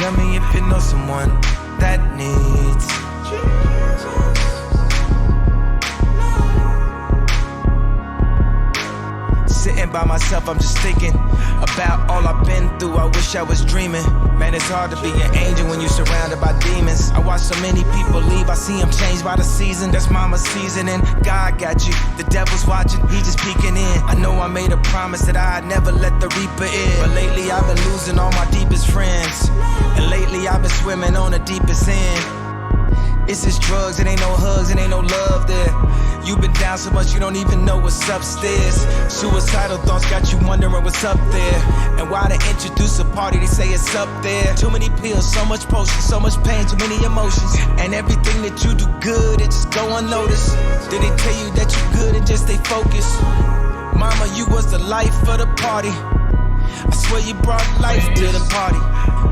Tell me if you know someone that needs sitting by myself, I'm just thinking about all I've been through. I wish I was dreaming. Man, it's hard to be an angel when you're surrounded by demons. I watch so many people leave, I see them changed by the season. That's mama's seasoning. God got you, the devil's watching, he just peeking in. I know I made a promise that I'd never let the reaper in, but lately I've been losing all my deepest friends, and lately I've been swimming on the deepest end. It's just drugs, it ain't no hugs, it ain't no love there. You've been down so much you don't even know what's upstairs. Suicidal thoughts got you wondering what's up there, and why they introduce a party, they say it's up there. Too many pills, so much potion, so much pain, too many emotions, and everything that you do good, it just go unnoticed. Did they tell you that you good and just stay focused? Mama, you was the life of the party. I swear you brought life to the party.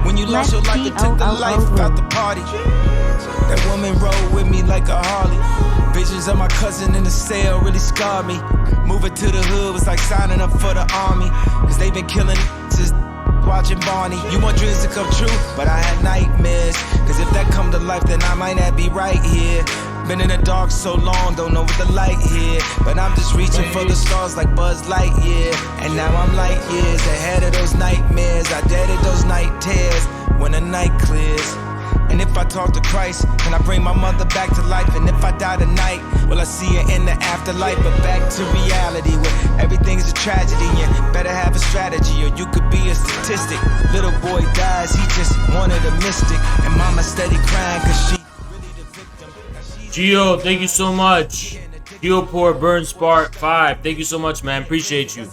When you lost your life, it took the life out the party. That woman rode with me like a Harley. Visions of my cousin in the cell really scarred me. Moving to the hood was like signing up for the army, cause they been killing since watching Barney. You want dreams to come true, but I had nightmares, cause if that come to life, then I might not be right here. Been in the dark so long, don't know what the light here, but I'm just reaching for the stars like Buzz Lightyear. And now I'm light years ahead of those nightmares. I deaded those night tears when the night clears. And if I talk to Christ, can I bring my mother back to life? And if I die tonight, will I see her in the afterlife? But back to reality, where everything's a tragedy. You better have a strategy, or you could be a statistic. Little boy dies, he just wanted a mystic, and mama steady crying cause she really the victim. Gio, thank you so much. Gio Poor Burn Spark 5, thank you so much, man. Appreciate you.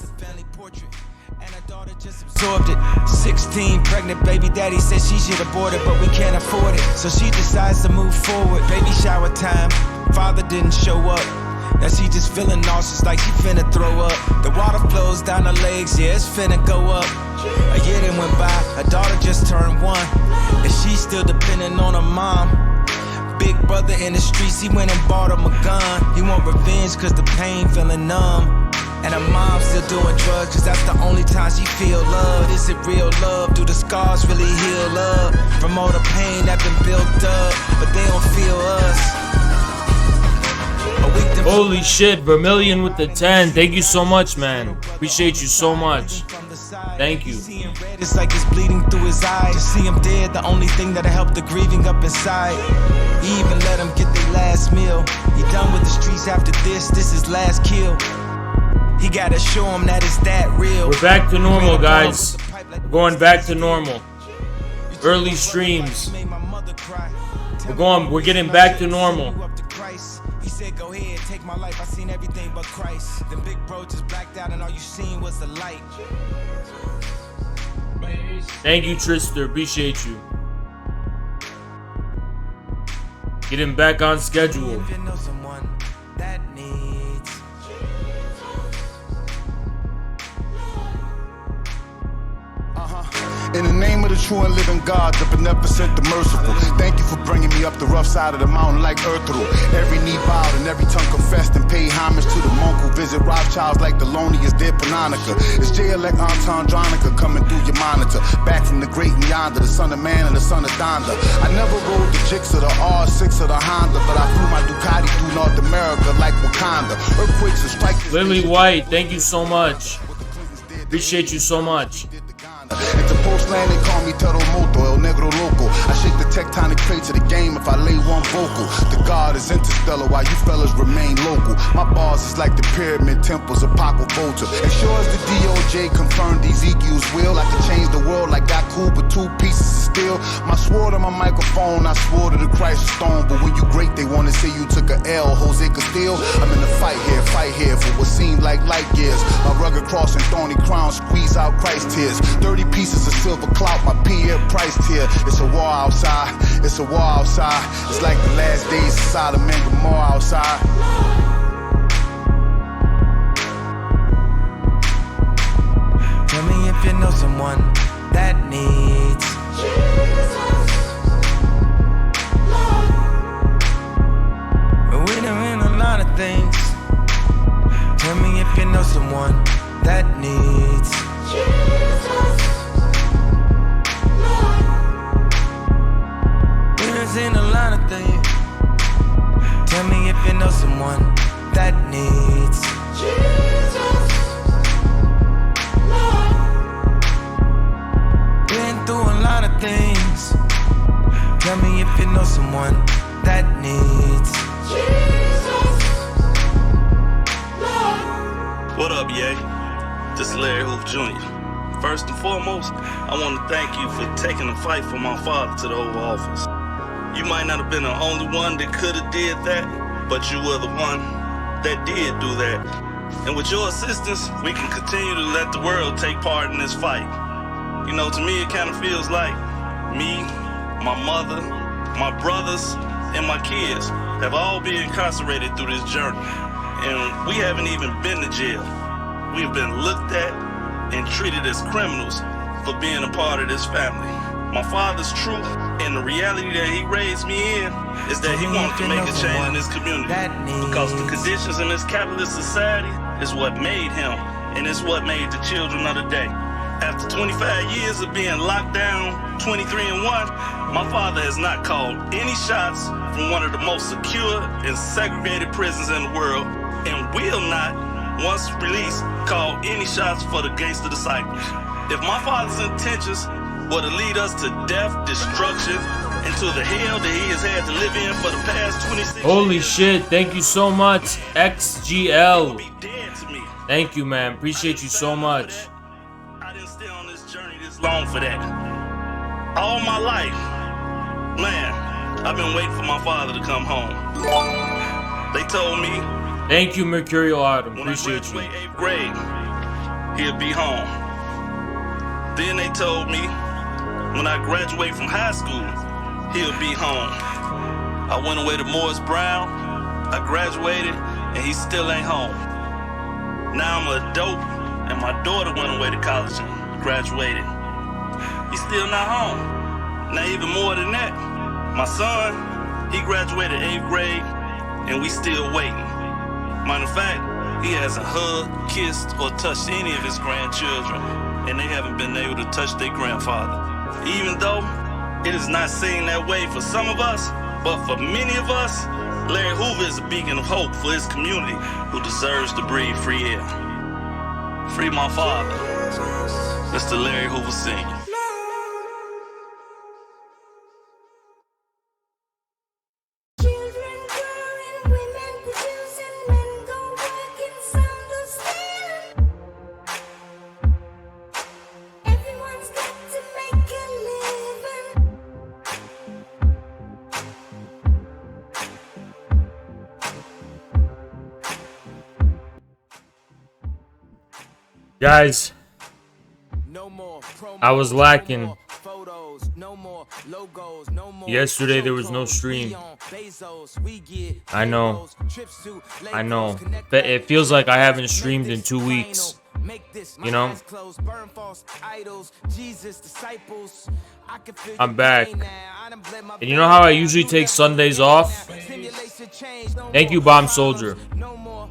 Absorbed it. 16, pregnant baby daddy said she should abort it, but we can't afford it, so she decides to move forward. Baby shower time, father didn't show up. Now she just feeling nauseous like she finna throw up. The water flows down her legs, yeah, it's finna go up. A year then went by, her daughter just turned 1, and she's still depending on her mom. Big brother in the streets, he went and bought him a gun. He want revenge cause the pain feeling numb. And her mom still doing drugs cause that's the only time she feel love. Is it real love? Do the scars really heal up from all the pain that been built up? But they don't feel us. Holy shit, Vermilion with the 10. Thank you so much, man. Appreciate you so much. Thank you. It's like it's bleeding through his eyes. To see him dead, the only thing that'll help the grieving up inside. He even let him get their last meal. He done with the streets after this is last kill. He gotta show him that it's that real. We're back to normal, guys. We're going back to normal. Early streams. We're getting back to normal. He said, go ahead, take my life. I seen everything but Christ. The big bro just blacked out and all you seen was the light. Thank you, Trister. Appreciate you. Getting back on schedule. In the name of the true and living God, the beneficent, the merciful, thank you for bringing me up the rough side of the mountain like earth through. Every knee bowed and every tongue confessed and paid homage to the monk who visit Rothschilds like the loneliest dead Panonica. It's J-elect Antandronica coming through your monitor. Back from the great and yonder, the son of man and the son of Donda. I never rode the Jix or the R6 or the Honda, but I flew my Ducati through North America like Wakanda. Earthquakes and strikes. Lily White, thank you so much. Appreciate you so much. At the postland they call me Terremoto, El Negro Loco. I shake the tectonic plates of the game if I lay one vocal. The God is interstellar while you fellas remain local. My bars is like the pyramid temples of Paco Volta. As sure as the DOJ confirmed Ezekiel's will, I can change the world like Goku with 2 pieces of steel. My sword on my microphone, I swore to the Christ stone. But when you great, they wanna say you took a L, Jose Castillo. I'm in the fight here for what seemed like light years. My rugged cross and thorny crown squeeze out Christ tears. 30 pieces of silver clout, my Pierre priced here. It's a war outside, it's a war outside. It's like the last days of Sodom and Gomorrah outside. Tell me if you know someone that needs but we done in a lot of things. Tell me if you know someone that needs someone that needs Jesus, Lord. Been through a lot of things. Tell me if you know someone that needs Jesus, Lord. What up, Ye? This is Larry Hoof Jr. First and foremost, I want to thank you for taking the fight for my father to the Oval Office. You might not have been the only one that could have did that, but you were the one that did do that. And with your assistance, we can continue to let the world take part in this fight. You know, to me, it kind of feels like me, my mother, my brothers, and my kids have all been incarcerated through this journey. And we haven't even been to jail. We've been looked at and treated as criminals for being a part of this family. My father's truth and the reality that he raised me in is that he wanted to make a change in this community, because the conditions in this capitalist society is what made him, and it's what made the children of the day. After 25 years of being locked down 23-1, my father has not called any shots from one of the most secure and segregated prisons in the world, and will not, once released, call any shots for the gangster disciples. If my father's intentions were to lead us to death, destruction, and to the hell that he has had to live in for the past 26 years. Holy shit, thank you so much, XGL. Be dead to me. Thank you, man. Appreciate you so much. I didn't stay on this journey this long for that. All my life, man, I've been waiting for my father to come home. They told me Thank you, Mercurial Autumn. when I Appreciate you. graduate 8th grade, he'll be home. Then they told me when I graduate from high school, he'll be home. I went away to Morris Brown, I graduated, and he still ain't home. Now I'm an adult, and my daughter went away to college and graduated. He's still not home. Now even more than that, my son, he graduated 8th grade, and we still waiting. Matter of fact, he hasn't hugged, kissed, or touched any of his grandchildren, and they haven't been able to touch their grandfather. Even though it is not seen that way for some of us, but for many of us, Larry Hoover is a beacon of hope for his community who deserves to breathe free air. Free my father. That's the Larry Hoover Sr. Children growing, women producing, men go working, some do stealing. Everyone's got to make a living. Guys, No more promos, I was lacking. no more photos, no more logos, no more Yesterday there was no stream. Bezos, we get I know. trips to I know. Lagos, connect But it feels like I haven't streamed in 2 weeks. Make this my You know? eyes closed, burn false idols, Jesus disciples. I can feel I'm your back. pain now. I done bled my And you know how I veins usually now. take Sundays off? Simulation change, no Thank you, more Bomb problems, Soldier. no more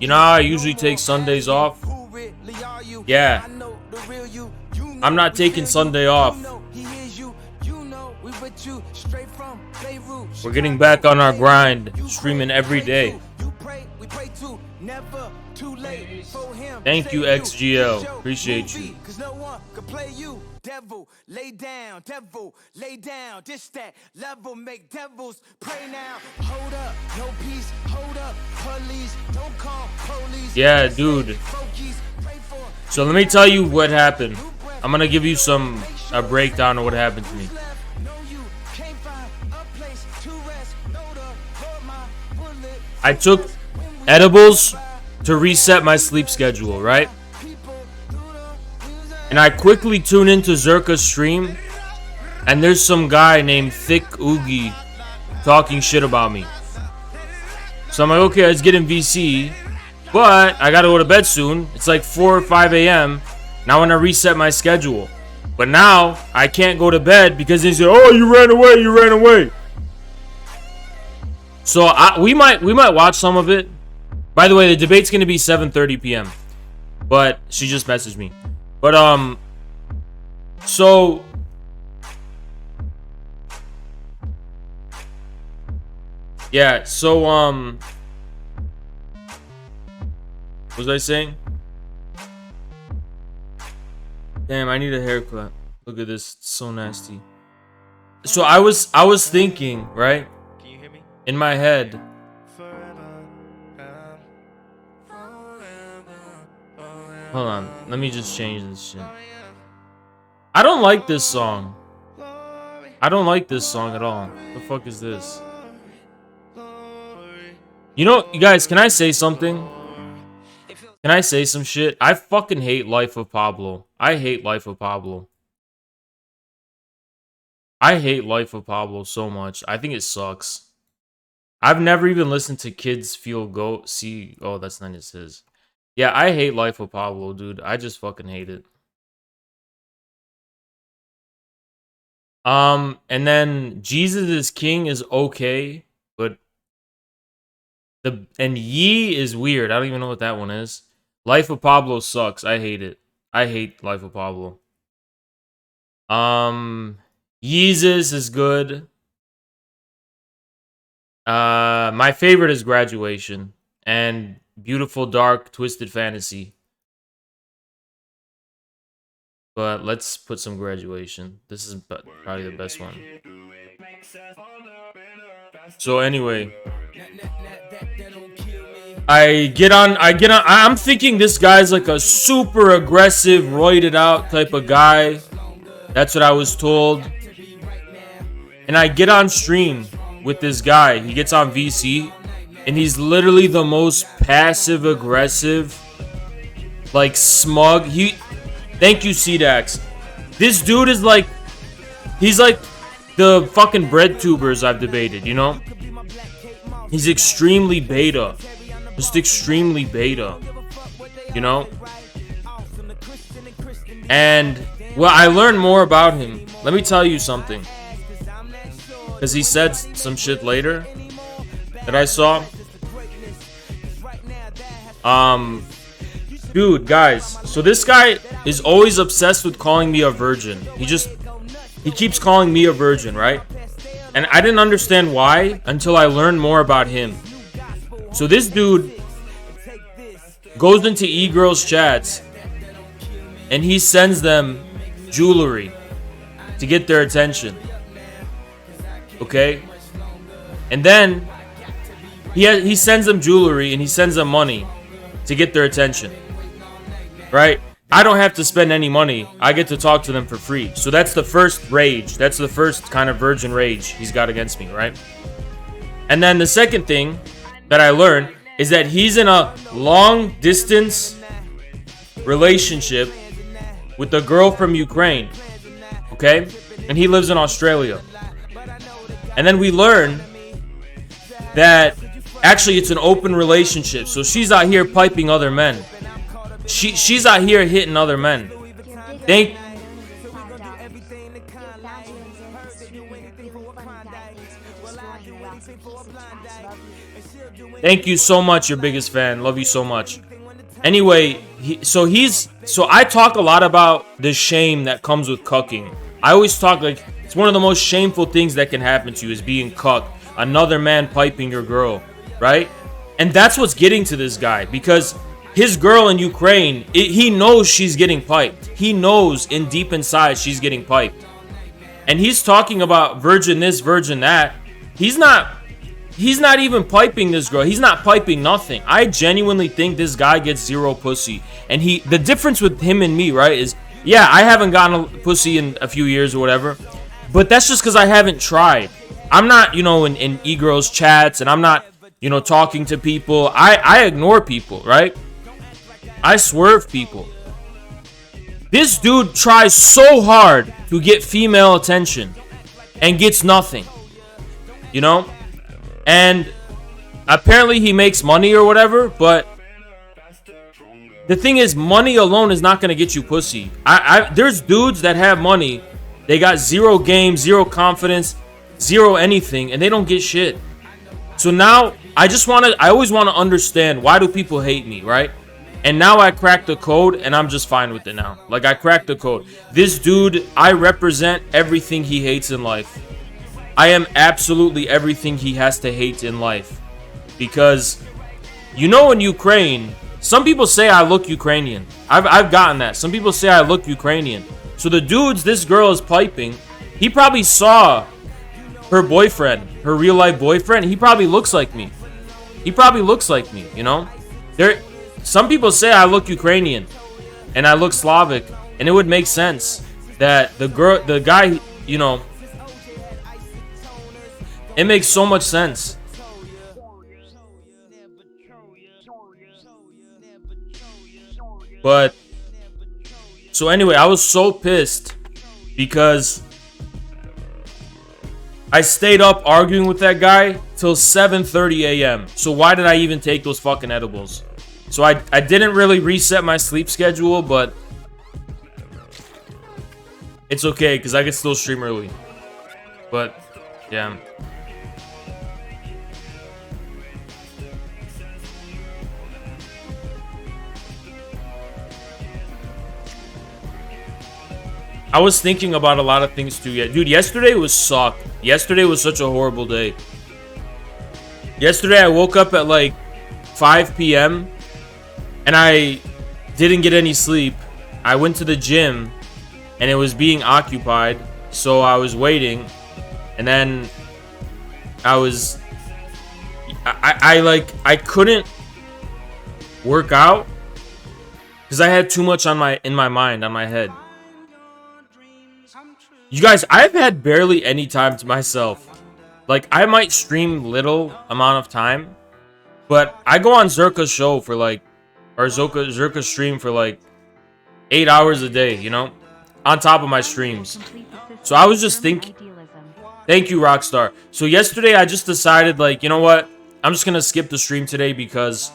You know how I arguments, usually no take more Sundays asking, off? who really are you? Yeah. I know the real you, you know I'm not we taking feel you, Sunday you off. know he is you, you know we with you, straight from Beirut, We're getting Chicago, back on our Beirut. grind, You streaming pray, every we day. pray too. You pray, we pray too. Never too late for him. Thank you, Save XGL. It's your Appreciate you. movie, 'cause no one can play you. Devil, lay down. Devil, lay down. This that level make devils pray now. Hold up, no peace. Hold up, police. Don't call police. Yeah, Just dude. say focus, pray for So let me tell you what happened. I'm gonna give you a breakdown of what happened to me. I took edibles to reset my sleep schedule, right? And I quickly tune into Zerka's stream, and there's some guy named Thick Oogie talking shit about me. So I'm like, okay, let's get in VC, but I gotta go to bed soon. It's like 4 or 5 a.m. Now I want to reset my schedule. But now I can't go to bed because they say, oh, you ran away. So we might watch some of it. By the way, the debate's gonna be 7:30 p.m. But she just messaged me. But so yeah, so What was I saying? Damn, I need a haircut. Look at this, it's so nasty. So I was thinking, right? Can you hear me? In my head. Hold on, let me just change this shit. I don't like this song. I don't like this song at all. The fuck is this? You know, you guys, can I say something? Can I say some shit? I fucking hate Life of Pablo. I hate Life of Pablo. I hate Life of Pablo so much. I think it sucks. I've never even listened to Kids Feel Go See. Oh, that's not just his. Yeah, I hate Life of Pablo, dude. I just fucking hate it. And then Jesus is King is okay, but and Ye is weird. I don't even know what that one is. Life of Pablo sucks. I hate it. I hate Life of Pablo. Yeezus is good. My favorite is Graduation and Beautiful Dark Twisted Fantasy. But let's put some Graduation. This is probably the best one. So anyway, I'm thinking this guy's like a super aggressive, roided out type of guy. That's what I was told. And I get on stream with this guy. He gets on VC, and he's literally the most passive aggressive, like smug. Thank you, CDAX. This dude is like, he's like the fucking bread tubers I've debated, you know? He's extremely beta. Just extremely beta, you know? And, well, I learned more about him. Let me tell you something. Because he said some shit later that I saw. Dude, guys, so this guy is always obsessed with calling me a virgin. He keeps calling me a virgin, right? And I didn't understand why until I learned more about him. So this dude goes into e-girls chats and he sends them jewelry to get their attention. Okay? And then he sends them jewelry and he sends them money to get their attention. Right? I don't have to spend any money. I get to talk to them for free. So that's the first rage. That's the first kind of virgin rage he's got against me, right? And then the second thing that I learned is that he's in a long distance relationship with a girl from Ukraine. Okay? And he lives in Australia. And then we learn that actually it's an open relationship. So she's out here piping other men. She's out here hitting other men. Thank you so much, your biggest fan. Love you so much. Anyway, so I talk a lot about the shame that comes with cucking. I always talk like it's one of the most shameful things that can happen to you is being cucked. Another man piping your girl, right? And that's what's getting to this guy because his girl in Ukraine, he knows she's getting piped. He knows in deep inside she's getting piped. And he's talking about virgin this, virgin that. He's not even piping this girl. He's not piping nothing. I genuinely think this guy gets zero pussy. And the difference with him and me, right, is, yeah, I haven't gotten a pussy in a few years or whatever. But that's just because I haven't tried. I'm not, in e-girls chats, and I'm not, talking to people. I ignore people, right? I swerve people. This dude tries so hard to get female attention and gets nothing. And apparently he makes money or whatever, but the thing is, money alone is not going to get you pussy. There's dudes that have money, they got zero game, zero confidence, zero anything, and they don't get shit. So now, I always want to understand, why do people hate me, right? And now I cracked the code, and I'm just fine with it now. Like, I cracked the code. This dude, I represent everything he hates in life. I am absolutely everything he has to hate in life. Because, in Ukraine, some people say I look Ukrainian. I've gotten that. Some people say I look Ukrainian. So the dudes this girl is piping, he probably saw her boyfriend, her real life boyfriend. He probably looks like me. He probably looks like me, you know? Some people say I look Ukrainian and I look Slavic, and it would make sense that the guy, you know, it makes so much sense. But so anyway, I was so pissed because I stayed up arguing with that guy till 7:30 a.m. So why did I even take those fucking edibles? So I didn't really reset my sleep schedule, but it's okay because I can still stream early. But yeah. I was thinking about a lot of things too. Yeah, dude, yesterday was sucked. Yesterday was such a horrible day. Yesterday I woke up at like 5 p.m. and I didn't get any sleep. I went to the gym and it was being occupied, so I was waiting, and then I couldn't work out because I had too much in my mind, on my head. You guys, I've had barely any time to myself. Like, I might stream little amount of time, but I go on Zerka's show for like, or Zerka's stream for like 8 hours a day, you know, on top of my streams. So I was just thinking, thank you, Rockstar. So yesterday I just decided, like, you know what? I'm just gonna skip the stream today because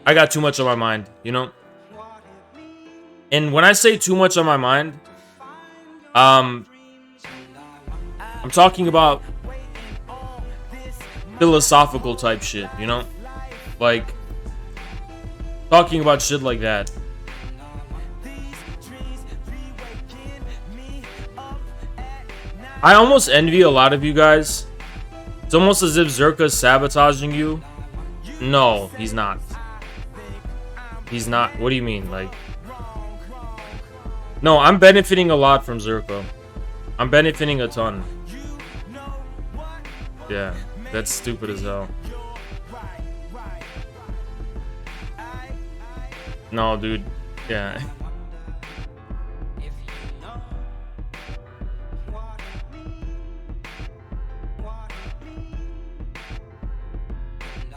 I got too much on my mind, you know? And when I say too much on my mind, I'm talking about philosophical type shit, you know? Like, talking about shit like that. I almost envy a lot of you guys. It's almost as if Zerka's sabotaging you. No, he's not. He's not. What do you mean? Like, no, I'm benefiting a lot from Zerka. I'm benefiting a ton. Yeah, that's stupid as hell. No, dude. Yeah.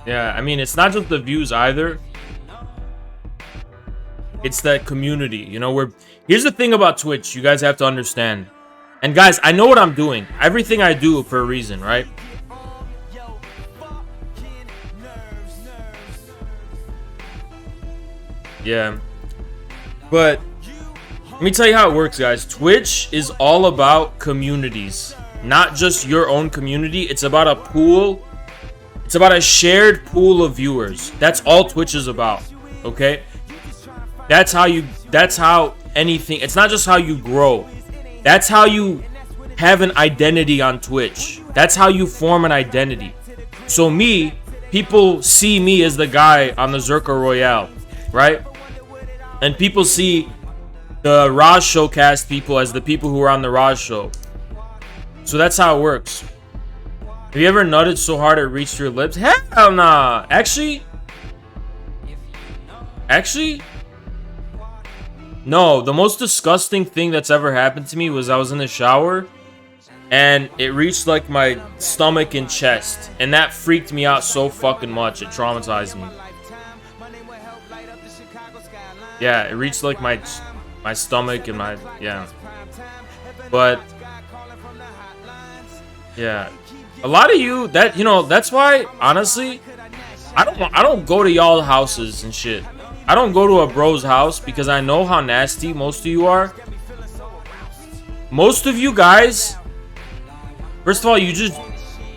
Yeah, I mean, it's not just the views either. It's that community, you know, here's the thing about Twitch, you guys have to understand. And guys, I know what I'm doing. Everything I do for a reason, right? Yeah. But let me tell you how it works, guys. Twitch is all about communities, not just your own community. It's about a pool. It's about a shared pool of viewers. That's all Twitch is about, okay? That's how anything, it's not just how you grow. That's how you have an identity on Twitch. That's how you form an identity. So me, people see me as the guy on the Zerka Royale, right? And people see the Raj Showcast people as the people who are on the Raj Show. So that's how it works. Have you ever nutted so hard it reached your lips? Hell nah. Actually, no. The most disgusting thing that's ever happened to me was I was in the shower and it reached like my stomach and chest, and that freaked me out so fucking much. It traumatized me. Yeah, it reached like my stomach and my, yeah. But yeah, a lot of you, that, you know, that's why honestly I don't go to y'all houses and shit. I don't go to a bro's house because I know how nasty most of you are. Most of you guys, first of all, you just,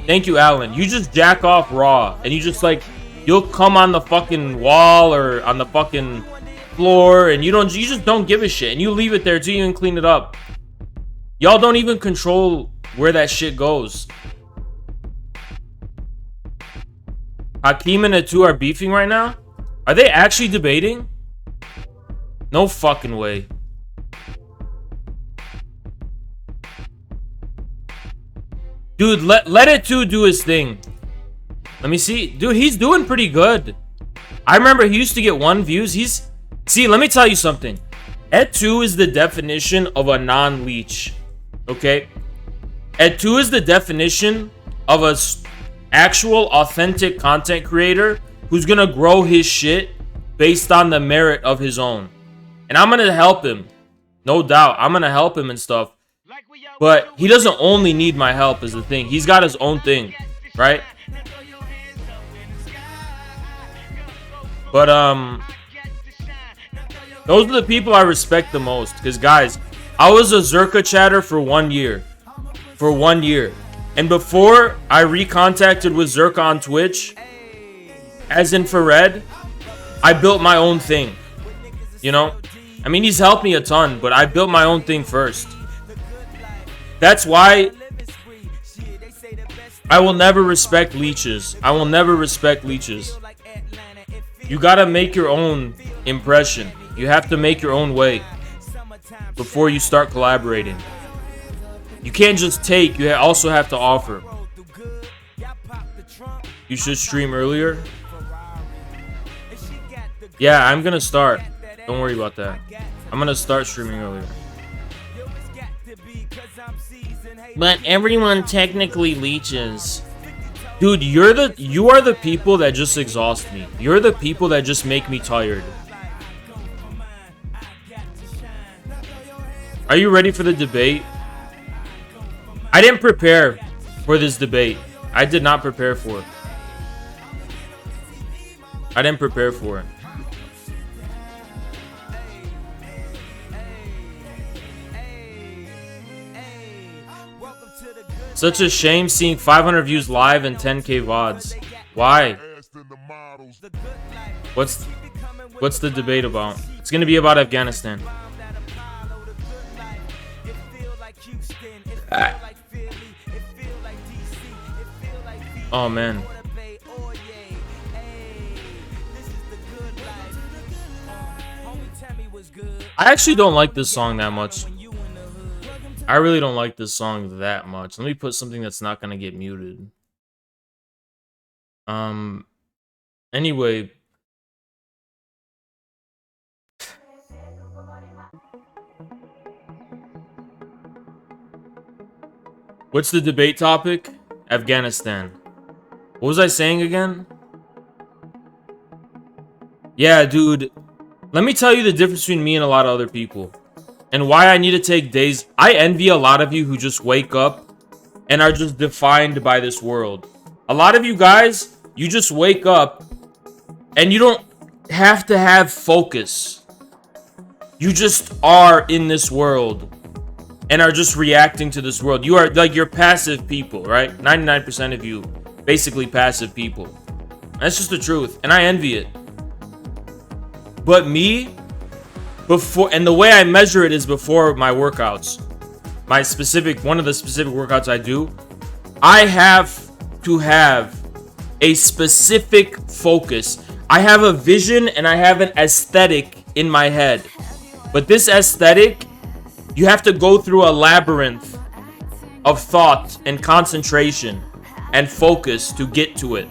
thank you, Alan, you just jack off raw, and you just like, you'll come on the fucking wall or on the fucking floor, and you just don't give a shit, and you leave it there till you even clean it up. Y'all don't even control where that shit goes. Hakeem and Atu are beefing right now? Are they actually debating? No fucking way. Dude, let Atu do his thing. Let me see. Dude, he's doing pretty good. I remember he used to get 1 views. See, let me tell you something. Ed2 is the definition of a non-leech. Okay? Ed2 is the definition of a actual authentic content creator who's gonna grow his shit based on the merit of his own. And I'm gonna help him. No doubt. I'm gonna help him and stuff. But he doesn't only need my help is the thing. He's got his own thing. Right? But those are the people I respect the most. Because guys, I was a Zerka chatter for 1 year. For 1 year. And before I recontacted with Zerka on Twitch, as infrared, I built my own thing. You know? I mean, he's helped me a ton, but I built my own thing first. That's why I will never respect leeches. I will never respect leeches. You gotta make your own impression. You have to make your own way before you start collaborating. You can't just take, you also have to offer. You should stream earlier. Yeah, I'm gonna start. Don't worry about that. I'm gonna start streaming earlier. But everyone technically leeches. Dude, you are the people that just exhaust me. You're the people that just make me tired. Are you ready for the debate? I didn't prepare for this debate. I did not prepare for it. I didn't prepare for it. Such a shame seeing 500 views live and 10k VODs. Why? What's the debate about? It's gonna be about Afghanistan. Oh man. I actually don't like this song that much. I really don't like this song that much. Let me put something that's not gonna get muted. Anyway. What's the debate topic? Afghanistan. What was I saying again? Yeah, dude. Let me tell you the difference between me and a lot of other people. And why I need to take days. I envy a lot of you who just wake up and are just defined by this world. A lot of you guys, you just wake up and you don't have to have focus. You just are in this world and are just reacting to this world. You are like, you're passive people, right? 99% of you, basically passive people. That's just the truth. And I envy it. But me, before, and the way I measure it is before my workouts. One of the specific workouts I do, I have to have a specific focus. I have a vision and I have an aesthetic in my head. But this aesthetic, you have to go through a labyrinth of thought and concentration and focus to get to it.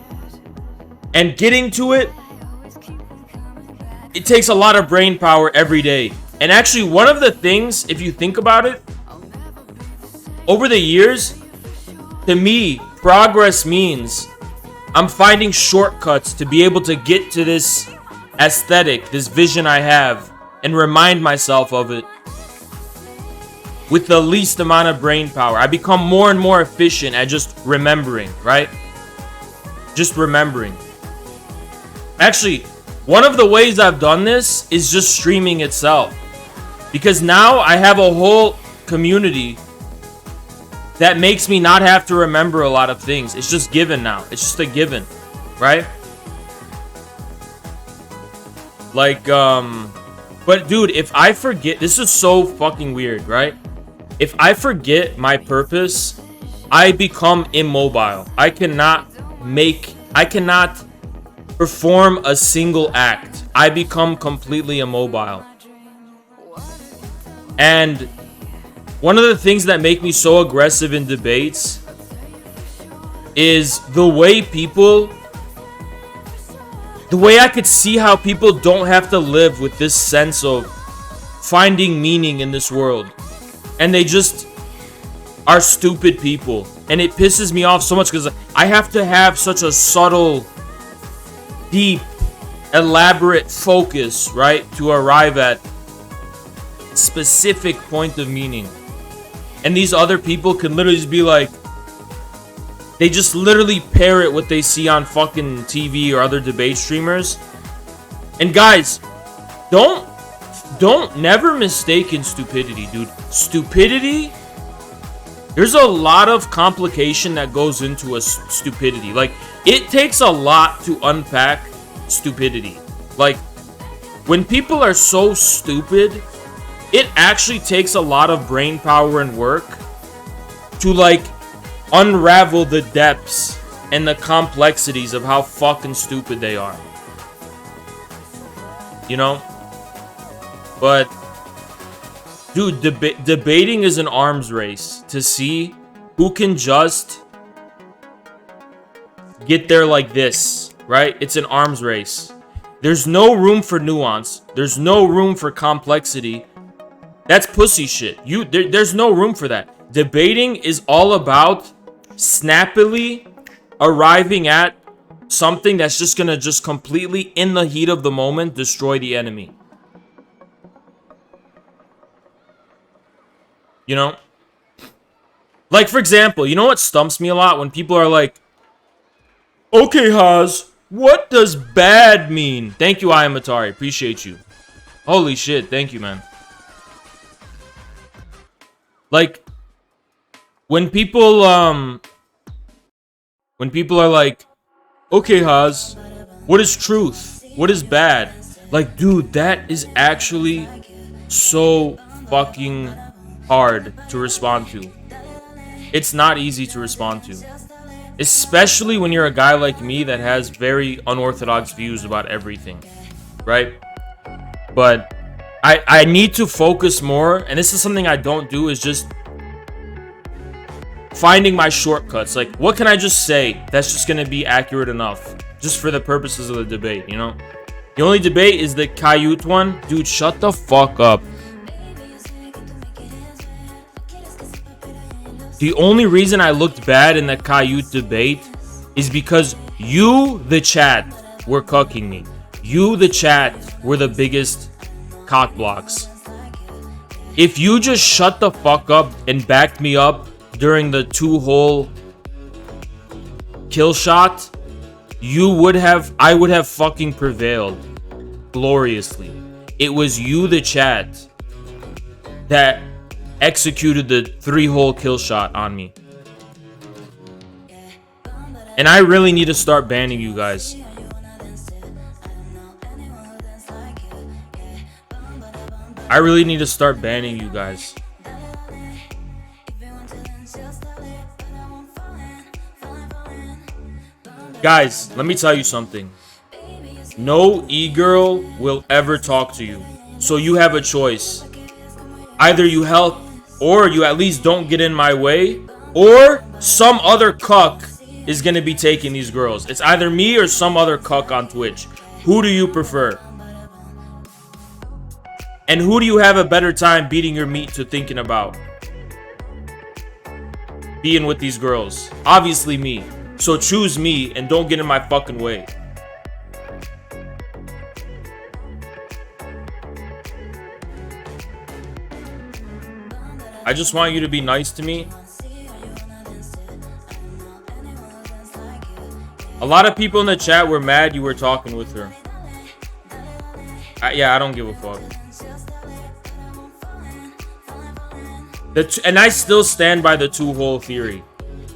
And getting to it, it takes a lot of brain power every day. And actually, one of the things, if you think about it, over the years, to me, progress means I'm finding shortcuts to be able to get to this aesthetic, this vision I have, and remind myself of it with the least amount of brain power. I become more and more efficient at just remembering, right? Just remembering. Actually, one of the ways I've done this is just streaming itself. Because now I have a whole community that makes me not have to remember a lot of things. It's just given now. It's just a given, right? Like, but dude, if I forget, this is so fucking weird, right? If I forget my purpose, I become immobile. I cannot perform a single act, I become completely immobile. And one of the things that make me so aggressive in debates is the way I could see how people don't have to live with this sense of finding meaning in this world. And they just are stupid people. And it pisses me off so much because I have to have such a subtle, deep, elaborate focus, right, to arrive at specific point of meaning. And these other people can literally just be like, they just literally parrot what they see on fucking TV or other debate streamers. And guys, don't never mistake in stupidity, dude. Stupidity, there's a lot of complication that goes into a stupidity. Like, it takes a lot to unpack stupidity. Like, when people are so stupid, it actually takes a lot of brain power and work to, like, unravel the depths and the complexities of how fucking stupid they are. You know? But, dude, debating is an arms race to see who can just get there like this, right? It's an arms race. There's no room for nuance. There's no room for complexity. That's pussy shit. There's no room for that. Debating is all about snappily arriving at something that's just gonna just completely, in the heat of the moment, destroy the enemy. You know? Like, for example, you know what stumps me a lot? When people are like, okay, Haas, what does bad mean? Thank you, I am Atari. Appreciate you. Holy shit, thank you, man. Like, when people are like, okay, Haas, what is truth? What is bad? Like, dude, that is actually so fucking hard to respond to. It's not easy to respond to. Especially when you're a guy like me that has very unorthodox views about everything. Right? But I need to focus more, and this is something I don't do, is just finding my shortcuts. Like, what can I just say that's just gonna be accurate enough, just for the purposes of the debate, you know? The only debate is the Kayut one. Dude, shut the fuck up. The only reason I looked bad in the Kayut debate is because you, the chat, were cucking me. You, the chat, were the biggest cock blocks. If you just shut the fuck up and backed me up during the 2-hole kill shot, I would have fucking prevailed gloriously. It was you, the chat, that executed the 3-hole kill shot on me. And I really need to start banning you guys. I really need to start banning you guys. Guys, let me tell you something. No e-girl will ever talk to you. So you have a choice. Either you help, or you at least don't get in my way, or some other cuck is going to be taking these girls. It's either me or some other cuck on Twitch. Who do you prefer? And who do you have a better time beating your meat to thinking about? Being with these girls. Obviously me. So choose me and don't get in my fucking way. I just want you to be nice to me. A lot of people in the chat were mad you were talking with her. Yeah, I don't give a fuck. And I still stand by the 2-hole theory.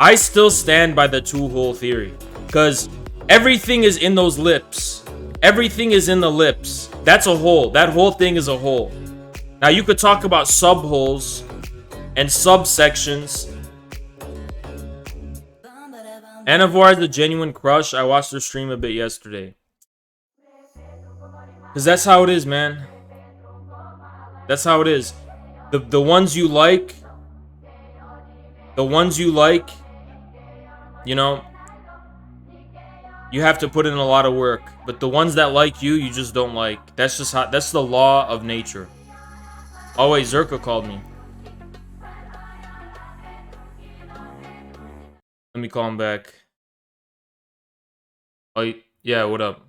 I still stand by the 2-hole theory. Because everything is in those lips. Everything is in the lips. That's a hole. That whole thing is a hole. Now, you could talk about sub-holes and subsections. Anavor has a genuine crush. I watched her stream a bit yesterday. Cause that's how it is, man. That's how it is. The ones you like, the ones you like, you know, you have to put in a lot of work. But the ones that like you just don't like. That's just how. That's the law of nature. Oh wait, Zerka called me. Let me call him back. Oh yeah, what up?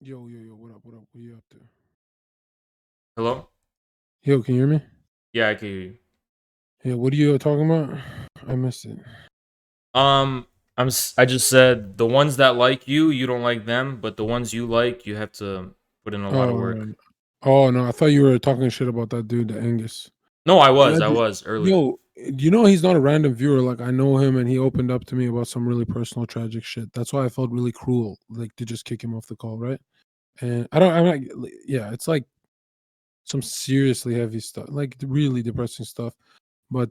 Yo, what up, what you up to? Hello? Yo, can you hear me? Yeah, I can hear you. Yeah, what are you talking about? I missed it. I just said the ones that like you don't like them, but the ones you like, you have to put in a lot of Oh, work. right. Oh, no, I thought you were talking shit about that dude, the Angus. No, I Yeah, was earlier. yo, you know he's not a random viewer. Like, I know him, and he opened up to me about some really personal, tragic shit. That's why I felt really cruel, like, to just kick him off the call, right? And I'm like, yeah, it's like some seriously heavy stuff, like really depressing stuff. But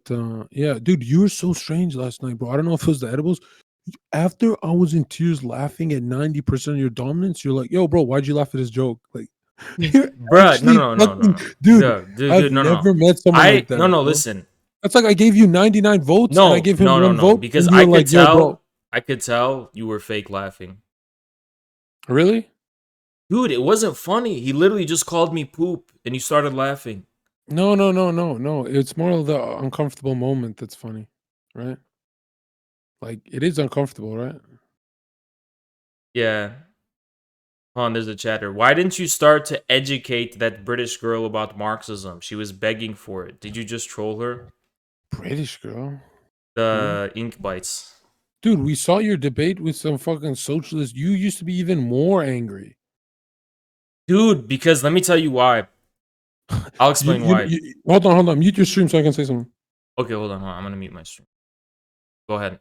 yeah, dude, you were so strange last night, bro. I don't know if it was the edibles. After I was in tears laughing at 90% of your dominance, you're like, yo, bro, why'd you laugh at his joke? Like, you're Bruh, actually fucking, dude, Yeah, dude, I've no. never met someone like that. Bro. Listen. That's like I gave you 99 votes and I gave him one vote. Because And you're like, yo, bro. I could tell you were fake laughing. Really? Dude, it wasn't funny. He literally just called me poop and you started laughing. No. It's more of the uncomfortable moment that's funny, right? Like, it is uncomfortable, right? Yeah. Hold on, there's a chatter. Why didn't you start to educate that British girl about Marxism? She was begging for it. Did you just troll her? British girl. The ink bites. Dude, we saw your debate with some fucking socialist. You used to be even more angry. Dude, because let me tell you why. I'll explain why. Hold on. Mute your stream so I can say something. Okay, hold on. I'm gonna mute my stream. Go ahead.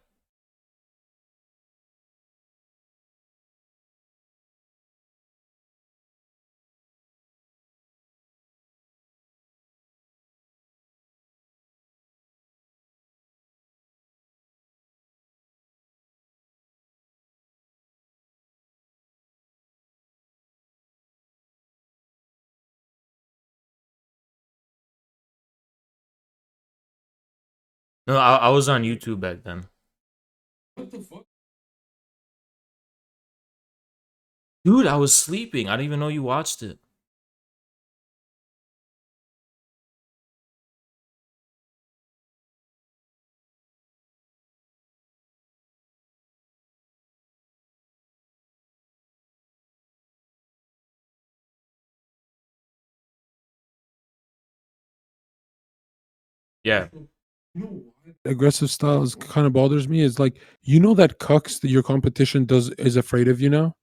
No, I was on YouTube back then. What the fuck? Dude, I was sleeping. I didn't even know you watched it. Yeah. Aggressive style is kind of bothers me. Is like, you know, that cucks that your competition is afraid of you now.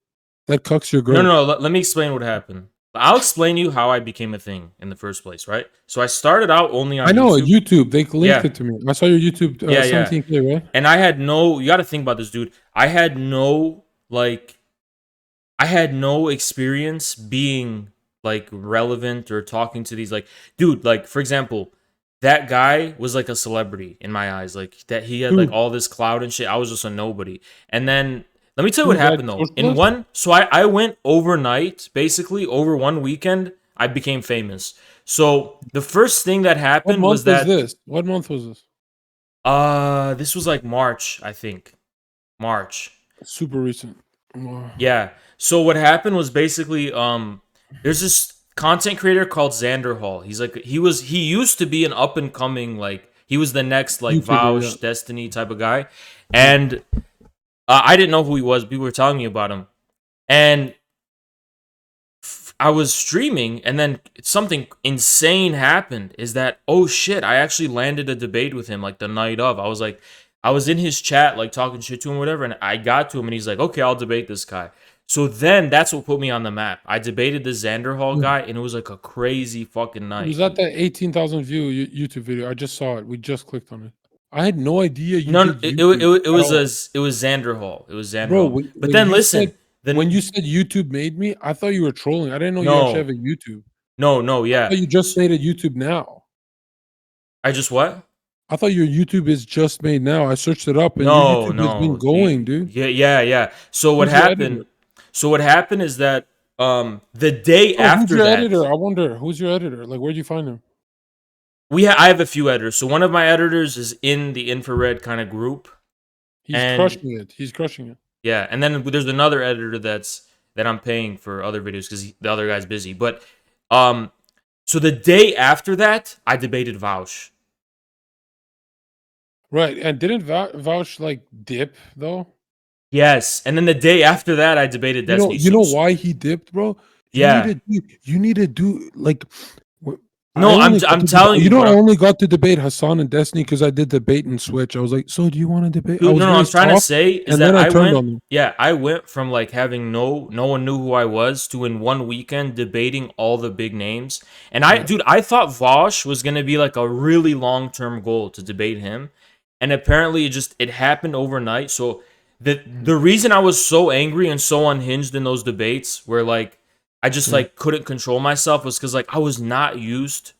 That cucks your girl. No. Let me explain what happened. I'll explain you how I became a thing in the first place, right? So I started out only on I know YouTube. YouTube. They linked it to me. I saw your YouTube. Yeah. 17K, right? And I had no. You got to think about this, dude. I had no experience being like relevant or talking to these dude, like for example, that guy was like a celebrity in my eyes, like that he had like Dude. all this clout and shit. I was just a nobody. And then let me tell you Dude, what happened though. I went overnight, basically over one weekend, I became famous. So the first thing that What happened month was that this? What month was this? this was like March, I think. March. Super recent. Wow. Yeah. So what happened was basically there's this content creator called Xander Hall. He used to be an up and coming, like he was the next like YouTuber, Vaush yeah. Destiny type of guy. And I didn't know who he was. People were telling me about him. And I was streaming and then something insane happened is that, oh shit, I actually landed a debate with him like the night of. I was in his chat like talking shit to him or whatever, and I got to him and he's like, okay, I'll debate this guy. So then that's what put me on the map. I debated the Xander Hall guy and it was like a crazy fucking night. It was at that 18,000 view YouTube video. I just saw it. We just clicked on it. I had no idea you No, did it YouTube was at all. it was Xander Hall. It was Xander Bro, Hall. But then listen, when you said YouTube made me, I thought you were trolling. I didn't know you actually have a YouTube. No, yeah. I thought you just made a YouTube now. I just what? I thought your YouTube is just made now. I searched it up and your No, YouTube has been no. going, dude. Yeah. So what Who's your happened? editor? So what happened is that The day Oh, who's after your that, editor? I wonder who's your editor. Like, where'd you find him? I have a few editors. So one of my editors is in the infrared kind of group, He's and crushing it. He's crushing it. yeah, and then there's another editor that I'm paying for other videos because the other guy's busy. But um, so the day after that, I debated Vaush. Right. And didn't Vouch like dip though? Yes, and then the day after that, I debated You know, Destiny. you know why he dipped, bro? You need Yeah, to do. You need to do like. I no, only got I'm to telling you you, know I bro. only got to debate Hassan and Destiny because I did the bait and switch. I was like, so do you want to debate? I Dude, was no, very I'm trying to soft, say is and that then I turned on them. I went from like having no one knew who I was to in one weekend debating all the big names. And Yeah. I thought Vosh was gonna be like a really long term goal to debate him, and apparently it happened overnight. So the reason I was so angry and so unhinged in those debates, where like I just Yeah. like couldn't control myself, was because like I was not used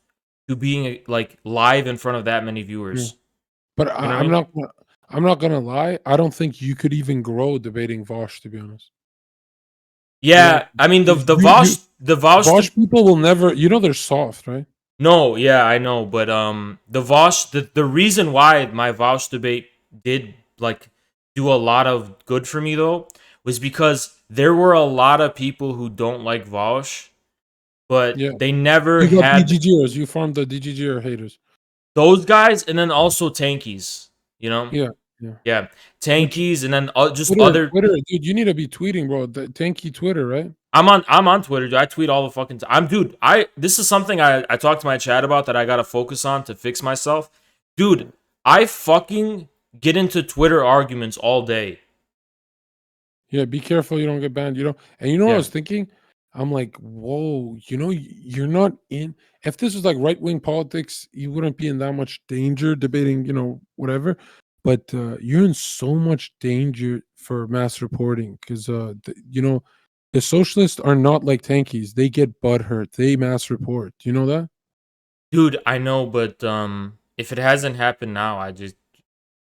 to being like live in front of that many Yeah. viewers. But You know what I I'm mean? not. I'm not gonna lie. I don't think you could even grow debating Vosh. To be honest, you know, Yeah, I mean you the Vosh Vosh people will never. You know, they're soft, right? no, yeah, I know, but the reason why my Vosh debate did like do a lot of good for me though was because there were a lot of people who don't like Vosh, but Yeah. they never You got had DGGers. You farmed the DGGer haters. those guys, and then also tankies, you know? Yeah. Yeah. Yeah, Which tankies, and then just Twitter, other. Twitter, dude, you need to be tweeting, bro. The tanky Twitter, right? I'm on Twitter, dude. I tweet all the fucking time. Dude, I this is something I talked to my chat about that I gotta focus on to fix myself. Dude, I fucking get into Twitter arguments all day. Yeah, be careful you don't get banned. You know, and you know what I Yeah. was thinking? I'm like, whoa, you know, you're not in. If this was like right wing politics, you wouldn't be in that much danger debating, you know, whatever. But you're in so much danger for mass reporting because, you know, the socialists are not like tankies. They get butthurt. They mass report. Do you know that? Dude, I know, but if it hasn't happened now, I just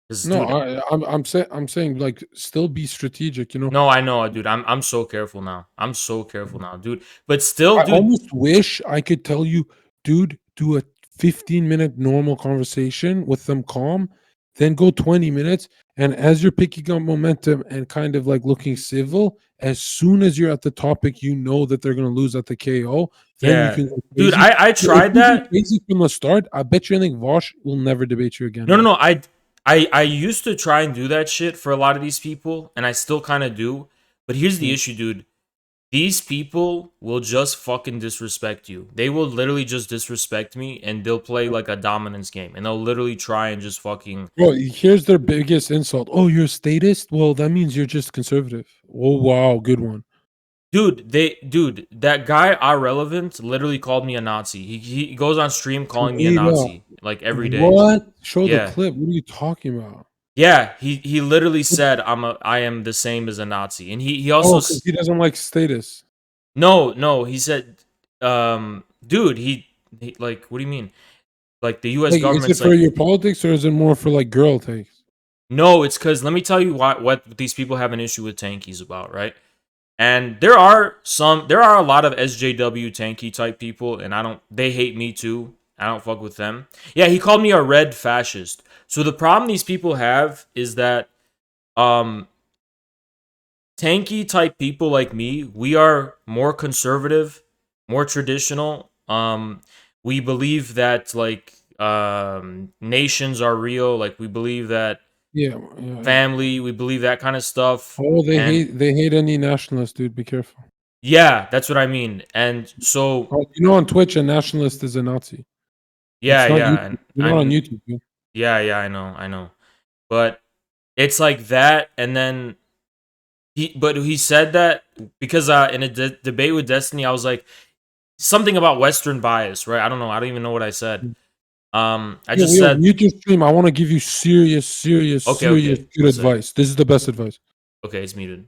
cuz No, dude, I'm saying like still be strategic. You know, no, I know, dude. I'm so careful now. I'm so careful now, dude. But still, I dude, almost wish I could tell you, dude, do a 15-minute normal conversation with them calm, then go 20 minutes. And as you're picking up momentum and kind of like looking civil, as soon as you're at the topic, you know that they're going to lose at the KO, then you yeah. can go Dude, crazy. I But if tried you go that. crazy from the start, I bet you anything Vosh will never debate you again, No, no, bro. no. I used to try and do that shit for a lot of these people, and I still kind of do. But here's the Mm. issue, dude. These people will just fucking disrespect you. They will literally just disrespect me, and they'll play like a dominance game, and they'll literally try and just fucking. Bro, here's their biggest insult. Oh, you're a statist? Well, that means you're just conservative. Oh, wow, good one. Dude, that guy irrelevant literally called me a Nazi. He goes on stream calling me a Straight up. Nazi like every day. What? Show the Yeah. clip. What are you talking about? Yeah, he literally said I am the same as a Nazi. And he also Oh, because he doesn't like status. no, he said dude, he like what do you mean? Like the US Like, is it government's for like your politics or is it more for like girl takes? no, it's cuz let me tell you what these people have an issue with tankies about, right? And there are a lot of SJW tanky type people, and they hate me too. I don't fuck with them. Yeah, he called me a red fascist. So the problem these people have is that um tanky type people like me, we are more conservative, more traditional. We believe that like nations are real, like we believe that Yeah, yeah, yeah. family, we believe that kind of stuff. Oh, And they hate any nationalist, dude. Be careful. yeah, that's what I mean. And so Oh, you know, on Twitch, a nationalist is a Nazi. yeah, It's not yeah, and YouTube. You're not on I'm YouTube, dude. yeah, I know, I know. But it's like that, and then he said that because in a debate with Destiny, I was like something about Western bias, right? I don't know, I don't even know what I said. I Yo, just yo, said mute your stream. I want to give you serious, serious, okay, serious okay, good one sec. advice. This is the best advice. Okay, it's muted.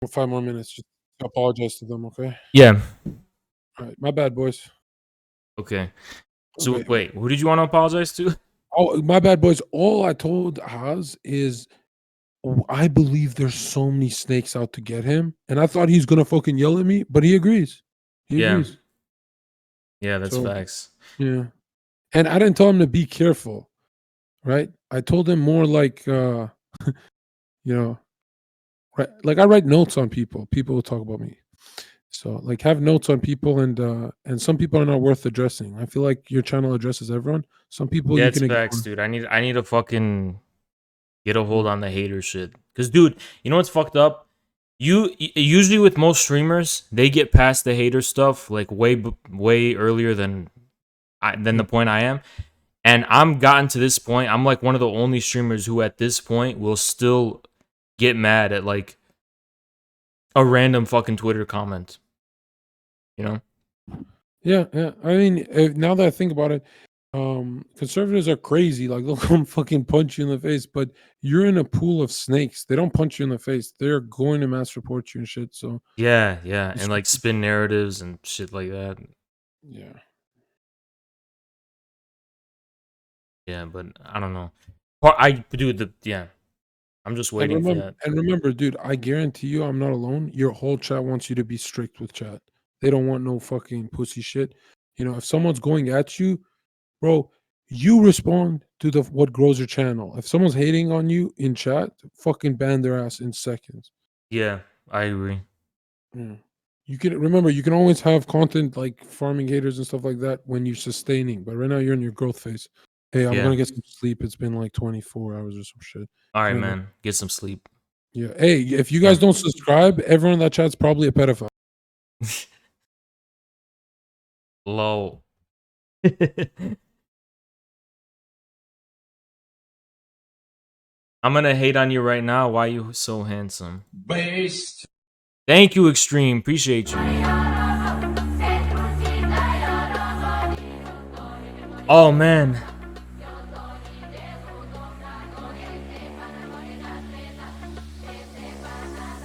5 more minutes. Just apologize to them, okay? Yeah. All right, my bad, boys. Okay. So Okay. wait, who did you want to apologize to? Oh, my bad, boys. All I told Haas is I believe there's so many snakes out to get him, and I thought he's gonna fucking yell at me, but he agrees. He Yeah. agrees. Yeah, that's So facts. yeah, and I didn't tell him to be careful, right? I told him more like, you know, right? Like I write notes on people. People will talk about me. So like have notes on people, and some people are not worth addressing. I feel like your channel addresses everyone. Some people Yeah, you it's can facts, ignore. dude. I need to fucking get a hold Mm. on the hater shit. Cause dude, you know what's fucked up? Usually with most streamers, they get past the hater stuff like way earlier than the point I am. And I'm gotten to this point. I'm like one of the only streamers who at this point will still get mad at like a random fucking Twitter comment. You know? Yeah, yeah. I mean, now that I think about it, conservatives are crazy. Like they'll come fucking punch you in the face, but you're in a pool of snakes. They don't punch you in the face. They're going to mass report you and shit. So Yeah, yeah. it's- And like spin narratives and shit like that. yeah. Yeah, but I don't know. Yeah. I'm just And waiting for remember, that. dude, I guarantee you, I'm not alone. Your whole chat wants you to be strict with chat. They don't want no fucking pussy shit. You know, if someone's going at you, bro, you respond to the what grows your channel. If someone's hating on you in chat, fucking ban their ass in seconds. Yeah, I agree. Yeah. You can remember you can always have content like farming haters and stuff like that when you're sustaining, but right now you're in your growth phase. Hey, I'm Yeah. gonna get some sleep. It's been like 24 hours or some shit. All right, Gonna go- man. Get some sleep. Yeah. Hey, if you guys don't subscribe, everyone in that chat's probably a pedophile. Low. I'm gonna hate on you right now. Why you so handsome? Based. Thank you, Extreme. Appreciate you. Oh man.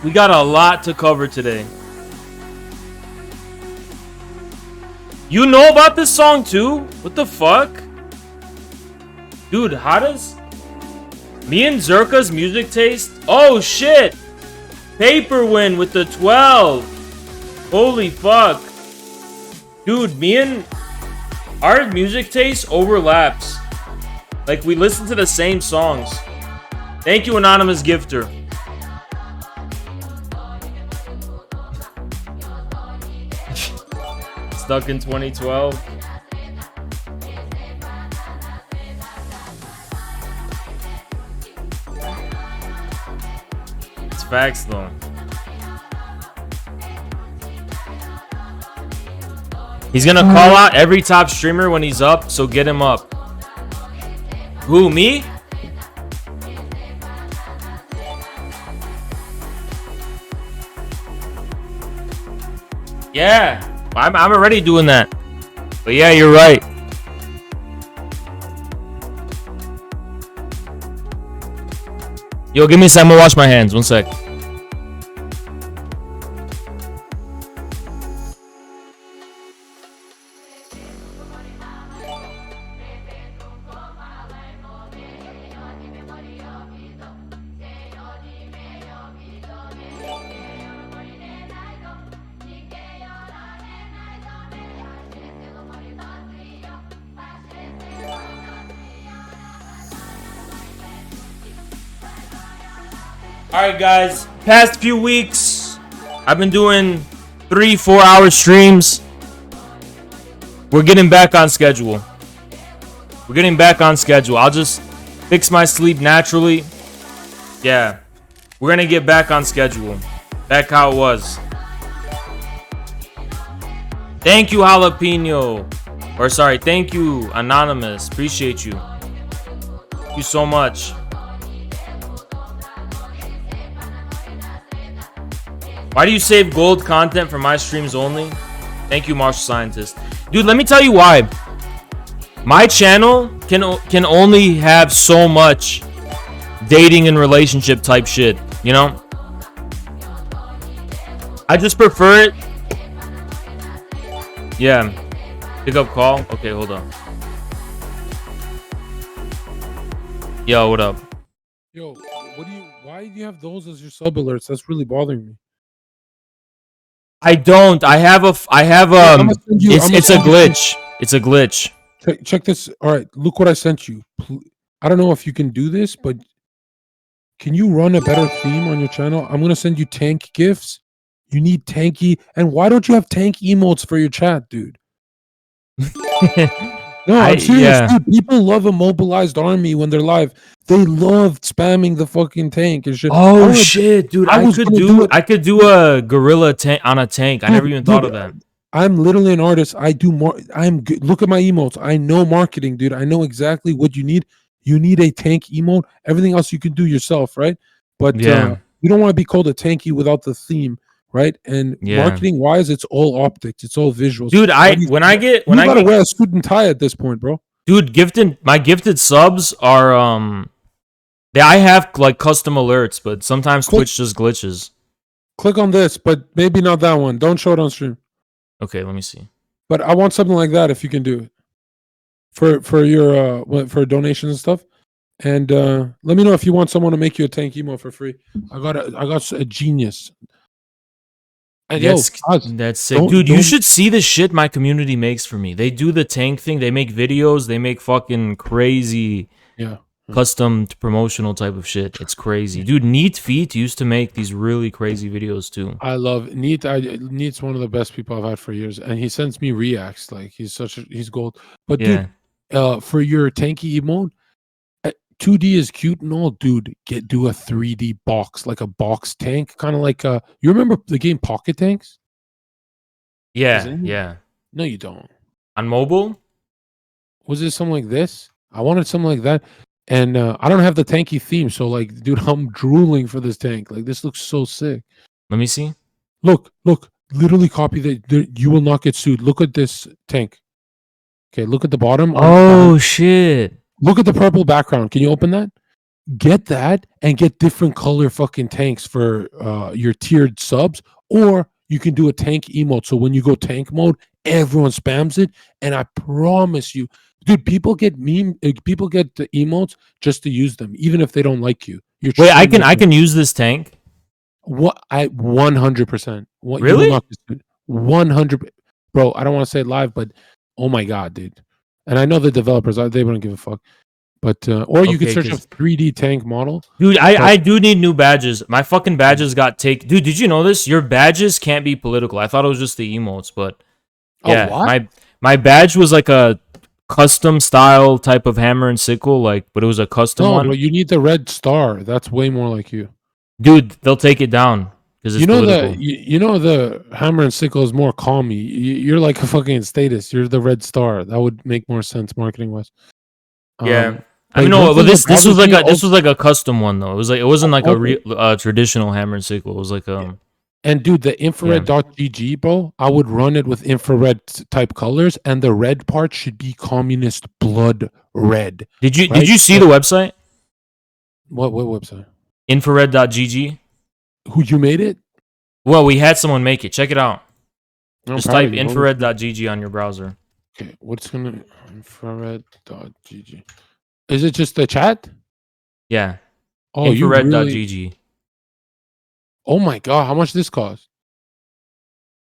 We got a lot to cover today. You know about this song too? What the fuck? Dude, how does me and Zerka's music taste? Oh shit! Paper win with the 12. Holy fuck. Dude, me and our music taste overlaps. Like we listen to the same songs. Thank you, anonymous gifter. Stuck in 2012. It's facts though. He's gonna call out every top streamer when he's up, so get him up. Who, me? Yeah, I'm already doing that. But yeah, you're right. Yo, give me a sec. I'm gonna wash my hands. 1 sec. Alright guys, past few weeks I've been doing 3-4 hour streams. We're getting back on schedule. I'll just fix my sleep naturally. Yeah, we're gonna get back on schedule. Back how it was. Thank you, Jalapeno. Or sorry, thank you, Anonymous. Appreciate you. Thank you so much. Why do you save gold content for my streams only? Thank you, Martial Scientist. Dude, let me tell you why. My channel can only have so much dating and relationship type shit, you know? I just prefer it. Yeah. Pick up call. Okay, hold on. Yo, what up? Yo, why do you have those as your sub alerts? That's really bothering me. I don't. I have I'ma send you- I'ma it's a send you- glitch. It's a glitch. Check this. All right, look what I sent you. I don't know if you can do this, but can you run a better theme on your channel? I'm gonna send you tank gifts. You need tanky, and why don't you have tank emotes for your chat, dude? No, I'm serious, yeah. dude. People love a mobilized army when they're live. They love spamming the fucking tank and shit. I Oh wanna- shit, dude! I was gonna do it. I could do a gorilla tank on a tank. I never even thought of Dude, that. I'm literally an artist. I do more. I'm good. Look at my emotes. I know marketing, dude. I know exactly what you need. You need a tank emote. Everything else you can do yourself, right? But Yeah. you don't want to be called a tanky without the theme, right? And Yeah. marketing wise, it's all optics. It's all visuals. Dude, You gotta wear a suit and tie at this point, bro. dude, my gifted subs are I have like custom alerts, but sometimes Click- Twitch just glitches. Click on this, but maybe not that one. Don't show it on stream. Okay, let me see. But I want something like that if you can do it for your for donations and stuff. And let me know if you want someone to make you a tank emo for free. I got a genius. And That's Oz, that's sick. don't- Dude, you don't- should see the shit my community makes for me. They do the tank thing, they make videos, they make fucking crazy yeah. custom promotional type of shit. It's crazy. Dude, Neat Feet used to make these really crazy videos too. I love Neat. Neat's one of the best people I've had for years, and he sends me reacts. Like he's gold. But Yeah. dude, for your tanky emote, 2D is cute and all, dude. Do a 3D box, like a box tank, kind of like you remember the game Pocket Tanks? Yeah, Isn't it? yeah. No, you don't. On mobile? Was it something like this? I wanted something like that. And I don't have the tanky theme, so like, dude, I'm drooling for this tank. Like, this looks so sick. Let me see. Look, literally copy that. You will not get sued. Look at this tank. Okay, look at the bottom. Oh shit. Look at the purple background. Can you open that? Get that and get different color fucking tanks for your tiered subs, or you can do a tank emote. So when you go tank mode, everyone spams it, and I promise you, dude, people get people get the emotes just to use them, even if they don't like you. Wait, I can use this tank? What? I 100%. What? Really? 100. Bro, I don't want to say it live, but oh my god, dude. And I know the developers, they wouldn't give a fuck. But or you could Okay, search a 'cause- 3D tank model. Dude, I do need new badges. My fucking badges got taken. Dude, did you know this? Your badges can't be political. I thought it was just the emotes, but yeah, Oh, what? my badge was like a custom style type of hammer and sickle, like, but it was a custom No, one. but you need the red star. That's way more like you. Dude, they'll take it down because it's You know political. you know the hammer and sickle is more calmy. You're like a fucking status. You're the red star. That would make more sense marketing wise. Yeah. I like, mean, no, one but thing this that was like bothers me this was like a custom one though. It was like it wasn't like a Okay. traditional hammer and sickle. It was like And dude, the infrared.gg, bro, I would run it with infrared type colors, and the red part should be communist blood red. Did Right? you see the website? What website? Infrared.gg. Who you made it? Well, we had someone make it. Check it out. I'm Just proud of type you, bro. infrared.gg on your browser. Okay, what's gonna infrared.gg? Is it just the chat? Yeah. Oh, you really? Infrared.gg. Oh my god, how much this cost?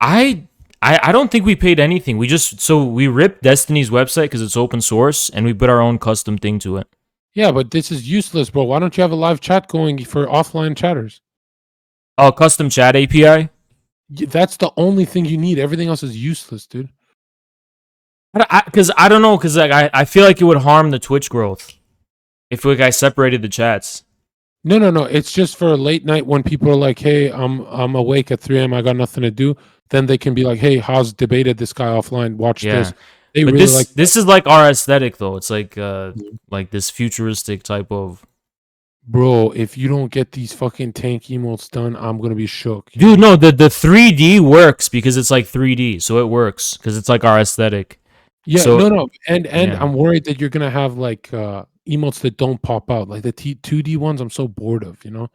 I don't think we paid anything. We ripped Destiny's website because it's open source, and we put our own custom thing to it. Yeah, but this is useless, bro. Why don't you have a live chat going for offline chatters? Oh, custom chat API. That's the only thing you need. Everything else is useless, dude. Because I don't know, because like I feel like it would harm the Twitch growth if like I separated the chats. No. It's just for a late night when people are like, "Hey, I'm awake at 3 a.m. I got nothing to do." Then they can be like, "Hey, Haas debated this guy offline. Watch Yeah. this." They But really this like. this is like our aesthetic though. It's like this futuristic type of. Bro, if you don't get these fucking tank emotes done, I'm gonna be shook. Dude, no, the 3D works because it's like 3D, so it works because it's like our aesthetic. Yeah, So- no, and Yeah. I'm worried that you're gonna have like emotes that don't pop out, like the 2D ones. I'm so bored of, you know.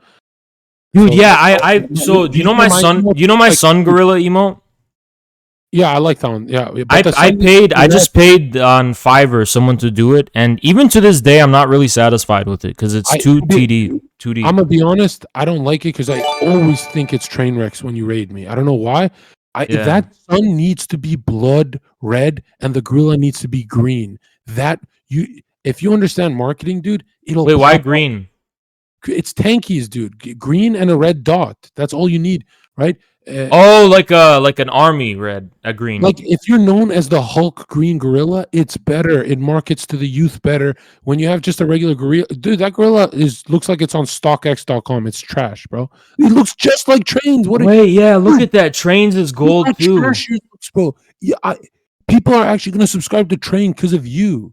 Dude, So yeah, that's so do you see my emote? you know my Like, sun gorilla emote? yeah, I like that one. Yeah, but the I sun needs to paid be I red. just paid on Fiverr someone to do it, and even to this day I'm not really satisfied with it because it's I too to be, 2D. I'm gonna be honest. I don't like it because I always think it's train wrecks when you raid me. I don't know why. Yeah. That sun needs to be blood red and the gorilla needs to be green. That you, if you understand marketing, dude, it'll Wait, why pop up. green? It's tankies, dude. Green and a red dot. That's all you need, right? Uh, Oh, like an army red, a green. like if you're known as the Hulk Green Gorilla, it's better. It markets to the youth better. When you have just a regular gorilla, dude, that gorilla looks like it's on StockX.com. It's trash, bro. It looks just like trains. Wait, yeah, look Dude, at that. Trains is look how gold too. trash yours looks, bro. Yeah, people are actually gonna subscribe to Train because of you.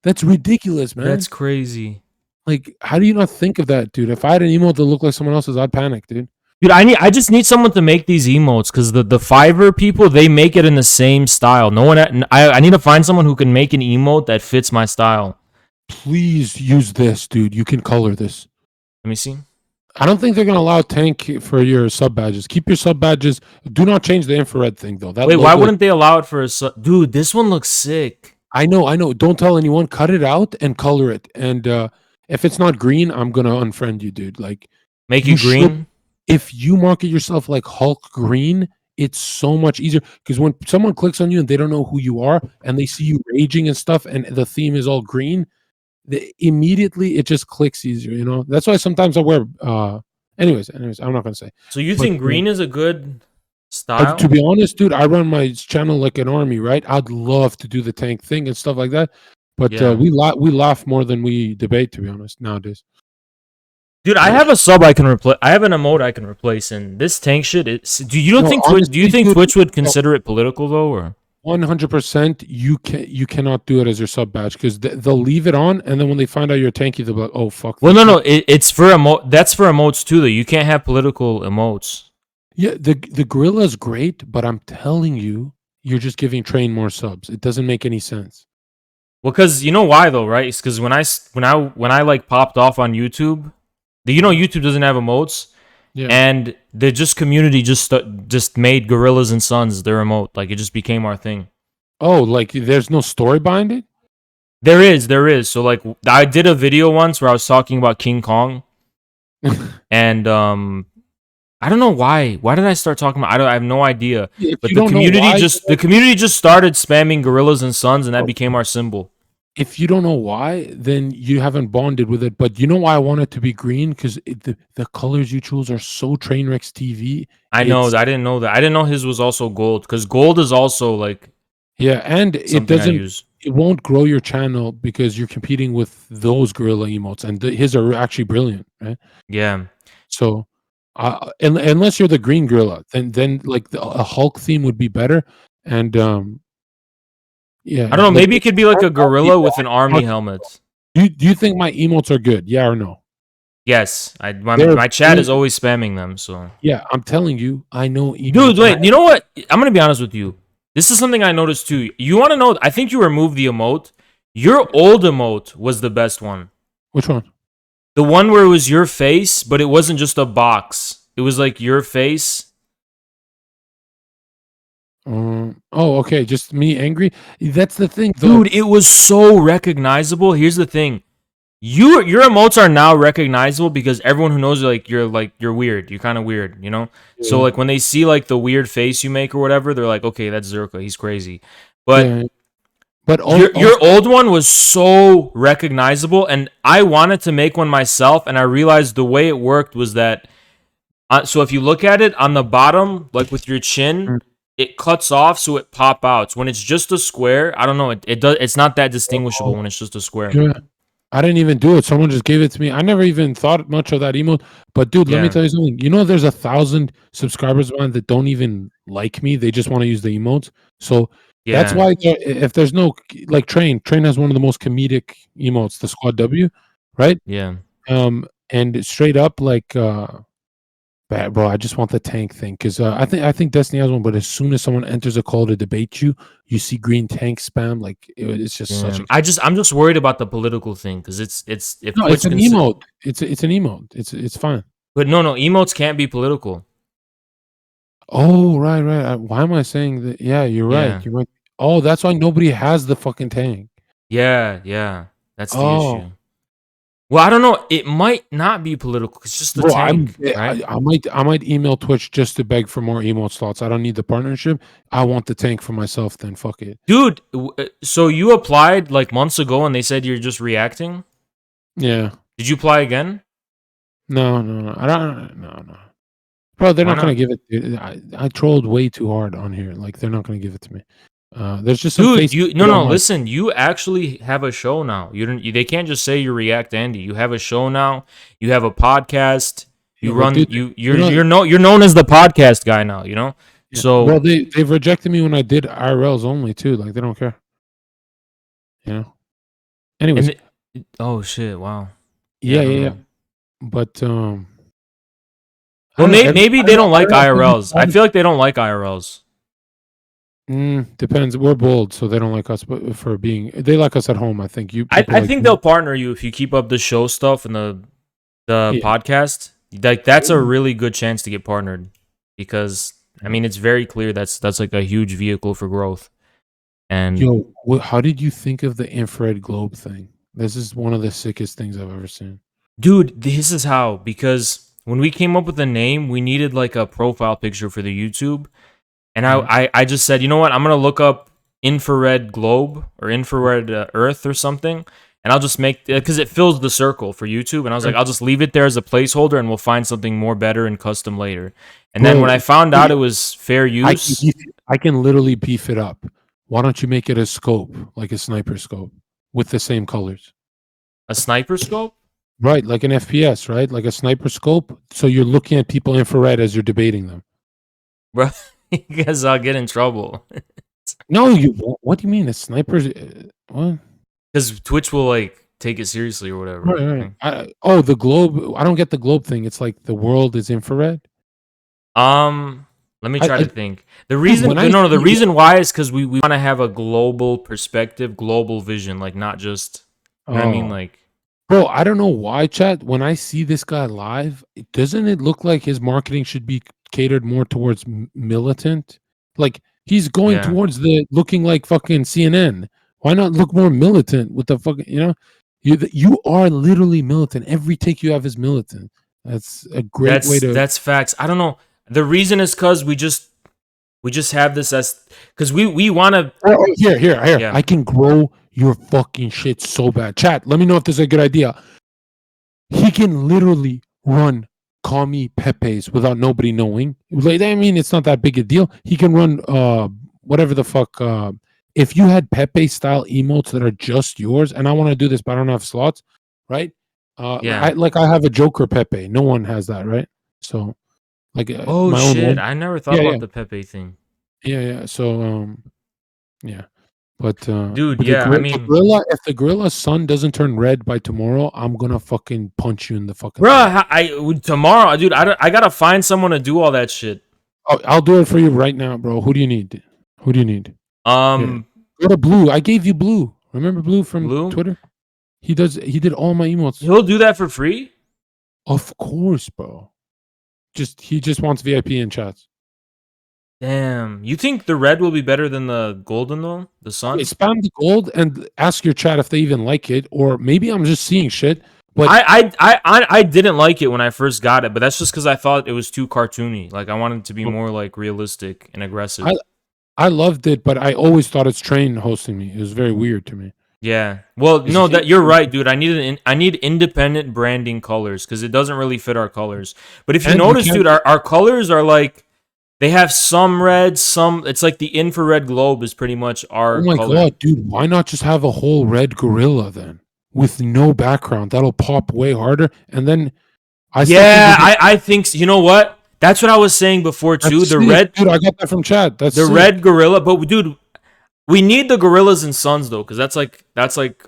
That's ridiculous, man. That's crazy. Like, how do you not think of that, dude? If I had an emote that looked like someone else's, I'd panic, dude. Dude, I just need someone to make these emotes because the Fiverr people they make it in the same style. No one I need to find someone who can make an emote that fits my style. Please use this, dude. You can color this. Let me see. I don't think they're gonna allow tank for your sub badges. Keep your sub badges. Do not change the infrared thing though. That Wait, why logo- wouldn't they allow it for dude? This one looks sick. I know. Don't tell anyone. Cut it out and color it. And if it's not green, I'm gonna unfriend you, dude. Like, Make you it should- green. if you market yourself like Hulk Green, it's so much easier because when someone clicks on you and they don't know who you are and they see you raging and stuff, and the theme is all green, immediately it just clicks easier. You know. That's why sometimes I wear. Anyways, I'm not gonna say. So you But, think green is a good style? To be honest, dude, I run my channel like an army, right? I'd love to do the tank thing and stuff like that, but Yeah. we laugh more than we debate. To be honest, nowadays. Dude, I have a sub I can replace. I have an emote I can replace, and this tank shit. Do you don't No, think honestly, Do you think dude, Twitch would consider it political though, or? 100%, you cannot do it as your sub badge because they'll leave it on, and then when they find out you're tanky, they'll be like, "Oh fuck." Well, this no, guy." it's for emote. That's for emotes too, though. You can't have political emotes. Yeah, the gorilla's great, but I'm telling you, you're just giving Train more subs. It doesn't make any sense. Well, because you know why though, right? It's because when I like popped off on YouTube, YouTube doesn't have emotes, Yeah. and the just community just made Gorillas and Sons their emote. Like it just became our thing. Oh, like there's no story behind it. There is. So like I did a video once where I was talking about King Kong, and I don't know why. Why did I start talking about? I have no idea. If But you the don't know community why, the community just started spamming Gorillas and Sons, and that became our symbol. if you don't know why, then you haven't bonded with it. But you know why I want it to be green? Because the colors you choose are so Trainwrecks TV. I know. It's- I didn't know that. I didn't know his was also gold because gold is also like Yeah, and it something I doesn't. use. It won't grow your channel because you're competing with those gorilla emotes, and his are actually brilliant, right? Yeah. So, unless you're the green gorilla, then like a Hulk theme would be better. And yeah, I don't know. like, Maybe it could be like a Hulk gorilla people with an army helmet. do you think my emotes are good? Yeah or no? Yes. They're My chat is really- always spamming them. So, Yeah, I'm telling you, I know. dude, wait. You know what? I'm gonna be honest with you. This is something I noticed too. You want to know? I think you removed the emote. Your old emote was the best one. Which one? The one where it was your face, but it wasn't just a box. It was like your face. Oh, okay. Just me angry. That's the thing, though. Dude, it was so recognizable. Here's the thing. Your emotes are now recognizable because everyone who knows you, you're weird. You're kind of weird, you know? So Yeah. like when they see like the weird face you make or whatever, they're like, okay, that's Zerka. He's crazy. But Yeah. But your old one was so recognizable, and I wanted to make one myself, and I realized the way it worked was that so if you look at it on the bottom, like with your chin, it cuts off so it pop out. So when it's just a square, I don't know, it's not that distinguishable when it's just a square. Yeah. I didn't even do it. Someone just gave it to me. I never even thought much of that emote. But dude, let me Yeah. tell you something. You know, there's 1,000 subscribers of mine that don't even like me. They just want to use the emotes. So Yeah. that's why if there's no like Train has one of the most comedic emotes, the Squad W, right? Yeah. And straight up like bro, I just want the tank thing because I think Destiny has one, but as soon as someone enters a call to debate you, you see green tank spam. Like it's just such a I'm just worried about the political thing because it's if no, Twitch it's an consi- emote. It's an emote. It's fine. But no, emotes can't be political. Oh, right, right. Why am I saying that? Yeah, you're right. Yeah. You're right. Oh, that's why nobody has the fucking tank. Yeah. That's the Oh, issue. Well, I don't know. It might not be political. It's just the bro, tank, right? I might email Twitch just to beg for more emote slots. I don't need the partnership. I want the tank for myself. Then fuck it. Dude, so you applied like months ago and they said you're just reacting? Yeah. Did you apply again? No, no, no. I don't. No, no. Bro, they're Why not gonna not? give it. I trolled way too hard on here. Like they're not gonna give it to me. There's just some Dude, face. you shit on no, my- listen, you actually have a show now. You don't they can't just say you react Andy. You have a show now. You have a podcast. You Yeah, but run dude, you know, you're known as the podcast guy now, you know? yeah. Well, So they've rejected me when I did IRLs only too. Like they don't care. You know. Anyways, and oh shit, wow. Yeah, I yeah, don't yeah, yeah. know. But I Well, don't know. maybe they don't like IRLs. I feel like they don't like IRLs. Depends. We're bold, so they don't like us. But for being, they like us at home. I think you people I like think me. they'll partner you if you keep up the show stuff and the Yeah. podcast. Like that's a really good chance to get partnered because I mean it's very clear that's like a huge vehicle for growth. And Yo, how did you think of the infrared globe thing? This is one of the sickest things I've ever seen. dude, this is how because when we came up with the name, we needed like a profile picture for the YouTube. And I just said, you know what? I'm gonna look up infrared globe or infrared Earth or something, and I'll just make because it fills the circle for YouTube. And I was like, I'll just leave it there as a placeholder, and we'll find something more better and custom later. And then Bro, when I found out it was fair use, I can literally beef it up. Why don't you make it a scope, like a sniper scope, with the same colors? a sniper scope, Right, like an FPS, right? Like a sniper scope. So you're looking at people infrared as you're debating them. bro, because I'll get in trouble. No, you. What do you mean? A sniper's. What? Because Twitch will like take it seriously or whatever. Right, right. Oh, the globe. I don't get the globe thing. It's like the world is infrared. Let me try I- to think. The reason, when I no, the see- reason why is because we want to have a global perspective, global vision, like not just, you know what I mean? Oh. Like, Bro, I don't know why, chat. When I see this guy live, doesn't it look like his marketing should be catered more towards militant? Like he's going Yeah. towards the looking like fucking CNN. Why not look more militant with the fucking? You are literally militant. Every take you have is militant. That's a great way to. that's facts. I don't know. The reason is because we just have this as because we want to. Here. Yeah. I can grow your fucking shit so bad. Chat, let me know if this is a good idea. He can literally run call me Pepe's without nobody knowing. Like, I mean, it's not that big a deal. He can run whatever the fuck. If you had Pepe style emotes that are just yours, and I want to do this, but I don't have slots, right? Yeah. I have a Joker Pepe. No one has that, right? So, like, Oh my own shit! one. I never thought Yeah, about yeah. the Pepe thing. Yeah. So, yeah. But Dude, but yeah, I the mean- gorilla. If the gorilla's sun doesn't turn red by tomorrow, I'm gonna fucking punch you in the fucking. Bruh, tomorrow, dude. I gotta find someone to do all that shit. Oh, I'll do it for you right now, bro. Who do you need? Who do you need? Go to Blue. I gave you Blue. Remember Blue from Blue? Twitter? He did all my emotes. He'll do that for free. Of course, bro. He just wants VIP in chats. Damn. You think the red will be better than the golden though? The sun? Okay, spam the gold and ask your chat if they even like it, or maybe I'm just seeing shit. But I didn't like it when I first got it, but that's just because I thought it was too cartoony. Like I wanted it to be more like realistic and aggressive. I loved it, but I always thought it's Train hosting me. It was very weird to me. Yeah. Well, no, that you're right, dude. I need independent branding colors because it doesn't really fit our colors. But if you And you notice, can't- dude, our colors are like they have some red, some. It's like the infrared globe is pretty much our. Oh my color. god, dude! Why not just have a whole red gorilla then, with no background? That'll pop way harder. And then, I think you know what? That's what I was saying before too. The red, dude. I got that from Chad. That's the sick. red gorilla. But dude, we need the gorillas and sons though, because that's like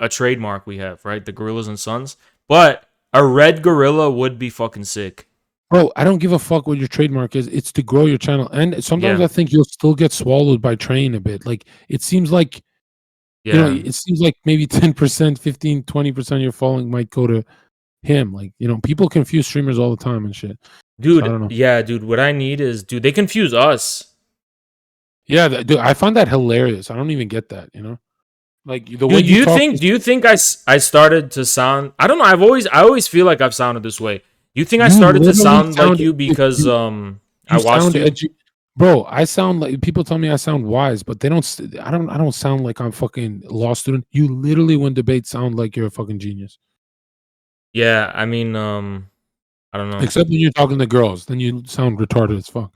a trademark we have, right? The gorillas and sons. But a red gorilla would be fucking sick. Bro, I don't give a fuck what your trademark is. It's to grow your channel. And sometimes Yeah. I think you'll still get swallowed by Train a bit. Like, it seems like, Yeah. it seems like maybe 10%, 15, 20% of your following might go to him. Like, people confuse streamers all the time and shit. So I don't Dude, know. yeah, dude. What I need is, dude, they confuse us. Yeah, dude, I find that hilarious. I don't even get that. Like the way Dude, you talk. do you think I started to sound? I don't know. I always feel like I've sounded this way. Do you think I You started to literally sound like sound. you because I You watched sound you? edgy, bro. I sound like people tell me I sound wise, but they don't. I don't. I don't sound like I'm fucking law student. You literally, when debate, sound like you're a fucking genius. Yeah, I mean, I don't know. Except when you're talking to girls, then you sound retarded as fuck.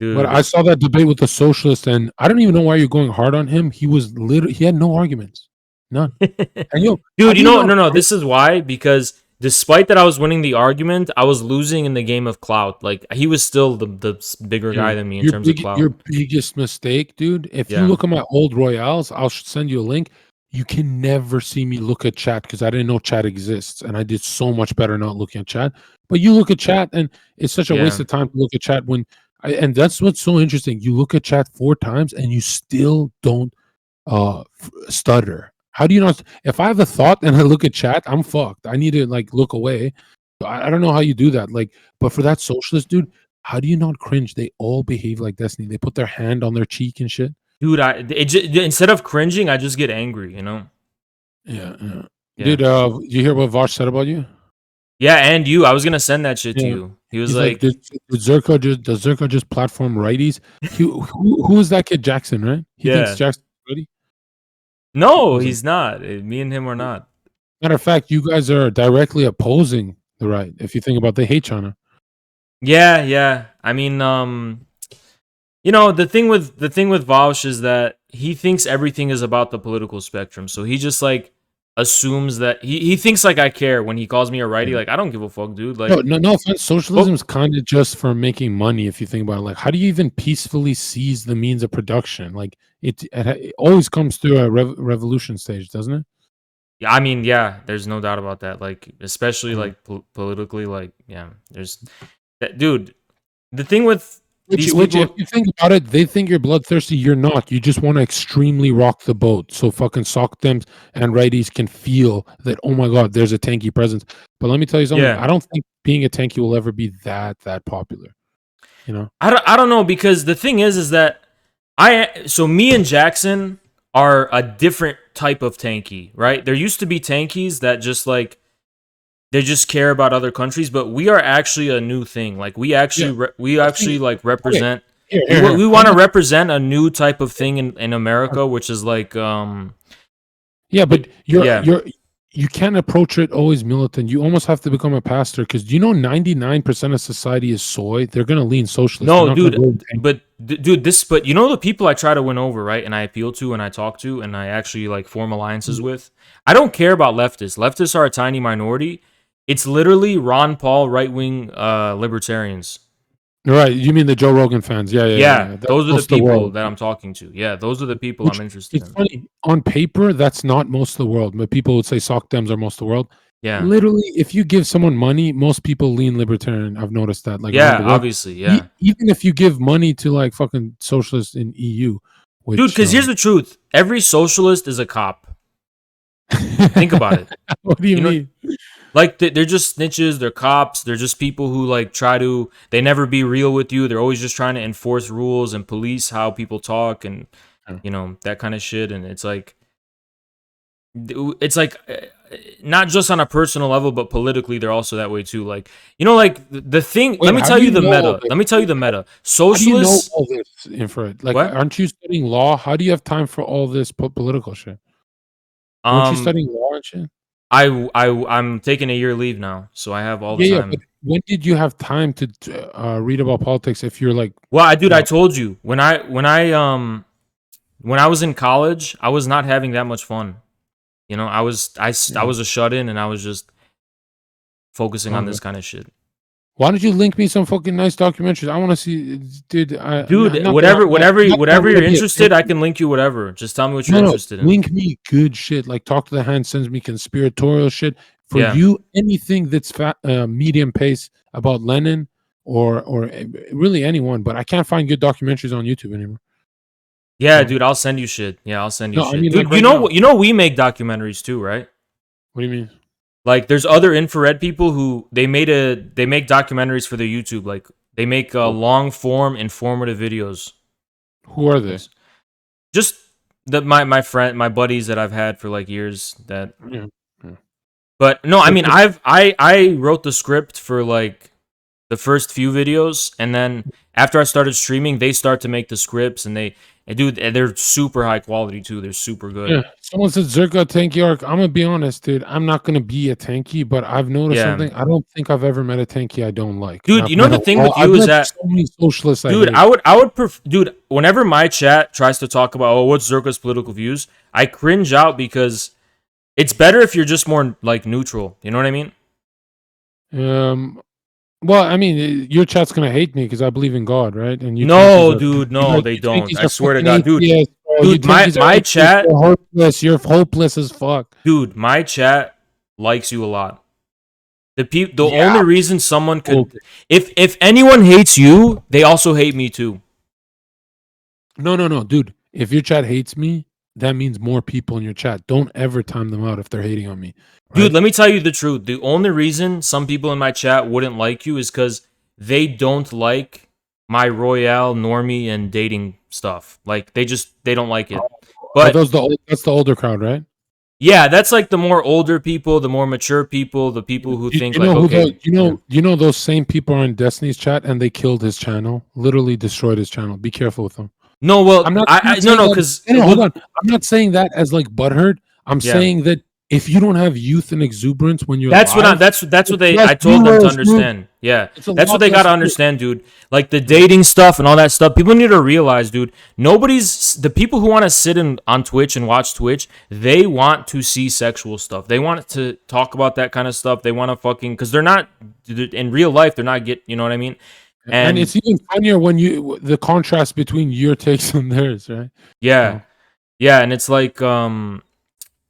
But Dude, I saw that debate with the socialist, and I don't even know why you're going hard on him. He was literally. He had no arguments, none. And how dude, do you not? no. This is why, because despite that I was winning the argument, I was losing in the game of clout. Like he was still the bigger guy Dude, than me in terms of your clout. biggest mistake, dude. If you Yeah, look at my old royales, I'll send you a link. You can never see me look at chat because I didn't know chat exists, and I did so much better not looking at chat. But you look at chat, and it's such a waste yeah. of time to look at chat and that's what's so interesting. You look at chat 4 times, and you still don't stutter. How do you not? If I have a thought and I look at chat, I'm fucked. I need to like look away. I don't know how you do that. Like, but for that socialist dude, how do you not cringe? They all behave like Destiny. They put their hand on their cheek and shit. Dude, instead of cringing, I just get angry. Yeah, yeah. Yeah, Dude, you hear what Vosh said about you? yeah. And you, I was gonna send that shit to Yeah. you. He was He's like, like, does Zerko just platform righties? Who is that kid? Jackson, right? He thinks yeah. Jackson ready. No, He's like, he's not. Me and him are not. matter of fact, you guys are directly opposing the right. If you think about, they hate China. Yeah, yeah. I mean, the thing with Vaush is that he thinks everything is about the political spectrum. So he just like assumes that he thinks like I care when he calls me a righty. Like I don't give a fuck, dude. No, Like, no offense. Socialism is kind of just for making money. If you think about it, like, how do you even peacefully seize the means of production? Like, it always comes through a revolution stage, doesn't it? yeah, I mean, yeah. There's no doubt about that. Like, especially Uh-huh. like politically, like, yeah. There's that, dude. The thing with these Which, if people, you think about it, they think you're bloodthirsty. You're not. You just want to extremely rock the boat, so fucking sock them and righties can feel that. Oh my god, there's a tanky presence. But let me tell you something. yeah. I don't think being a tanky will ever be that popular. You know. I don't know, because the thing is that me and Jackson are a different type of tanky, right? There used to be tankies that just like they just care about other countries, but we are actually a new thing. Like we actually we I think actually like okay, represent here. we want to represent a new type of thing in America, which is like Yeah, but yeah. you can't approach it always militant. You almost have to become a pastor because 99% of society is soy. They're gonna lean socialist. They're No, not gonna dude, go tanky. but you know the people I try to win over, right? And I appeal to and I talk to and I actually like form alliances with. I don't care about leftists. Leftists are a tiny minority. It's literally Ron Paul right-wing libertarians. Right. You mean the Joe Rogan fans? Yeah. Yeah, That's those are the most of the people world. that I'm talking to. Yeah, those are the people Which I'm interested it's in. funny. On paper, that's not most of the world, but people would say sock dems are most of the world. Yeah. Literally, if you give someone money, most people lean libertarian. I've noticed that, like around Yeah, the world. obviously, yeah. Even if you give money to like fucking socialists in EU, Dude, which because here's the truth. Every socialist is a cop. Think about it. what do you You know, mean? like they're just snitches, they're cops, they're just people who like they never be real with you. They're always just trying to enforce rules and police how people talk and that kind of shit. And it's like not just on a personal level, but politically they're also that way too. Like like the thing. Wait, Let me how tell do you you the know all meta. this? Let me tell you the meta. How do you know Socialists. all this infrared? Like, What? aren't you studying law? How do you have time for all this political shit? Weren't you studying law and shit? I'm taking a year leave now, so I have all the Yeah. time. But when did you have time to read about politics? If you're like, Well, I told you when I was in college, I was not having that much fun. I was a shut in, and I was just focusing on okay. this kind of shit. Why don't you link me some fucking nice documentaries? I want to see, dude. Dude, not whatever that I you're wanna be a interested, I fan. can link you whatever. Just tell me what you're No, interested in. link me good shit. Like, Talk to the Hand sends me conspiratorial shit. For Yeah. you, anything that's medium pace about Lenin or really anyone. But I can't find good documentaries on YouTube anymore. Yeah, So, dude, I'll send you shit. Yeah, I'll send you no, I shit. mean, Dude, like right now. we make documentaries too, right? What do you mean? Like, there's other infrared people who they make documentaries for their YouTube. Like, they make long form informative videos. Who are they? Just my buddies that I've had for like years. That, Yeah. Yeah. but no, I mean, So- I wrote the script for like the first few videos, and then after I started streaming, they start to make the scripts, and they're super high quality too. They're super good. Yeah. Someone said Zerka tanky arc. I'm gonna be honest, dude. I'm not gonna be a tanky, but I've noticed Yeah. something. I don't think I've ever met a tanky I don't like. Dude, I've you know met the a thing lot- with you I've is met that- so many socialists. Dude, I hate. dude, whenever my chat tries to talk about, oh, what's Zerka's political views, I cringe out because it's better if you're just more like neutral. You know what I mean? Well, I mean, your chat's gonna hate me because I believe in God, right? And you No, tankies are- dude, no, you they tankies don't. I are swear to fucking God, dude. atheists, bro. Dude, You my- tankies are my atheists. chat- You're hopeless. You're hopeless as fuck. Dude, my chat likes you a lot. The Yeah. only reason someone could, Okay. if anyone hates you, they also hate me too. No, dude. If your chat hates me, that means more people in your chat. Don't ever time them out if they're hating on me. Dude, right? let me tell you the truth. The only reason some people in my chat wouldn't like you is because they don't like my Royale, Normie, and dating stuff. Like, they don't like it. But that's the older crowd, right? yeah, that's like the more older people, the more mature people, the people who think you like, know who okay, you know those same people are in Destiny's chat and they killed his channel, literally destroyed his channel. Be careful with them. no, well, I'm not. because Hold on. I'm not saying that as like butthurt. I'm Yeah. saying that if you don't have youth and exuberance when you're that's what live, that's what it's I less told them to viewers, dude. understand. Yeah, It's a that's lot what they less gotta viewers. understand, dude. Like the dating stuff and all that stuff. People need to realize, dude. The people who want to sit on Twitch and watch Twitch, they want to see sexual stuff. They want to talk about that kind of stuff. They want to fucking because they're not in real life. They're not you know what I mean? And it's even funnier when the contrast between your takes and theirs, right? Yeah. Yeah, and it's like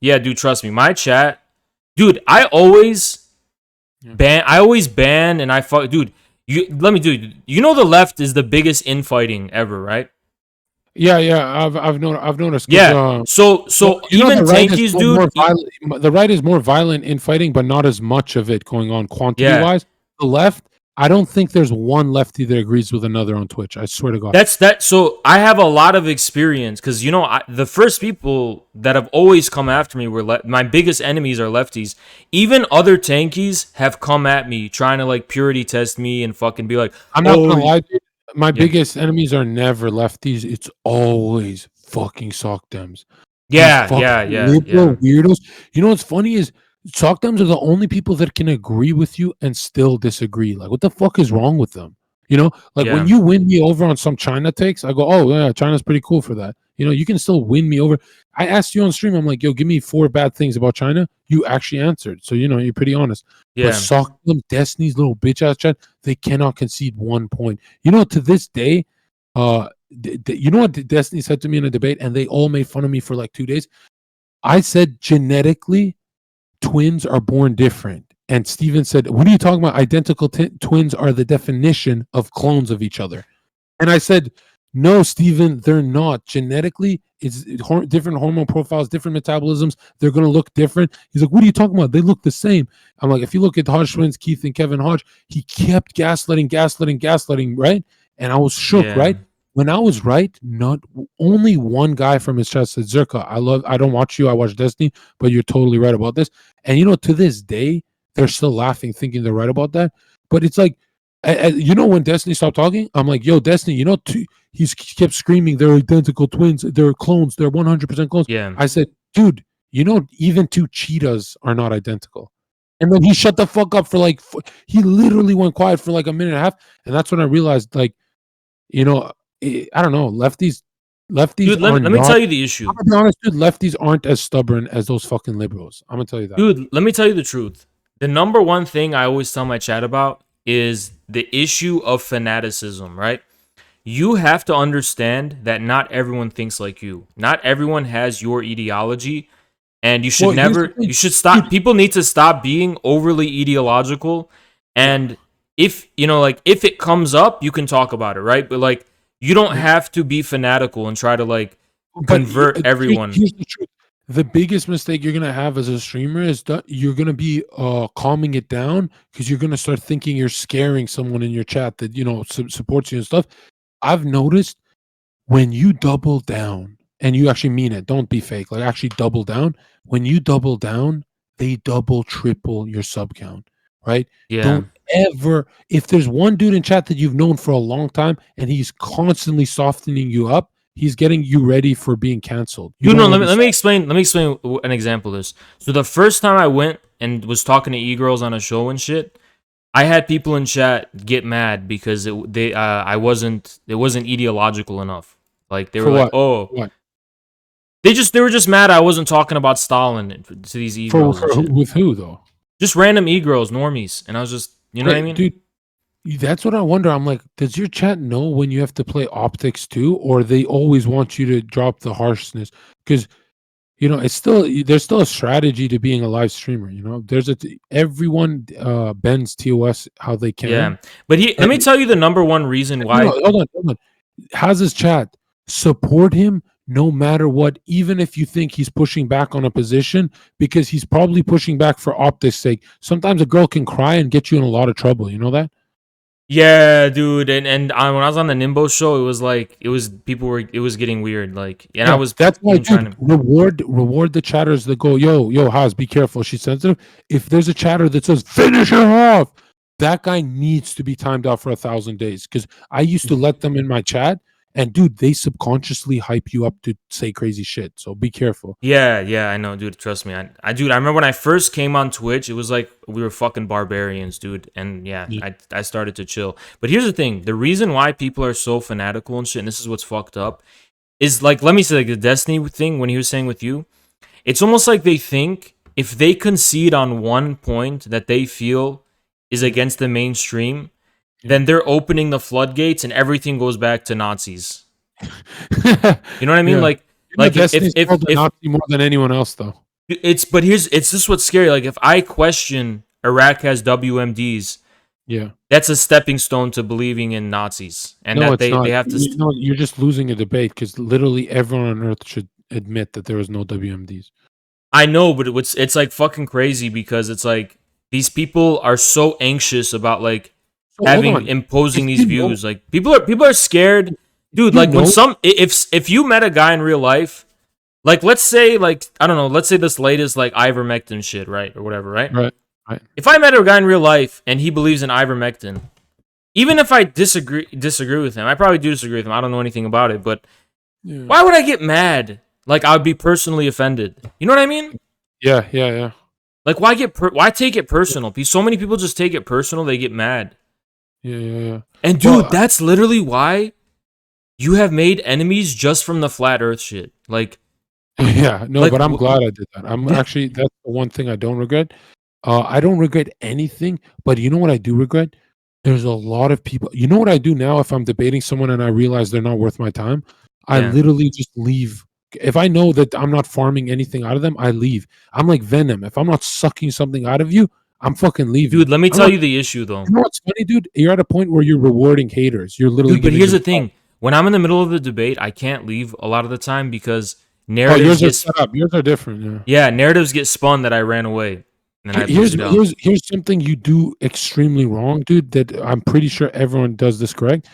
yeah, dude, trust me. My chat, dude, I always ban and I fuck dude, you know the left is the biggest infighting ever, right? Yeah. I've noticed. 'Cause, Yeah. So you know even the right is tankies, more dude. violent- the right is more violent in fighting, but not as much of it going on quantity wise. The left, I don't think there's one lefty that agrees with another on Twitch. I swear to God. So I have a lot of experience because you know the first people that have always come after me were my biggest enemies are lefties. Even other tankies have come at me trying to like purity test me and fucking be like, I'm not "Oh, gonna lie, dude. My biggest enemies are never lefties. It's always fucking sock dems. yeah, These yeah, fucking yeah, liberal yeah, weirdos. You know what's funny is sock dems are the only people that can agree with you and still disagree. Like, what the fuck is wrong with them? You know, like Yeah. when you win me over on some China takes, I go, oh yeah, China's pretty cool for that. You know, you can still win me over. I asked you on stream, I'm like, yo, give me 4 bad things about China. You actually answered, so you know you're pretty honest. yeah." But sock them, Destiny's little bitch ass chat, they cannot concede 1 point. You know, to this day, you know what Destiny said to me in a debate, and they all made fun of me for like 2 days. I said genetically, twins are born different. And Steven said, what are you talking about? Identical twins are the definition of clones of each other. And I said, no, Steven, they're not. Genetically, it's different hormone profiles, different metabolisms. They're going to look different. He's like, what are you talking about? They look the same. I'm like, if you look at Hodge twins, Keith and Kevin Hodge, he kept gaslighting, right? And I was shook, Yeah. right? When I was right, not only one guy from his chat said, Zerka, I don't watch you, I watch Destiny, but you're totally right about this. And you know, to this day, they're still laughing, thinking they're right about that. But it's like, you know, when Destiny stopped talking, I'm like, yo, Destiny, you know, he kept screaming, they're identical twins, they're clones, they're 100% clones. Yeah. I said, dude, you know, even 2 cheetahs are not identical. And then he shut the fuck up for like, he literally went quiet for like a minute and a half. And that's when I realized, like, you know, I don't know, lefties. Dude, let me tell you the issue. I'm gonna be honest, dude. Lefties aren't as stubborn as those fucking liberals. I'm gonna tell you that, Dude, let me tell you the truth. The number one thing I always tell my chat about is the issue of fanaticism, right? You have to understand that not everyone thinks like you. Not everyone has your ideology, and you should you should stop. People need to stop being overly ideological, and if you know, like, if it comes up, you can talk about it, right? But like, you don't have to be fanatical and try to like convert everyone. Here's the truth. the biggest mistake you're gonna have as a streamer is that you're gonna be calming it down because you're gonna start thinking you're scaring someone in your chat that supports you and stuff. I've noticed when you double down and you actually mean it, don't be fake. Like actually double down. When you double down, they double, triple your sub count, right? Yeah. Don't ever, if there's one dude in chat that you've known for a long time and he's constantly softening you up, he's getting you ready for being canceled. You Dude, don't no, want to let me explain. Let me explain an example of this. So the first time I went and was talking to e-girls on a show and shit, I had people in chat get mad because it wasn't ideological enough. Like they for were like, what? "Oh, What? they were just mad I wasn't talking about Stalin to these e-girls and shit. With who though? Just random e-girls, normies." And I was just, you know what I mean? Dude, that's what I wonder. I'm like, does your chat know when you have to play optics too, or they always want you to drop the harshness? Because it's still there's still a strategy to being a live streamer. Everyone bends TOS how they can. Yeah. But let me tell you the number one reason why. No, hold on. How's his chat? Support him no matter what, even if you think he's pushing back on a position, because he's probably pushing back for optics sake. Sometimes a girl can cry and get you in a lot of trouble. You know that? Yeah, dude, and when I was on the Nimbo show, it was like it was getting weird, like, and Yeah, I was that's why, even trying dude, to. reward the chatters that go, yo, Haas, be careful, she's sensitive. If there's a chatter that says finish her off, that guy needs to be timed out for 1,000 days. Because I used to let them in my chat, and dude, they subconsciously hype you up to say crazy shit. So be careful. Yeah, I know, dude. Trust me, dude. I remember when I first came on Twitch, it was like we were fucking barbarians, dude. And yeah, Yeah. I started to chill. But here's the thing: the reason why people are so fanatical and shit, and this is what's fucked up, is like, let me say, like the Destiny thing when he was saying with you, it's almost like they think if they concede on one point that they feel is against the mainstream, then they're opening the floodgates and everything goes back to Nazis. You know what I mean? Yeah. Like Destiny's if called the Nazi more than anyone else, though. it's just what's scary. Like if I question Iraq has WMDs, Yeah. that's a stepping stone to believing in Nazis, and No, that it's not. they have to. No, you're just losing a debate because literally everyone on Earth should admit that there was no WMDs. I know, but it's like fucking crazy because it's like these people are so anxious about like So hold on. imposing If these you know- views. Like people are scared, dude. you Like when know- if you met a guy in real life, like let's say like I don't know, let's say this latest like ivermectin shit, right, or whatever, right? Right. If I met a guy in real life and he believes in ivermectin, even if I disagree with him, I probably do disagree with him. I don't know anything about it, but Yeah. why would I get mad? Like I would be personally offended. You know what I mean? Yeah. Like why take it personal? Because so many people just take it personal, they get mad. Yeah. And dude, Well, that's literally why you have made enemies just from the flat earth shit. Like Yeah, no, Like, but I'm w- glad I did that. That's the one thing I don't regret. I don't regret anything, but you know what I do regret? There's a lot of people. You know what I do now if I'm debating someone and I realize they're not worth my time? I Yeah. literally just leave. If I know that I'm not farming anything out of them, I leave. I'm like Venom. If I'm not sucking something out of you, I'm fucking leaving. dude, let me I'm tell not- you the issue though. You know what's funny, dude? You're at a point where you're rewarding haters. You're literally. Dude, but giving here's the them- thing. When I'm in the middle of the debate, I can't leave a lot of the time because Oh, narratives yours are get set up. Yours are different. Yeah. narratives get spun that I ran away. And I Here's booted out. here's something you do extremely wrong, dude. That I'm pretty sure everyone does this correct.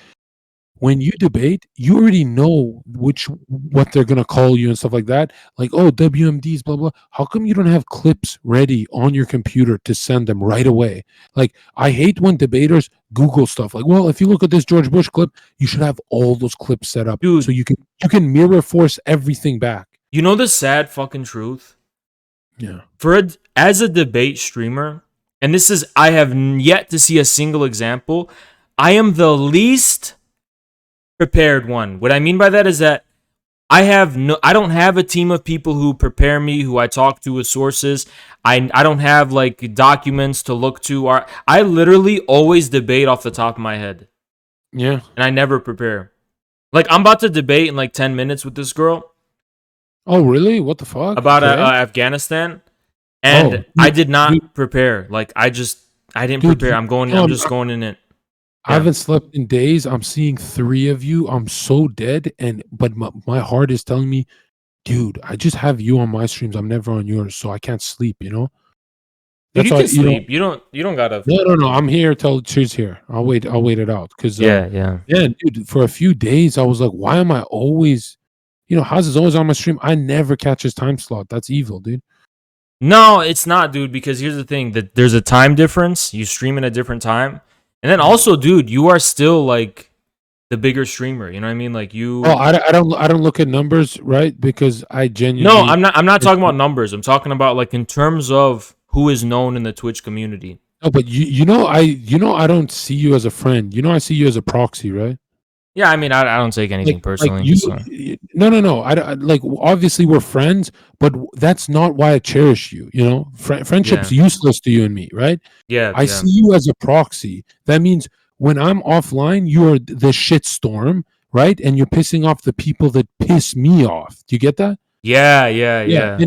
When you debate, you already know what they're gonna call you and stuff like that. Like, oh, WMDs, blah blah. How come you don't have clips ready on your computer to send them right away? Like, I hate when debaters Google stuff. Like, well, if you look at this George Bush clip, you should have all those clips set up, Dude. so you can mirror force everything back. You know the sad fucking truth? Yeah. As a debate streamer, and this is I have yet to see a single example, I am the least prepared one. What I mean by that is that I don't have a team of people who prepare me, who I talk to with sources. I don't have like documents to look to. Or I literally always debate off the top of my head, Yeah. and I never prepare. Like I'm about to debate in like 10 minutes with this girl Oh, really? What the fuck? about Okay. Afghanistan, and Oh, I did not dude. prepare. Like I didn't Dude, prepare. I'm I'm- just going in it. I haven't slept in days. I'm seeing 3 of you. I'm so dead, but my heart is telling me dude, I just have you on my streams. I'm never on yours, so I can't sleep. Dude, That's you why can sleep. You don't gotta no. I'm here till she's here. I'll wait. I'll wait it out because Yeah. yeah, dude. For a few days, I was like, why am I always, Haas is always on my stream. I never catch his time slot. That's evil, dude. No, it's not, dude, because here's the thing, that there's a time difference. You stream in a different time. And then also, dude, you are still like the bigger streamer, you know what I mean? Like Oh, you I don't look at numbers, right? Because I No, genuinely I'm not talking about numbers. I'm talking about like in terms of who is known in the Twitch community. no, but I don't see you as a friend. I see you as a proxy, right? Yeah, I mean, I don't take anything Like personally. you, So no. Like obviously we're friends, but that's not why I cherish you. Friendship's yeah, useless to you and me, right? I yeah. see you as a proxy. That means when I'm offline, you're the shit storm, right? And you're pissing off the people that piss me off. Do you get that? Yeah. Yeah.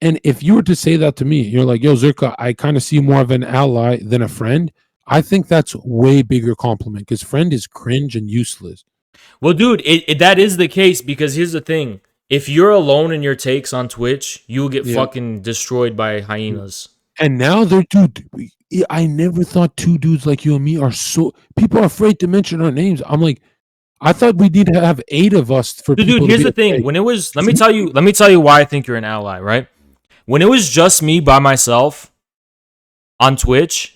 And if you were to say that to me, you're like, yo, Zirka, I kind of see you more of an ally than a friend. I think that's way bigger compliment because friend is cringe and useless. Well, dude, that is the case because here's the thing. If you're alone in your takes on Twitch, you'll get Yeah. fucking destroyed by hyenas. And now I never thought two dudes like you and me are so people are afraid to mention our names. I'm like, I thought we need to have 8 of us for Dude, people here's to the be thing. afraid. When it was, let me tell you why I think you're an ally, right? When it was just me by myself on Twitch,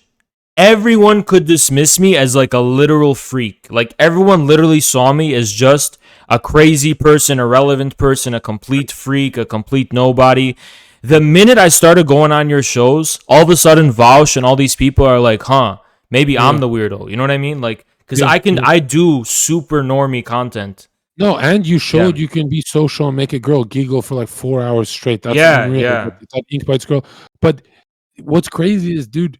everyone could dismiss me as like a literal freak. Like everyone literally saw me as just a crazy person, irrelevant person, a complete freak, a complete nobody. The minute I started going on your shows, all of a sudden Vaush and all these people are like, huh, maybe I'm Yeah. the weirdo. You know what I mean? Like, because Yeah. Yeah. I do super normie content. No, and you Yeah. showed you can be social and make a girl giggle for like 4 hours straight. That's Yeah, unreal. yeah. That Ink Bites girl. But what's crazy is, dude,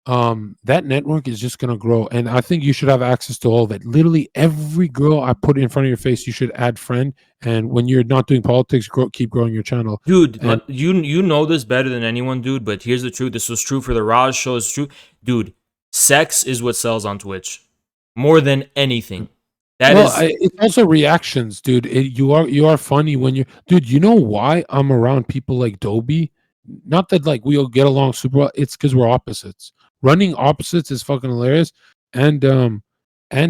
that network is just gonna grow, and I think you should have access to all of it. Literally every girl I put in front of your face, you should add friend. And when you're not doing politics, keep growing your channel. Dude, And you know this better than anyone, dude. But here's the truth. This was true for the Raj show. It's true, dude. Sex is what sells on Twitch more than anything. That well, is, it's also reactions, dude. You are funny when you're, dude. You know why I'm around people like Dobie? Not that like we'll get along super well. It's because we're opposites. Running opposites is fucking hilarious, and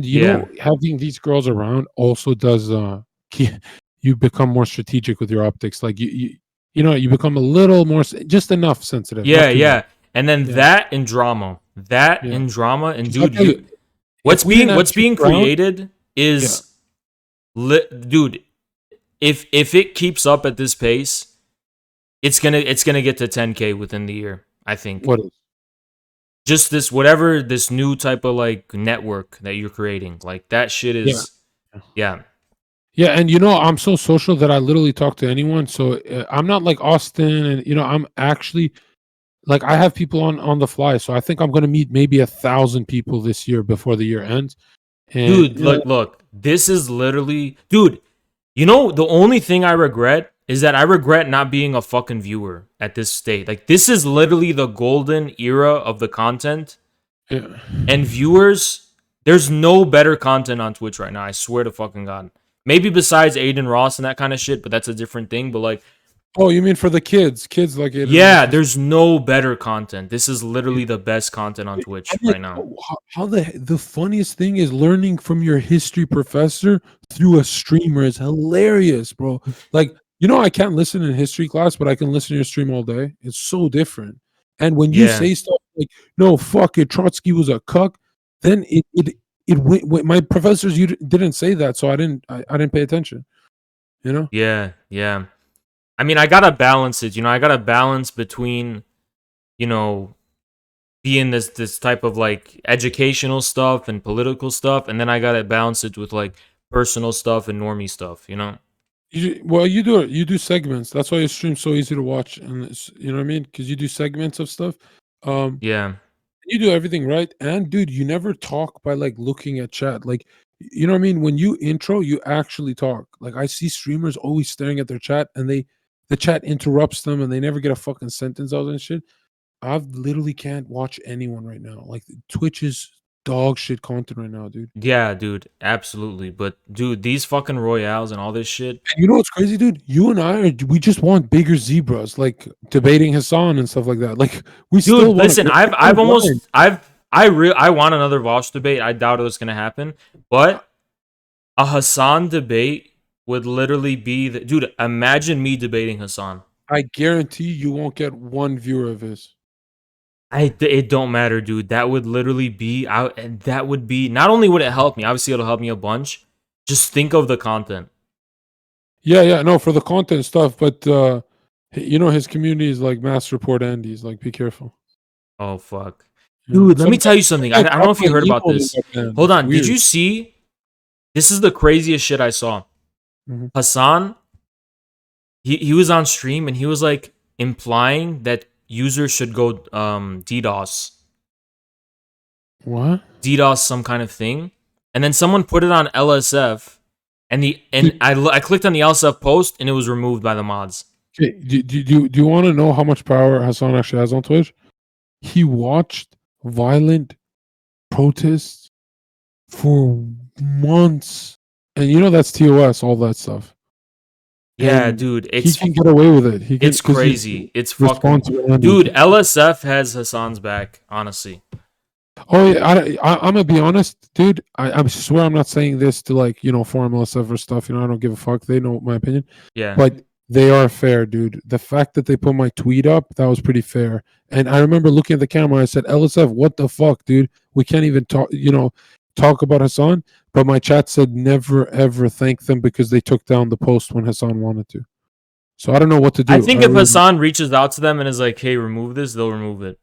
yeah, having these girls around also does you become more strategic with your optics. Like you become a little more just enough sensitive, yeah, not too much. yeah. And then Yeah, that and drama, yeah. and 'Cause I'll dude, tell you, what's if we didn't have what's Chip being around, created yeah. is, dude. If it keeps up at this pace, it's gonna get to 10K within the year. I think. What is? Just this new type of like network that you're creating, like that shit Yeah. is, yeah, Yeah, and I'm so social that I literally talk to anyone. So I'm not like Austin, and I'm actually like I have people on the fly. So I think I'm gonna meet maybe 1,000 people this year before the year ends. And dude, look, this is literally, dude, the only thing I regret is that I regret not being a fucking viewer at this state. Like this is literally the golden era of the content, yeah. and viewers, there's no better content on Twitch right now, I swear to fucking god. Maybe besides Aiden Ross and that kind of shit, but that's a different thing. But like, Oh, you mean for the kids like it? yeah, there's no better content. This is literally the best content on Twitch I'm like, right now. how the funniest thing is learning from your history professor through a streamer is hilarious, bro. Like, I can't listen in history class, but I can listen to your stream all day. It's so different. And when you Yeah. say stuff like, "No, fuck it, Trotsky was a cuck," then my professors didn't say that, so I didn't pay attention. You know? Yeah. I mean, I gotta balance it. I gotta balance between, you know, being this type of like educational stuff and political stuff, and then I gotta balance it with like personal stuff and normie stuff. Well, you do segments. That's why your stream's so easy to watch, and you know what I mean? Because you do segments of stuff. Um, Yeah. you do everything right, and dude, you never talk by like looking at chat. Like, you know what I mean? When you intro, you actually talk. Like, I see streamers always staring at their chat, and the chat interrupts them, and they never get a fucking sentence out and shit. I literally can't watch anyone right now. Like, Twitch is dog shit content right now, dude. Yeah, dude, absolutely. But dude, these fucking royales and all this shit. And you know what's crazy, dude? You and we just want bigger zebras, like debating Hassan and stuff like that. Like we still Dude, want. listen, I want another Vosh debate. I doubt it's gonna happen, but a Hassan debate would literally be the dude. Imagine me debating Hassan. I guarantee you won't get one viewer of his. It don't matter, dude. That would literally be out, and that would be not only would it help me. Obviously, it'll help me a bunch. Just think of the content. Yeah, no, for the content stuff, but you know his community is like mass report Andy's. Like, be careful. Oh fuck, Yeah. dude. Let me Sometimes tell you something. I don't know if you heard about this. Hold on. Weird. Did you see? This is the craziest shit I saw. Mhm. Hassan, he was on stream and he was like implying that users should go What? DDoS some kind of thing, and then someone put it on LSF, and I clicked on the LSF post and it was removed by the mods. Okay, do you want to know how much power Hassan actually has on Twitch? He watched violent protests for months, and you know that's TOS, all that stuff. Yeah, And dude, he it's can get away with it. He can, it's 'cause he's crazy. It's fucking responsible and dude. everything. LSF has Hassan's back, honestly. Oh yeah, I'm gonna be honest, dude. I swear I'm not saying this to like form LSF or stuff. I don't give a fuck. They know my opinion, Yeah, but they are fair, dude. The fact that they put my tweet up, that was pretty fair. And I remember looking at the camera. I said, "LSF, what the fuck, dude? We can't even talk about Hassan." But my chat said, "Never ever thank them because they took down the post when Hassan wanted to." So I don't know what to do. I think if really- Hassan reaches out to them and is like, "Hey, remove this," they'll remove it.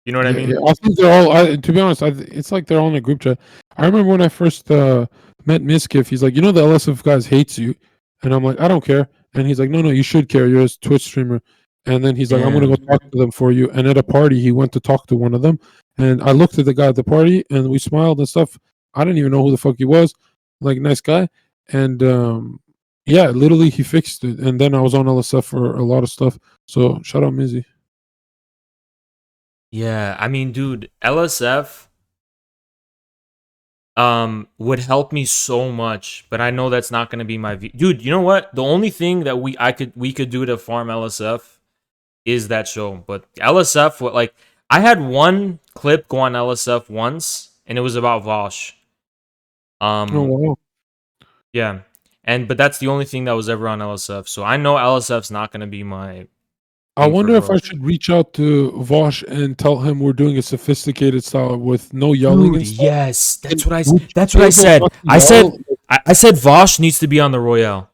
You know what I mean? Yeah, I think they're all. To be honest, it's like they're all in a group chat. I remember when I first met Miskiff. He's like, the LSF guys hates you, and I'm like, I don't care. And he's like, no, you should care. You're a Twitch streamer. And then he's like, I'm gonna go talk to them for you. And at a party, he went to talk to one of them, and I looked at the guy at the party, and we smiled and stuff. I didn't even know who the fuck he was. Like, nice guy, and yeah, literally he fixed it. And then I was on LSF for a lot of stuff. So shout out Mizzy. Yeah, I mean, dude, LSF would help me so much, but I know that's not gonna be my dude. You know what? The only thing that we could do to farm LSF is that show. But LSF, I had one clip go on LSF once, and it was about Vosh. Oh wow. Yeah, but that's the only thing that was ever on LSF. So I know LSF's not gonna be my. I thing for wonder if I growth. should reach out to Vosh and tell him we're doing a sophisticated style with no yelling Dude, and stuff. yes, that's what I. Would you That's be what I able said. not to I said. yell? I said Vosh needs to be on the Royale.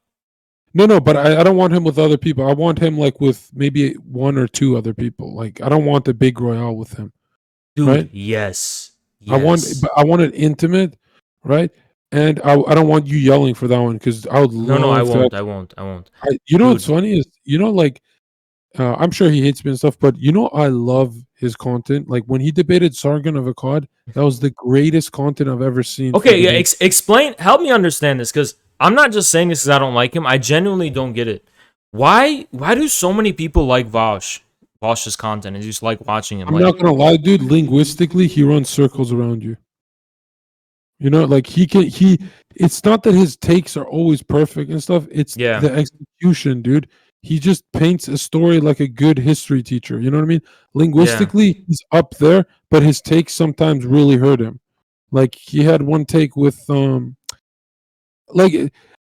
No, but I don't want him with other people. I want him like with maybe one or two other people. Like I don't want the big royale with him. Dude, Right? yes. I want it intimate, right? And I don't want you yelling for that one because I would love. No, I to won't. have- I won't. you know Dude. what's funny is like I'm sure he hates me and stuff, but I love his content. Like when he debated Sargon of Akkad, that was the greatest content I've ever seen. for Okay, yeah. debate. Explain. Help me understand this, because I'm not just saying this because I don't like him. I genuinely don't get it. Why do so many people like Vosh's content and just like watching him? I'm not gonna lie, dude. Linguistically, he runs circles around you. Like it's not that his takes are always perfect and stuff. It's Yeah. the execution, dude. He just paints a story like a good history teacher. You know what I mean? Linguistically, he's up there, but his takes sometimes really hurt him. Like he had one take with like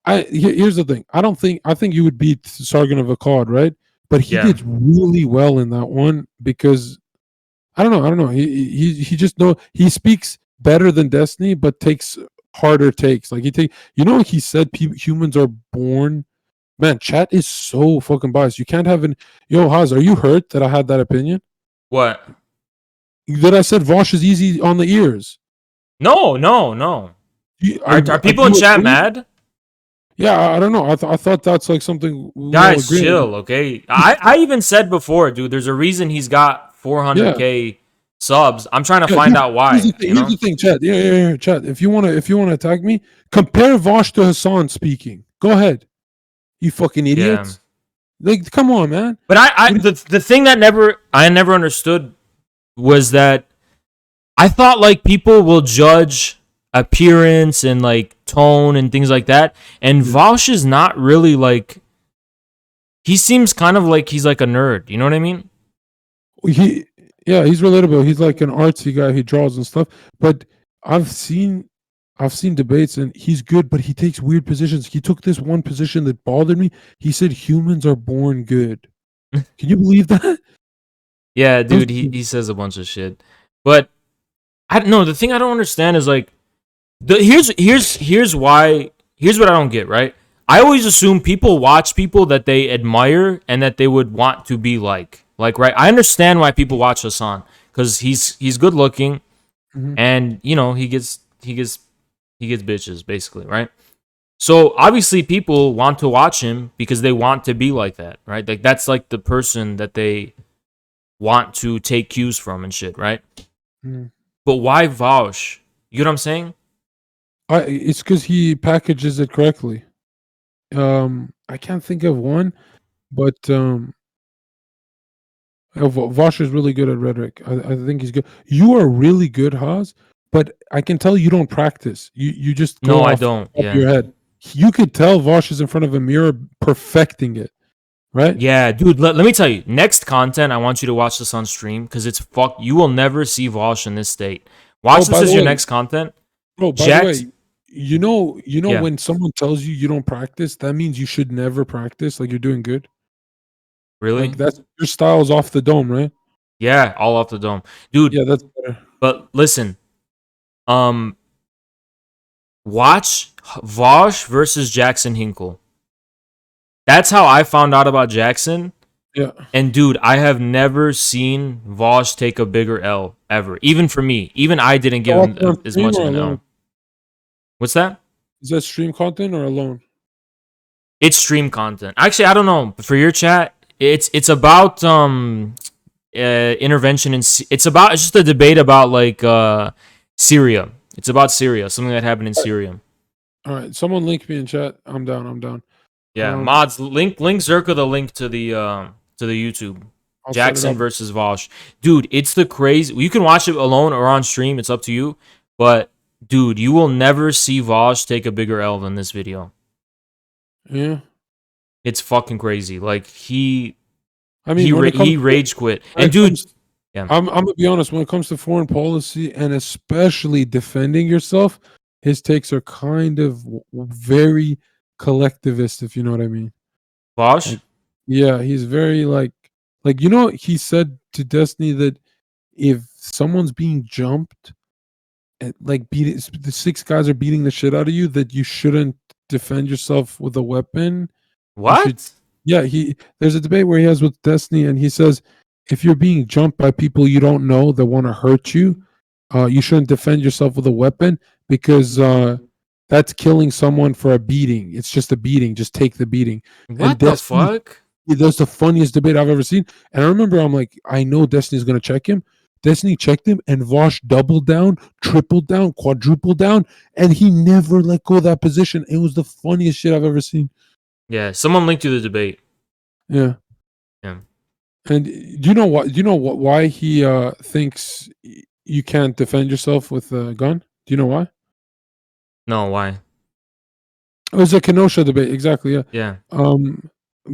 here's the thing. I think you would beat Sargon of Akkad, right? But he Yeah. did really well in that one because I don't know. He just he speaks better than Destiny, but takes harder takes. Like he said humans are born. Man, chat is so fucking biased. You can't have yo Haz. Are you hurt that I had that opinion? What? That I said Vosh is easy on the ears. No. Are people in you chat agree? mad? Yeah, I don't know. I thought that's like something. we all Guys, agree on. chill, okay? I even said before, dude. There's a reason he's got 400k subs. I'm trying to Yeah, find out why. Here's the thing, Chad. Yeah, Chad. If you wanna attack me, compare Vosh to Hassan speaking. Go ahead. You fucking idiots. Like, come on, man. But the thing that I never understood was that I thought like people will judge appearance and like tone and things like that, and Vosh is not really like. He seems kind of like he's like a nerd. You know what I mean? He, yeah, he's relatable. He's like an artsy guy. He draws and stuff. But I've seen, I've seen debates, and he's good. But he takes weird positions. He took this one position that bothered me. He said humans are born good. Can you believe that? Yeah, Those- dude. He says a bunch of shit, but I don't know. The thing I don't understand is like here's why here's what I don't get, right? I always assume people watch people that they admire and that they would want to be like. Like, right? I understand why people watch Hassan because he's good looking Mhm. and you know he gets bitches basically, right? So obviously people want to watch him because they want to be like that, right? Like that's like the person that they want to take cues from and shit, right? Mhm. But why Vaush? You know what I'm saying? It's because he packages it correctly. I can't think of one, but Vosh is really good at rhetoric. I think he's good. You are really good, Haas, but I can tell you don't practice. You just go No, I off the don't. top of Yeah. your head. You could tell Vosh is in front of a mirror perfecting it, right? Yeah, dude, let me tell you. Next content, I want you to watch this on stream because it's fuck. You will never see Vosh in this state. Watch Oh, this by the as your way, next content. bro, by the Jax, way, you know yeah, when someone tells you you don't practice, that means you should never practice. Like you're doing good. Like really? that's your style's off the dome, right? Yeah, all off the dome, dude. Yeah, that's better. But listen, um, watch Vosh versus Jackson Hinkle. That's how I found out about Jackson. Yeah. And dude, I have never seen Vosh take a bigger L ever. Even for me, even I didn't give him Watch it on as stream much or of an alone? L. What's that? Is that stream content or alone? It's stream content. Actually, I don't know. For your chat, it's about intervention in it's just a debate about like Syria. It's about Syria, something that happened in Syria. All right, someone link me in chat. I'm down. I'm down. Yeah, mods link Zerka the link to the YouTube. I'll set it Jackson up. versus Vosh. Dude, it's the crazy. You can watch it alone or on stream. It's up to you. But dude, you will never see Vosh take a bigger L than this video. Yeah. It's fucking crazy. Like he I mean, when it comes he to, rage quit. when And it dude, comes, yeah. I'm gonna be honest. When it comes to foreign policy and especially defending yourself, his takes are kind of very collectivist, if you know what I mean. Vosh? Like, yeah, he's very like you know, he said to Destiny that if someone's being jumped and like the six guys are beating the shit out of you, that you shouldn't defend yourself with a weapon. You should, What? yeah. There's a debate where he has with Destiny, and he says if you're being jumped by people you don't know that want to hurt you, you shouldn't defend yourself with a weapon because that's killing someone for a beating. It's just a beating. Just take the beating. And What the Destiny, fuck? that's the funniest debate I've ever seen. And I remember I'm like, I know Destiny's gonna check him. Destiny checked him, and Vosh doubled down, tripled down, quadrupled down, and he never let go of that position. It was the funniest shit I've ever seen. Yeah, someone linked to the debate. Yeah. Yeah. And do you know what? Do you know what? Why he thinks you can't defend yourself with a gun? Do you know why? No, why? It was a Kenosha debate. Exactly. Yeah. Yeah.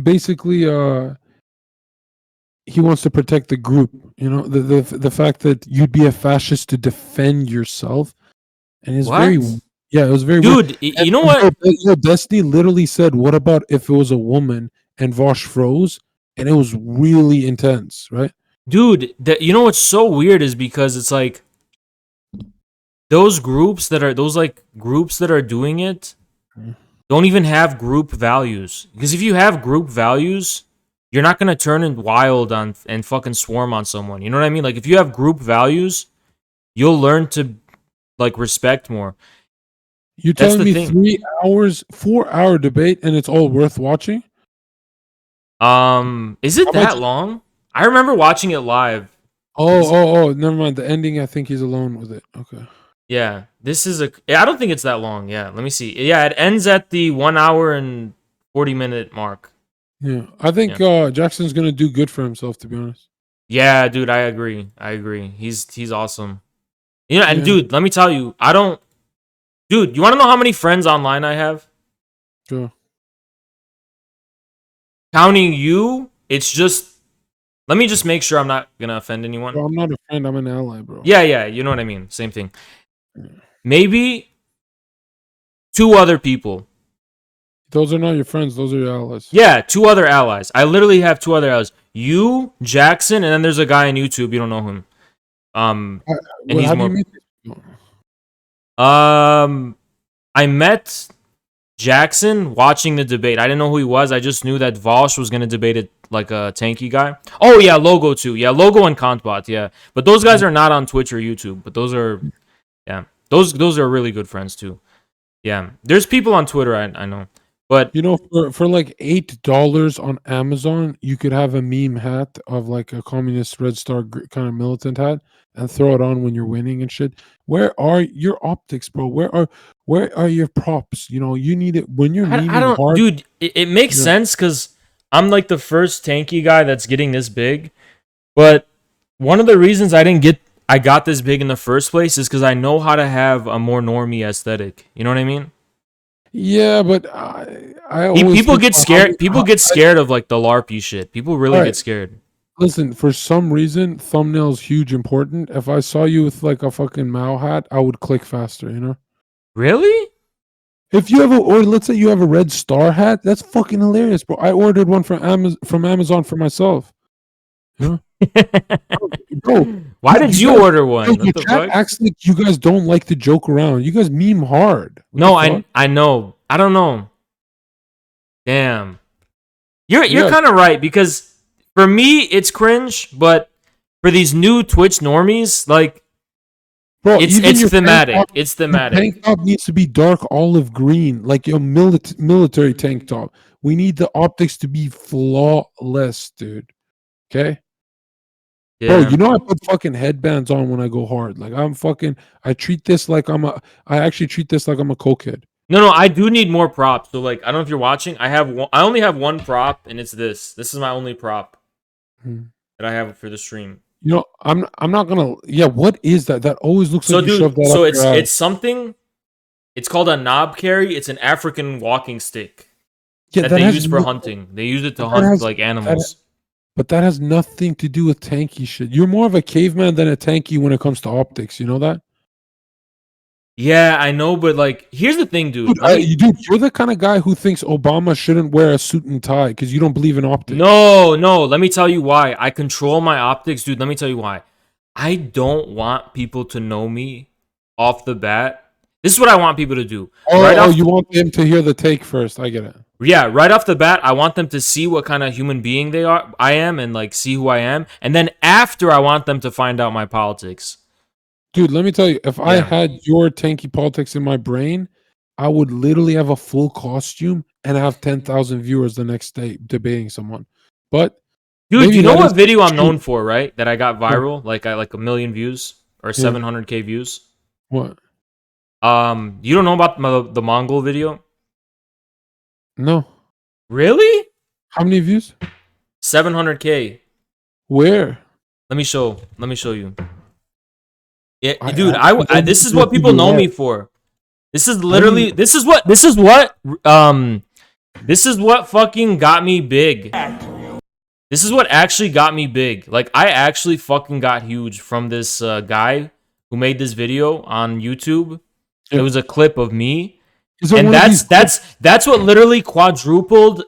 Basically, he wants to protect the group. You know, the fact that you'd be a fascist to defend yourself, and it's What? very, yeah, it was very weird. Dude, you know what? Destiny literally said, "What about if it was a woman?" And Vosh froze, and it was really intense, right? Dude, you know what's so weird is because it's like those groups that are doing it don't even have group values. Because if you have group values, you're not gonna turn in wild on and fucking swarm on someone. You know what I mean? Like if you have group values, you'll learn to like respect more. You're That's telling the me thing. 3 hours, 4 hour debate, and it's all worth watching? Is it How that much- long? I remember watching it live. Oh, never mind. The ending, I think he's alone with it. Okay. Yeah, I don't think it's that long. Yeah, let me see. Yeah, it ends at the 1 hour and 40-minute mark. Yeah. I think Jackson's gonna do good for himself, to be honest. Yeah, dude, I agree. He's awesome. You know, and Yeah. dude, let me tell you, I don't. Dude, you want to know how many friends online I have? Sure. Counting you, it's just. Let me just make sure I'm not gonna offend anyone. Bro, I'm not a friend. I'm an ally, bro. Yeah, yeah, you know what I mean. Same thing. Yeah. Maybe two other people. Those are not your friends. Those are your allies. Yeah, two other allies. I literally have two other allies. You, Jackson, and then there's a guy on YouTube. You don't know him. Um, I, and what? he's How do you more. meet these people? I met Jackson watching the debate. I didn't know who he was. I just knew that Vosh was gonna debate it like a tanky guy. Oh yeah, Logo too. Yeah, Logo and Kantbot. Yeah, but those guys are not on Twitch or YouTube. But those are, yeah, those are really good friends too. Yeah, there's people on Twitter I know, but You know, for like $8 on Amazon, you could have a meme hat of like a communist Red Star kind of militant hat and throw it on when you're winning and shit. Where are your optics, bro? Where are your props? You know, you need it when you're I memeing don't, hard. dude. It makes Yeah. sense because I'm like the first tanky guy that's getting this big. But one of the reasons I got this big in the first place is because I know how to have a more normie aesthetic. You know what I mean? Yeah, but I always People think get about how, scared. People get scared of like the LARPy shit. People all really right, get scared. listen, for some reason, thumbnails huge important. If I saw you with like a fucking Mao hat, I would click faster, you know? Really? If you have a, or let's say you have a red star hat, that's fucking hilarious, bro. I ordered one from Amazon for myself. You know, bro, Why did you you guys, order yo, one? your What the chat fuck? acts like you guys don't like to joke around. You guys meme hard. What the No, fuck? I know. I don't know. Damn. You're Yeah, kind of right because for me it's cringe, but for these new Twitch normies, like bro. it's Even it's thematic. It's your tank thematic. top needs to be dark olive green, like your military tank top. We need the optics to be flawless, dude. Okay. Bro, Yeah. you know I put fucking headbands on when I go hard. Like I'm fucking I treat this like I actually treat this like I'm a cokehead. No, I do need more props. So like, I don't know if you're watching. I only have one prop, and it's this. This is my only prop Hmm. that I have for the stream. You know, I'm not gonna yeah, what is that? That always looks like So, you shoved dude, that so up your ass. it's something. It's called a knob carry. It's an African walking stick Yeah, that that they has use for no, hunting. They use it but to that hunt has like that animals. but that has nothing to do with tanky shit. You're more of a caveman than a tanky when it comes to optics, you know that? Yeah, I know, but like, here's the thing, dude. Dude, you're the kind of guy who thinks Obama shouldn't wear a suit and tie because you don't believe in optics. No. Let me tell you why. I control my optics, dude. Let me tell you why. I don't want people to know me off the bat. This is what I want people to do. Right Oh, off you want them to hear the take first. I get it. Yeah, right off the bat, I want them to see what kind of human being I am, and like see who I am. And then after, I want them to find out my politics. Dude, let me tell you, if I Yeah. had your tanky politics in my brain, I would literally have a full costume and have 10,000 viewers the next day debating someone. But Dude, maybe you know that is what video I'm true. known for, right? That I got What? viral, like I like a million views or Yeah. 700K views. What? You don't know about the Mongol video? No. Really? How many views? 700K. Where? Let me show you. Yeah, I, dude, I, I don't this is know what who people you know are. me for. This is I don't literally even, this is what fucking got me big. This is what actually got me big. Like, I actually fucking got huge from this guy who made this video on YouTube. It yeah. was a clip of me, Is it and one of these clips? that's what literally quadrupled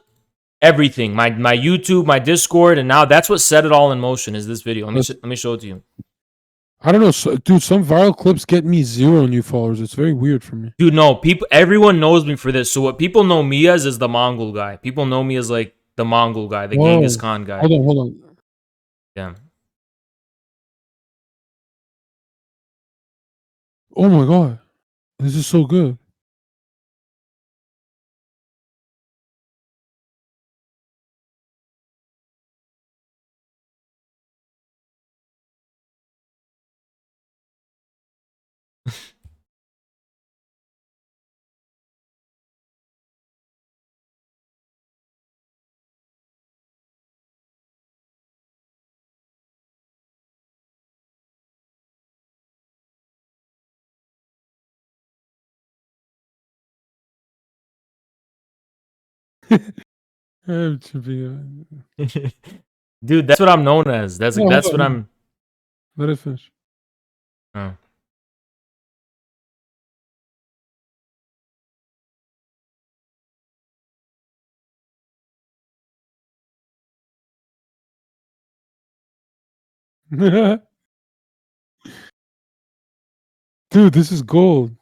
everything. My YouTube, my Discord, and now that's what set it all in motion. Is this video? Let me show it to you, I don't know. So, dude, some viral clips get me 0 new followers. It's very weird for me. dude. No, everyone knows me for this. So what people know me as is the Mongol guy. People know me as like the Mongol guy, the Genghis Whoa. Khan guy. Hold on. Yeah. Oh my God. This is so good. It should be, Dude, that's what I'm known as. That's no, like hold that's what on. I'm. Let it finish. Oh. Dude, this is gold.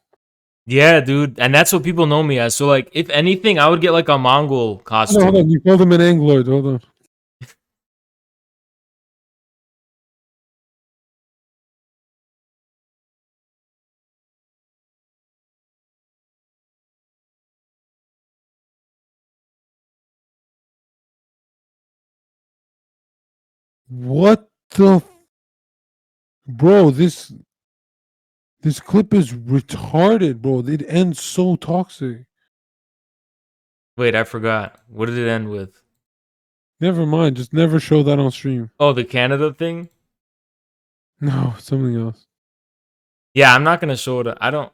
Yeah, dude, and that's what people know me as. So like, if anything, I would get like a Mongol Hold on, hold costume. on. You called him an Angloid. Hold on. What the bro? This clip is retarded, bro. It ends so toxic. Wait, I forgot. What did it end with? Never mind. Just never show that on stream. Oh, the Canada thing. No, something else. Yeah, I'm not gonna show it. I don't.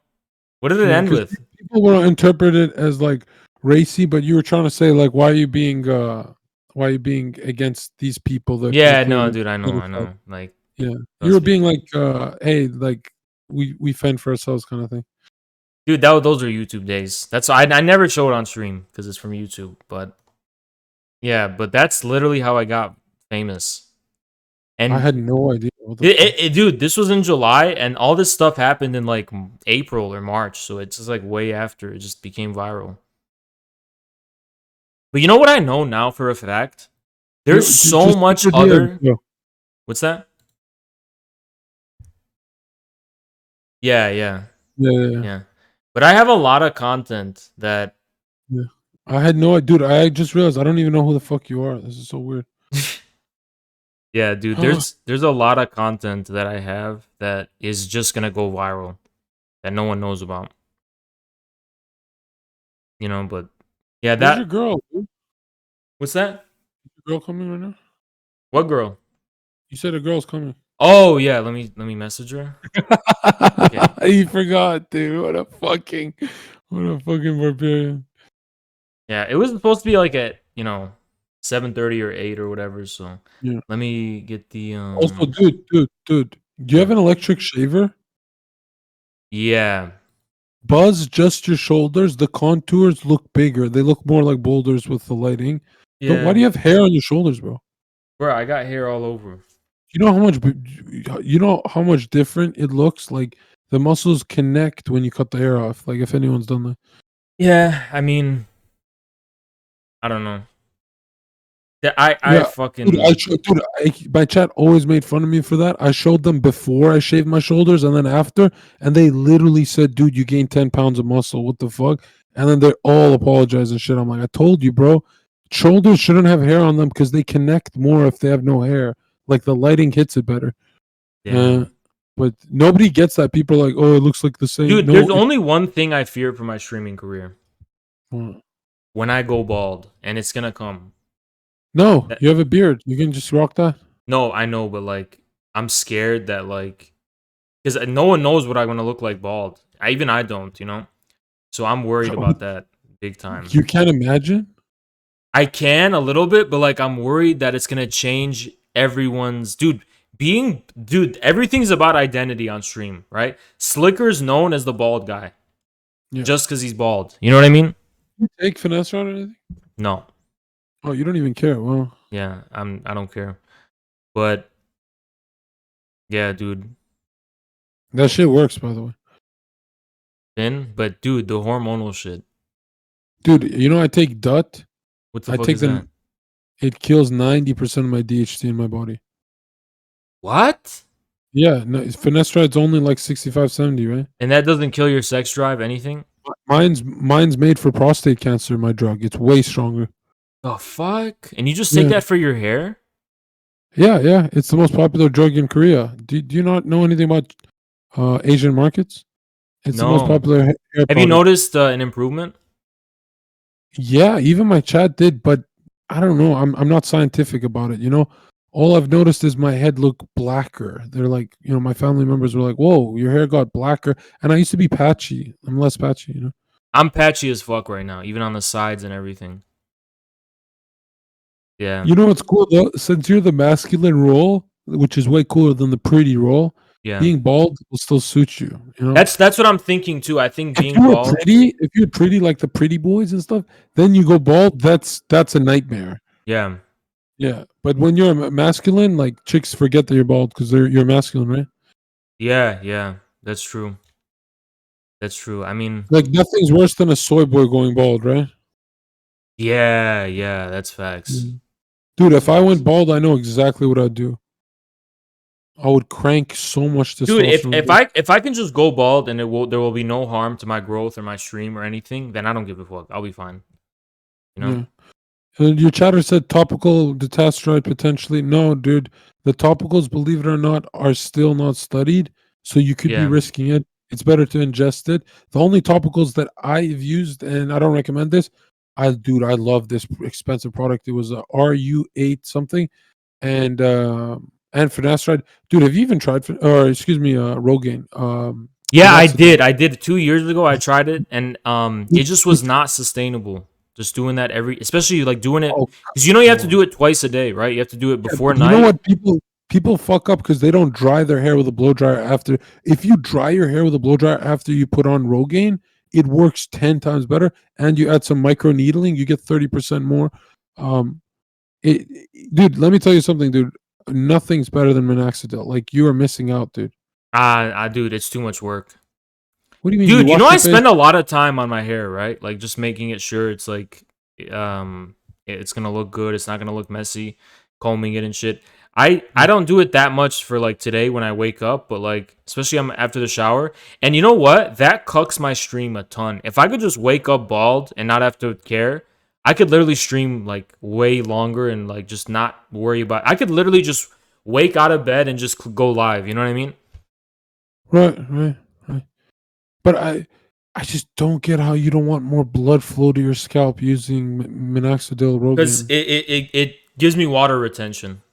What did it Yeah, end because with? people will interpret it as like racy, but you were trying to say like, why are you being against these people that you're Yeah, no, clearly dude, I genocide? know. Like, Yeah, you were trust me, being like, hey, like we fend for ourselves, kind of thing. dude. Those are YouTube days. That's I never show it on stream because it's from YouTube. But yeah, but that's literally how I got famous. I And had no idea what the fuck. dude, this was in July, and all this stuff happened in like April or March. So it's just like way after it just became viral. But you know what I know now for a fact? There's so Just much put your DM, other. yo. What's that? Yeah, yeah, Yeah, yeah, yeah, yeah. But I have a lot of content that. yeah. I had no idea, dude. I just realized I don't even know who the fuck you are. This is so weird. Yeah, dude, there's a lot of content that I have that is just gonna go viral that no one knows about. You know, but yeah, Where's your that girl? Dude? what's that? Your girl coming right now? What girl? You said a girl's coming. Oh yeah, let me message her. Okay. You forgot, dude. What a fucking barbarian. Yeah, it was supposed to be like at, 7:30 or 8 or whatever, so Yeah. let me get the Also, dude. Do you have what? an electric shaver? Yeah. Buzz just your shoulders. The contours look bigger. They look more like boulders with the lighting. But why Yeah. do you have hair on your shoulders, bro? Bro, I got hair all over. You know how much you know how much different it looks? Like the muscles connect when you cut the hair off. Like if anyone's done that. Yeah, I mean, I don't know. I Yeah, dude, fucking my chat always made fun of me for that. I showed them before I shaved my shoulders and then after, and they literally said, "Dude, you gained 10 pounds of muscle. What the fuck?" And then they're all apologizing shit. I'm like, I told you, bro. Shoulders shouldn't have hair on them because they connect more if they have no hair. Like the lighting hits it better. Uh, damn. but nobody gets that. People are like, "Oh, it looks like the same." Dude, No, there's only one thing I fear for my streaming career. uh, When I go bald, and it's gonna come. no. That, You have a beard. You can just rock that. no, I know, but like I'm scared that like because no one knows what I'm gonna look like bald. I don't, So I'm worried about that big time. You can't imagine. I can a little bit, but like I'm worried that it's gonna change everyone's dude. Everything's about identity on stream, right? Slicker's known as the bald guy Yeah. just because he's bald. You know what I mean? You take finesse or anything? No, Oh, you don't even care. Well, yeah, I don't care, but yeah, dude, that shit works, by the way. but dude, the hormonal shit. Dude, you know I take DUT. What the I fuck take is that? them. It kills 90% of my DHT in my body. What? Yeah, no, finesterad's only like 65, 70, right? And that doesn't kill your sex drive, anything? Mine's made for prostate cancer, my drug. It's way stronger. The fuck? And you just take Yeah. that for your hair? Yeah. It's the most popular drug in Korea. Do you not know anything about Asian markets? It's the most No. popular hair Have you product. noticed an improvement? Yeah, even my chat did, but I don't know. I'm not scientific about it. All I've noticed is my head look blacker. They're like, my family members were like, "Whoa, your hair got blacker." And I used to be patchy. I'm less patchy. I'm patchy as fuck right now, even on the sides and everything. Yeah. You know what's cool though? Since you're the masculine role, which is way cooler than the pretty role, Yeah. being bald will still suit you. You know, That's what I'm thinking too. I think being bald. if you're pretty like the pretty boys and stuff, then you go bald. That's a nightmare. Yeah. Yeah, but when you're masculine, like chicks forget that you're bald because you're masculine, right? Yeah. Yeah. That's true. That's true. I mean, Like nothing's worse than a soy boy going bald, right? yeah. Yeah. That's facts. Dude, That's if I went facts. bald, I know exactly what I'd do. I would crank so much Dude, if testosterone. if I if I can just go bald and there will be no harm to my growth or my stream or anything, then I don't give a fuck. I'll be fine. You know? Yeah. Your chatter said topical dutasteride potentially. No, dude. The topicals, believe it or not, are still not studied. So you could be Yeah. risking it. It's better to ingest it. The only topicals that I've used, and I don't recommend this, I love this expensive product. It was a RU8 something and finasteride. Dude, have you even tried or excuse me, Rogaine? Yeah, I Minoxidil. did. I did 2 years ago. I tried it, and it just was not sustainable. Just doing that especially like doing it, Oh, because you have to come do it twice a day, right? You have to do it Yeah, before but you know night. what people fuck up because they don't dry their hair with a blow dryer after. If you dry your hair with a blow dryer after you put on Rogaine, it works 10 times better. And you add some micro needling, you get 30% more. Um, dude, let me tell you something, dude. Nothing's better than minoxidil. Like you are missing out, dude. Dude, it's too much work. What do you mean? You Dude, wash I your face? spend a lot of time on my hair, right? Like just making it sure it's like it's gonna look good, it's not gonna look messy, combing it and shit. I don't do it that much for like today when I wake up, but like especially after the shower. And you know what? That cucks my stream a ton. If I could just wake up bald and not have to care, I could literally stream like way longer and like just not worry about. I could literally just wake out of bed and just go live. You know what I mean? Right. But I just don't get how you don't want more blood flow to your scalp using minoxidil Because Rogaine. it gives me water retention.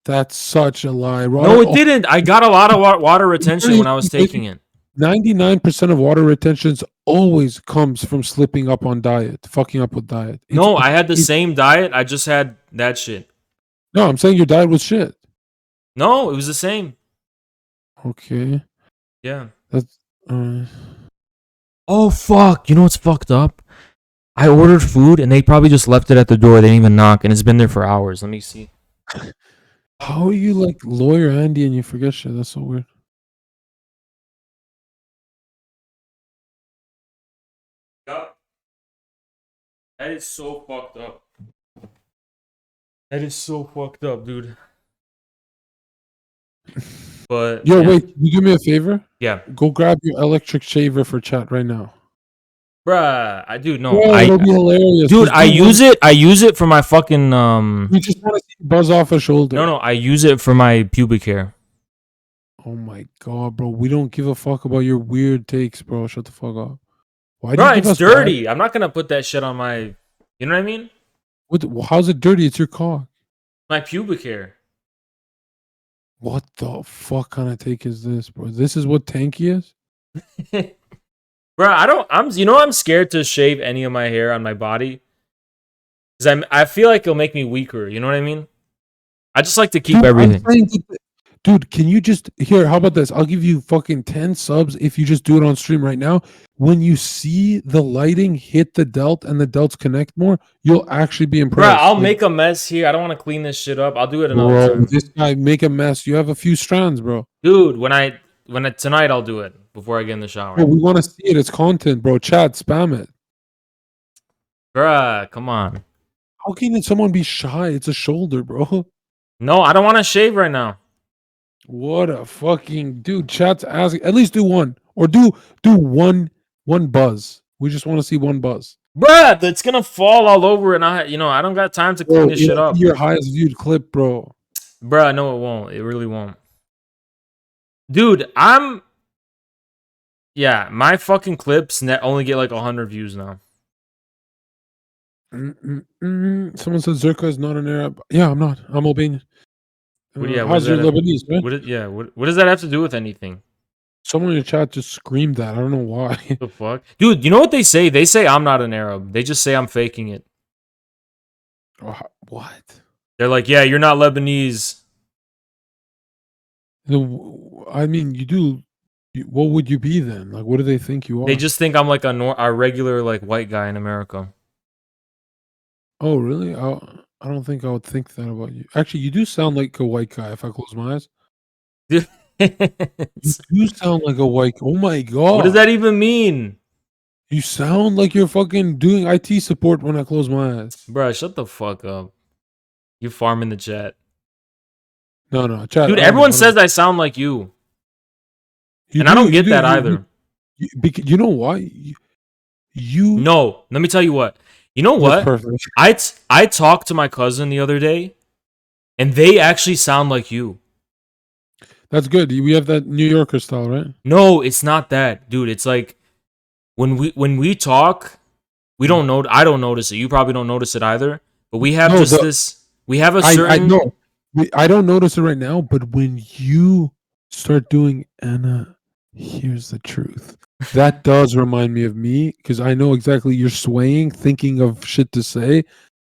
That's such a lie. No, it didn't. I got a lot of water retention when I was taking it. 99% of water retentions always comes from slipping up on diet, fucking up with diet. No, I had the same diet. I just had that shit. No, I'm saying your diet was shit. No, it was the same. Okay, Yeah. that's Oh fuck! You know what's fucked up? I ordered food and they probably just left it at the door. They didn't even knock, and it's been there for hours. Let me see. how are you like lawyer Andy and you forget shit? That's so weird. Yup. That is so fucked up. That is so fucked up, dude. But Yo, yeah. wait, can you do me a favor? Yeah. Go grab your electric shaver for chat right now. Bruh, no. Yeah, it'll be hilarious. Dude, Just I do one- use it. I use it for my fucking We just want to see you buzz off a shoulder. No, I use it for my pubic hair. Oh my god, bro. We don't give a fuck about your weird takes, bro. Shut the fuck up. Why Bro, you give it's us dirty. I'm not gonna put that shit on my. You know what I mean? How's it dirty? It's your cock. My pubic hair. What the fuck kind of take is this, bro? This is what tanky is? Bro, I'm scared to shave any of my hair on my body. Cause I feel like it'll make me weaker. You know what I mean? I just like to keep Dude, everything. Dude, can you just here? How about this? I'll give you fucking 10 subs if you just do it on stream right now. When you see the lighting hit the delt and the delts connect more, you'll actually be Bro, impressed. I'll make a mess here. I don't want to clean this shit up. I'll do it another Bro, time. this guy make a mess. You have a few strands, bro. Dude, tonight I'll do it before I get in the shower. Bro, we want to see it. It's content, bro. Chat, spam it. Bruh, come on. How can someone be shy? It's a shoulder, bro. No, I don't want to shave right now. What a fucking dude. Chat's asking. At least do one. Or do one buzz. We just want to see one buzz. Bruh, it's gonna fall all over and I don't got time to clean Bro, this shit up. your highest viewed clip, bro. Bruh, no, it won't. It really won't. Dude, my fucking clips only get like 100 views now. Someone said Zerka is not an Arab. Yeah, I'm not. I'm Albanian. How's your Lebanese, man? What does that have to do with anything? Someone in your chat just screamed that. I don't know why. The fuck? Dude, you know what they say? They say I'm not an Arab. They just say I'm faking it. What? They're like, yeah, you're not Lebanese. I mean, you do. What would you be then? Like, what do they think you They are? just think I'm like a regular like white guy in America. Oh, really? I don't think I would think that about you. Actually, you do sound like a white guy if I close my eyes. Dude, You do sound like a white. Oh my what does god! that even mean? You sound like you're fucking doing IT support when I close my eyes. Bruh, shut the fuck up. You farm in the chat. No, Chad. Dude, I don't know. everyone says I sound like you. You And I do. don't You get do. that either. You know why? You. No, let me tell you what. You know That's what? perfect. I talked to my cousin the other day, and they actually sound like you. That's good. We have that New Yorker style, right? No, it's not that, dude. It's like when we talk, we don't know. I don't notice it. You probably don't notice it either. But we have No, just this. We have a I certain. know. I don't notice it right now, but when you start doing Anna, here's the truth. That does remind me of me because I know exactly you're swaying, thinking of shit to say,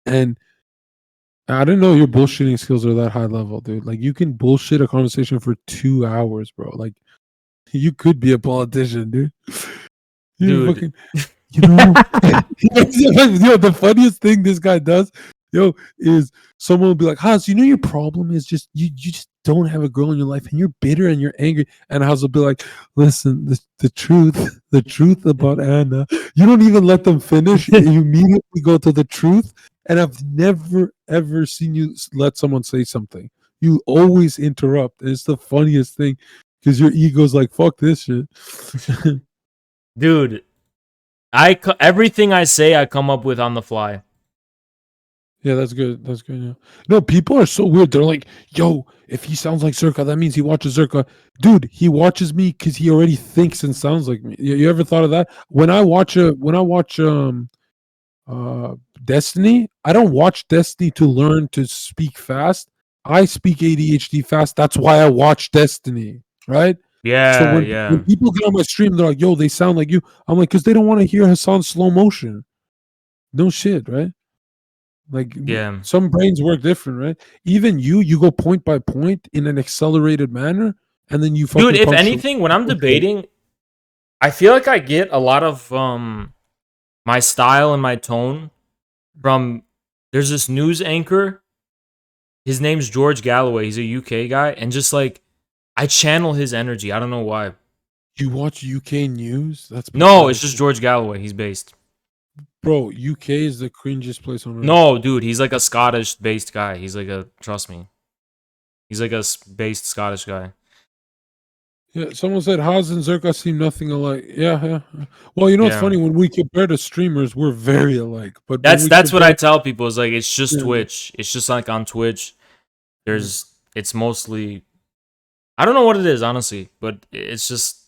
and I didn't know your bullshitting skills are that high level, dude. Like you can bullshit a conversation for 2 hours, bro. Like you could be a politician, dude. You Dude. fucking, you know, yo, the funniest thing this guy does, yo, is someone will be like, Haas, you know your problem is just you just don't have a girl in your life and you're bitter and you're angry. And Haas will be like, listen, the truth about Anna. You don't even let them finish. You immediately go to the truth. And I've never ever seen you let someone say something. You always interrupt. And it's the funniest thing because your ego's like, fuck this shit. Dude, everything I say, I come up with on the fly. Yeah, that's good. That's good. Yeah. No, people are so weird. They're like, "Yo, if he sounds like Zerka, that means he watches Zerka." Dude, he watches me because he already thinks and sounds like me. You ever thought of that? When I watch Destiny, I don't watch Destiny to learn to speak fast. I speak ADHD fast. That's why I watch Destiny. Right. So Yeah, when yeah, people get on my stream, they're like, "Yo, they sound like you." I'm like, because they don't want to hear Hassan slow motion. No shit, right? Like yeah. some brains work different, right? Even you go point by point in an accelerated manner, and then you Dude, fucking if punch. anything, when I'm debating, I feel like I get a lot of my style and my tone from there's this news anchor. His name's George Galloway. He's a UK guy, and just like I channel his energy. I don't know why. You watch UK news? That's No, it's pathetic. just George Galloway. He's based. Bro, UK is the cringiest place on earth. No, dude, he's like a Scottish-based guy. He's like a trust me. He's like a based Scottish guy. Yeah, someone said Haas and Zerka seem nothing alike. Yeah. Well, you know what's Yeah. funny? When we compare to streamers, we're very alike. But when That's we what I compare, tell people is like it's just yeah, Twitch. It's just like on Twitch. It's mostly I don't know what it is honestly, but it's just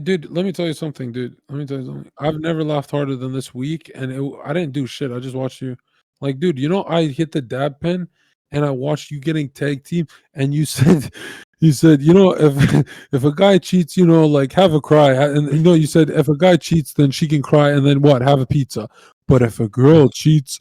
dude. Let me tell you something, dude. Let me tell you something. I've never laughed harder than this week, and I didn't do shit. I just watched you. Like, dude, you know, I hit the dab pen, and I watched you getting tag team, and you said, you know, if if a guy cheats, you know, like have a cry, and you know, you said if a guy cheats, then she can cry, and then what? Have a pizza. But if a girl cheats,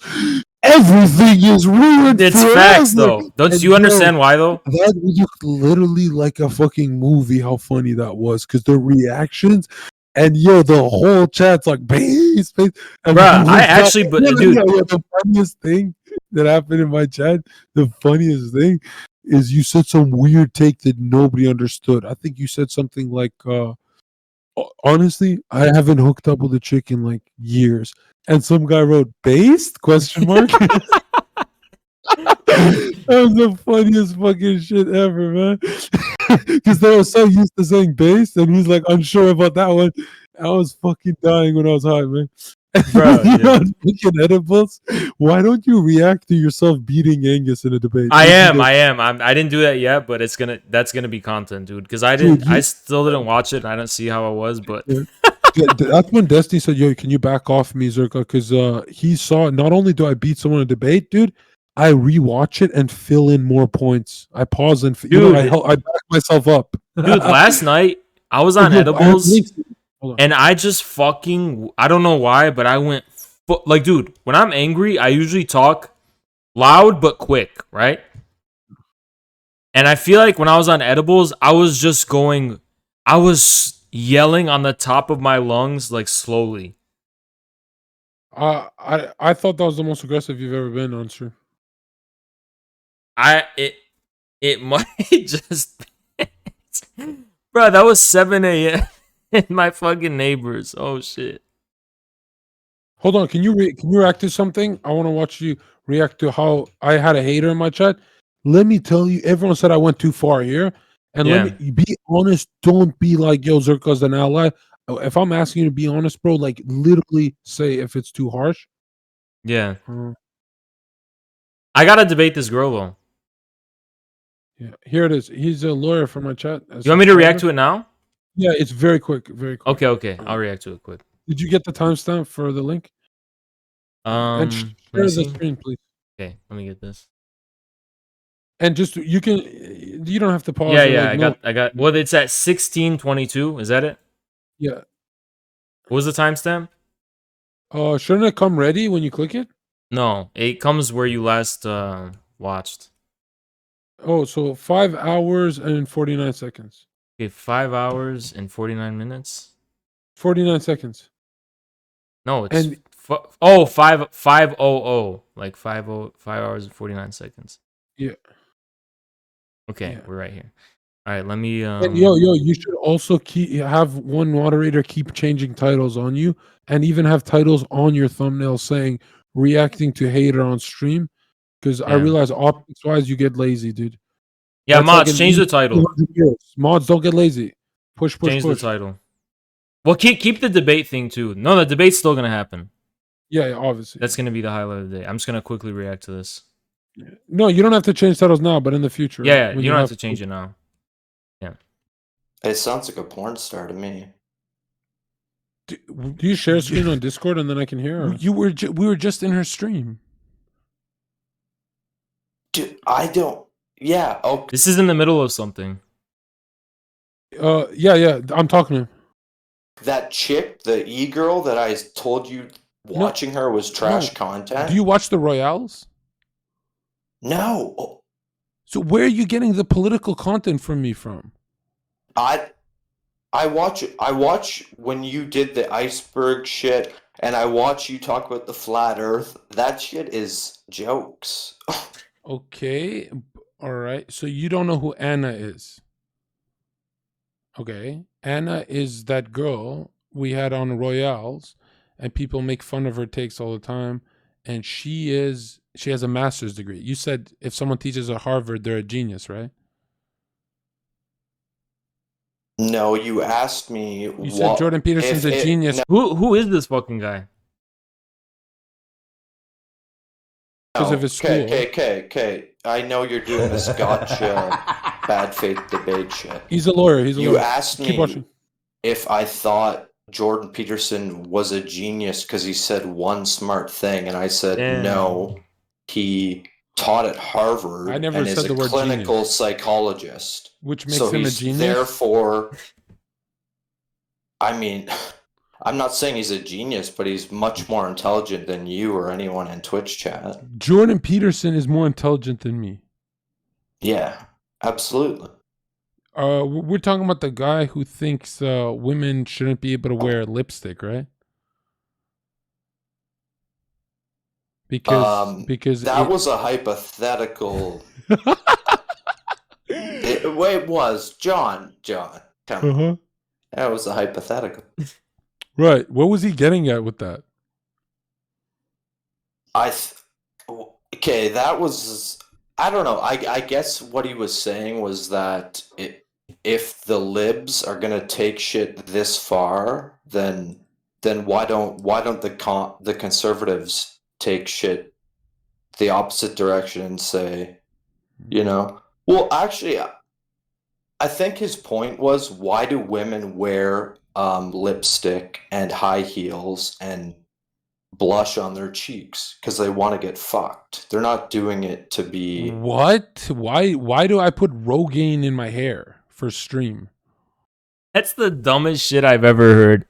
everything is ruined it's forever. facts though. Don't And you understand why though? that was literally like a fucking movie. How funny that was, because the reactions and yo, the whole chat's like base. And Bruh, I actually dude, the funniest thing that happened in my chat, the funniest thing is you said some weird take that nobody understood. I think you said something like, honestly, I haven't hooked up with a chick in like years. And some guy wrote based question mark. That was the funniest fucking shit ever, man. Because they were so used to saying bass, and he's like unsure about that one. I was fucking dying when I was high, man. bro. You're Yeah. on fucking edibles. Why don't you react to yourself beating Angus in a debate? I am. I didn't do that yet, but that's gonna be content, dude. Because Dude, I still didn't watch it. And I didn't see how it was, but that's when Destiny said, "Yo, can you back off me, Zerka?" Because he saw not only do I beat someone in a debate, dude, I rewatch it and fill in more points. I pause and you know, I back myself up. dude, last night I was on edibles, and I just fucking I don't know why, but I went like, dude, when I'm angry, I usually talk loud but quick, right? And I feel like when I was on edibles, I was yelling on the top of my lungs, like slowly. I thought that was the most aggressive you've ever been on stream. It might just, bro. That was 7 a.m. in my fucking neighbors. Oh shit. Hold on, can you react to something? I want to watch you react to how I had a hater in my chat. Let me tell you, everyone said I went too far here, and Yeah. let me be honest. Don't be like, yo, Zerka's an ally. If I'm asking you to be honest, bro, like literally say if it's too harsh. Yeah. Uh, I gotta debate this girl though. yeah, here it is. He's a lawyer for my chat. You want me to react to it now? Yeah, it's very quick, very quick. Okay. I'll react to it quick. Did you get the timestamp for the link? And Let me share the see. screen, please. Okay, let me get this. And just you don't have to pause. Yeah, or, yeah. like, I got. Well, it's at 16:22. Is that it? yeah. What was the timestamp? Shouldn't it come ready when you click it? No, it comes where you last watched. Oh, so 5 hours and 49 seconds. Okay, 5 hours and 49 minutes. 49 seconds. No, it's And 5:00, like 5 hours and 49 seconds. yeah. Okay, Yeah. we're right here. All right, let me And yo, you should also have one moderator keep changing titles on you, and even have titles on your thumbnail saying reacting to hater on stream. Because I Yeah. realize optics wise, you get lazy, dude. Yeah, That's mods, an change the easy title. 200 years. Mods don't get lazy. Push. Change the title. Well, keep the debate thing too. No, the debate's still gonna happen. Yeah, obviously. That's gonna be the highlight of the day. I'm just gonna quickly react to this. No, you don't have to change titles now, but in the future. Yeah, when you don't have to change it now. It sounds like a porn star to me. Do you share screen on Discord and then I can hear her? We were just in her stream. Dude, I don't. Yeah. Okay. This is in the middle of something. Yeah. I'm talking to him. That chick, the e-girl that I told you watching her was trash content. Do you watch the Royales? No. Oh, So where are you getting the political content from me from? I watch it. I watch when you did the iceberg shit, and I watch you talk about the flat Earth. That shit is jokes. Okay, all right. So you don't know who Anna is? Okay, Anna is that girl we had on Royales, and people make fun of her takes all the time. And she has a master's degree. You said if someone teaches at Harvard, they're a genius, right? No, you asked me. You said Jordan Peterson's a genius. Who is this fucking guy? Because of his school. Okay. I know you're doing this gotcha bad faith debate shit. He's a lawyer. You asked Keep me watching. if I thought Jordan Peterson was a genius because he said one smart thing, and I said Damn. no. He taught at Harvard I never and said is a the word clinical genius. psychologist. Which makes So him a he's genius? therefore, I mean, I'm not saying he's a genius, but he's much more intelligent than you or anyone in Twitch chat. Jordan Peterson is more intelligent than me. Yeah, absolutely. We're talking about the guy who thinks women shouldn't be able to wear lipstick, right? Because that was a hypothetical. It was John. Come on. That was a hypothetical. Right. What was he getting at with that? Okay, that was. I don't know. I guess what he was saying was that if the libs are gonna take shit this far, then why don't the conservatives take shit the opposite direction and say, you know? Well, actually, I think his point was, why do women wear lipstick and high heels and blush on their cheeks? Because they want to get fucked. They're not doing it to be. What? Why do I put Rogaine in my hair for stream? That's the dumbest shit I've ever heard.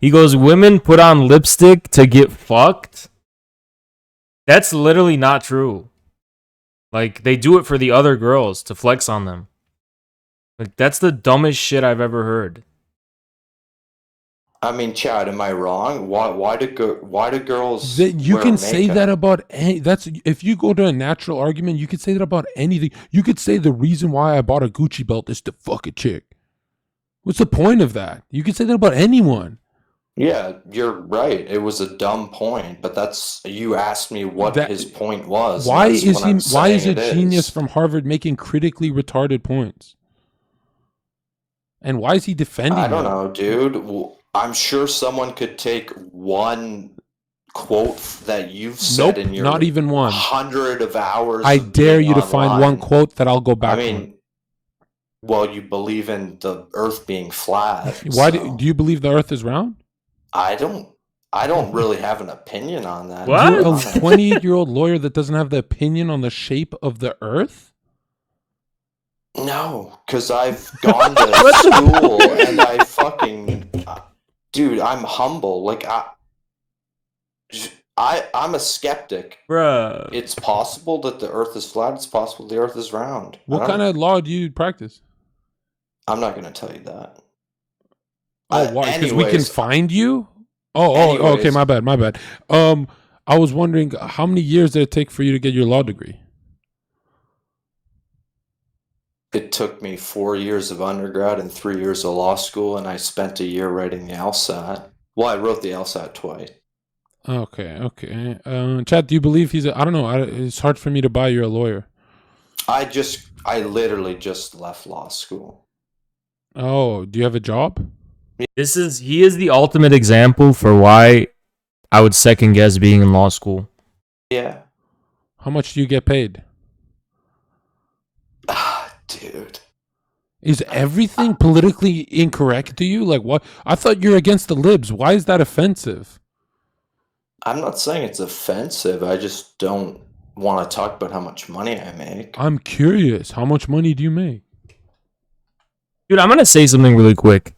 He goes, women put on lipstick to get fucked. That's literally not true. Like, they do it for the other girls to flex on them. Like, that's the dumbest shit I've ever heard. I mean, Chad, am I wrong? Why do girls You wear can say makeup? that about that's if you go to a natural argument, you could say that about anything. You could say the reason why I bought a Gucci belt is to fuck a chick. What's the point of that? You could say that about anyone. Yeah, you're right. It was a dumb point, but that's you asked me what That- his point was. and Why that's is what he? I'm Why is a saying it genius is. from Harvard making critically retarded points? And why is he defending? I don't him? know, dude. I'm sure someone could take one quote that you've said Nope, in your not even one. 100 of hours. I of dare being you to find one online. quote that I'll go back I on. mean, well, you believe in the Earth being flat. Why so do you believe the Earth is round? I don't really have an opinion on that. What? You're a Honest. 28-year-old lawyer that doesn't have the opinion on the shape of the Earth? No, because I've gone to school and I fucking, dude, I'm humble. Like I'm a skeptic. Bruh. It's possible that the Earth is flat. It's possible the Earth is round. What kind of law do you practice? I'm not going to tell you that. Oh, why? Because we can anyways- find you? Oh, okay, Anyways. my bad. I was wondering how many years did it take for you to get your law degree? It took me 4 years of undergrad and 3 years of law school, and I spent a year writing the LSAT. Well, I wrote the LSAT twice. Okay. Chad, do you believe he's I don't know. It's hard for me to buy you're a lawyer. I literally just left law school. Oh, do you have a job? He is the ultimate example for why I would second guess being in law school. Yeah. How much do you get paid? Dude. Is everything politically incorrect to you? Like what? I thought you're against the libs. Why is that offensive? I'm not saying it's offensive. I just don't want to talk about how much money I make. I'm curious. How much money do you make? Dude, I'm going to say something really quick.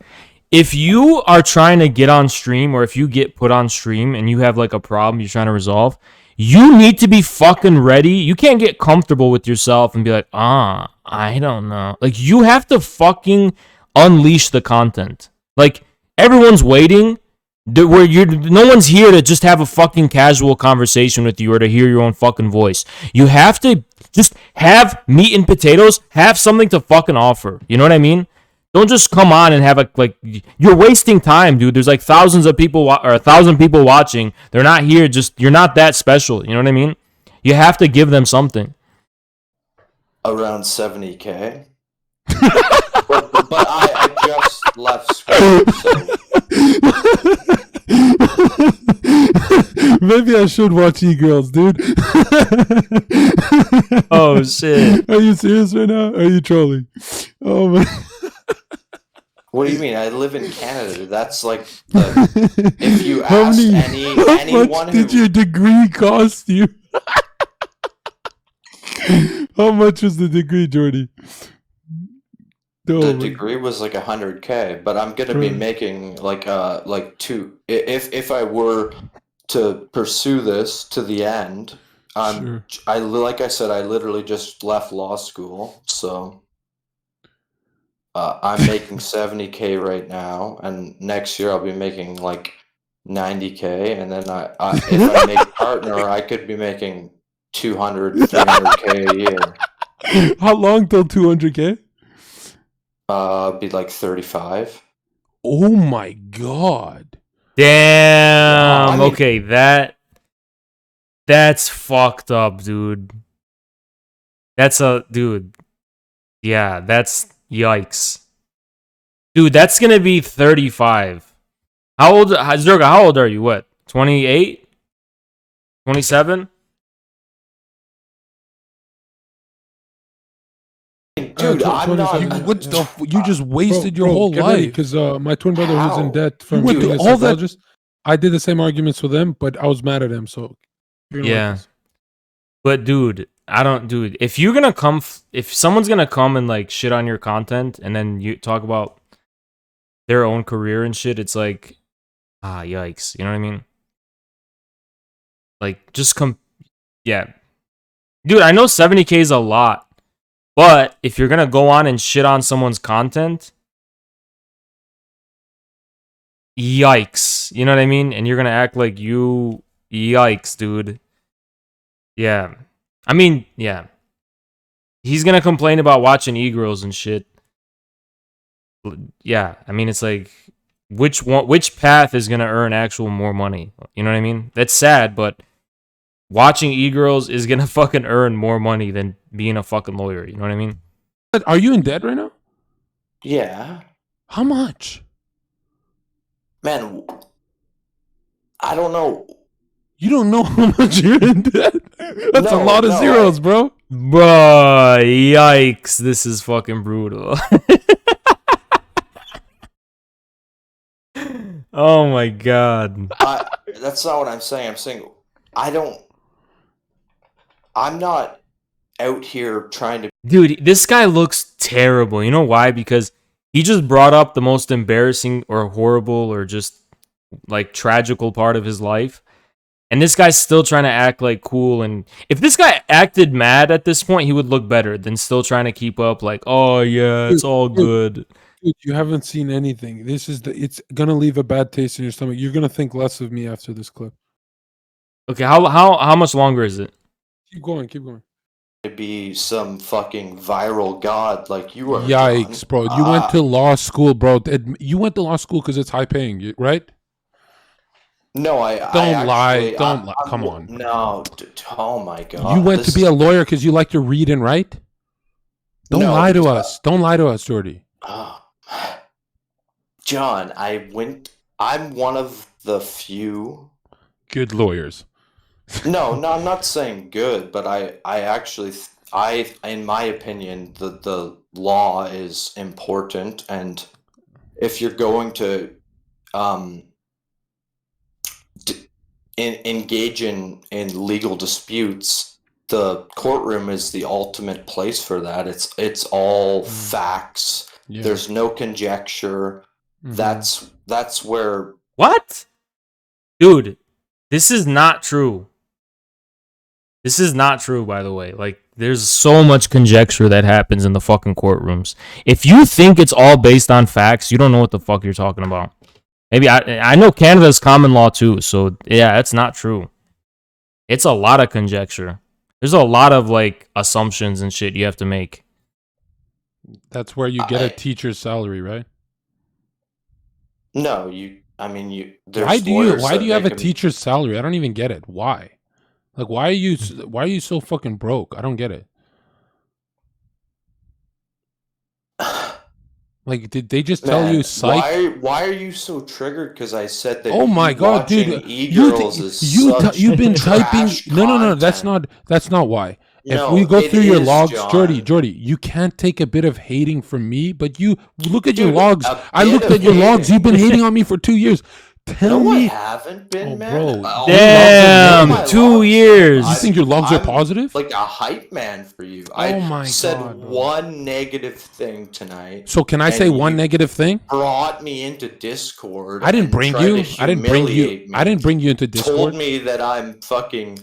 If you are trying to get on stream or if you get put on stream and you have like a problem you're trying to resolve, you need to be fucking ready. You can't get comfortable with yourself and be like, I don't know. Like, you have to fucking unleash the content. Like, everyone's waiting. No one's here to just have a fucking casual conversation with you or to hear your own fucking voice. You have to just have meat and potatoes, have something to fucking offer. You know what I mean? Don't just come on and have like you're wasting time, dude. There's like thousands of people or 1,000 people watching. They're not here. You're not that special. You know what I mean? You have to give them something. Around 70K. but I just left school, so Maybe I should watch E-Girls, dude. Oh shit! Are you serious right now? Are you trolling? Oh my. what do you mean? I live in Canada. That's like if you How ask many- How anyone much who did your degree cost you? How much was the degree, Jordy? the degree was like 100K, but I'm gonna be Right. making like two. If I were to pursue this to the end, Sure. like I said, I literally just left law school, so I'm making 70K right now, and next year I'll be making like 90K, and then if I make partner, I could be making 200, 300K a year. How long till 200K? Be like 35. Oh my god. Damn. I mean- Okay, that's fucked up, dude. Dude. Yeah, that's yikes. Dude, that's gonna be 35. Zerga, how old are you? What? 28? 27? Dude, I'm not. You just wasted your whole life. Because my twin brother was in How? debt from went being through a all that- psychologist. I did the same arguments with him, but I was mad at him. So you're gonna like Yeah. this. But dude, if someone's gonna come and like shit on your content and then you talk about their own career and shit, it's like Yikes. You know what I mean? Like, just yeah. Dude, I know 70K is a lot, but if you're gonna go on and shit on someone's content, yikes. You know what I mean? And you're gonna act like you, yikes, dude. Yeah. I mean, yeah. He's gonna complain about watching e-girls and shit. Yeah, I mean, it's like, which path is gonna earn actual more money? You know what I mean? That's sad, but watching e-girls is gonna fucking earn more money than being a fucking lawyer. You know what I mean? Are you in debt right now? Yeah. How much? Man, I don't know. You don't know how much you're in debt. That's a No, lot of no, zeros, bro. Bruh, yikes! This is fucking brutal. Oh my god. That's not what I'm saying. I'm saying I'm not out here trying to. Dude, this guy looks terrible. You know why? Because he just brought up the most embarrassing or horrible or just like tragical part of his life. And this guy's still trying to act like cool. And if this guy acted mad at this point, he would look better than still trying to keep up like, oh yeah, it's all good. Dude, you haven't seen anything. It's gonna leave a bad taste in your stomach. You're gonna think less of me after this clip. Okay, how much longer is it? Keep going, keep going. To be some fucking viral god like you are. Yikes, John. bro. You went to law school, bro. You went to law school because it's high paying, right? No, Don't lie. Don't lie. Come on. No. Oh my god. You went to be a lawyer because you like to read and write? Don't lie to us. Don't lie to us, Jordy. John, I'm one of the few good lawyers. No, I'm not saying good, but I actually in my opinion the law is important, and if you're going to engage in legal disputes, the courtroom is the ultimate place for that. It's all facts. Yeah. There's no conjecture. That's where. What? Dude, this is not true. This is not true, by the way. Like, there's so much conjecture that happens in the fucking courtrooms. If you think it's all based on facts, you don't know what the fuck you're talking about. Maybe I know Canada's common law too, so yeah, that's not true. It's a lot of conjecture. There's a lot of like assumptions and shit you have to make. That's where you get a teacher's salary, right? No, Why do you have a teacher's salary? I don't even get it. Why? Like, why are you so fucking broke? I don't get it. Like, did they just tell you psych? Why are you so triggered? Because I said that. Oh my god, dude! You've been typing. No. That's not why. If we go through your logs, John. Jordy, you can't take a bit of hating from me, but you look at your logs. I looked at your logs. You've been hating on me for 2 years. Tell me. I haven't been, man. Bro. Damn, 2 years. You think your logs are positive? Like a hype man for you. I said one negative thing tonight. So can I say one negative thing? Brought me into Discord. I didn't bring you. I didn't bring you into Discord. Told me that I'm fucking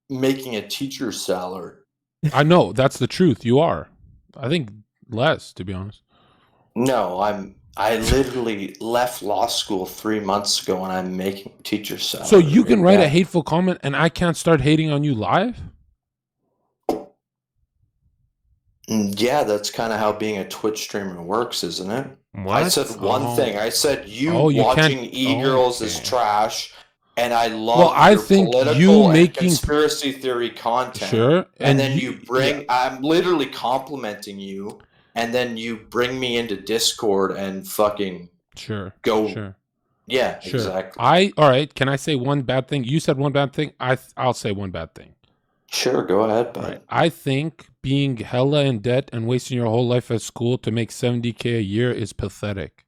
making a teacher's salary. I know that's the truth. You are. I think less, to be honest. No, I literally left law school 3 months ago and I'm making teacher's salary. So you can write a hateful comment and I can't start hating on you live? Yeah, that's kind of how being a Twitch streamer works, isn't it? What? I said one thing. I said you watching e-girls is trash, and I love political and conspiracy theory content. Sure. And then you bring... I'm literally complimenting you, and then you bring me into Discord and fucking go... Sure. Yeah, exactly. All right, can I say one bad thing? You said one bad thing. I'll say one bad thing. Sure, go ahead, bud. Right. I think being hella in debt and wasting your whole life at school to make $70K a year is pathetic.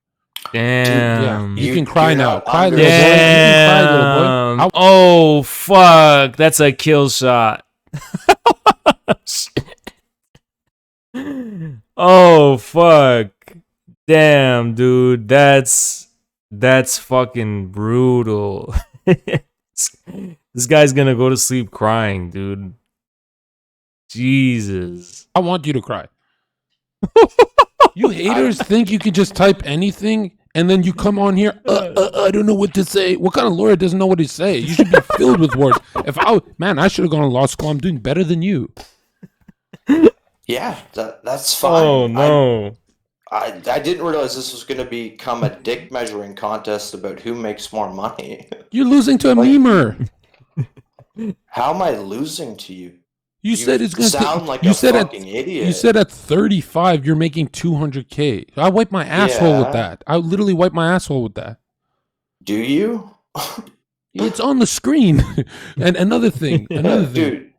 Damn. Dude, you can cry now. Cry, little boy. You can cry, little boy. Oh, fuck. That's a kill shot. Oh, fuck. Damn, dude. That's That's fucking brutal. This guy's gonna go to sleep crying, dude. Jesus. I want you to cry. You haters think you can just type anything and then you come on here. I don't know what to say. What kind of lawyer doesn't know what to say? You should be filled with words. I should have gone to law school. I'm doing better than you. Yeah, that's fine. Oh no. I didn't realize this was going to become a dick measuring contest about who makes more money. You're losing to a memer. How am I losing to you? You said it's going to sound like a fucking idiot. You said at 35 you're making 200K. I wipe my asshole with that. I literally wipe my asshole with that. Do you? It's on the screen. And another thing, dude. Dude.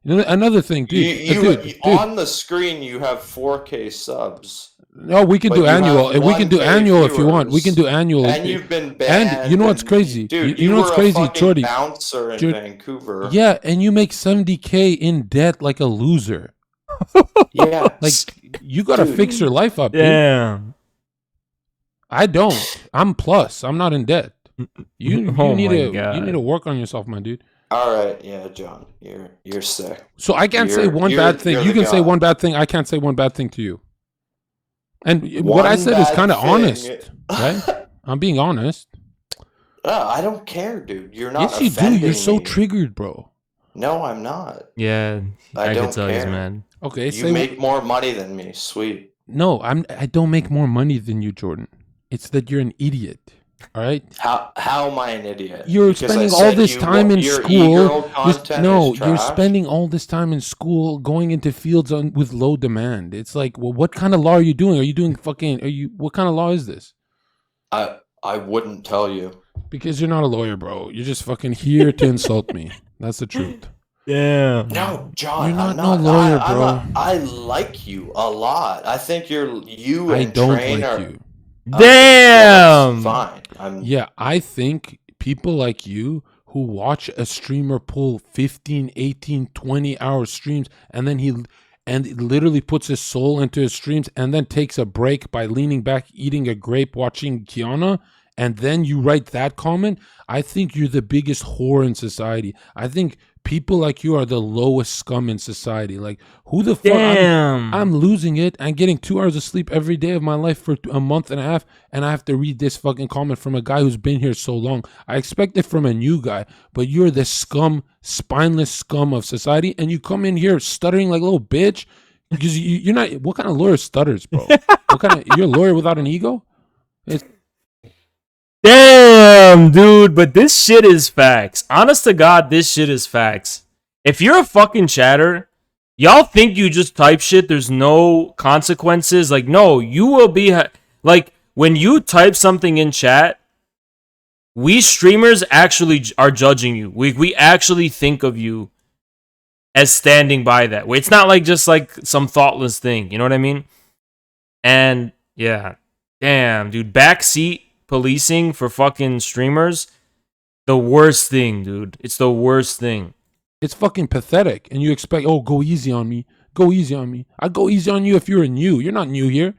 On the screen you have 4K subs. No, we can do annual. And we can do annual if you want. We can do annual. And you've been banned. And you know what's crazy? Dude, you know what's crazy, Jordy? Bouncer in Vancouver. Yeah, and you make 70K in debt like a loser. Yeah. Like you gotta fix your life up, dude. Damn. I don't. I'm plus. I'm not in debt. You need to work on yourself, my dude. All right, yeah, John, you're sick. So I can't say one bad thing. You can say one bad thing. I can't say one bad thing to you. And what I said is kind of honest, right? I'm being honest. I don't care, dude. You're not. Yes, you do. You're so triggered, bro. No, I'm not. Yeah, I don't can tell he's mad. Okay, you make more money than me. Sweet. No, I don't make more money than you, Jordan. It's that you're an idiot. All right. How am I an idiot? You're spending all this time in school. You're spending all this time in school going into fields with low demand. It's like, well, what kind of law are you doing? Are you doing what kind of law is this? I wouldn't tell you. Because you're not a lawyer, bro. You're just fucking here to insult me. That's the truth. Yeah. No, John. You're not no lawyer, bro. I like you a lot. I think you I and don't Train like are. you. Damn. Fine. Yeah, I think people like you who watch a streamer pull 15, 18, 20-hour streams and then he literally puts his soul into his streams and then takes a break by leaning back, eating a grape, watching Kiana, and then you write that comment, I think you're the biggest whore in society. I think people like you are the lowest scum in society. Like, who the fuck? I'm losing it. I'm getting 2 hours of sleep every day of my life for a month and a half, and I have to read this fucking comment from a guy who's been here so long. I expect it from a new guy, but you're the scum, spineless scum of society, and you come in here stuttering like a little bitch because you're not. What kind of lawyer stutters, bro? You're a lawyer without an ego? Damn, dude, but this shit is facts. Honest to God, this shit is facts. If you're a fucking chatter, y'all think you just type shit, there's no consequences. Like, no, you will be... Like, when you type something in chat, we streamers actually are judging you. We actually think of you as standing by that. It's not like just like some thoughtless thing, you know what I mean? And, yeah. Damn, dude, backseat policing for fucking streamers, the worst thing, dude. It's the worst thing. It's fucking pathetic. And you expect, oh, go easy on me. Go easy on me. I go easy on you if you're new. You're not new here.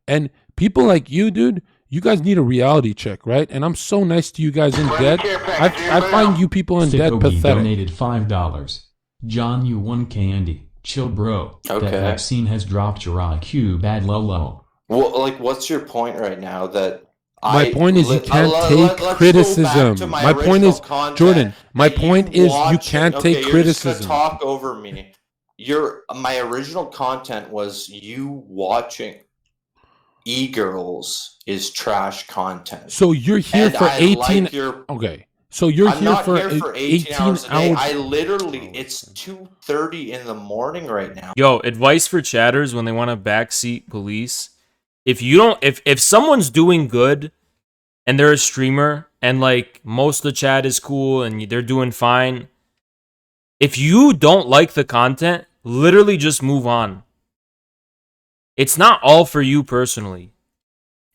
And people like you, dude, you guys need a reality check, right? And I'm so nice to you guys in debt. I find you people in debt pathetic. Donated $5. John, you won candy. Chill, bro. Okay. That vaccine has dropped your IQ, bad lolo. Well, like, what's your point right now? That my point is you can't take criticism. My point is, Jordan, my point is you can't take criticism. You're just gonna talk over me. My original content was you watching e-girls is trash content. So you're here for 18 okay. So you're I'm here not for here for 18 hours a day. I literally, it's 2:30 in the morning right now. Yo, advice for chatters when they want to backseat police. If someone's doing good and they're a streamer and like most of the chat is cool and they're doing fine, if you don't like the content, literally just move on. It's not all for you personally.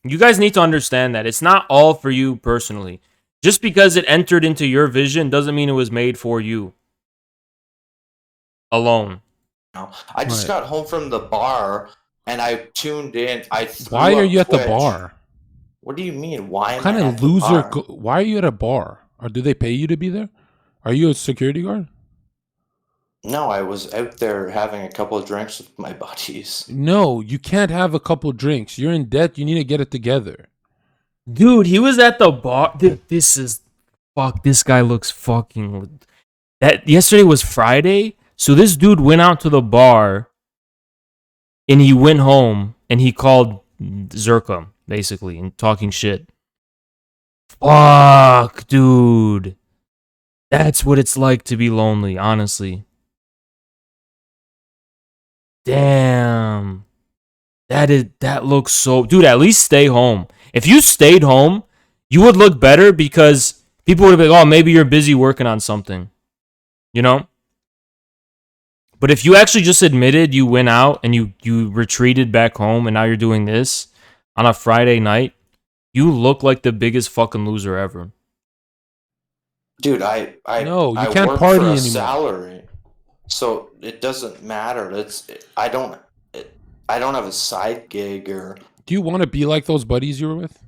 You guys need to understand that. It's not all for you personally. Just because it entered into your vision doesn't mean it was made for you alone. I just got home from the bar and I tuned in. Why are you at the bar? What do you mean? Why am What kind I of at the loser? bar? Why are you at a bar? Or do they pay you to be there? Are you a security guard? No, I was out there having a couple of drinks with my buddies. No, you can't have a couple drinks. You're in debt. You need to get it together. Dude, he was at the bar. Dude, this is fuck. This guy looks fucking. That yesterday was Friday, so this dude went out to the bar, and he went home and he called Zerka basically and talking shit. Fuck, dude. That's what it's like to be lonely, honestly. Damn. That looks so, dude, at least stay home. If you stayed home, you would look better because people would have been like, oh, maybe you're busy working on something. You know? But if you actually just admitted you went out and you retreated back home and now you're doing this on a Friday night, you look like the biggest fucking loser ever. Dude, I No, you I can't work party for a anymore. salary, so it doesn't matter. I don't have a side gig or. Do you want to be like those buddies you were with?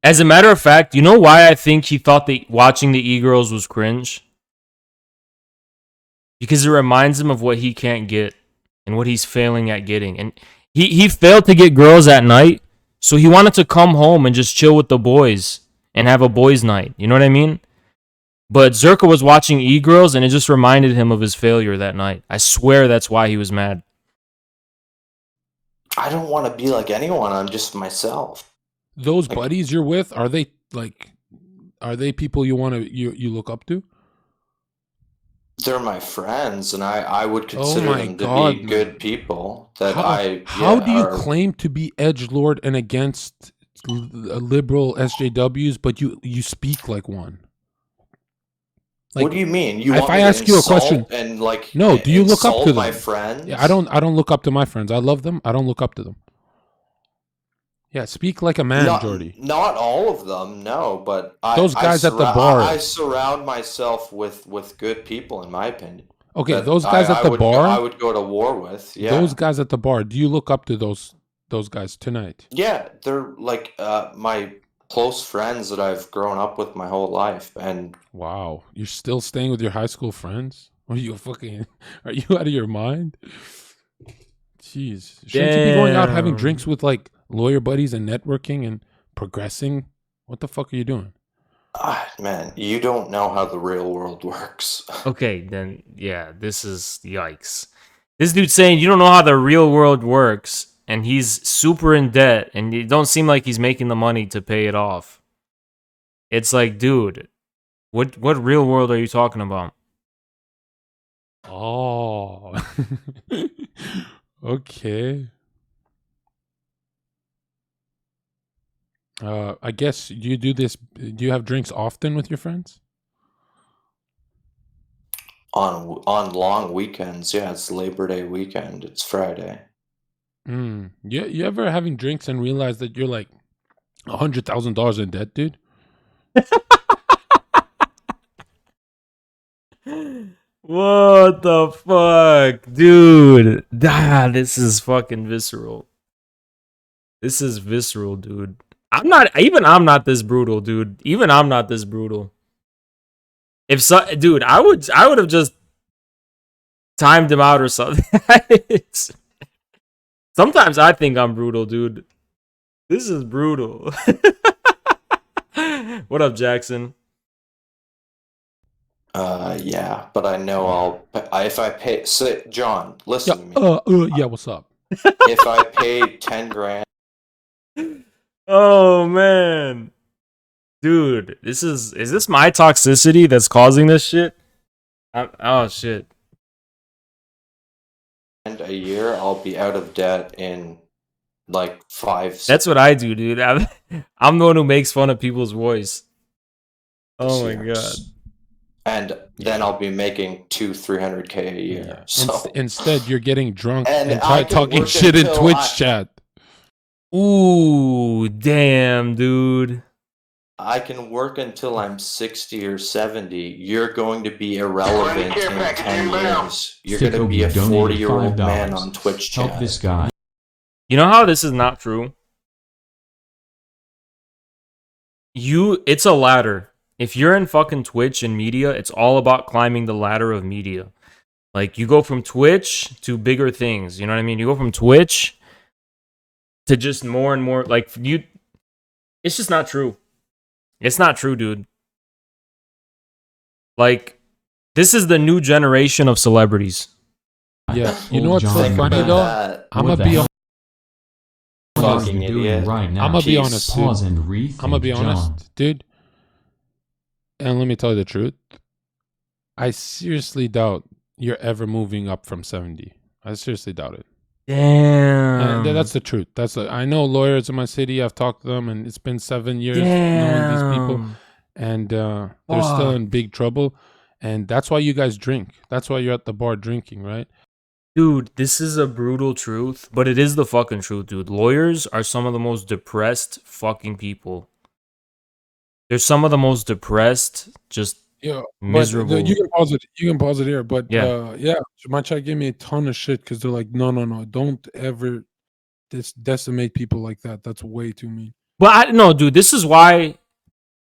As a matter of fact, you know why I think he thought that watching the e-girls was cringe? Because it reminds him of what he can't get and what he's failing at getting. And he failed to get girls at night, so he wanted to come home and just chill with the boys and have a boys' night. You know what I mean? But Zerka was watching e-girls and it just reminded him of his failure that night. I swear that's why he was mad. I don't want to be like anyone. I'm just myself. Those buddies you're with, are they people you want to you look up to? They're my friends, and I would Oh consider my them to God, be man. good people. That How do you are- claim to be edgelord and against liberal SJWs, but you speak like one? what do you mean? You if want I me to ask you a insult question- and like No, do you look up insult to them? my friends? Yeah, I don't look up to my friends. I love them. I don't look up to them. Yeah, speak like a man, Jordy. Not all of them, no, but Those guys at the bar. I surround myself with good people, in my opinion. Okay, that those guys at the bar. I would go to war with. Yeah, Those guys at the bar. Do you look up to those guys tonight? yeah, they're like my close friends that I've grown up with my whole life, and Wow, you're still staying with your high school friends? Are you Are you out of your mind? Jeez, shouldn't you be going out having Damn. drinks with like lawyer buddies and networking and progressing? What the fuck are you doing? man, you don't know how the real world works. Okay, then, yeah, this is yikes. This dude's saying you don't know how the real world works, and he's super in debt, and it don't seem like he's making the money to pay it off. It's like, dude, what real world are you talking about? Oh, okay. I guess you do this. Do you have drinks often with your friends? On long weekends, yeah, it's Labor Day weekend. It's Friday. You ever having drinks and realize that you're like $100,000 in debt, dude? What the fuck, dude? This is fucking visceral. This is visceral, dude. I'm not this brutal, dude. Even I'm not this brutal. Dude, I would have just timed him out or something. Sometimes I think I'm brutal, dude. This is brutal. What up, Jackson? Yeah, but I know if I pay. So, John, listen to me. Yeah. What's up? If I paid 10 grand. Oh man, dude, is this my toxicity that's causing this shit? Oh shit. And a year, I'll be out of debt in like 5. That's what I do, dude. I'm the one who makes fun of people's voice. Oh my god. years. And then I'll be making 200-300K a year. Yeah. So Instead, you're getting drunk And and I can talking work shit in until Twitch chat. Ooh, damn, dude. I can work until I'm 60 or 70. You're going to be irrelevant in 10 years. You're going to be a Thick Ogie donated 40-year-old man $5. on Twitch chat. Help this guy. You know how this is not true? It's a ladder. If you're in fucking Twitch and media, it's all about climbing the ladder of media. Like, you go from Twitch to bigger things. You know what I mean? You go from Twitch to just more and more. Like, it's just not true. It's not true, dude. Like, this is the new generation of celebrities. Yeah, you know Old what's so John funny Madden. though? That I'm What gonna the be hell are fucking you doing idiot. right now? I'm gonna be Jeez. honest, Pause dude. and rethink, I'm gonna be John. honest, dude. And let me tell you the truth. I seriously doubt you're ever moving up from 70. I seriously doubt it. And Damn. that's the truth. I know lawyers in my city. I've talked to them, and it's been 7 years knowing these people, and they're still in big trouble. And that's why you guys drink. That's why you're at the bar drinking, right? Dude, this is a brutal truth, but it is the fucking truth, dude. Lawyers are some of the most depressed fucking people. They're some of the most depressed, just Yeah, miserable. you can pause it. You can pause it here. But Yeah. yeah, my chat gave me a ton of shit because they're like, no, don't ever decimate people like that. That's way too mean. But no, dude, this is why.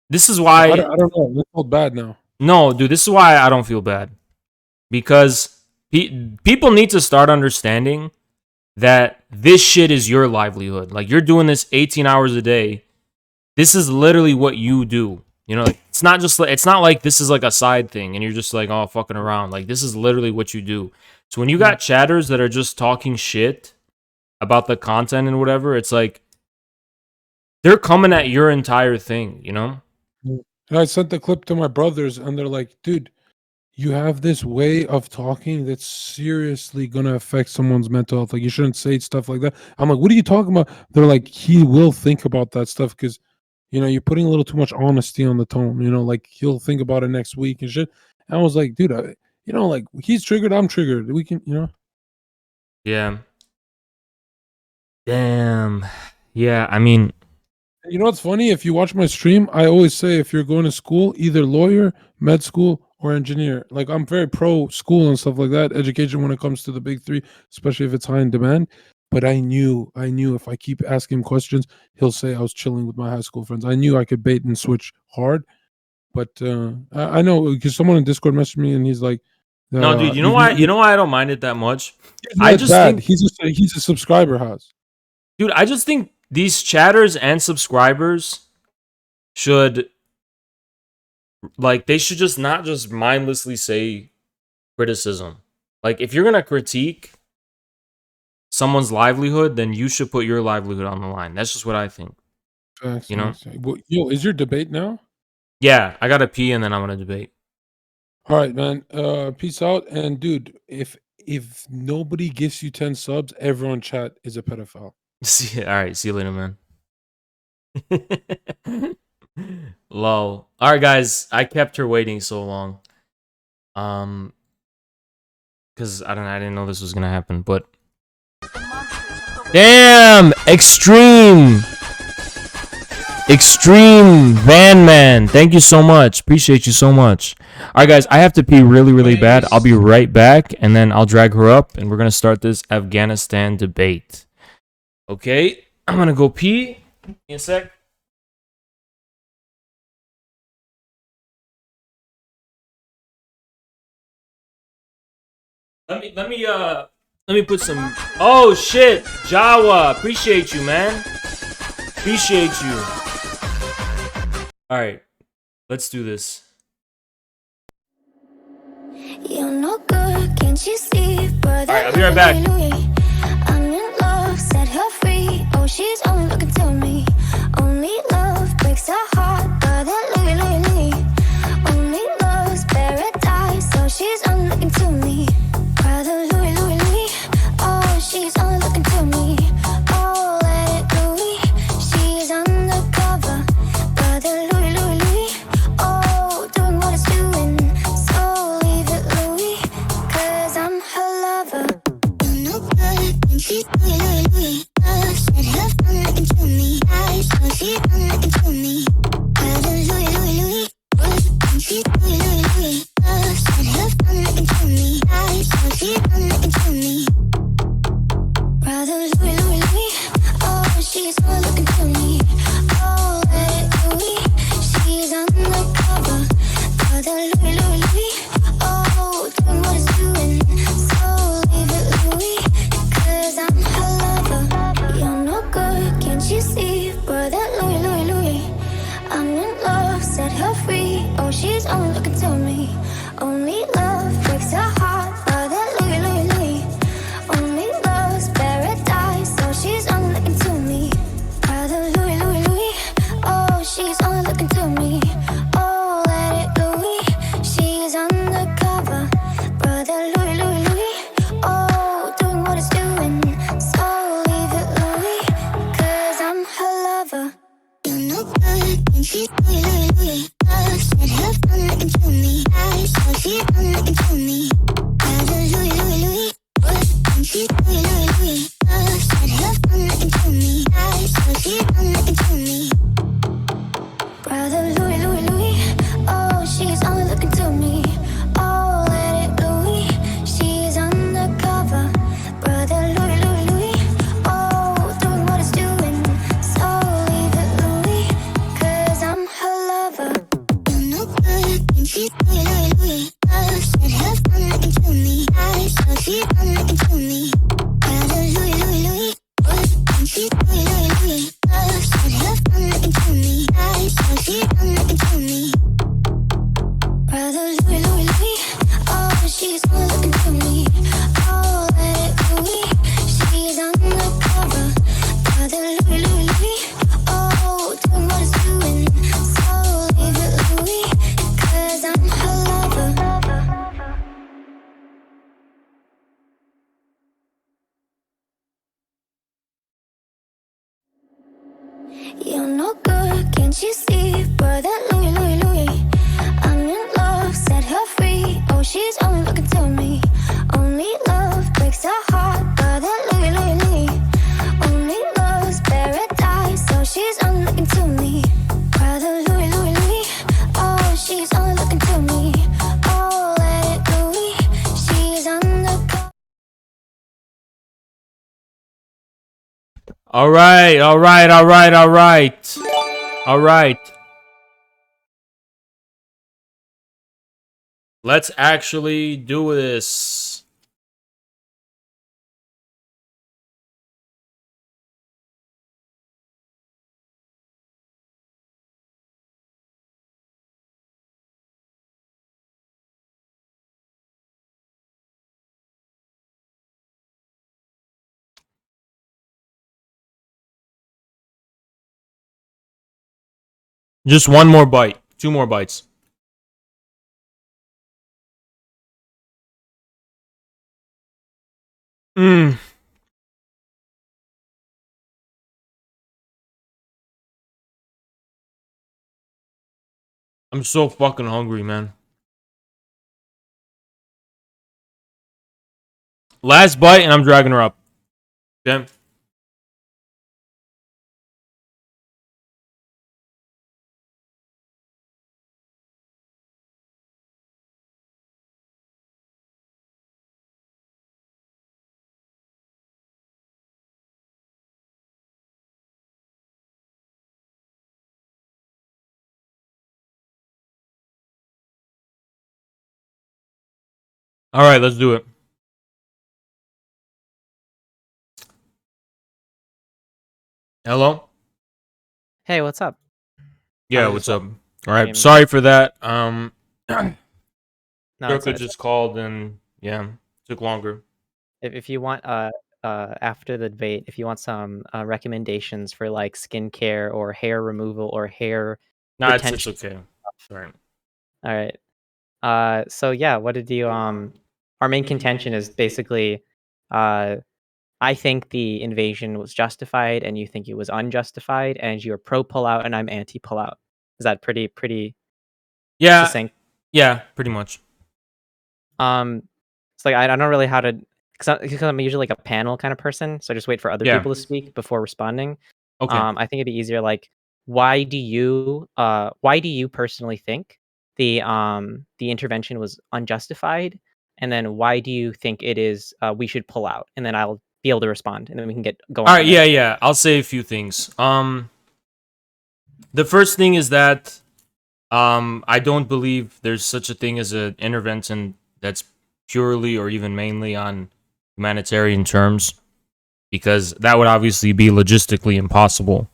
This is I why. don't know. I felt bad now. No, dude, this is why I don't feel bad. Because people need to start understanding that this shit is your livelihood. Like, you're doing this 18 hours a day. This is literally what you do. You know, like, it's not like this is like a side thing and you're just like, oh, fucking around. Like, this is literally what you do. So when you got chatters that are just talking shit about the content and whatever, it's like they're coming at your entire thing, you know? And I sent the clip to my brothers, and they're like, dude, you have this way of talking that's seriously gonna affect someone's mental health. Like, you shouldn't say stuff like that. I'm like, what are you talking about? They're like, he will think about that stuff because, you know, you're putting a little too much honesty on the tone. You know, like, he'll think about it next week and shit. And I was like, dude, you know, like, he's triggered, I'm triggered. We can, you know. Yeah. Damn. Yeah, I mean, You know what's funny? If you watch my stream, I always say if you're going to school, either lawyer, med school, or engineer. Like, I'm very pro school and stuff like that, education when it comes to the big three, especially if it's high in demand. But I knew if I keep asking him questions, he'll say I was chilling with my high school friends. I knew I could bait and switch hard. But I know because someone in Discord messaged me and he's like, no, dude, you know why? You know why I don't mind it that much? I just think he's a subscriber has. Dude, I just think these chatters and subscribers should, like, they should just not just mindlessly say criticism. Like, if you're gonna critique someone's livelihood, then you should put your livelihood on the line. That's just what I think. You know? Well, yo, is your debate now? Yeah, I gotta pee and then I'm gonna debate. All right, man. Peace out. And dude, if nobody gives you 10 subs, everyone chat is a pedophile. All right, see you later, man. Lol. All right, guys, I kept her waiting so long. Because I didn't know this was gonna happen, but damn, extreme Van Man. Thank you so much. Appreciate you so much. All right, guys, I have to pee really, really bad. I'll be right back, and then I'll drag her up, and we're gonna start this Afghanistan debate. Okay, I'm gonna go pee. Give me a sec. Let me put some. Oh shit, Jawa, appreciate you, man. Appreciate you. All right, let's do this. You're no good, can't you see? Brother, All right, I'll be right back. I'm in love, set her free. Oh, she's only looking to me. Only love breaks her heart. Brother, Louie. Only love's paradise. So she's only looking to me. Brother, Louie. Oh, she's only looking to me. Oh, let it Louie. She's undercover. Brother, Louie. Oh, doing what it's doing. So leave it Louie, 'cause I'm her lover. Brother Louis, Louis, Louis. Oh, doing what it's doing. So leave it, Louis. Cause I'm her lover. You're no good, and she's Louis, Louis, Louis. Said have fun looking to me. So she's fun looking to me. Brother Louis, Louis, Louis. And she's Louis, Louis, Louis. Said have fun looking to me. So she's fun looking to me. Brother Louis, Louis, Louis. Oh, she's only looking to me. Oh, let it Louis. She's undercover. Brother Louis, Louis, Louis. Oh, doing what it's doing. So leave it Louis. Cause I'm her lover. You're no good, and she's Louis, Louis, Louis. Said have fun looking to me. So she's fun looking to me. Brother Louis, Louis, Louis. And she's Louis, Louis, Louis. Said have fun looking to me. So she's fun looking to me. Brother Louis, Louis, Louis. Oh, she's only looking to me. Oh, let it Louis. She's undercover. Brother Louis, Louis, Louis. Oh, doing what it's doing. So leave it Louis. Cause I'm her lover. You're no good, can't you see? Brother Louis, Louis, Louis. I'm in love, set her free. Oh, she's only looking to me. Only love breaks her heart. Brother Louis, Louis, Louis. Only love's paradise. So she's only looking to me. Brother Louis, Louis, Louis. Oh, she's only looking to me. Oh, let it Louis. She's undercover. All right, all right, all right, all right. All right. Let's actually do this. Just one more bite. 2 more bites. I'm so fucking hungry, man. Last bite and I'm dragging her up. Okay? All right, let's do it. Hello? Hey, what's up? Yeah, was what's just up? All right, stream. sorry for that. No, it's, Joker just called and yeah, took longer. if you want, after the debate, if you want some recommendations for like skincare or hair removal or hair Nah, it's retention. okay. Sorry. All right. So yeah, what did you Our main contention is basically, I think the invasion was justified, and you think it was unjustified, and you're pro pullout, and I'm anti pullout. Is that pretty Yeah, succinct? yeah, pretty much. It's like I don't know really how to, because I'm usually like a panel kind of person, so I just wait for other Yeah. people to speak before responding. Okay. I think it'd be easier like, why do you personally think the intervention was unjustified, and then why do you think it is we should pull out, and then I'll be able to respond, and then we can go on. All right, yeah. I'll say a few things. The first thing is that I don't believe there's such a thing as an intervention that's purely or even mainly on humanitarian terms, because that would obviously be logistically impossible.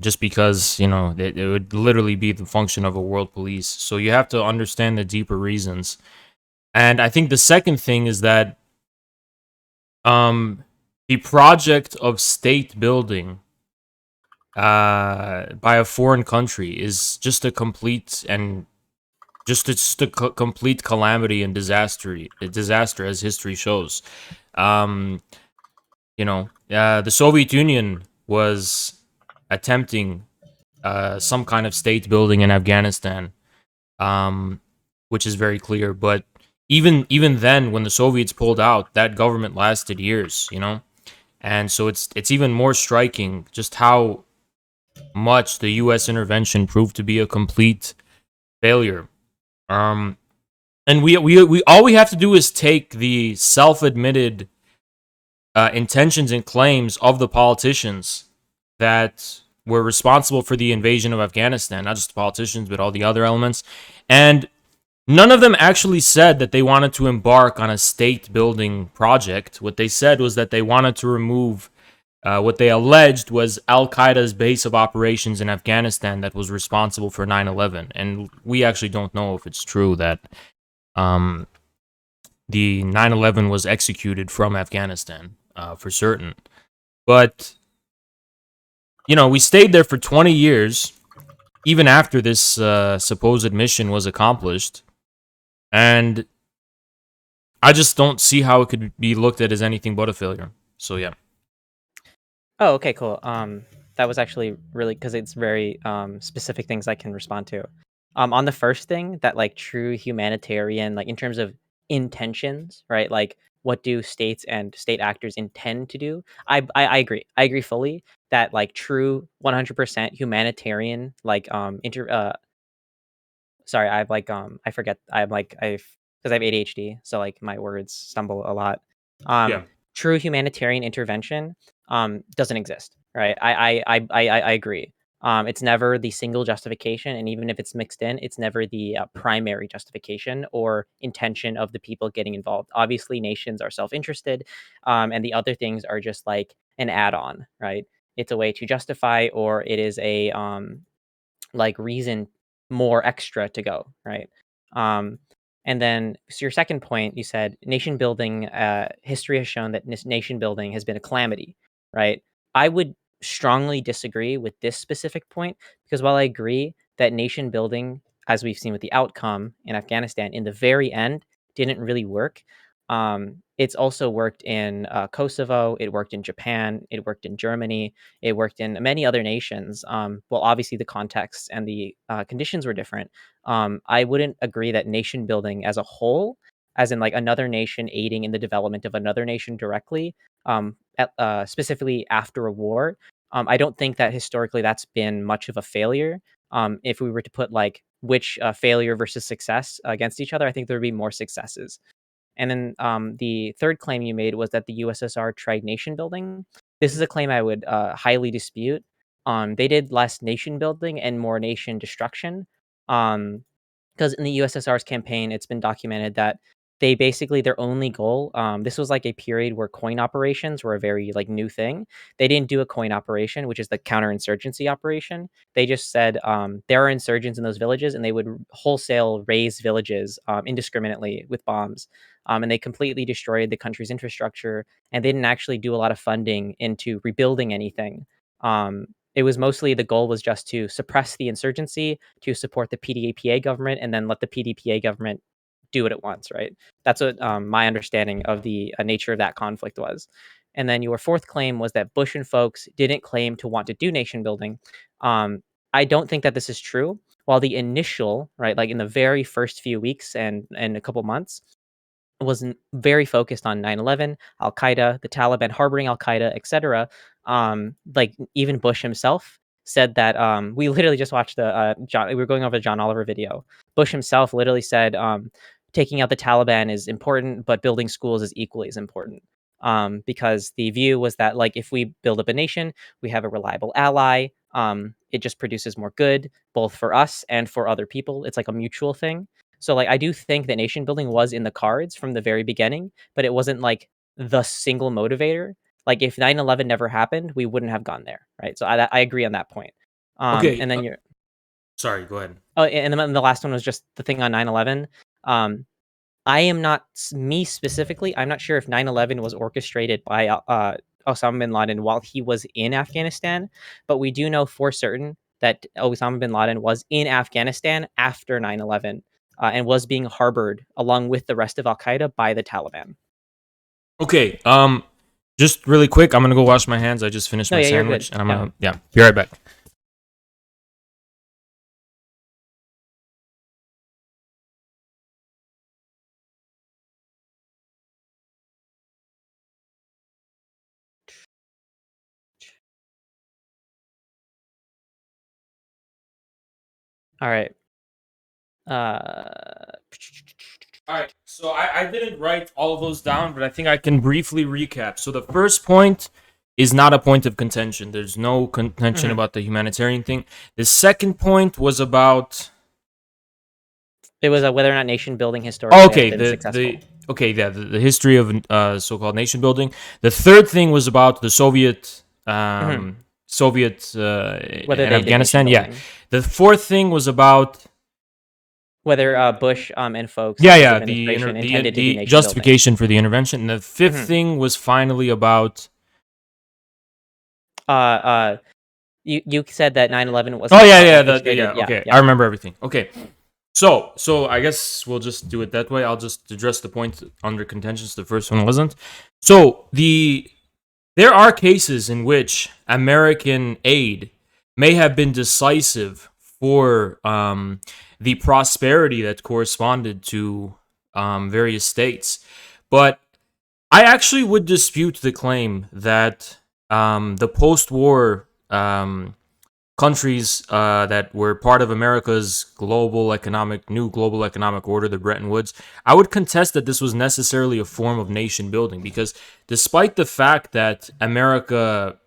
Just because, you know, it would literally be the function of a world police. So you have to understand the deeper reasons. And I think the second thing is that the project of state building by a foreign country is just a complete and Just it's the complete calamity and disaster as history shows. Um, the Soviet Union was attempting some kind of state building in Afghanistan, um, which is very clear. But even then, when the Soviets pulled out, that government lasted years. And so it's even more striking just how much the U.S. intervention proved to be a complete failure. Um, and we all we have to do is take the self-admitted intentions and claims of the politicians that were responsible for the invasion of Afghanistan, not just the politicians, but all the other elements. And none of them actually said that they wanted to embark on a state building project. What they said was that they wanted to remove what they alleged was Al Qaeda's base of operations in Afghanistan that was responsible for 9/11. And we actually don't know if it's true that um, the 9/11 was executed from Afghanistan for certain. But, we stayed there for 20 years, even after this supposed mission was accomplished. And I just don't see how it could be looked at as anything but a failure. So, yeah. Oh, okay, cool. That was actually really because it's very specific things I can respond to. On the first thing, that like true humanitarian, like in terms of intentions, right? Like what do states and state actors intend to do? I agree. I agree fully that like true 100% humanitarian, like sorry, I've like I forget. I'm like I've because I have ADHD, so like my words stumble a lot. Yeah. True humanitarian intervention doesn't exist, right? I agree. It's never the single justification, and even if it's mixed in, it's never the primary justification or intention of the people getting involved. Obviously, nations are self-interested, and the other things are just like an add-on, right? It's a way to justify, or it is a like reason more extra to go, right? Um, and then, so your second point, you said nation building. History has shown that nation building has been a calamity, right? I would strongly disagree with this specific point because while I agree that nation building, as we've seen with the outcome in Afghanistan, in the very end, didn't really work. It's also worked in Kosovo. It worked in Japan. It worked in Germany. It worked in many other nations. Well, obviously the context and the conditions were different. I wouldn't agree that nation building as a whole, as in like another nation aiding in the development of another nation directly, specifically after a war. I don't think that historically that's been much of a failure. If we were to put like which failure versus success against each other, I think there would be more successes. And then the third claim you made was that the USSR tried nation building. This is a claim I would highly dispute. They did less nation building and more nation destruction. Because in the USSR's campaign, it's been documented that they basically their only goal. This was like a period where coin operations were a very like new thing. They didn't do a coin operation, which is the counterinsurgency operation. They just said there are insurgents in those villages, and they would wholesale raise villages indiscriminately with bombs. And they completely destroyed the country's infrastructure, and they didn't actually do a lot of funding into rebuilding anything. It was mostly the goal was just to suppress the insurgency, to support the PDPA government, and then let the PDPA government do what it wants, right? That's what my understanding of the nature of that conflict was. And then your fourth claim was that Bush and folks didn't claim to want to do nation building. I don't think that this is true. While the initial, right, like in the very first few weeks and a couple months, was very focused on 9/11, Al Qaeda, the Taliban harboring Al Qaeda, etc. Like even Bush himself said that we literally just watched the John. We were going over a John Oliver video. Bush himself literally said taking out the Taliban is important, but building schools is equally as important. Because the view was that like if we build up a nation, we have a reliable ally. It just produces more good both for us and for other people. It's like a mutual thing. So like I do think that nation building was in the cards from the very beginning, but it wasn't like the single motivator. Like if 9/11 never happened, we wouldn't have gone there, right? So I agree on that point. Okay. And then you're Sorry, go ahead. oh, and then the last one was just the thing on 9/11. Um, I am not me specifically. I'm not sure if 9/11 was orchestrated by Osama bin Laden while he was in Afghanistan, but we do know for certain that Osama bin Laden was in Afghanistan after 9/11. and was being harbored along with the rest of Al Qaeda by the Taliban. Okay. Just really quick, I'm gonna go wash my hands. I just finished No, my yeah, you're sandwich, good. and I'm Yeah. gonna be right back. All right. All right, so I didn't write all of those down, but I think I can briefly recap. So the first point is not a point of contention. There's no contention about the humanitarian thing. The second point was about. It was whether or not nation building historically Okay, has been successful. the history of so-called nation building. The third thing was about the Soviet Soviet Whether in they did Afghanistan. nation Yeah, building. the fourth thing was about. Whether Bush and folks Yeah, of his yeah, administration intended to do the nation justification for the intervention. And the fifth Mhm. thing was finally about. building. You said that 9/11 was. Oh yeah, orchestrated. okay, Yeah. I remember everything. Okay, so I guess we'll just do it that way. I'll just address the point under contentions. The first one wasn't. So there are cases in which American aid may have been decisive for the prosperity that corresponded to various states, but I actually would dispute the claim that the post-war countries that were part of America's new global economic order, the Bretton Woods, I would contest that this was necessarily a form of nation building, because despite the fact that America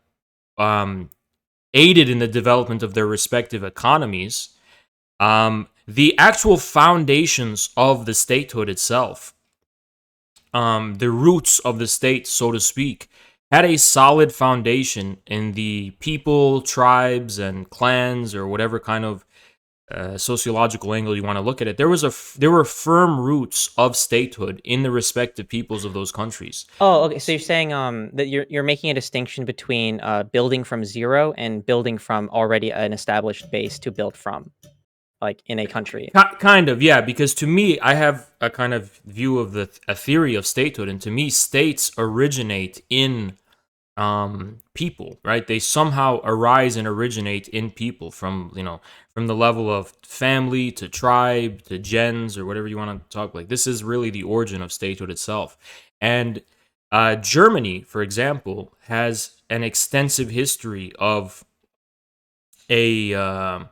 aided in the development of their respective economies, the actual foundations of the statehood itself, the roots of the state, so to speak, had a solid foundation in the people, tribes, and clans, or whatever kind of sociological angle you want to look at it. There were firm roots of statehood in the respective peoples of those countries. Oh, okay. So you're saying that you're making a distinction between building from zero and building from already an established base to build from, like in a country. Kind of, yeah, because to me, I have a kind of view of a theory of statehood, and to me, states originate in people, right? They somehow arise and originate in people, from the level of family to tribe to gens, or whatever you want to talk. Like, this is really the origin of statehood itself. And Germany, for example, has an extensive history of the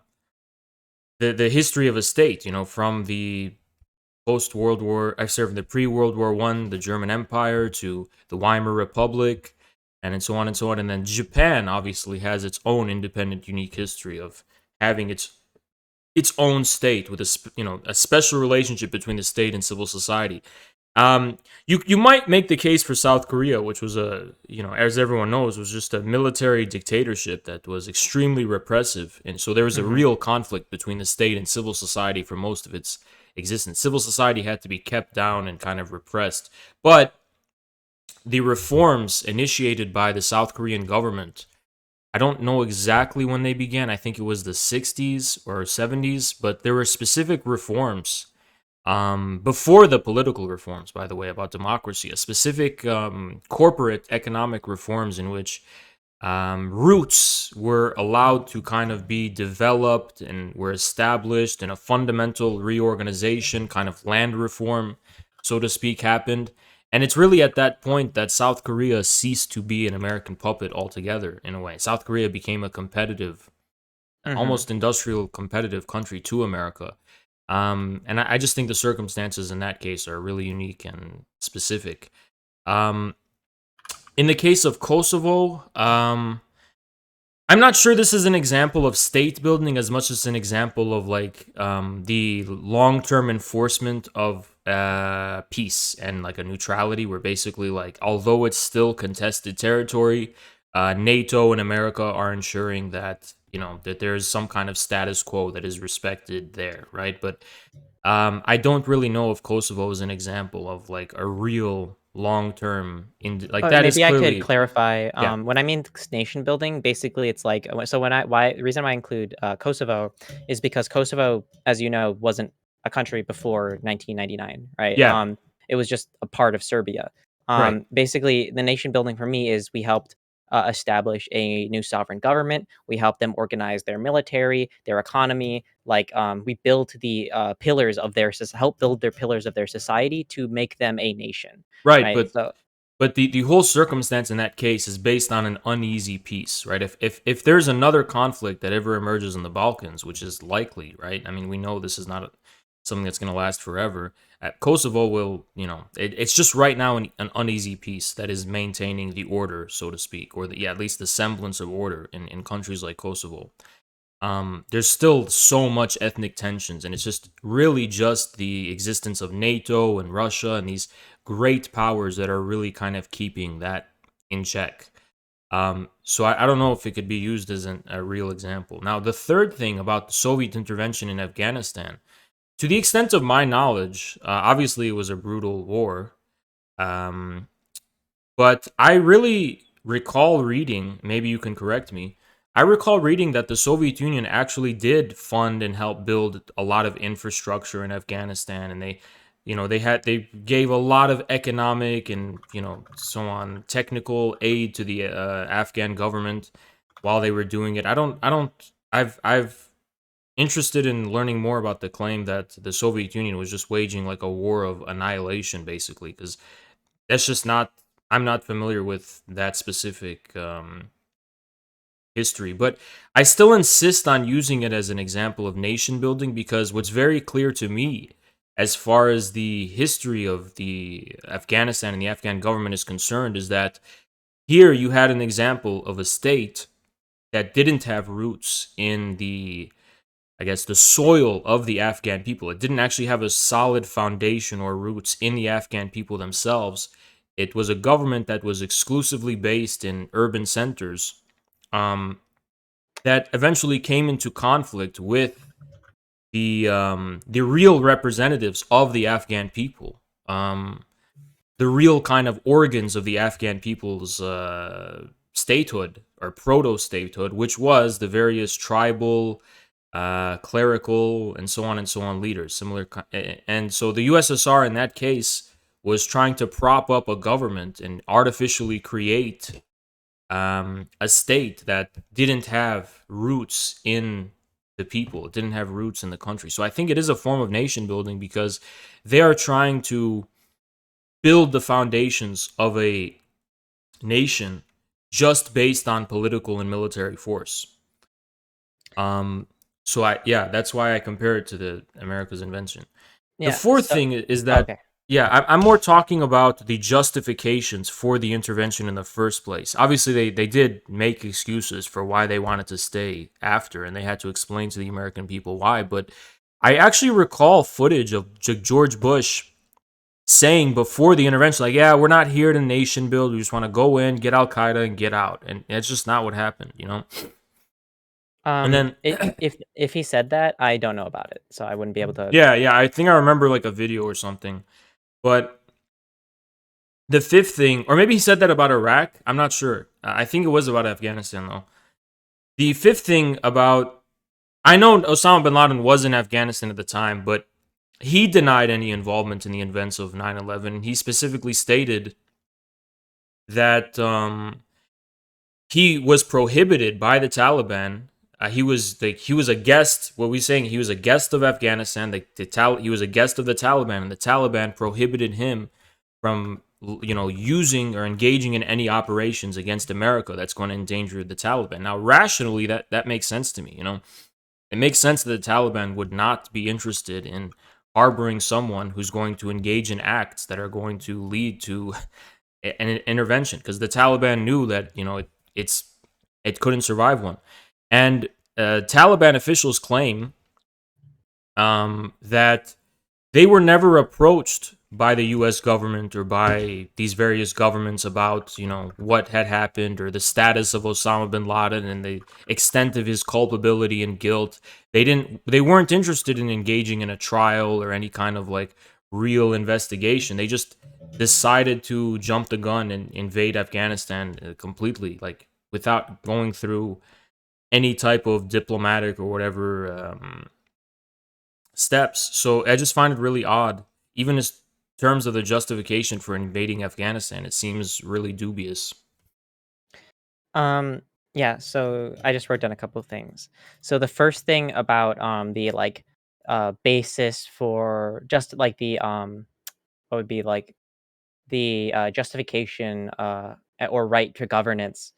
history of a state, from the post-World War, from the pre-World War I, the German Empire, to the Weimar Republic, and so on and so on. And then Japan obviously has its own independent, unique history of having its own state with a special relationship between the state and civil society. You might make the case for South Korea, which was as everyone knows, was just a military dictatorship that was extremely repressive, and so there was a real conflict between the state and civil society for most of its existence. Civil society had to be kept down and kind of repressed, but the reforms initiated by the South Korean government, I don't know exactly when they began. I think it was the 60s or 70s, but there were specific reforms before the political reforms, by the way, about democracy, a specific corporate economic reforms in which roots were allowed to kind of be developed and were established, and a fundamental reorganization, kind of land reform, so to speak, happened. And it's really at that point that South Korea ceased to be an American puppet altogether, in a way. South Korea became a competitive, almost industrial competitive country to America. And I just think the circumstances in that case are really unique and specific. In the case of Kosovo, I'm not sure this is an example of state building as much as an example of the long-term enforcement of peace and like a neutrality, where basically, like, although it's still contested territory, NATO and America are ensuring that that there's some kind of status quo that is respected there, right? But I don't really know if Kosovo is an example of like a real long-term that is Maybe I clearly. could clarify. Yeah. When I mean nation building, basically it's like, so the reason why I include Kosovo is because Kosovo, as you know, wasn't a country before 1999, right? Yeah, It was just a part of Serbia. right. Basically, the nation building for me is we helped establish a new sovereign government. We helped them organize their military, their economy. Like we built the pillars of their help build their pillars of their society to make them a nation, Right, right? So but the whole circumstance in that case is based on an uneasy peace, right? If there's another conflict that ever emerges in the Balkans, which is likely, right? I mean, we know this is not something that's going to last forever. Kosovo will, it's just right now an uneasy peace that is maintaining the order, so to speak, or at least the semblance of order in countries like Kosovo. There's still so much ethnic tensions, and it's just really just the existence of NATO and Russia and these great powers that are really kind of keeping that in check. So I don't know if it could be used as a real example. Now, the third thing about the Soviet intervention in Afghanistan, to the extent of my knowledge, obviously it was a brutal war. Um, but I really recall reading, maybe you can correct me. I recall reading that the Soviet Union actually did fund and help build a lot of infrastructure in Afghanistan, and they gave a lot of economic and so on technical aid to the Afghan government while they were doing it. I've interested in learning more about the claim that the Soviet Union was just waging like a war of annihilation, basically, because that's just not. I'm not familiar with that specific history, but I still insist on using it as an example of nation building because what's very clear to me, as far as the history of the Afghanistan and the Afghan government is concerned, is that here you had an example of a state that didn't have roots in the soil of the Afghan people. It didn't actually have a solid foundation or roots in the Afghan people themselves. It was a government that was exclusively based in urban centers, um, that eventually came into conflict with the real representatives of the Afghan people, the real kind of organs of the Afghan people's statehood or proto statehood, which was the various tribal, clerical, and so on leaders. And so the USSR in that case was trying to prop up a government and artificially create a state that didn't have roots in the people. It didn't have roots in the country. So I think it is a form of nation building because they are trying to build the foundations of a nation just based on political and military force. That's why I compare it to the America's invention. The yeah. fourth So thing is that, okay. I'm more talking about the justifications for the intervention in the first place. Obviously, they did make excuses for why they wanted to stay after, and they had to explain to the American people why. But I actually recall footage of George Bush saying before the intervention, like, yeah, we're not here to nation build. We just want to go in, get Al Qaeda, and get out. And it's just not what happened. And then, If he said that, I don't know about it, so I wouldn't be able to. yeah, I think I remember like a video or something. But the fifth thing, or maybe he said that about Iraq. I'm not sure. I think it was about Afghanistan, though. The fifth thing about, I know Osama bin Laden was in Afghanistan at the time, but he denied any involvement in the events of 9/11. He specifically stated that he was prohibited by the Taliban. He was a guest. What we're saying, he was a guest of Afghanistan. He was a guest of the Taliban, and the Taliban prohibited him from using or engaging in any operations against America that's going to endanger the Taliban. Now, rationally, that makes sense to me. It makes sense that the Taliban would not be interested in harboring someone who's going to engage in acts that are going to lead to an intervention, because the Taliban knew that it couldn't survive one. And Taliban officials claim that they were never approached by the U.S. government or by these various governments about, what had happened or the status of Osama bin Laden and the extent of his culpability and guilt. They weren't interested in engaging in a trial or any kind of like real investigation. They just decided to jump the gun and invade Afghanistan completely, like without going through any type of diplomatic or whatever steps. So I just find it really odd, even in terms of the justification for invading Afghanistan. It seems really dubious. Um, yeah, so I just wrote down a couple of things. So the first thing about the like basis for just like the what would be like the justification or right to governance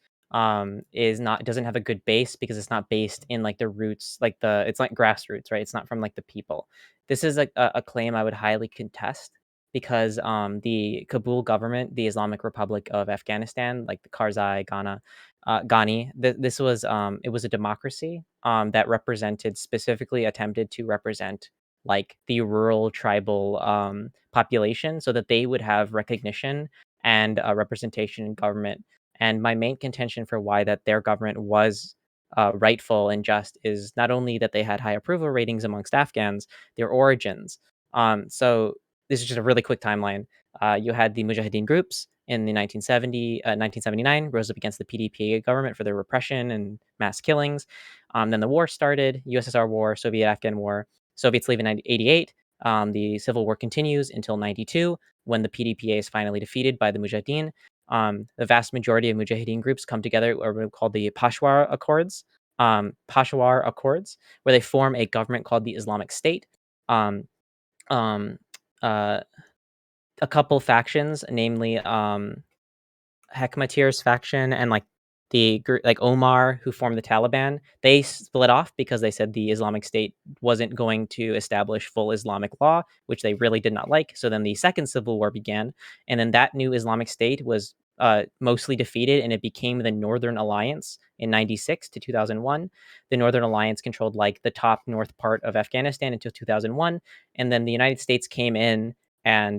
is not doesn't have a good base because it's not based in like the roots, like it's like grassroots, right? It's not from like the people. This is a claim I would highly contest because the Kabul government, the Islamic Republic of Afghanistan, like the Karzai, Ghani, this was it was a democracy that represented, specifically attempted to represent like the rural tribal population so that they would have recognition and representation in government. And my main contention for why that their government was rightful and just is not only that they had high approval ratings amongst Afghans, their origins. So this is just a really quick timeline. You had the Mujahideen groups in the 1979, rose up against the PDP government for their repression and mass killings. Then the war started, USSR war, Soviet-Afghan war. Soviets leave in 1988. The civil war continues until 92 when the PDPA is finally defeated by the Mujahideen. The vast majority of Mujahideen groups come together, or called the Peshawar Accords, where they form a government called the Islamic State. Um, um, uh, a couple factions, namely Hekmatir's faction and like like Omar, who formed the Taliban, they split off because they said the Islamic State wasn't going to establish full Islamic law, which they really did not like. So then the second civil war began, and then that new Islamic State was mostly defeated, and it became the Northern Alliance in 96 to 2001. The Northern Alliance controlled like the top north part of Afghanistan until 2001, and then the United States came in and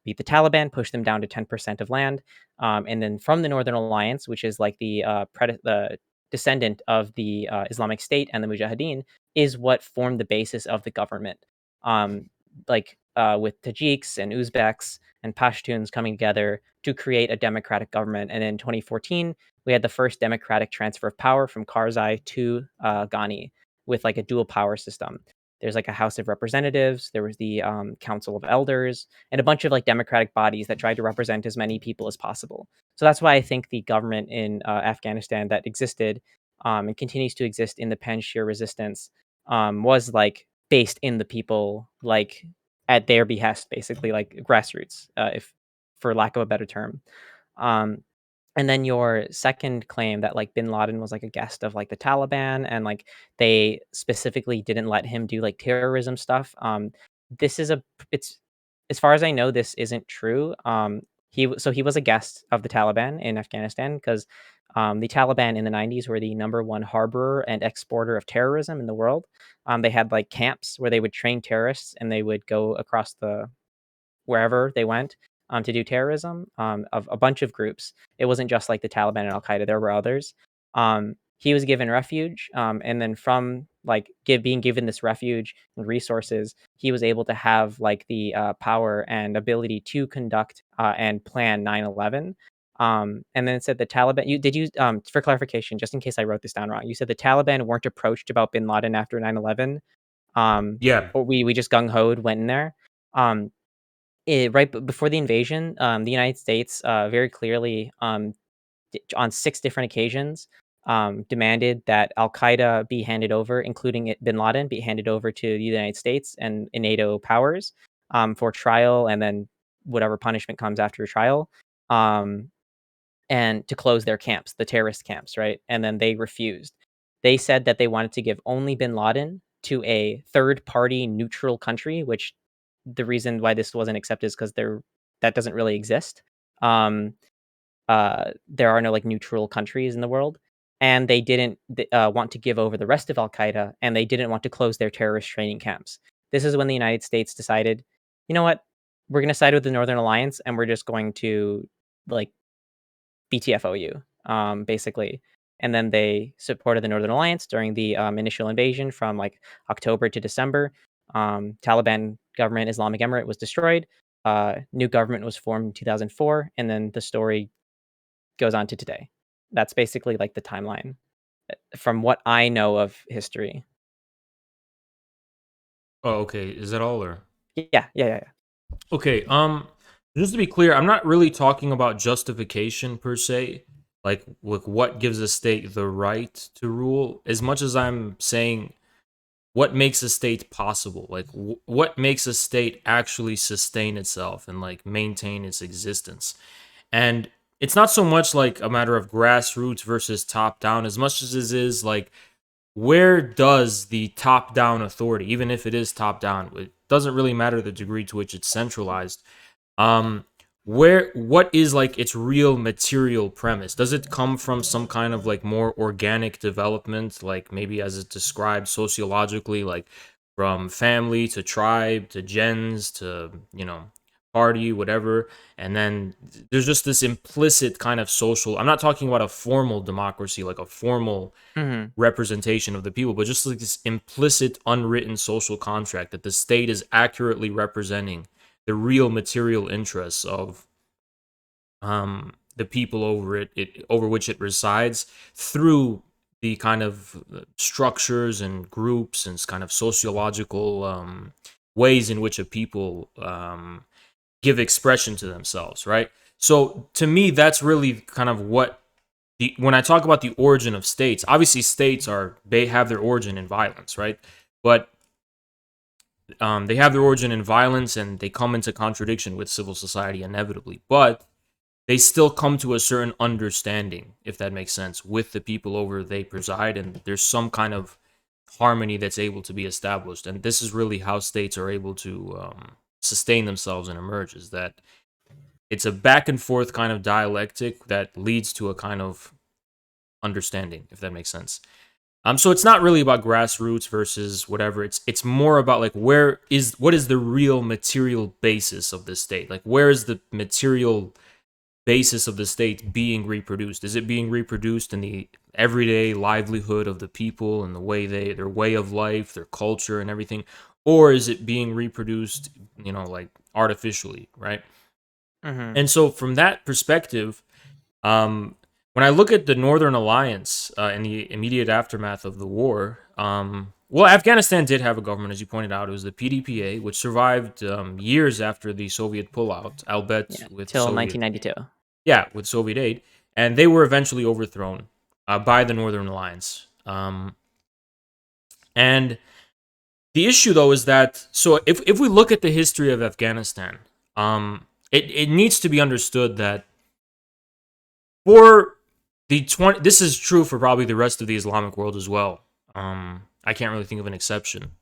beat the Taliban, pushed them down to 10% of land. And then from the Northern Alliance, which is like the descendant of the Islamic State and the Mujahideen, is what formed the basis of the government. With Tajiks and Uzbeks and Pashtuns coming together to create a democratic government. And in 2014, we had the first democratic transfer of power from Karzai to Ghani with like a dual power system. There's like a House of Representatives. There was the Council of Elders and a bunch of like democratic bodies that tried to represent as many people as possible. So that's why I think the government in Afghanistan that existed and continues to exist in the Panjshir resistance was like based in the people, like at their behest, basically like grassroots, if for lack of a better term. Um, and then your second claim that like bin Laden was like a guest of like the Taliban and like they specifically didn't let him do like terrorism stuff. This is a it's as far as I know, this isn't true. He was a guest of the Taliban in Afghanistan because the Taliban in the 90s were the number one harborer and exporter of terrorism in the world. They had like camps where they would train terrorists and they would go across the wherever they went to do terrorism of a bunch of groups. It wasn't just like the Taliban and Al Qaeda. There were others. He was given refuge, and then from like being given this refuge and resources, he was able to have like the power and ability to conduct and plan 9/11. And then it said the Taliban. For clarification, just in case I wrote this down wrong, you said the Taliban weren't approached about Bin Laden after 9/11. Yeah. Or we just gung hoed went in there. Um, before the invasion, the United States very clearly, on 6 different occasions, demanded that Al Qaeda be handed over, including Bin Laden, be handed over to the United States and NATO powers for trial, and then whatever punishment comes after trial, um, and to close their camps, the terrorist camps, right? And then they refused. They said that they wanted to give only Bin Laden to a third party neutral country, which the reason why this wasn't accepted is because that doesn't really exist. Um, there are no like neutral countries in the world, and they didn't want to give over the rest of Al Qaeda, and they didn't want to close their terrorist training camps. This is when the United States decided, you know what, we're going to side with the Northern Alliance, and we're just going to like BTFOU, basically. And then they supported the Northern Alliance during the initial invasion from like October to December. Taliban government, Islamic Emirate was destroyed. New government was formed in 2004, and then the story goes on to today. That's basically like the timeline, from what I know of history. Oh, okay. Is that all or? Yeah. Okay, just to be clear, I'm not really talking about justification per se, like what gives a state the right to rule, as much as I'm saying what makes a state possible, like what makes a state actually sustain itself and like maintain its existence. And it's not so much like a matter of grassroots versus top down, as much as it is like where does the top down authority, even if it is top down, it doesn't really matter the degree to which it's centralized, um what is like its real material premise? Does it come from some kind of like more organic development, like maybe as it's described sociologically, like from family to tribe to gens to, party, whatever, and then there's just this implicit kind of social, I'm not talking about a formal democracy, like a formal Hmm. representation of the people, but just like this implicit, unwritten social contract that the state is accurately representing the real material interests of the people over which it resides through the kind of structures and groups and kind of sociological ways in which a people give expression to themselves, right? So to me, that's really kind of what when I talk about the origin of states, obviously states they have their origin in violence, right? But they have their origin in violence and they come into contradiction with civil society inevitably. But they still come to a certain understanding, if that makes sense, with the people over they preside, and there's some kind of harmony that's able to be established. And this is really how states are able to sustain themselves and emerge, is that it's a back and forth kind of dialectic that leads to a kind of understanding, if that makes sense. So it's not really about grassroots versus whatever. It's more about like what is the real material basis of the state? Like where is the material basis of the state being reproduced? Is it being reproduced in the everyday livelihood of the people and the way their way of life, their culture and everything? Or is it being reproduced, like artificially, right? Hmm. And so from that perspective, when I look at the Northern Alliance in the immediate aftermath of the war, well, Afghanistan did have a government, as you pointed out. It was the PDPA, which survived years after the Soviet pullout, albeit Yeah, with till Soviet, 1992. yeah, with Soviet aid, and they were eventually overthrown by the Northern Alliance. And the issue, though, is that so if we look at the history of Afghanistan, it needs to be understood that for this is true for probably the rest of the Islamic world as well. I can't really think of an exception.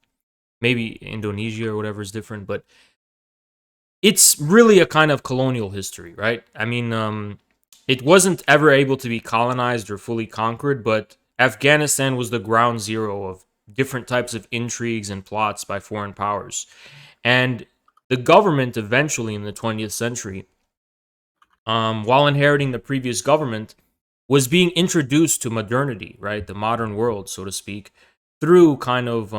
Maybe Indonesia or whatever is different, but it's really a kind of colonial history, right? I mean, it wasn't ever able to be colonized or fully conquered, but Afghanistan was the ground zero of different types of intrigues and plots by foreign powers. And the government eventually in the 20th century, while inheriting the previous government, was being introduced to modernity, right? The modern world, so to speak, through kind of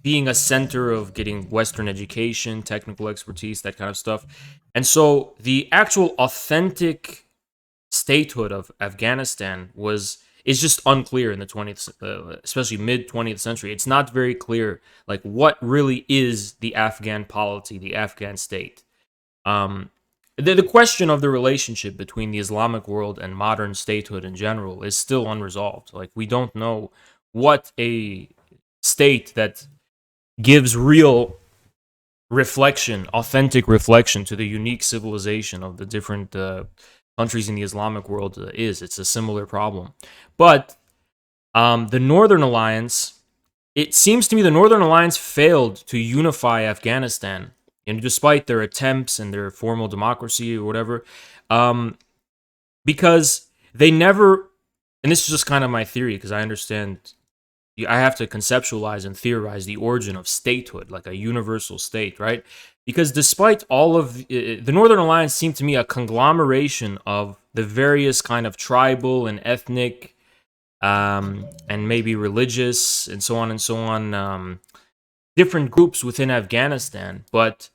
being a center of getting Western education, technical expertise, that kind of stuff. And so the actual authentic statehood of Afghanistan is just unclear in the 20th, especially mid 20th century. It's not very clear like what really is the Afghan polity, the Afghan state. Um, the question of the relationship between the Islamic world and modern statehood in general is still unresolved. Like we don't know what a state that gives real reflection, authentic reflection to the unique civilization of the different countries in the Islamic world is. It's a similar problem. But the Northern Alliance, it seems to me the Northern Alliance failed to unify Afghanistan. And despite their attempts and their formal democracy or whatever, because they never, and this is just kind of my theory because I understand I have to conceptualize and theorize the origin of statehood, like a universal state, right? Because despite all of the Northern Alliance seemed to me a conglomeration of the various kind of tribal and ethnic and maybe religious and so on, different groups within Afghanistan, but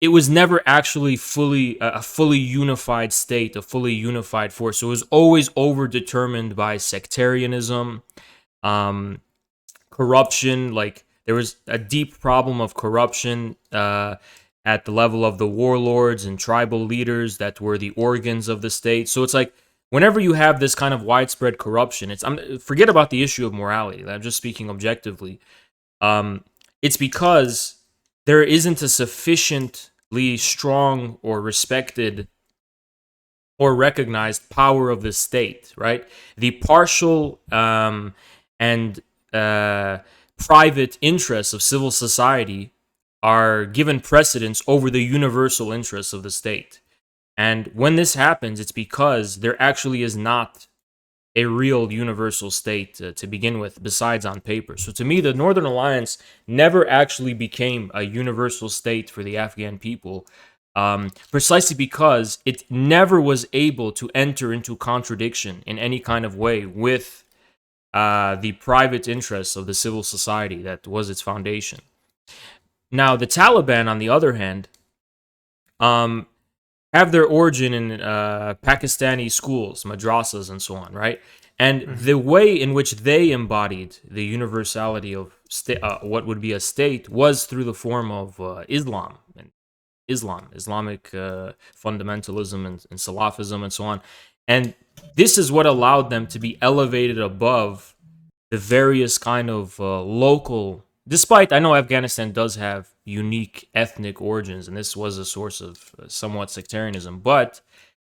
it was never actually fully a fully unified state, a fully unified force. So it was always overdetermined by sectarianism, um, corruption, like There was a deep problem of corruption at the level of the warlords and tribal leaders that were the organs of the state. So it's like whenever you have this kind of widespread corruption, forget about the issue of morality. I'm just speaking objectively. It's because there isn't a sufficiently strong or respected or recognized power of the state, right? The partial and private interests of civil society are given precedence over the universal interests of the state. And when this happens, it's because there actually is not a real universal state to begin with, besides on paper. So to me, the Northern Alliance never actually became a universal state for the Afghan people, precisely because it never was able to enter into contradiction in any kind of way with the private interests of the civil society that was its foundation. Now, the Taliban, on the other hand, have their origin in Pakistani schools, madrasas, and so on, right? And the way in which they embodied the universality of what would be a state was through the form of Islamic fundamentalism and Salafism and so on. And this is what allowed them to be elevated above the various kind of local. Despite I know Afghanistan does have unique ethnic origins, and this was a source of somewhat sectarianism, but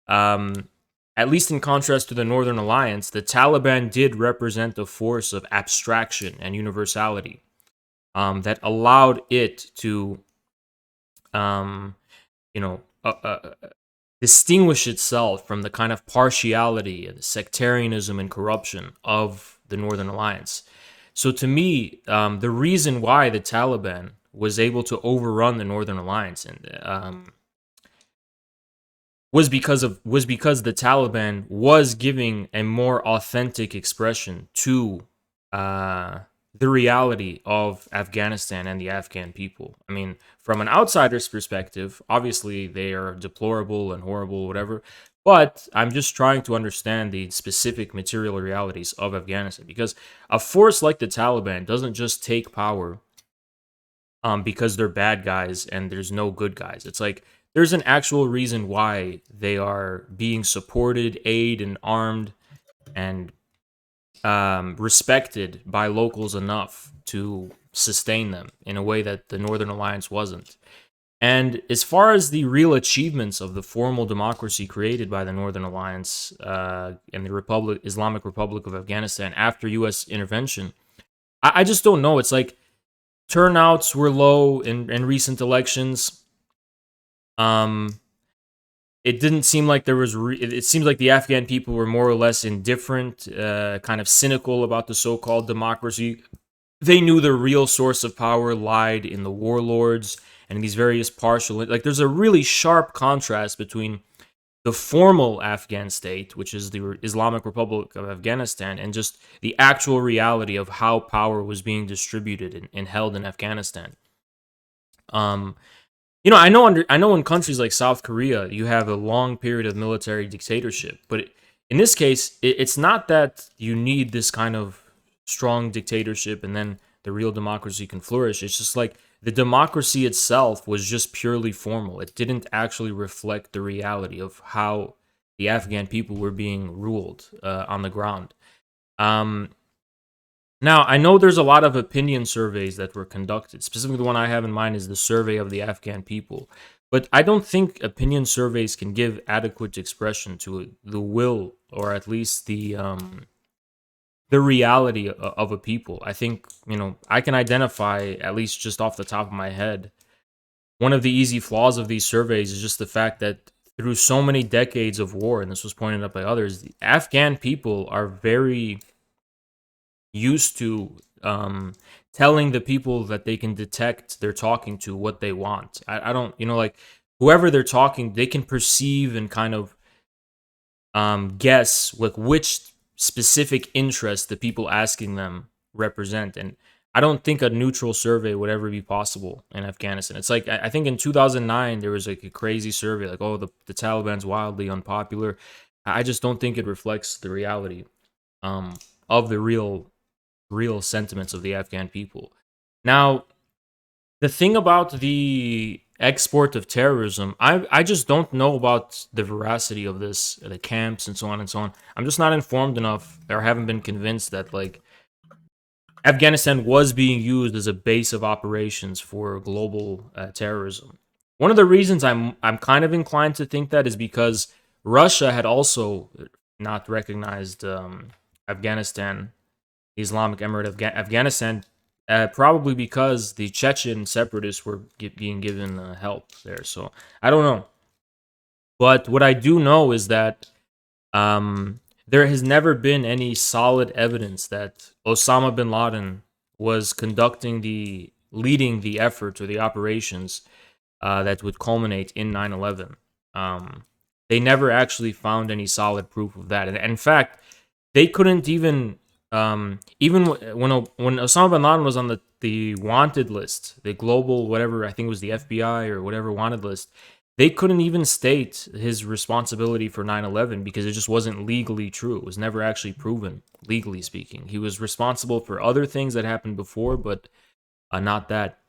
at least in contrast to the Northern Alliance, the Taliban did represent a force of abstraction and universality that allowed it to, distinguish itself from the kind of partiality and sectarianism and corruption of the Northern Alliance. So to me, the reason why the Taliban was able to overrun the Northern Alliance and was because the Taliban was giving a more authentic expression to the reality of Afghanistan and the Afghan people. I mean, from an outsider's perspective, obviously they are deplorable and horrible, whatever. But I'm just trying to understand the specific material realities of Afghanistan, because a force like the Taliban doesn't just take power because they're bad guys and there's no good guys. It's like there's an actual reason why they are being supported, aided, and armed and respected by locals enough to sustain them in a way that the Northern Alliance wasn't. And as far as the real achievements of the formal democracy created by the Northern Alliance and the Islamic Republic of Afghanistan after U.S. intervention, I just don't know. It's like turnouts were low in recent elections. It didn't seem like there was. It seems like the Afghan people were more or less indifferent, kind of cynical about the so-called democracy. They knew the real source of power lied in the warlords and these various partial. Like, there's a really sharp contrast between the formal Afghan state, which is the Islamic Republic of Afghanistan, and just the actual reality of how power was being distributed and held in Afghanistan. I know in countries like South Korea, you have a long period of military dictatorship, but in this case, it's not that you need this kind of strong dictatorship and then the real democracy can flourish. It's just like the democracy itself was just purely formal. It didn't actually reflect the reality of how the Afghan people were being ruled on the ground. Now, I know there's a lot of opinion surveys that were conducted. Specifically, the one I have in mind is the survey of the Afghan people. But I don't think opinion surveys can give adequate expression to the will, or at least the reality of a people. I think, I can identify, at least just off the top of my head, one of the easy flaws of these surveys is just the fact that through so many decades of war, and this was pointed out by others, the Afghan people are very used to telling the people that they can detect they're talking to what they want. I don't, like whoever they're talking, they can perceive and kind of guess with which specific interest the people asking them represent. And I don't think a neutral survey would ever be possible in Afghanistan. It's like, I think in 2009, there was like a crazy survey, like, oh, the Taliban's wildly unpopular. I just don't think it reflects the reality of the real sentiments of the Afghan people. Now, the thing about the export of terrorism, I just don't know about the veracity of this, the camps and so on and so on. I'm just not informed enough, or haven't been convinced that like Afghanistan was being used as a base of operations for global terrorism. One of the reasons I'm kind of inclined to think that is because Russia had also not recognized Afghanistan, the Islamic Emirate of Afghanistan, probably because the Chechen separatists were being given help there. So I don't know, but what I do know is that there has never been any solid evidence that Osama bin Laden was leading the efforts or the operations that would culminate in 9/11. They never actually found any solid proof of that. And in fact, they couldn't when Osama bin Laden was on the wanted list, the global whatever, I think it was the FBI or whatever wanted list, they couldn't even state his responsibility for 9/11 because it just wasn't legally true. It was never actually proven, legally speaking. He was responsible for other things that happened before, but not that.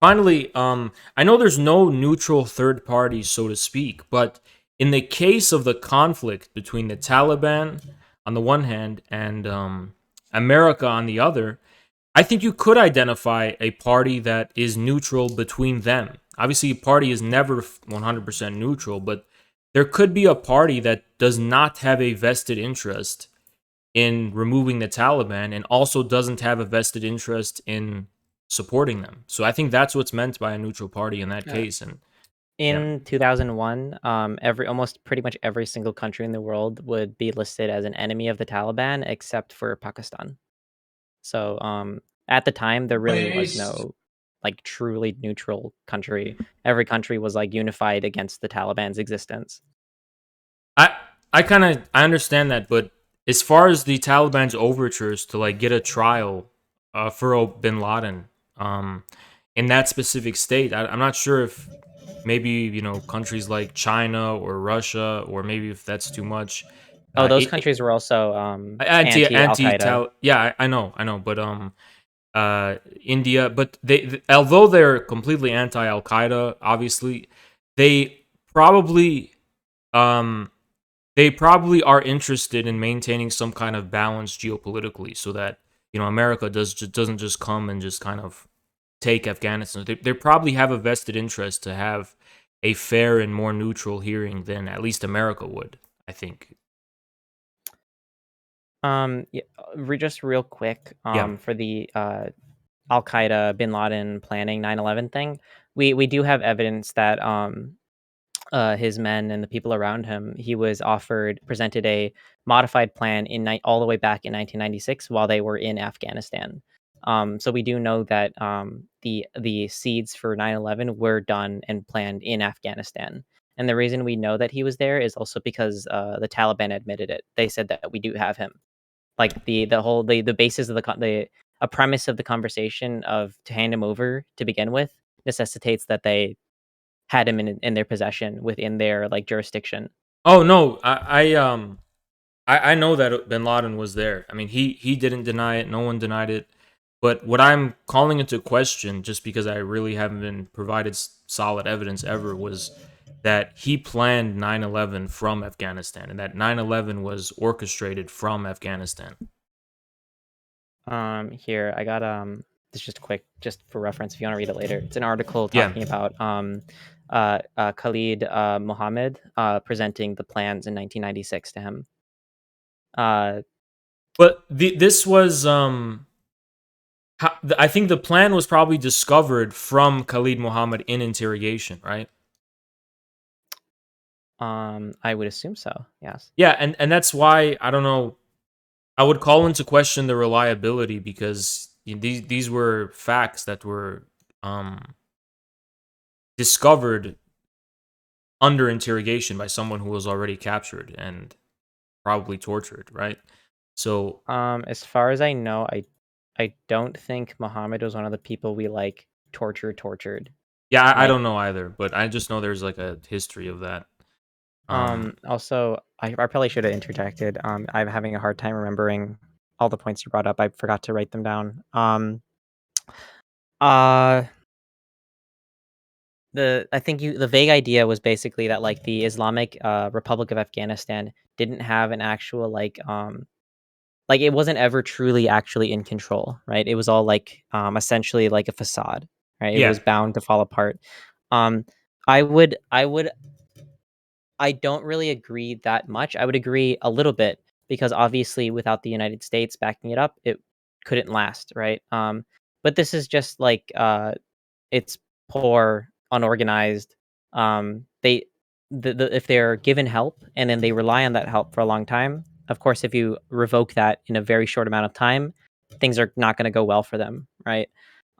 Finally, I know there's no neutral third party, so to speak, but in the case of the conflict between the Taliban on the one hand and America on the other, I think you could identify a party that is neutral between them. Obviously, a party is never 100% neutral, but there could be a party that does not have a vested interest in removing the Taliban and also doesn't have a vested interest in supporting them. So I think that's what's meant by a neutral party in that Yeah. case. And yeah. In 2001, almost pretty much every single country in the world would be listed as an enemy of the Taliban except for Pakistan. So, at the time, there really was no like truly neutral country. Every country was like unified against the Taliban's existence. I I understand that, but as far as the Taliban's overtures to like get a trial for Bin Laden, in that specific state, I'm not sure if maybe countries like China or Russia, or maybe if that's too much. Oh, those It, countries were also anti-Al anti Qaeda. Tal. Yeah, I know, but India, but although they're completely anti Al Qaeda, obviously, they probably um they probably are interested in maintaining some kind of balance geopolitically, so that America doesn't just come and just kind of take Afghanistan. They probably have a vested interest to have a fair and more neutral hearing than at least America would, I think. Yeah, just real quick, Yeah. for the Al Qaeda Bin Laden planning 9/11 thing, we do have evidence that his men and the people around him, he was presented a modified plan all the way back in 1996 while they were in Afghanistan. So we do know that the seeds for 9/11 were done and planned in Afghanistan. And the reason we know that he was there is also because the Taliban admitted it. They said that we do have him. Like the basis of the a premise of the conversation of to hand him over to begin with necessitates that they had him in their possession within their, like, jurisdiction. Oh no, I know that Bin Laden was there. I mean, he didn't deny it. No one denied it. But what I'm calling into question, just because I really haven't been provided solid evidence ever, was that he planned 9/11 from Afghanistan, and that 9/11 was orchestrated from Afghanistan. Here, I got, this just quick, just for reference if you wanna read it later. It's an article Yeah, talking about, Khalid, Mohammed, presenting the plans in 1996 to him. Uh, but this was I think the plan was probably discovered from Khalid Muhammad in interrogation, right? I would assume so, yes. Yeah, and that's why I don't know. I would call into question the reliability because these were facts that were discovered under interrogation by someone who was already captured and probably tortured, right? So As far as I know, I don't think Muhammad was one of the people we, like, tortured. yeah, I Like, don't know either, but I just know there's like a history of that. Also, I probably should have interjected. I'm having a hard time remembering all the points you brought up. I forgot to write them down. Uh, I think the vague idea was basically that like the Islamic Republic of Afghanistan didn't have an actual like it wasn't ever truly actually in control, right? It was all like essentially like a facade, right? It Yeah. was bound to fall apart. Um, I would I don't really agree that much. I would agree a little bit because obviously without the United States backing it up, it couldn't last, right? But this is just like it's poor, unorganized. They if they're given help and then they rely on that help for a long time, of course, if you revoke that in a very short amount of time, things are not going to go well for them, right?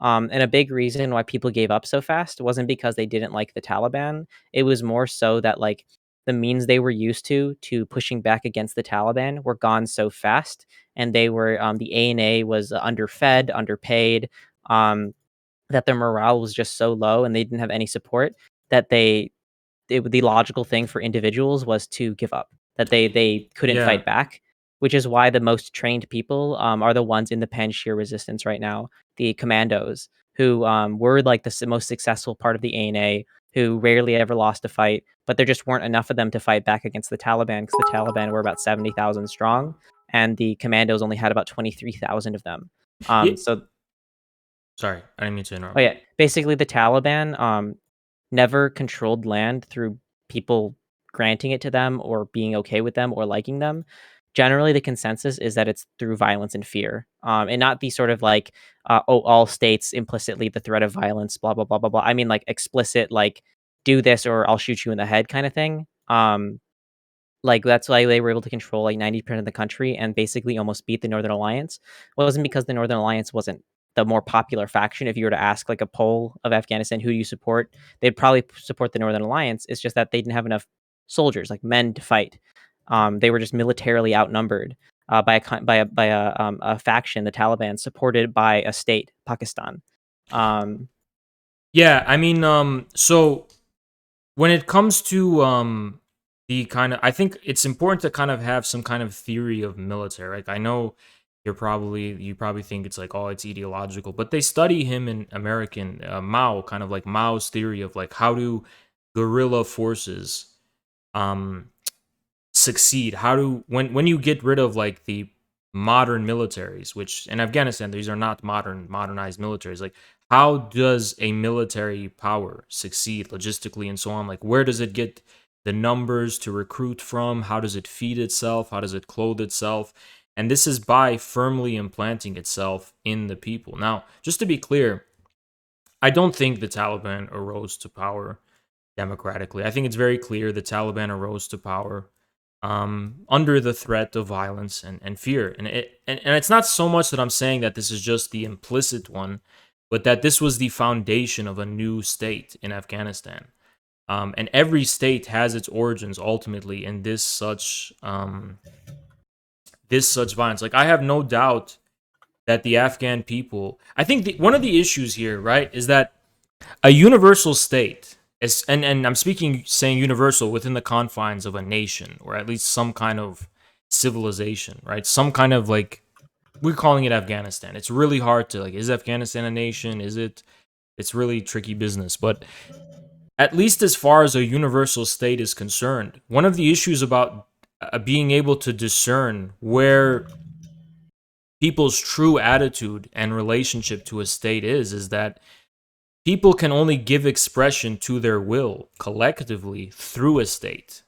And a big reason why people gave up so fast wasn't because they didn't like the Taliban. It was more so that like the means they were used to pushing back against the Taliban were gone so fast, and they were the ANA was underfed, underpaid. That their morale was just so low and they didn't have any support that the logical thing for individuals was to give up, that they couldn't Yeah. fight back, which is why the most trained people, are the ones in the Panjshir resistance right now, the commandos, who, were, like, the most successful part of the ANA, who rarely ever lost a fight, but there just weren't enough of them to fight back against the Taliban because the Taliban were about 70,000 strong, and the commandos only had about 23,000 of them. Yeah. So Sorry, I didn't mean to Oh, interrupt. yeah. Basically, the Taliban, never controlled land through people granting it to them or being okay with them or liking them. Generally, the consensus is that it's through violence and fear, and not the sort of like, oh, all states implicitly the threat of violence, blah blah blah blah blah. I mean, like explicit, like do this or I'll shoot you in the head kind of thing. Like, that's why they were able to control, like, 90% of the country and basically almost beat the Northern Alliance. Well, it wasn't because the Northern Alliance wasn't the more popular faction. If you were to ask, like, a poll of Afghanistan, "Who do you support?" They'd probably support the Northern Alliance. It's just that they didn't have enough soldiers, like, men to fight. They were just militarily outnumbered, by a faction, the Taliban, supported by a state, Pakistan. Um Yeah, I mean, so when it comes to the kind of, I think it's important to kind of have some kind of theory of military. Like I know you probably think it's like, oh, it's ideological, but they study him in American Mao, kind of like Mao's theory of like how do guerrilla forces um succeed? How do when you get rid of like the modern militaries, which in Afghanistan these are not modernized militaries, like how does a military power succeed logistically and so on? Like where does it get the numbers to recruit from? How does it feed itself? How does it clothe itself? And this is by firmly implanting itself in the people. Now, just to be clear, I don't think the Taliban arose to power democratically. I think it's very clear the Taliban arose to power under the threat of violence and fear. And it's not so much that I'm saying that this is just the implicit one, but that this was the foundation of a new state in Afghanistan. And every state has its origins ultimately in this such violence. Like I have no doubt that the Afghan people, I think one of the issues here, right, is that a universal state is, and I'm saying universal within the confines of a nation or at least some kind of civilization, right? Some kind of like, we're calling it Afghanistan. It's really hard to like, is Afghanistan a nation? Is it? It's really tricky business. But at least as far as a universal state is concerned, one of the issues about being able to discern where people's true attitude and relationship to a state is that people can only give expression to their will collectively through a state,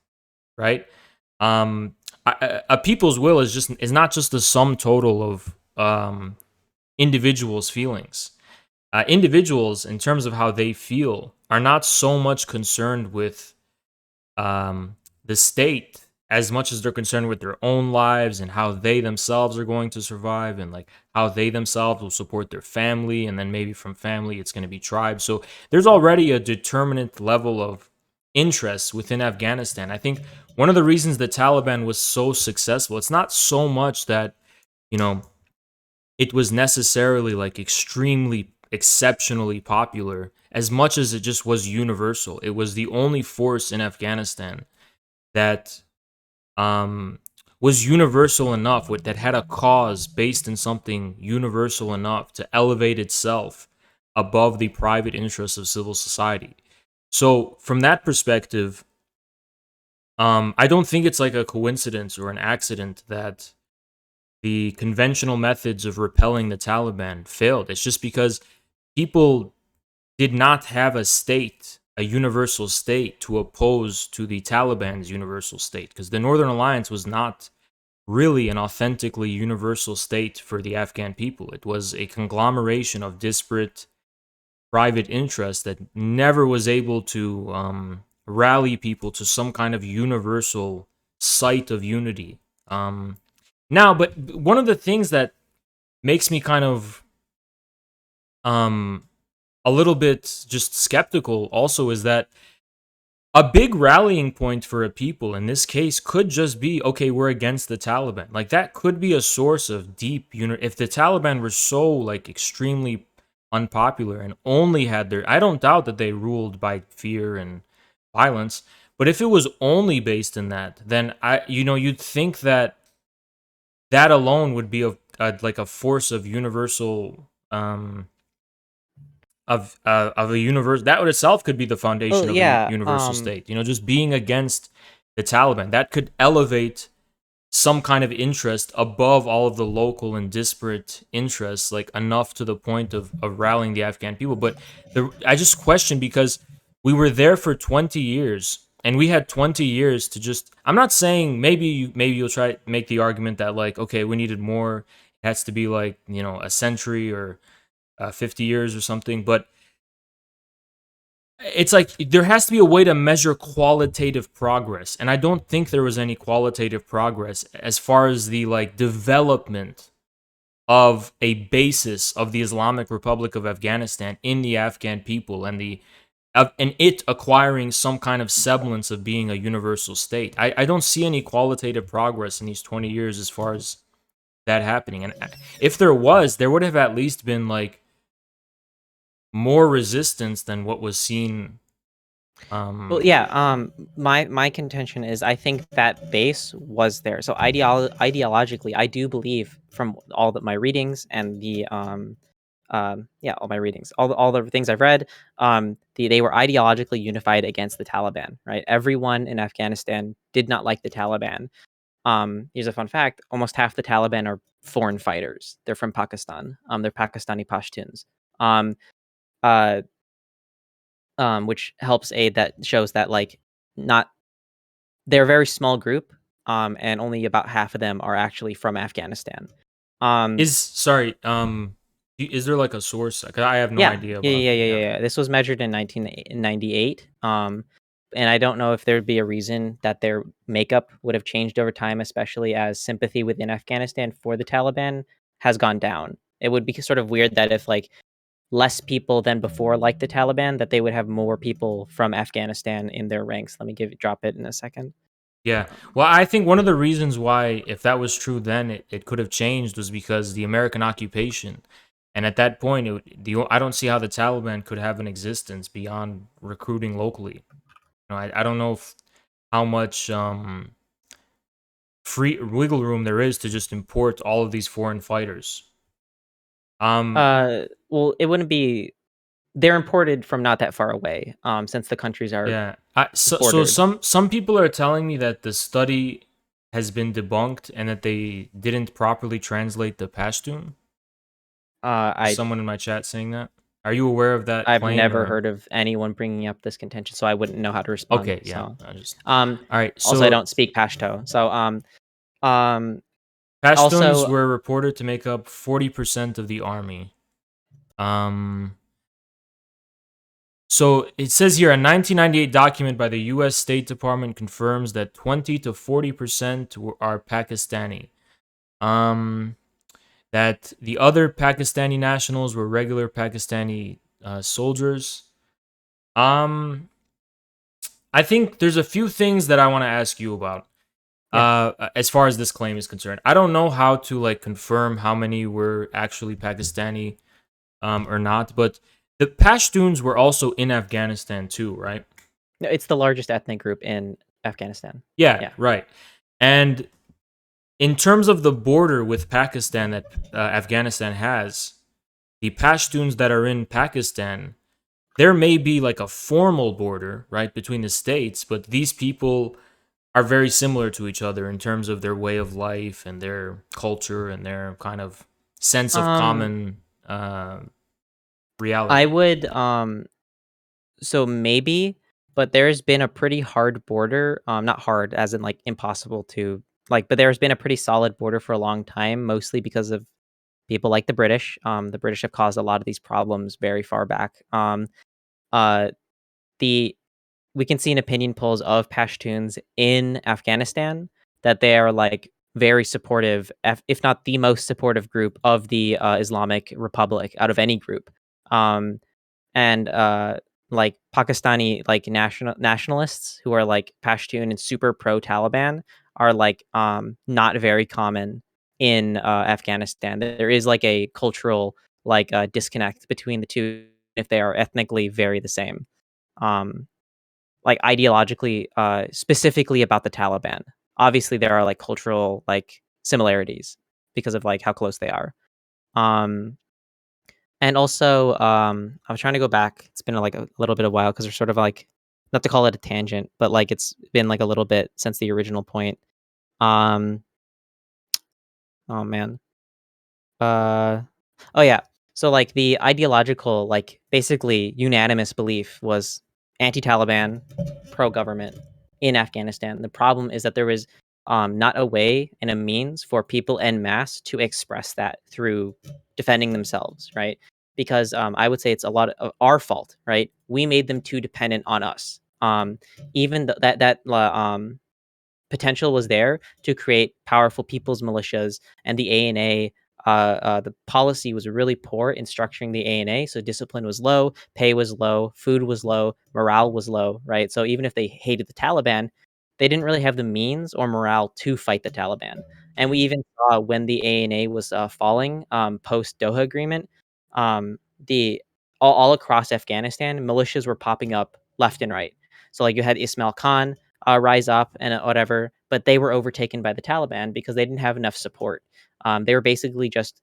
right? A people's will is not just the sum total of individuals' feelings. Individuals, in terms of how they feel, are not so much concerned with the state as much as they're concerned with their own lives and how they themselves are going to survive and like how they themselves will support their family, and then maybe from family it's going to be tribes. So there's already a determinate level of interest within Afghanistan. I think one of the reasons the Taliban was so successful, it's not so much that, you know, it was necessarily like extremely exceptionally popular as much as it just was universal. It was the only force in Afghanistan that was universal enough, that had a cause based in something universal enough to elevate itself above the private interests of civil society. So from that perspective, I don't think it's like a coincidence or an accident that the conventional methods of repelling the Taliban failed. It's just because people did not have a state, a universal state, to oppose to the Taliban's universal state, because the Northern Alliance was not really an authentically universal state for the Afghan people. It was a conglomeration of disparate private interests that never was able to rally people to some kind of universal site of unity. But one of the things that makes me kind of a little bit just skeptical also is that a big rallying point for a people in this case could just be, okay, we're against the Taliban. Like that could be a source of deep if the Taliban were so like extremely unpopular and only had their, I don't doubt that they ruled by fear and violence, but if it was only based in that, then you'd think that that alone would be like a force of universal of a universe that would itself could be the foundation Well, of a yeah. universal state. Just being against the Taliban that could elevate some kind of interest above all of the local and disparate interests, like enough to the point of rallying the Afghan people. But I just question, because we were there for 20 years and we had 20 years to just, I'm not saying maybe you'll try to make the argument that like, okay, we needed more. It has to be like, a century or 50 years or something, but it's like there has to be a way to measure qualitative progress, and I don't think there was any qualitative progress as far as the like development of a basis of the Islamic Republic of Afghanistan in the Afghan people and it acquiring some kind of semblance of being a universal state. I don't see any qualitative progress in these 20 years as far as that happening, and if there was, there would have at least been like more resistance than what was seen. Well, yeah. My contention is I think that base was there. So ideologically, I do believe from all my readings and all my readings, all the things I've read, they were ideologically unified against the Taliban. Right, everyone in Afghanistan did not like the Taliban. Here's a fun fact: almost half the Taliban are foreign fighters. They're from Pakistan. They're Pakistani Pashtuns. Um, uh, which helps aid that shows that like not they're a very small group, and only about half of them are actually from Afghanistan. Is there like a source? 'Cause I have no Yeah, idea yeah, about. yeah, yeah, yeah, yeah. This was measured in 1998. And I don't know if there'd be a reason that their makeup would have changed over time, especially as sympathy within Afghanistan for the Taliban has gone down. It would be sort of weird that if like less people than before liked the Taliban, that they would have more people from Afghanistan in their ranks. Let me drop it in a second. Yeah. Well, I think one of the reasons why, if that was true then, it could have changed was because the American occupation. And at that point, I don't see how the Taliban could have an existence beyond recruiting locally. I don't know how much free wiggle room there is to just import all of these foreign fighters. Well, it wouldn't be. They're imported from not that far away, since the countries are Yeah. So bordered. some people are telling me that the study has been debunked and that they didn't properly translate the Pashtun. Someone in my chat saying that. Are you aware of that I've claim? never heard of anyone bringing up this contention, so I wouldn't know how to respond. Okay, yeah. So. All right. So Also, I don't speak Pashto. So Pashtuns also were reported to make up 40% of the army. So it says here, a 1998 document by the U.S. State Department confirms that 20 to 40% are Pakistani. That the other Pakistani nationals were regular Pakistani soldiers. I think there's a few things that I want to ask you about. As far as this claim is concerned, I don't know how to like confirm how many were actually Pakistani or not, but the Pashtuns were also in Afghanistan too, right? no, it's the largest ethnic group in Afghanistan. Yeah, right. And in terms of the border with Pakistan that Afghanistan has, the Pashtuns that are in Pakistan, there may be like a formal border, right, between the states, but these people are very similar to each other in terms of their way of life and their culture and their kind of sense of Um, common I reality. would so maybe, but there's been a pretty hard border, not hard as in like impossible to like, but there's been a pretty solid border for a long time, mostly because of people like the British. The British have caused a lot of these problems very far back. Uh, the We can see in opinion polls of Pashtuns in Afghanistan that they are like very supportive, if not the most supportive group of the Islamic Republic out of any group. Um, and like Pakistani like nationalists who are like Pashtun and super pro Taliban are like not very common in Afghanistan. There is like a cultural like disconnect between the two if they are ethnically very the same. Um, like ideologically, specifically about the Taliban. Obviously, there are like cultural like similarities because of like how close they are. Um, and also, I was trying to go back. It's been like a little bit of a while because we're sort of like, not to call it a tangent, but like it's been like a little bit since the original point. Um, oh man. Uh, oh yeah. So like the ideological, like basically unanimous belief was anti-Taliban, pro-government in Afghanistan. The problem is that there was not a way and a means for people en masse to express that through defending themselves, right? Because I would say it's a lot of our fault, right? We made them too dependent on us. Even potential was there to create powerful people's militias, and the ANA. The policy was really poor in structuring the ANA, so discipline was low, pay was low, food was low, morale was low, right? So even if they hated the Taliban, they didn't really have the means or morale to fight the Taliban. And we even saw when the ANA was falling post Doha Agreement, the all across Afghanistan, militias were popping up left and right. So like you had Ismail Khan, rise up and whatever, but they were overtaken by the Taliban because they didn't have enough support. They were basically just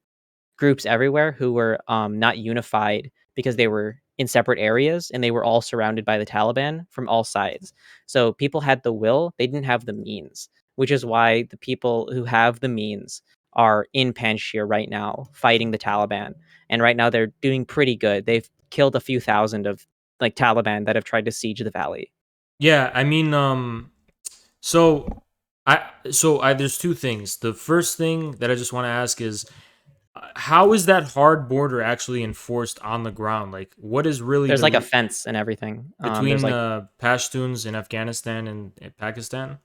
groups everywhere who were not unified because they were in separate areas and they were all surrounded by the Taliban from all sides. So people had the will, they didn't have the means, which is why the people who have the means are in Panjshir right now fighting the Taliban. And right now they're doing pretty good. They've killed a few thousand of like Taliban that have tried to siege the valley. Yeah, I mean, so I there's two things. The first thing that I just want to ask is, how is that hard border actually enforced on the ground? Like, what is really There's like a fence and everything. There's between like Pashtuns in Afghanistan and Pakistan?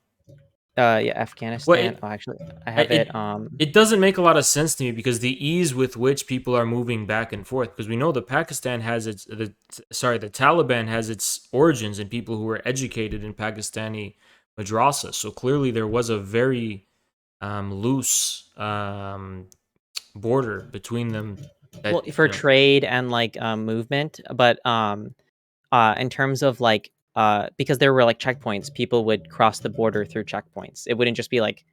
yeah, Well, Afghanistan. Oh, actually, I have it. it it doesn't make a lot of sense to me because the ease with which people are moving back and forth, because we know that Pakistan has the Taliban has its origins in people who were educated in Pakistani madrasas. So clearly there was a very loose border between them. Well, That for trade and like movement, but in terms of like because there were like checkpoints, people would cross the border through checkpoints. It wouldn't just be like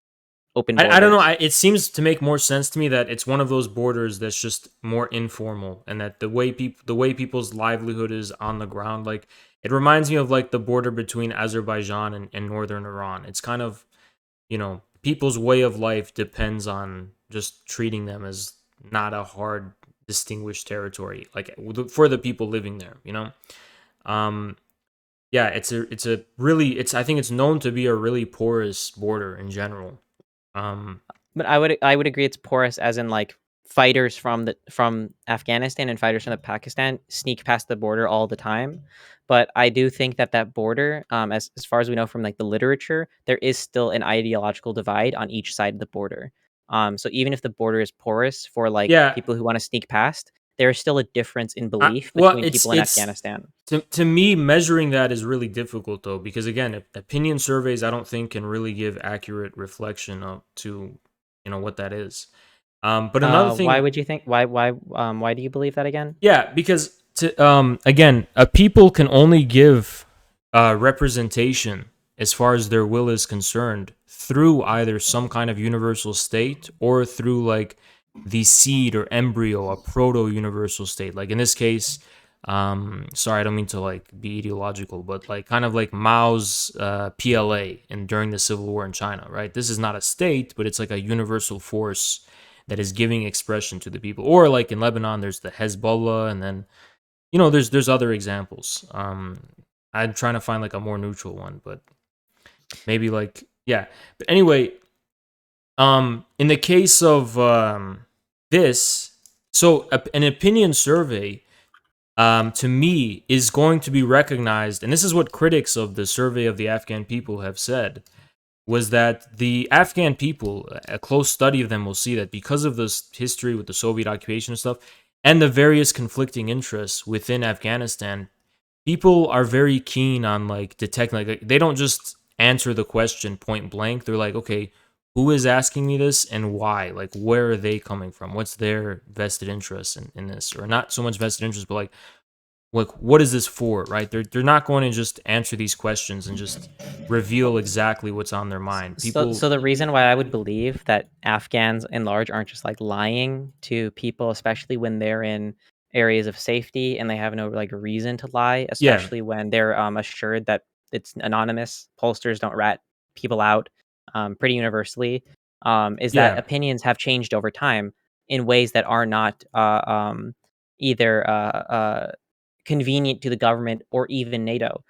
open I don't know. borders. It seems to make more sense to me that it's one of those borders that's just more informal, and that the way people's livelihood is on the ground, like it reminds me of like the border between Azerbaijan and northern Iran. It's kind of, people's way of life depends on just treating them as not a hard distinguished territory, like for the people living there. Um, yeah, it's a really it's I think it's known to be a really porous border in general. Um, But I would agree it's porous as in like fighters from Afghanistan and fighters from the Pakistan sneak past the border all the time. But I do think that that border, as far as we know from like the literature, there is still an ideological divide on each side of the border. So even if the border is porous for like yeah, people who want to sneak past, there is still a difference in I, belief well, between people in it's Afghanistan. to me measuring that is really difficult though, because again, opinion surveys I don't think can really give accurate reflection of to what that is. But another Why thing, would you think? Why do you believe that again? yeah, because again, a people can only give representation as far as their will is concerned through either some kind of universal state or through like the seed or embryo, a proto-universal state. Like in this case, sorry, I don't mean to like be ideological, but like kind of like Mao's PLA and during the Civil War in China, right? This is not a state, but it's like a universal force that is giving expression to the people. Or like in Lebanon, there's the Hezbollah, and then there's other examples. I'm trying to find like a more neutral one, but maybe like yeah. But anyway, in the case of this, so an opinion survey, to me, is going to be recognized, and this is what critics of the survey of the Afghan people have said, was that the Afghan people, a close study of them will see that because of this history with the Soviet occupation and stuff, and the various conflicting interests within Afghanistan, people are very keen on like detecting, like they don't just answer the question point blank. They're like, okay, who is asking me this and why? Like, where are they coming from? What's their vested interest in this? Or not so much vested interest, but like what is this for, right? They're not going to just answer these questions and just reveal exactly what's on their mind. So, People, the reason why I would believe that Afghans in large aren't just like lying to people, especially when they're in areas of safety and they have no like reason to lie, yeah, especially when they're assured that it's anonymous. Pollsters don't rat people out pretty universally. Is that yeah. opinions have changed over time in ways that are not either convenient to the government or even NATO.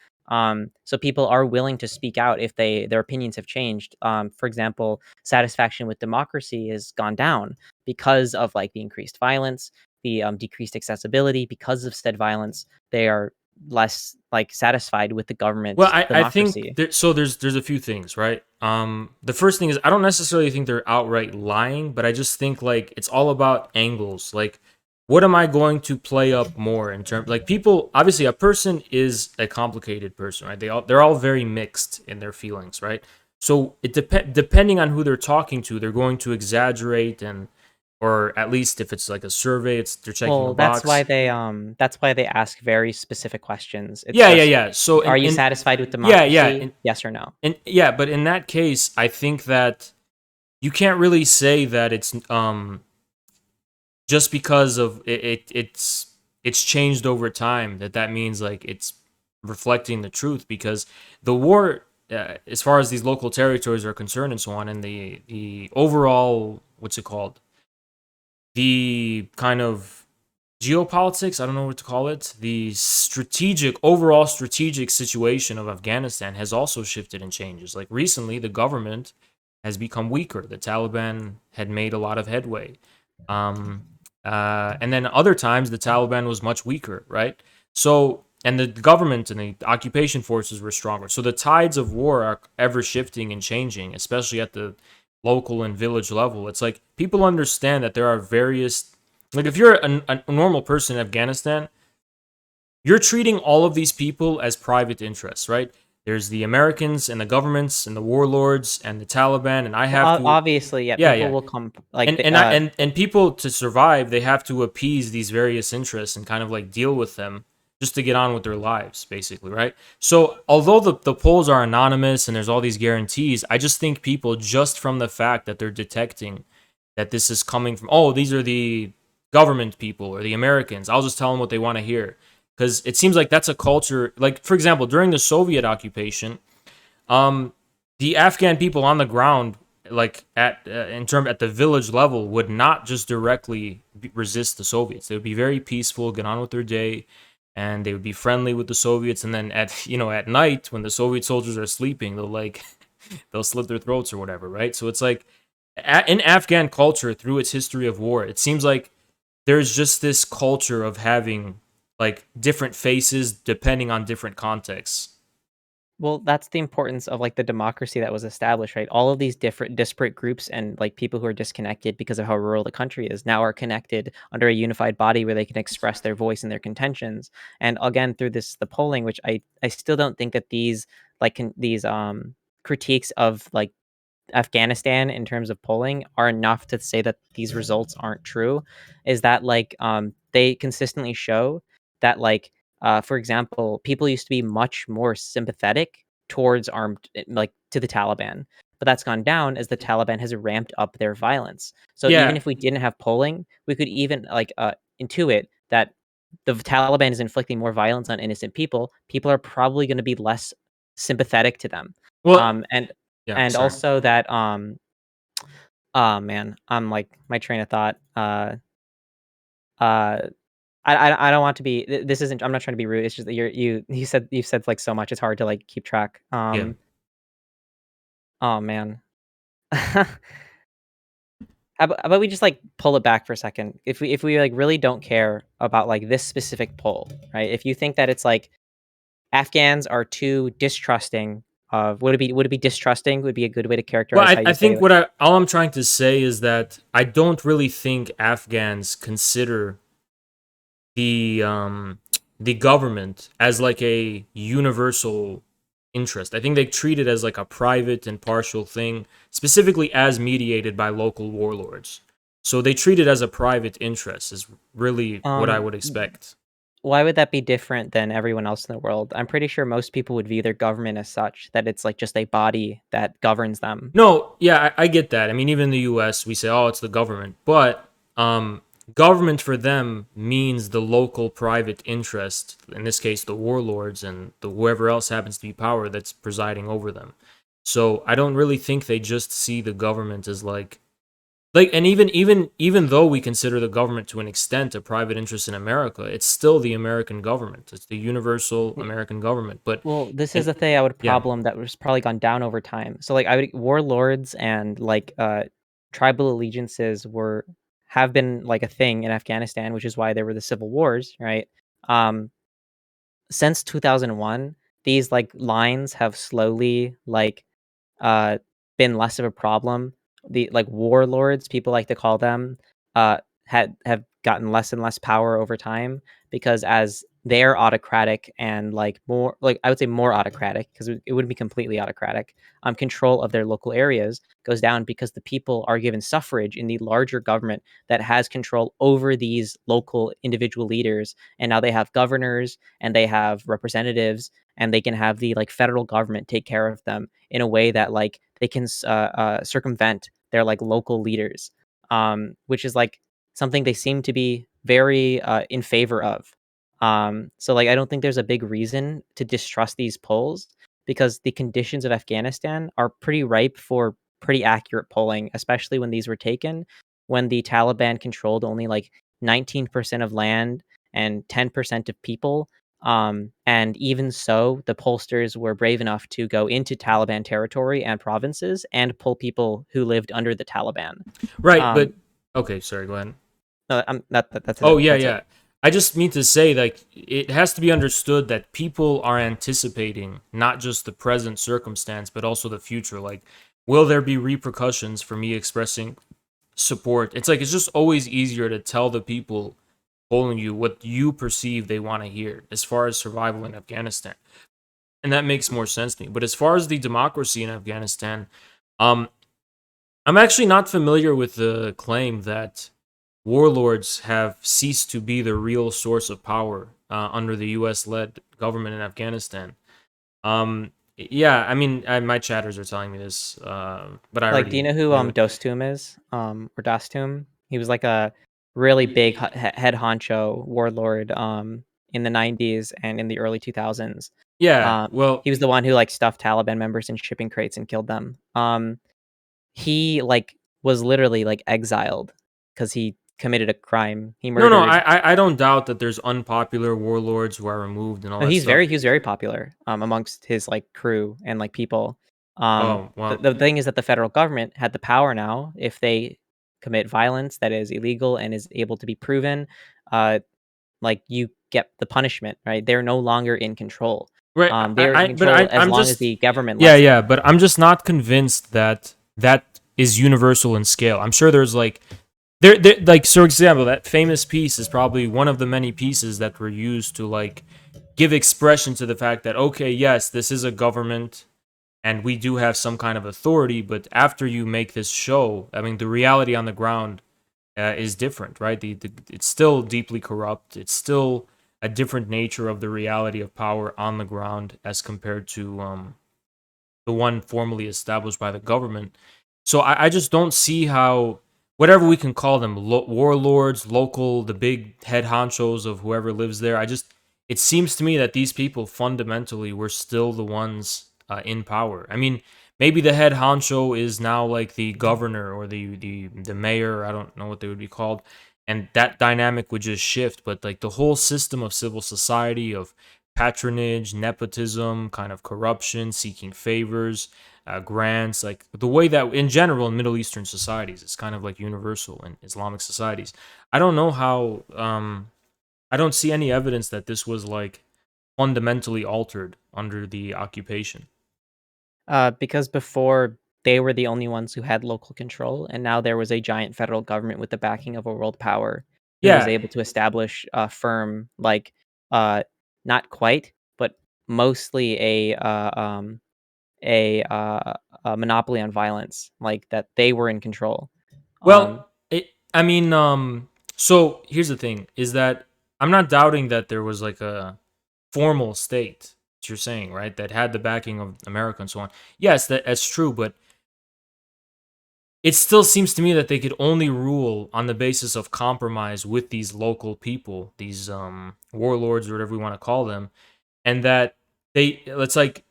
So people are willing to speak out if their opinions have changed. For example, satisfaction with democracy has gone down because of like the increased violence, the decreased accessibility. Because of said violence, they are less like satisfied with the Well, government's I think democracy. so. There's a few things, right? The first thing is I don't necessarily think they're outright lying, but I just think like it's all about angles. Like, what am I going to play up more in terms like people? Obviously, a person is a complicated person, right? They're all very mixed in their feelings, right? So depending on who they're talking to, they're going to exaggerate or at least if it's like a survey, they're checking a Well, box. that's why they ask very specific questions. It's Yeah, yeah, just, yeah. So are you satisfied with yeah, yeah, democracy? Yes or no? and yeah, but in that case, I think that you can't really say that it's just because of it's changed over time that means like it's reflecting the truth because the war, as far as these local territories are concerned and so on, and the overall what's it called, the kind of geopolitics, I don't know what to call it, the overall strategic situation of Afghanistan has also shifted and changes. Like recently, the government has become weaker. The Taliban had made a lot of headway. Um, and then other times, the Taliban was much weaker, right? So, and the government and the occupation forces were stronger. So the tides of war are ever shifting and changing, especially at the local and village level. It's like people understand that there are various, like if you're a normal person in Afghanistan, you're treating all of these people as private interests, right? There's the Americans and the governments and the warlords and the Taliban, and I Well, have to, obviously, yeah, yeah, people yeah, will come like and people to survive, they have to appease these various interests and kind of like deal with them just to get on with their lives, basically, right? So although the polls are anonymous and there's all these guarantees, I just think people, just from the fact that they're detecting that this is coming from, oh, these are the government people or the Americans, I'll just tell them what they want to hear. Because it seems like that's a culture. Like, for example, during the Soviet occupation, um, the Afghan people on the ground, like at the village level, would not just directly resist the Soviets. They would be very peaceful, get on with their day, and they would be friendly with the Soviets. And then at night when the Soviet soldiers are sleeping, they'll like they'll slit their throats or whatever, right? So it's like in Afghan culture, through its history of war, it seems like there's just this culture of having like different faces depending on different contexts. well, that's the importance of like the democracy that was established, right? All of these different disparate groups and like people who are disconnected because of how rural the country is now are connected under a unified body where they can express their voice and their contentions. And again, through the polling, which I still don't think that these these critiques of like Afghanistan in terms of polling are enough to say that these results aren't true, is that like they consistently show that like for example, people used to be much more sympathetic towards armed like to the Taliban. but that's gone down as the Taliban has ramped up their violence. So even Yeah. if we didn't have polling, we could even intuit that the Taliban is inflicting more violence on innocent people. People are probably going to be less sympathetic to them. Well, Um, and yeah, and sorry. also that oh man, I'm like my train of thought. Uh, I don't want to be. This isn't. I'm not trying to be rude. It's just that you've said like so much. It's hard to like keep track. Yeah. Oh man. How about we just like pull it back for a second? If we like really don't care about like this specific poll, right? If you think that it's like Afghans are too distrusting of would it be distrusting would be a good way to Well, characterize I, how I you say think it. all I'm trying to say is that I don't really think Afghans consider the government as like a universal interest. I think they treat it as like a private and partial thing, specifically as mediated by local warlords. So they treat it as a private interest is really what I Um, would expect. why would that be different than everyone else in the world? I'm pretty sure most people would view their government as such that it's like just a body that governs them. No, yeah, I get that. I mean, even in the U.S., we say, "Oh, it's the government," but government for them means the local private interest. In this case, the warlords and whoever else happens to be power that's presiding over them. So I don't really think they just see the government as like, and even though we consider the government to an extent a private interest in America, it's still the American government. It's the universal American government. But Well, this is and the thing I would yeah, problem that was probably gone down over time. So like I would warlords and like tribal allegiances have been like a thing in Afghanistan, which is why there were the civil wars, right? Um since 2001, these like lines have slowly uh, been less of a problem. The like warlords, people like to call them, have gotten less and less power over time because as they're autocratic and like more like I would say more autocratic because it wouldn't be completely autocratic. Control of their local areas goes down because the people are given suffrage in the larger government that has control over these local individual leaders, and now they have governors and they have representatives and they can have the like federal government take care of them in a way that like they can circumvent their like local leaders, which is like something they seem to be very in favor of. So like I don't think there's a big reason to distrust these polls because the conditions of Afghanistan are pretty ripe for pretty accurate polling, especially when these were taken when the Taliban controlled only like 19% of land and 10% of people. And even so, the pollsters were brave enough to go into Taliban territory and provinces and pull people who lived under the Taliban. right. But Um, okay, sorry, go ahead. no, that's Oh it. yeah, That's it. yeah. I just mean to say, like, it has to be understood that people are anticipating not just the present circumstance, but also the future. Like, will there be repercussions for me expressing support? It's like it's just always easier to tell the people polling you what you perceive they want to hear as far as survival in Afghanistan, and that makes more sense to me. But as far as the democracy in Afghanistan, um, I'm actually not familiar with the claim that warlords have ceased to be the real source of power under the U.S.-led government in Afghanistan. Yeah, I mean, my chatters are telling me this, but I Like, do you already know who knew it. Dostum is? Or Dastum? He was like a really big head honcho warlord in the 90s and in the early 2000s. Yeah, Um, well, he was the one who like stuffed Taliban members in shipping crates and killed them. He like was literally like exiled because he committed a crime. He no, murdered. I don't doubt that there's unpopular warlords who are removed and all No, that stuff. he was very popular amongst his like crew and like people. Oh, well, The thing is that the federal government had the power now if they commit violence that is illegal and is able to be proven. Like you get the punishment, right? They're no longer in control. right. They are in But control as I'm long as just, the government yeah, lets yeah, them. but I'm just not convinced that that is universal in scale. I'm sure there's like there like, so for example, that famous piece is probably one of the many pieces that were used to like give expression to the fact that, okay, yes, this is a government and we do have some kind of authority, but after you make this show, I mean, the reality on the ground is different, right? It's still deeply corrupt. It's still a different nature of the reality of power on the ground as compared to the one formally established by the government. So I just don't see how whatever we can call them, warlords, local, the big head honchos of whoever lives there. It seems to me that these people fundamentally were still the ones in power. I mean, maybe the head honcho is now like the governor or the mayor. I don't know what they would be called, and that dynamic would just shift. But like the whole system of civil society of patronage, nepotism, kind of corruption, seeking favors, grants, like the way that in general in Middle Eastern societies, it's kind of like universal in Islamic societies. I don't know how. I don't see any evidence that this was like fundamentally altered under the occupation. Because before they were the only ones who had local control, and now there was a giant federal government with the backing of a world power who was Yeah. able to establish a firm, like, uh, not quite, but mostly a monopoly on violence, like that they were in control. Um, Well, I mean, so here's the thing: is that I'm not doubting that there was like a formal state. That you're saying, right? That had the backing of America and so on. Yes, that's true, but it still seems to me that they could only rule on the basis of compromise with these local people, these warlords or whatever we want to call them, and that it's like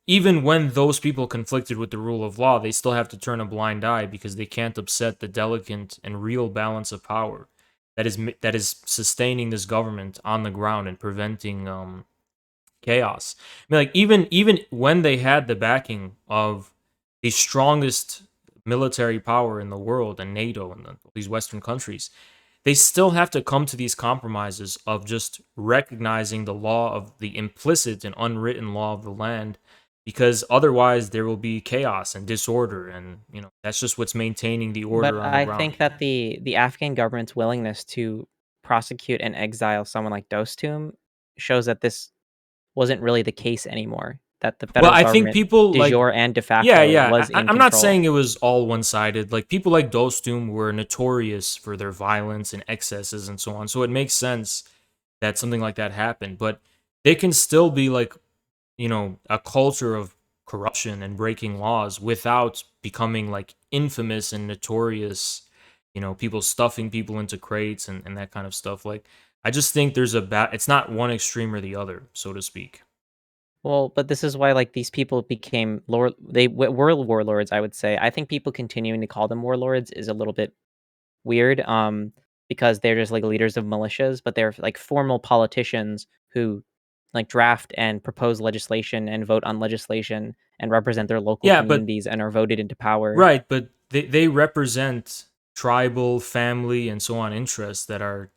even when those people conflicted with the rule of law, they still have to turn a blind eye because they can't upset the delicate and real balance of power that is sustaining this government on the ground and preventing chaos. I mean, like even when they had the backing of the strongest military power in the world and NATO and these Western countries, they still have to come to these compromises of just recognizing the law of the implicit and unwritten law of the land, because otherwise there will be chaos and disorder, and that's just what's maintaining the but order on the I ground. think that the Afghan government's willingness to prosecute and exile someone like Dostum shows that this wasn't really the case anymore, that the Well, federal I think government, people de like, jure and de yeah, facto, yeah. was in I'm not control. saying it was all one sided. Like people like Dostum were notorious for their violence and excesses and so on. So it makes sense that something like that happened. But they can still be like, a culture of corruption and breaking laws without becoming like infamous and notorious. People stuffing people into crates and that kind of stuff. Like I just think there's it's not one extreme or the other, so to speak. Well, but this is why, like, these people became were warlords, I would say. I think people continuing to call them warlords is a little bit weird, because they're just, like, leaders of militias, but they're, like, formal politicians who, like, draft and propose legislation and vote on legislation and represent their local Yeah, but communities and are voted into power. right, but they represent tribal, family, and so on interests that are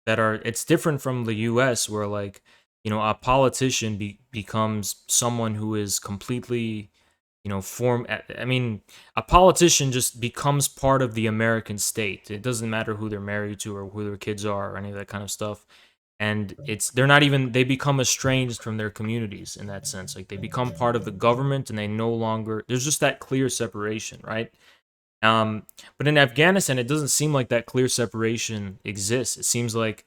it's different from the US where like, a politician becomes someone who is completely, I mean, a politician just becomes part of the American state. It doesn't matter who they're married to or who their kids are or any of that kind of stuff. And they're not even, they become estranged from their communities in that sense. Like they become part of the government and they no longer, there's just that clear separation, right? um but in Afghanistan it doesn't seem like that clear separation exists. It seems like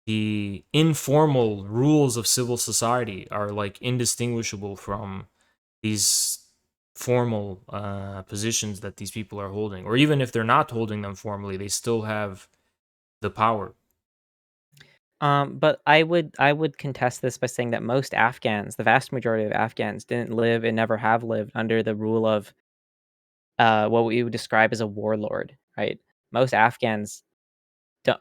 the informal rules of civil society are like indistinguishable from these formal positions that these people are holding, or even if they're not holding them formally, they still have the power. But I would contest this by saying that most Afghans, the vast majority of Afghans, didn't live and never have lived under the rule of what we would describe as a warlord, right? Most Afghans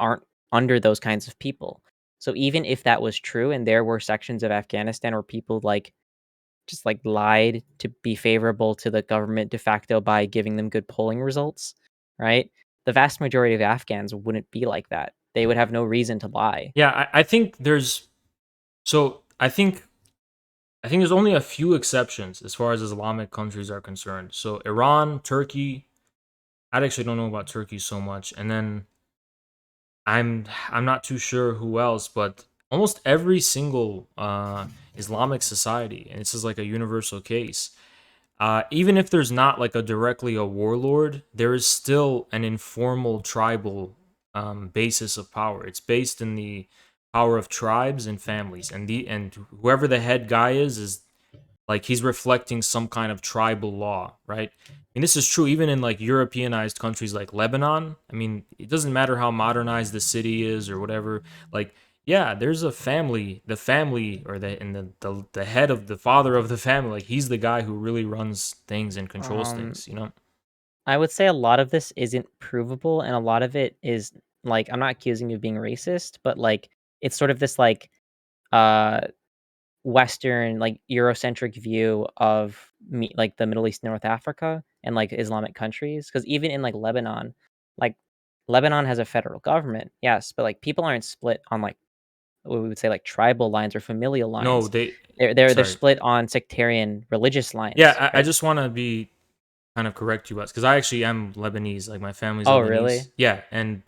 aren't under those kinds of people. So even if that was true, and there were sections of Afghanistan where people like just like lied to be favorable to the government de facto by giving them good polling results, right? The vast majority of Afghans wouldn't be like that. They would have no reason to lie. Yeah, I think there's so I think there's only a few exceptions as far as Islamic countries are concerned. So Iran, Turkey, I actually don't know about Turkey so much, and then I'm not too sure who else, but almost every single Islamic society, and this is like a universal case. Even if there's not like directly a warlord, there is still an informal tribal basis of power. It's based in the power of tribes and families, and whoever the head guy is like he's reflecting some kind of tribal law, right? I mean, this is true even in like Europeanized countries like Lebanon. I mean, it doesn't matter how modernized the city is or whatever. Like, yeah, there's a family, the family or the head of the father of the family. Like, he's the guy who really runs things and controls Um, things. You know? I would say a lot of this isn't provable, and a lot of it is like I'm not accusing you of being racist, but like it's sort of this like uh Western, like Eurocentric view of like the Middle East, North Africa, and like Islamic countries. Because even in like Lebanon has a federal government, yes, but like people aren't split on like what we would say like tribal lines or familial No, lines. they. They're Sorry. split on sectarian religious lines, Yeah, I right? just want to be kind of correct you guys because I actually am Lebanese. Like my family's Oh, Lebanese. really? Yeah, and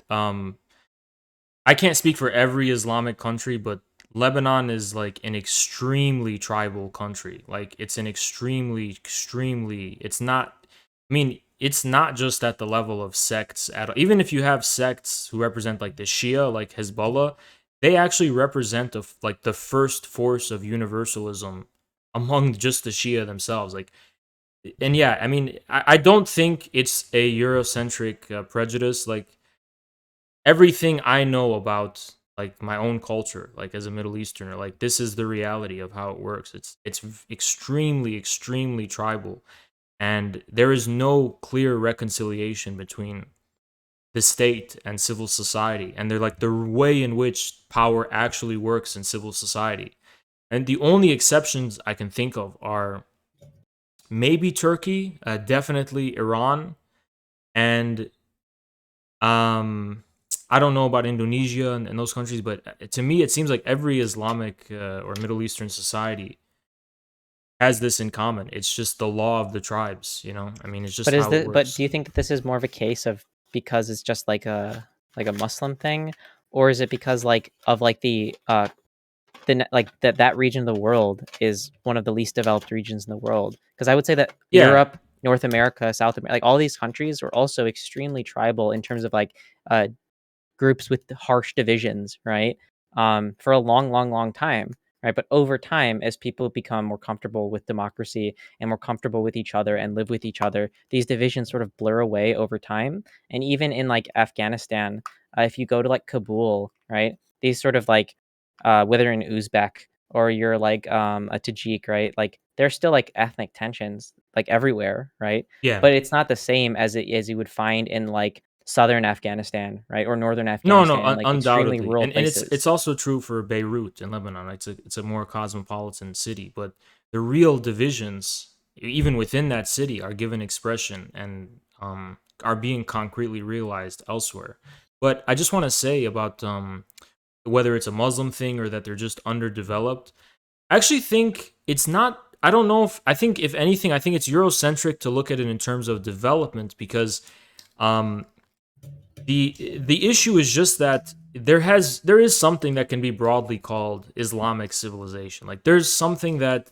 I can't speak for every Islamic country, but Lebanon is like an extremely tribal country. Like it's an extremely. It's not. I mean, it's not just at the level of sects at all. Even if you have sects who represent like the Shia, like Hezbollah, they actually represent like the first force of universalism among just the Shia themselves. Like, and yeah, I mean, I don't think it's a Eurocentric prejudice. Like everything I know about like my own culture, like as a Middle Easterner, like this is the reality of how it works. It's extremely tribal, and there is no clear reconciliation between the state and civil society, and they're like the way in which power actually works in civil society. And the only exceptions I can think of are maybe Turkey, definitely Iran, and um, I don't know about Indonesia and those countries, but to me, it seems like every Islamic or Middle Eastern society has this in common. It's just the law of the tribes, you know? I mean, it's just how it But works. do you think that this is more of a case of because it's just like a Muslim thing, or is it because like of like like that region of the world is one of the least developed regions in the world? Because I would say that Yeah, Europe, North America, South America, like all these countries are also extremely tribal in terms of like uh groups with harsh divisions, right? For a long time, right? But over time, as people become more comfortable with democracy and more comfortable with each other and live with each other, these divisions sort of blur away over time. And even in like Afghanistan, if you go to like Kabul, right? These sort of like, whether you're an Uzbek or you're like a Tajik, right? Like there's still like ethnic tensions like everywhere, right? yeah. But it's not the same as you would find in like southern Afghanistan, right, or northern No, no, Afghanistan, like extremely undoubtedly, rural and it's places. also true for Beirut in Lebanon. It's a more cosmopolitan city, but the real divisions, even within that city, are given expression and are being concretely realized elsewhere. But I just want to say about whether it's a Muslim thing or that they're just underdeveloped. I actually think it's not. I don't know if I think if anything, I think it's Eurocentric to look at it in terms of development because um, the issue is just that there is something that can be broadly called Islamic civilization. Like there's something that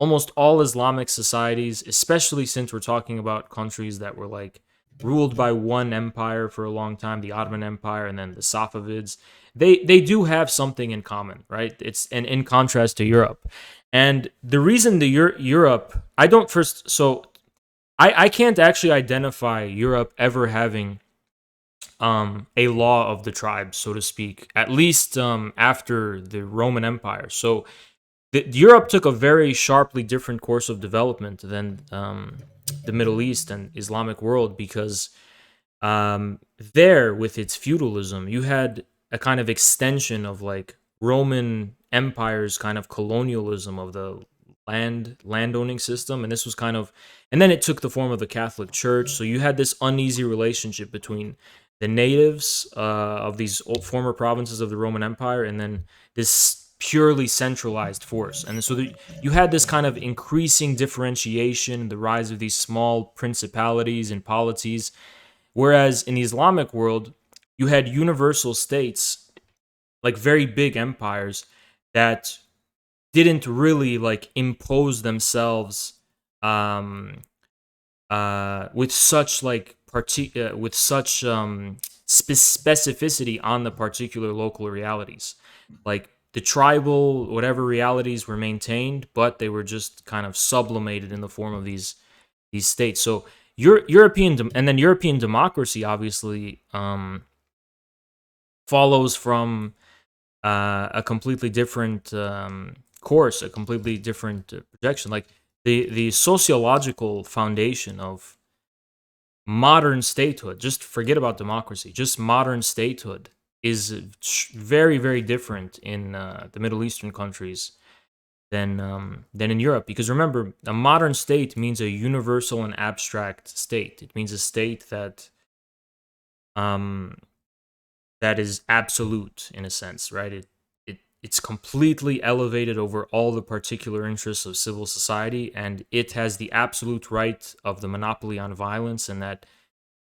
almost all Islamic societies, especially since we're talking about countries that were like ruled by one empire for a long time, the Ottoman Empire and then the Safavids, they do have something in common, right? It's and in contrast to Europe. And the reason Europe, I don't first so I can't actually identify Europe ever having a law of the tribes, so to speak, at least after the Roman Empire. So Europe took a very sharply different course of development than the Middle East and Islamic world because there, with its feudalism, you had a kind of extension of like Roman Empire's kind of colonialism of the landowning system, and this was kind of, and then it took the form of the Catholic Church. So you had this uneasy relationship between the natives of these former provinces of the Roman Empire, and then this purely centralized force. And so you had this kind of increasing differentiation, the rise of these small principalities and polities. Whereas in the Islamic world, you had universal states, like very big empires, that didn't really like impose themselves um, with such like with such specificity on the particular local realities. Like the tribal whatever realities were maintained, but they were just kind of sublimated in the form of these states. So and then European democracy obviously follows from a completely different course, a completely different projection. Like the sociological foundation of modern statehood, just forget about democracy, just modern statehood is very, very different in the Middle Eastern countries than in Europe. Because remember, a modern state means a universal and abstract state. It means a state um, that is absolute in a sense, right? It's completely elevated over all the particular interests of civil society, and it has the absolute right of the monopoly on violence, and that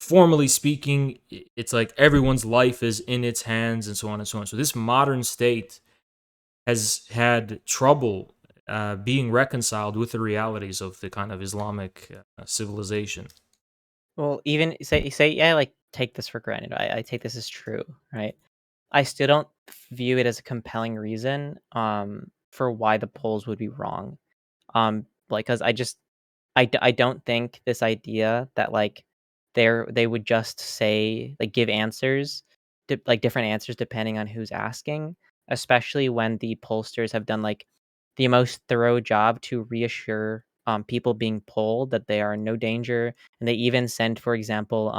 formally speaking, it's like everyone's life is in its hands, and so on and so on. So this modern state has had trouble being reconciled with the realities of the kind of Islamic civilization. Well, even say yeah, like take this for granted. I take this as true, right? I still don't view it as a compelling reason for why the polls would be wrong. Like cuz I don't think this idea that like they would just say like give answers like different answers depending on who's asking, especially when the pollsters have done like the most thorough job to reassure people being polled that they are in no danger, and they even send, for example,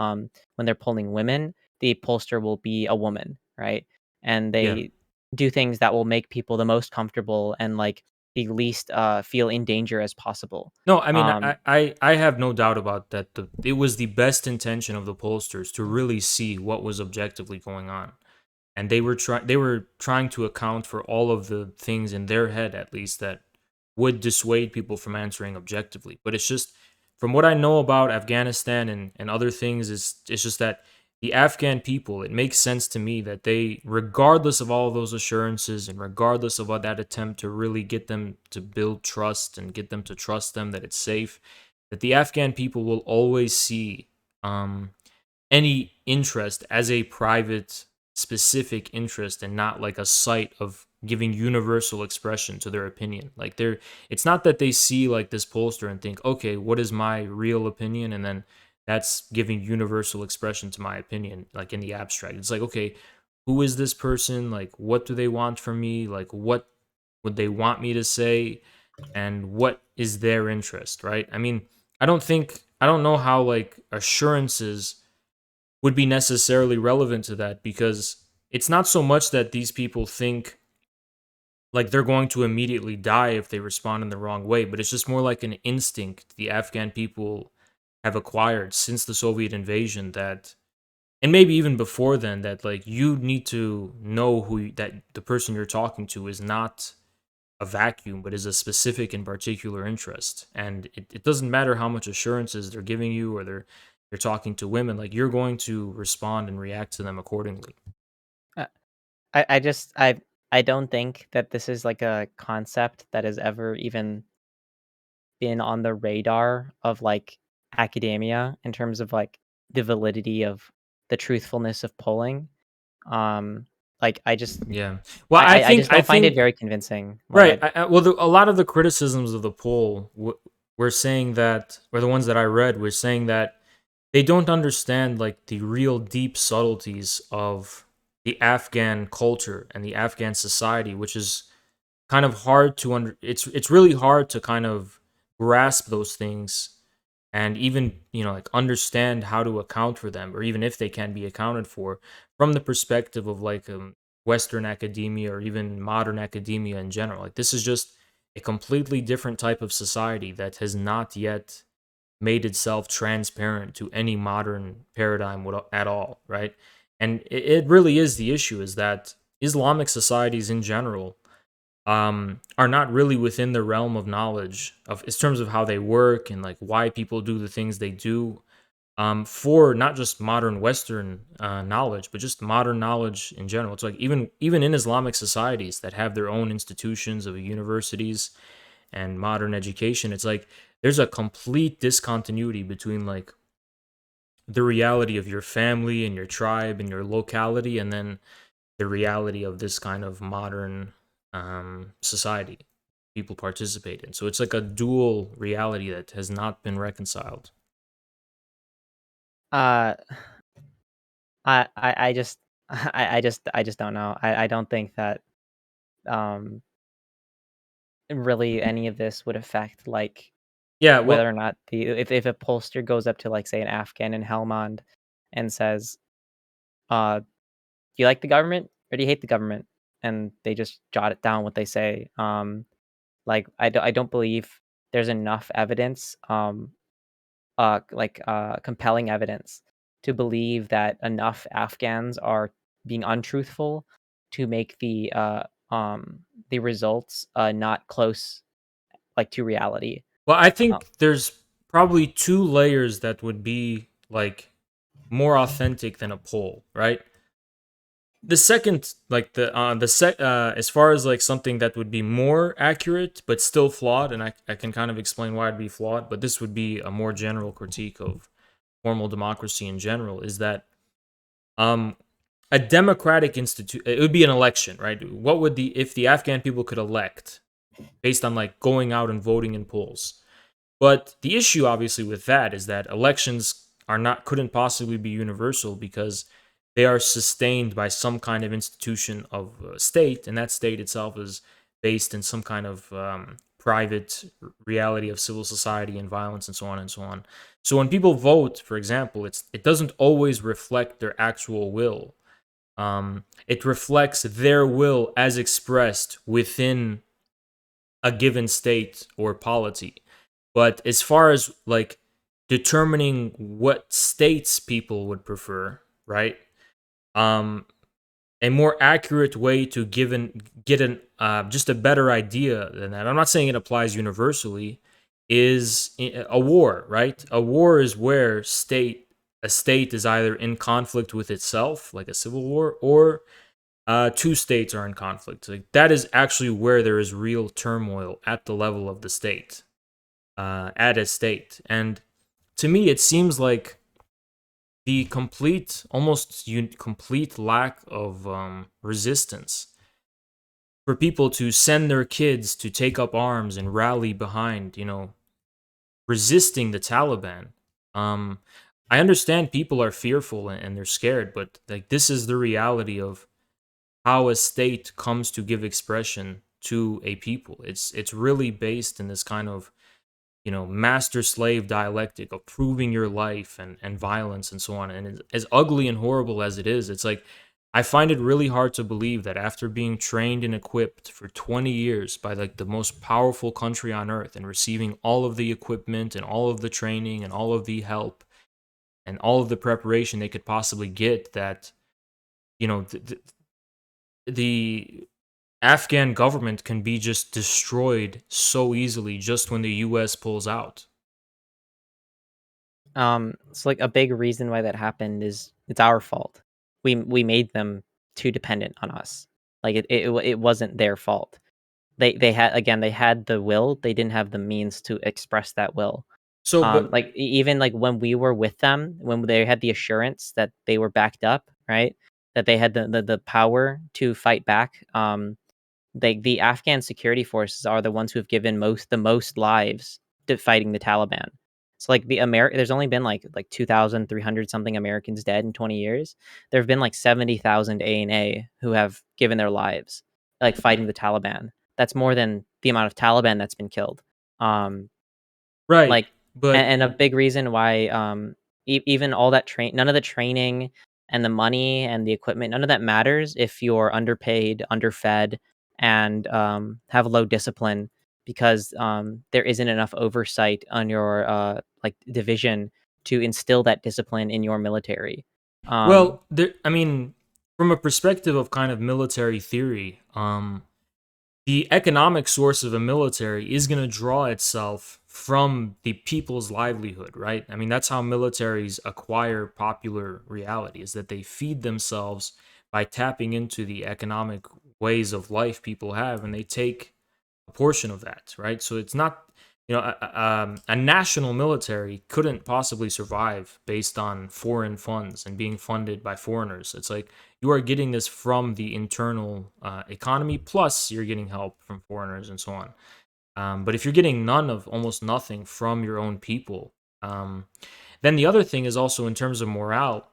when they're polling women, the pollster will be a woman, right? And Yeah. they do things that will make people the most comfortable and like the least feel in danger as possible. No, I mean, Um, I have no doubt about that. It was the best intention of the pollsters to really see what was objectively going on, and they were trying to account for all of the things in their head, at least, that would dissuade people from answering objectively. But it's just from what I know about Afghanistan and other things, it's just that the Afghan people, it makes sense to me that they, regardless of all of those assurances and regardless of what that attempt to really get them to build trust and get them to trust them that it's safe, that the Afghan people will always see um, any interest as a private, specific interest and not like a site of giving universal expression to their opinion. Like it's not that they see like this pollster and think, okay, what is my real opinion? And then that's giving universal expression to my opinion, like in the abstract. It's like, okay, who is this person? Like, what do they want from me? Like, what would they want me to say? And what is their interest, right? I mean, I don't know how like assurances would be necessarily relevant to that, because it's not so much that these people think like they're going to immediately die if they respond in the wrong way, but it's just more like an instinct the Afghan people have acquired since the Soviet invasion, that, and maybe even before then, that like you need to know that the person you're talking to is not a vacuum, but is a specific and particular interest. And it doesn't matter how much assurances they're giving you, or they're talking to women, like you're going to respond and react to them accordingly. uh, I don't think that this is like a concept that has ever even been on the radar of like academia in terms of like the validity of the truthfulness of polling. Um, like Yeah. Well, I I think just don't find it very convincing. Like right. Well, a lot of the criticisms of the poll were saying that, or the ones that I read were saying that they don't understand like the real deep subtleties of the Afghan culture and the Afghan society, which is kind of hard to it's really hard to kind of grasp those things, and even, like understand how to account for them, or even if they can be accounted for from the perspective of like Western academia, or even modern academia in general. Like this is just a completely different type of society that has not yet made itself transparent to any modern paradigm at all, right? And it really is, the issue is that Islamic societies in general are not really within the realm of knowledge of in terms of how they work and like why people do the things they do, for not just modern Western knowledge, but just modern knowledge in general. It's like even in Islamic societies that have their own institutions of universities and modern education, it's like there's a complete discontinuity between like the reality of your family and your tribe and your locality, and then the reality of this kind of modern society people participate in. So it's like a dual reality that has not been reconciled. Uh, I just I just don't know. I don't think that um really any of this would affect like Yeah, whether well, or not the if a pollster goes up to like say an Afghan in Helmand and says, "Do you like the government or do you hate the government?" And they just jot it down what they say. Like I don't believe there's enough evidence, compelling evidence to believe that enough Afghans are being untruthful to make the results not close like to reality. well, I Uh, think there's probably two layers that would be like more authentic than a poll, right? The second, like as far as like something that would be more accurate but still flawed, and I can kind of explain why it'd be flawed, but this would be a more general critique of formal democracy in general, is that um a democratic institute, it would be an election, right? What would the if the Afghan people could elect based on like going out and voting in polls? But the issue, obviously, with that is that elections are not couldn't possibly be universal because they are sustained by some kind of institution of state, and that state itself is based in some kind of private reality of civil society and violence and so on and so on. So when people vote, for example, it doesn't always reflect their actual will. It reflects their will as expressed within a given state or polity. But as far as like determining what states people would prefer, right? Um, a more accurate way to get an just a better idea than that. I'm not saying it applies universally. Is a war, right? A war is where a state is either in conflict with itself, like a civil war, or two states are in conflict. Like that is actually where there is real turmoil at the level of the state, at a state. And to me, it seems like the complete lack of resistance for people to send their kids to take up arms and rally behind, resisting the Taliban. Um, I understand people are fearful and they're scared, but like this is the reality of how a state comes to give expression to a people. It's really based in this kind of master slave dialectic of proving your life and violence and so on. And as ugly and horrible as it is, it's like I find it really hard to believe that after being trained and equipped for 20 years by like the most powerful country on earth and receiving all of the equipment and all of the training and all of the help and all of the preparation they could possibly get, that you know the Afghan government can be just destroyed so easily just when the US pulls out. so like a big reason why that happened is it's our fault. We made them too dependent on us. Like it wasn't their fault. They had again they had the will, they didn't have the means to express that will. So, but Like even like when we were with them, when they had the assurance that they were backed up, right? That they had the power to fight back. The Afghan security forces are the ones who have given the most lives to fighting the Taliban. So like there's only been like 2,300 something Americans dead in 20 years. There have been like 70,000 ANA who have given their lives like fighting the Taliban. That's more than the amount of Taliban that's been killed. Um, right, like but and a big reason why even all that none of the training and the money and the equipment, none of that matters if you're underpaid, underfed, and have low discipline, because there isn't enough oversight on your like division to instill that discipline in your military. Um, well, I mean, from a perspective of kind of military theory, the economic source of a military is going to draw itself from the people's livelihood, right? I mean, that's how militaries acquire popular reality, is that they feed themselves by tapping into the economic ways of life people have, and they take a portion of that, right? So a national military couldn't possibly survive based on foreign funds and being funded by foreigners. It's like you are getting this from the internal economy, plus you're getting help from foreigners and so on. But if you're getting almost nothing from your own people, then the other thing is also in terms of morale.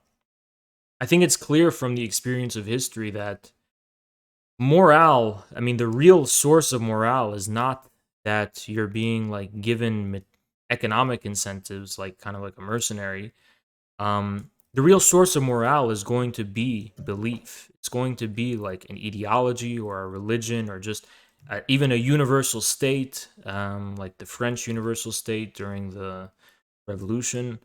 I think it's clear from the experience of history that morale, I mean, the real source of morale is not that you're being like given economic incentives, like kind of like a mercenary. The real source of morale is going to be belief. It's going to be like an ideology or a religion or just even a universal state, like the French universal state during the revolution,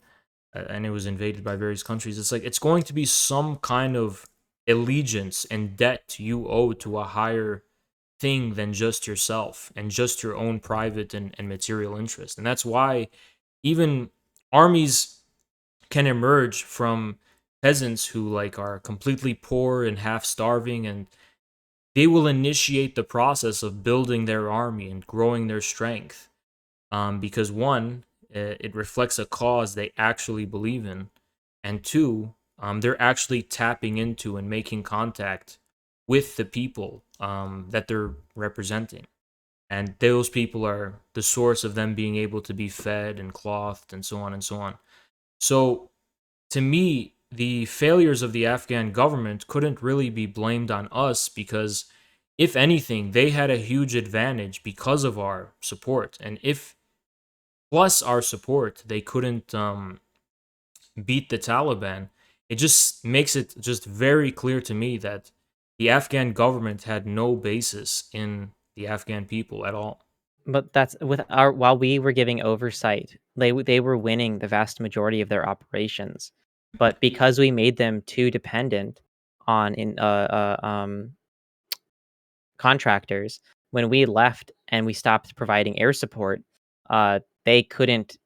and it was invaded by various countries. It's like it's going to be some kind of allegiance and debt you owe to a higher thing than just yourself and just your own private and material interest. And that's why even armies can emerge from peasants who like are completely poor and half starving, and they will initiate the process of building their army and growing their strength, because one, it reflects a cause they actually believe in, and two, they're actually tapping into and making contact with the people that they're representing. And those people are the source of them being able to be fed and clothed and so on and so on. So, to me, the failures of the Afghan government couldn't really be blamed on us because, if anything, they had a huge advantage because of our support. And if, plus our support, they couldn't beat the Taliban, it just makes it just very clear to me that the Afghan government had no basis in the Afghan people at all. But that's with our while we were giving oversight, they were winning the vast majority of their operations. But because we made them too dependent on contractors, when we left and we stopped providing air support, they couldn't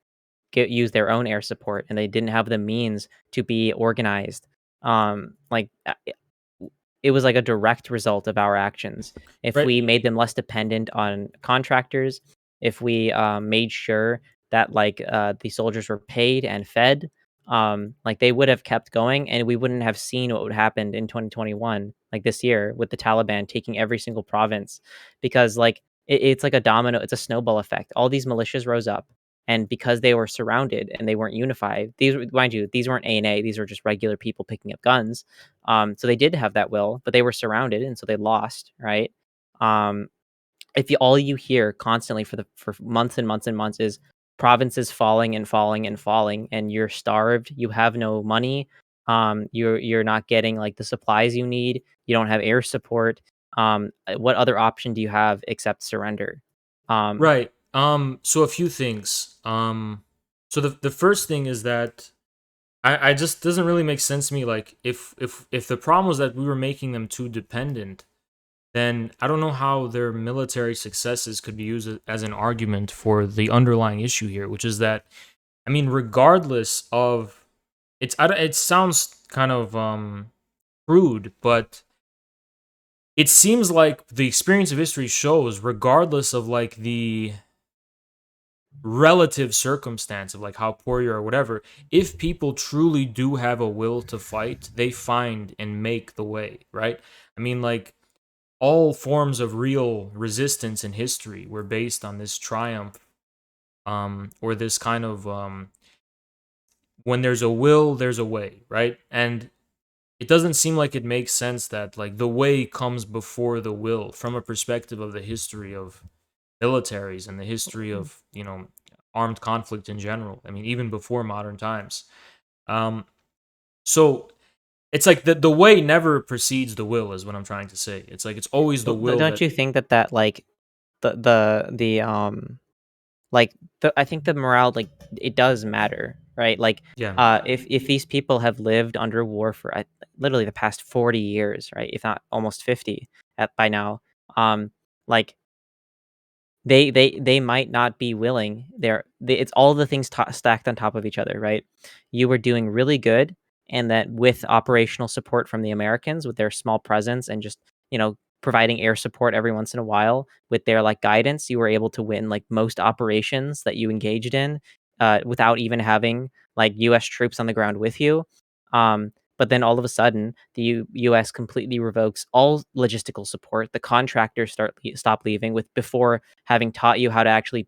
use their own air support, and they didn't have the means to be organized. Like it was like a direct result of our actions. If Right. we made them less dependent on contractors, if we made sure that like the soldiers were paid and fed, like they would have kept going, and we wouldn't have seen what would happen in 2021, like this year, with the Taliban taking every single province, because like it's like a domino, it's a snowball effect. All these militias rose up, and because they were surrounded and they weren't unified, mind you, these weren't A&A, these were just regular people picking up guns. So they did have that will, but they were surrounded, and so they lost, right? Um, if all you hear constantly for months and months and months is provinces falling and falling and falling, and you're starved, you have no money, you're not getting like the supplies you need, you don't have air support. What other option do you have except surrender? Um, Right. So a few things. So the first thing is that I just doesn't really make sense to me. Like if the problem was that we were making them too dependent, then I don't know how their military successes could be used as an argument for the underlying issue here, which is that, I mean, regardless of it sounds kind of crude, but it seems like the experience of history shows, regardless of like the relative circumstance of like how poor you are or whatever, if people truly do have a will to fight, they find and make the way, right? I mean, like, all forms of real resistance in history were based on this triumph, or this kind of when there's a will, there's a way, right? And it doesn't seem like it makes sense that like the way comes before the will from a perspective of the history of militaries and the history of armed conflict in general. I mean, even before modern times. So it's like the way never precedes the will is what I'm trying to say. It's like it's always the but will don't that. you think that like the like I think the morale, like it does matter, right? Like Yeah. if these people have lived under war for literally the past 40 years, right? If not almost 50 at by now, like they might not be willing. It's all the things stacked on top of each other, right? You were doing really good, and that with operational support from the Americans, with their small presence and just providing air support every once in a while with their like guidance, you were able to win like most operations that you engaged in without even having like U.S. troops on the ground with you. But then all of a sudden, the U.S. completely revokes all logistical support. The contractors stop leaving with before having taught you how to actually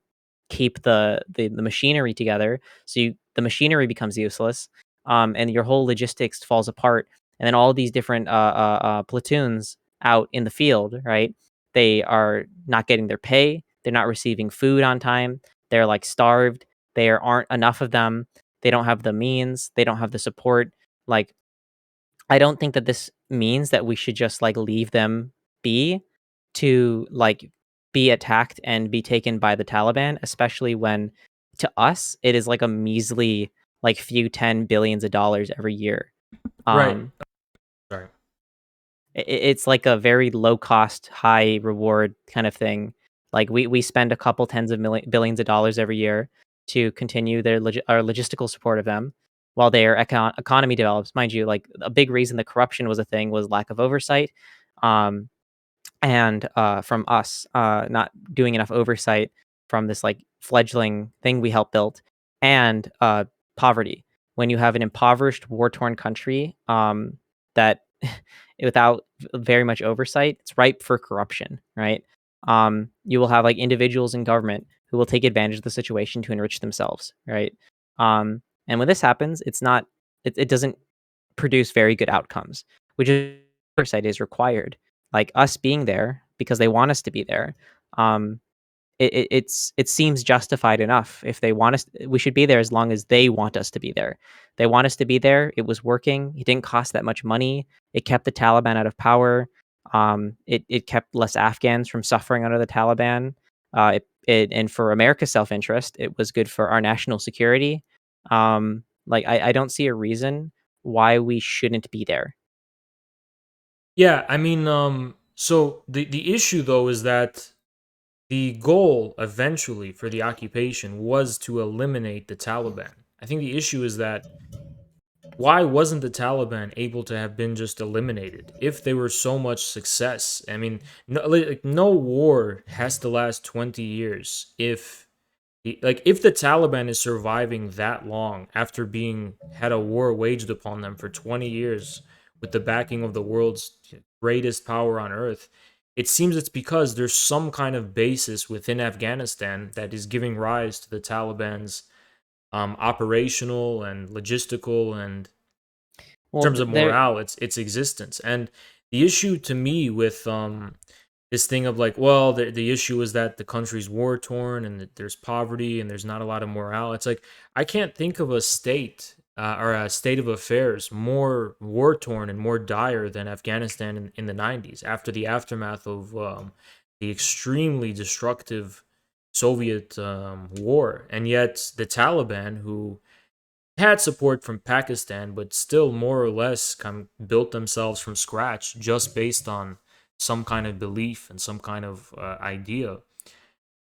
keep the machinery together. So the machinery becomes useless, and your whole logistics falls apart. And then all these different platoons out in the field, right? They are not getting their pay. They're not receiving food on time. They're like starved. There aren't enough of them. They don't have the means. They don't have the support. Like, I don't think that this means that we should just like leave them be to like be attacked and be taken by the Taliban, especially when to us it is like a measly like few 10 billions of dollars every year. Right. Um Sorry. it's like a very low cost, high reward kind of thing. Like we spend a couple tens of billions of dollars every year to continue our logistical support of them while their economy develops. Mind you, like a big reason the corruption was a thing was lack of oversight. Um, and from us not doing enough oversight from this like fledgling thing we helped build, and poverty. When you have an impoverished, war-torn country that without very much oversight, it's ripe for corruption, right? You will have like individuals in government who will take advantage of the situation to enrich themselves, right? And when this happens, it doesn't produce very good outcomes, which is oversight is required. Like us being there because they want us to be there. Um, it seems justified enough. If they want us, we should be there as long as they want us to be there. They want us to be there. It was working. It didn't cost that much money. It kept the Taliban out of power. It kept less Afghans from suffering under the Taliban. And for America's self interest, it was good for our national security. Like I don't see a reason why we shouldn't be there. Yeah, I mean, so the issue though is that the goal eventually for the occupation was to eliminate the Taliban. I think the issue is that why wasn't the Taliban able to have been just eliminated if they were so much success? I mean, no war has to last 20 years if the Taliban is surviving that long after being had a war waged upon them for 20 years with the backing of the world's greatest power on earth, it seems it's because there's some kind of basis within Afghanistan that is giving rise to the Taliban's operational and logistical and in Well, terms of morale, its existence. And the issue to me with this thing of like, well, the issue is that the country's war torn and that there's poverty and there's not a lot of morale. It's like I can't think of a state or a state of affairs more war torn and more dire than Afghanistan in the 90s after the aftermath of the extremely destructive Soviet war. And yet the Taliban, who had support from Pakistan, but still more or less built themselves from scratch just based on some kind of belief and some kind of idea.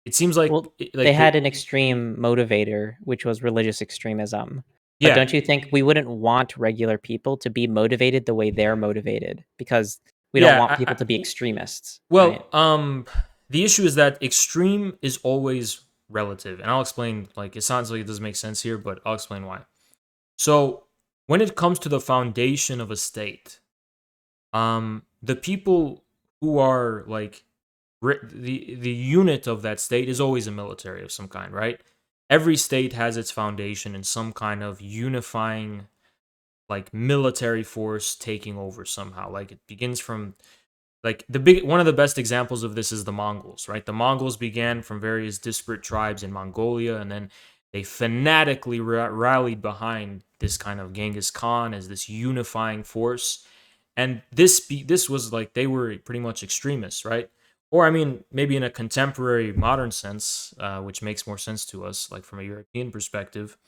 It seems like Well, they had an extreme motivator, which was religious extremism. But yeah, don't you think we wouldn't want regular people to be motivated the way they're motivated? Because we don't want yeah. people to be extremists, right? Well, the issue is that extreme is always relative, and I'll explain. Like it sounds like it doesn't make sense here, but I'll explain why. So, when it comes to the foundation of a state, the people who are like the unit of that state is always a military of some kind, right? Every state has its foundation in some kind of unifying like military force taking over somehow. Like it begins from like one of the best examples of this is the Mongols, right? The Mongols began from various disparate tribes in Mongolia, and then they fanatically rallied behind this kind of Genghis Khan as this unifying force. And this was like they were pretty much extremists, right? Or I mean, maybe in a contemporary modern sense, which makes more sense to us, like from a European perspective,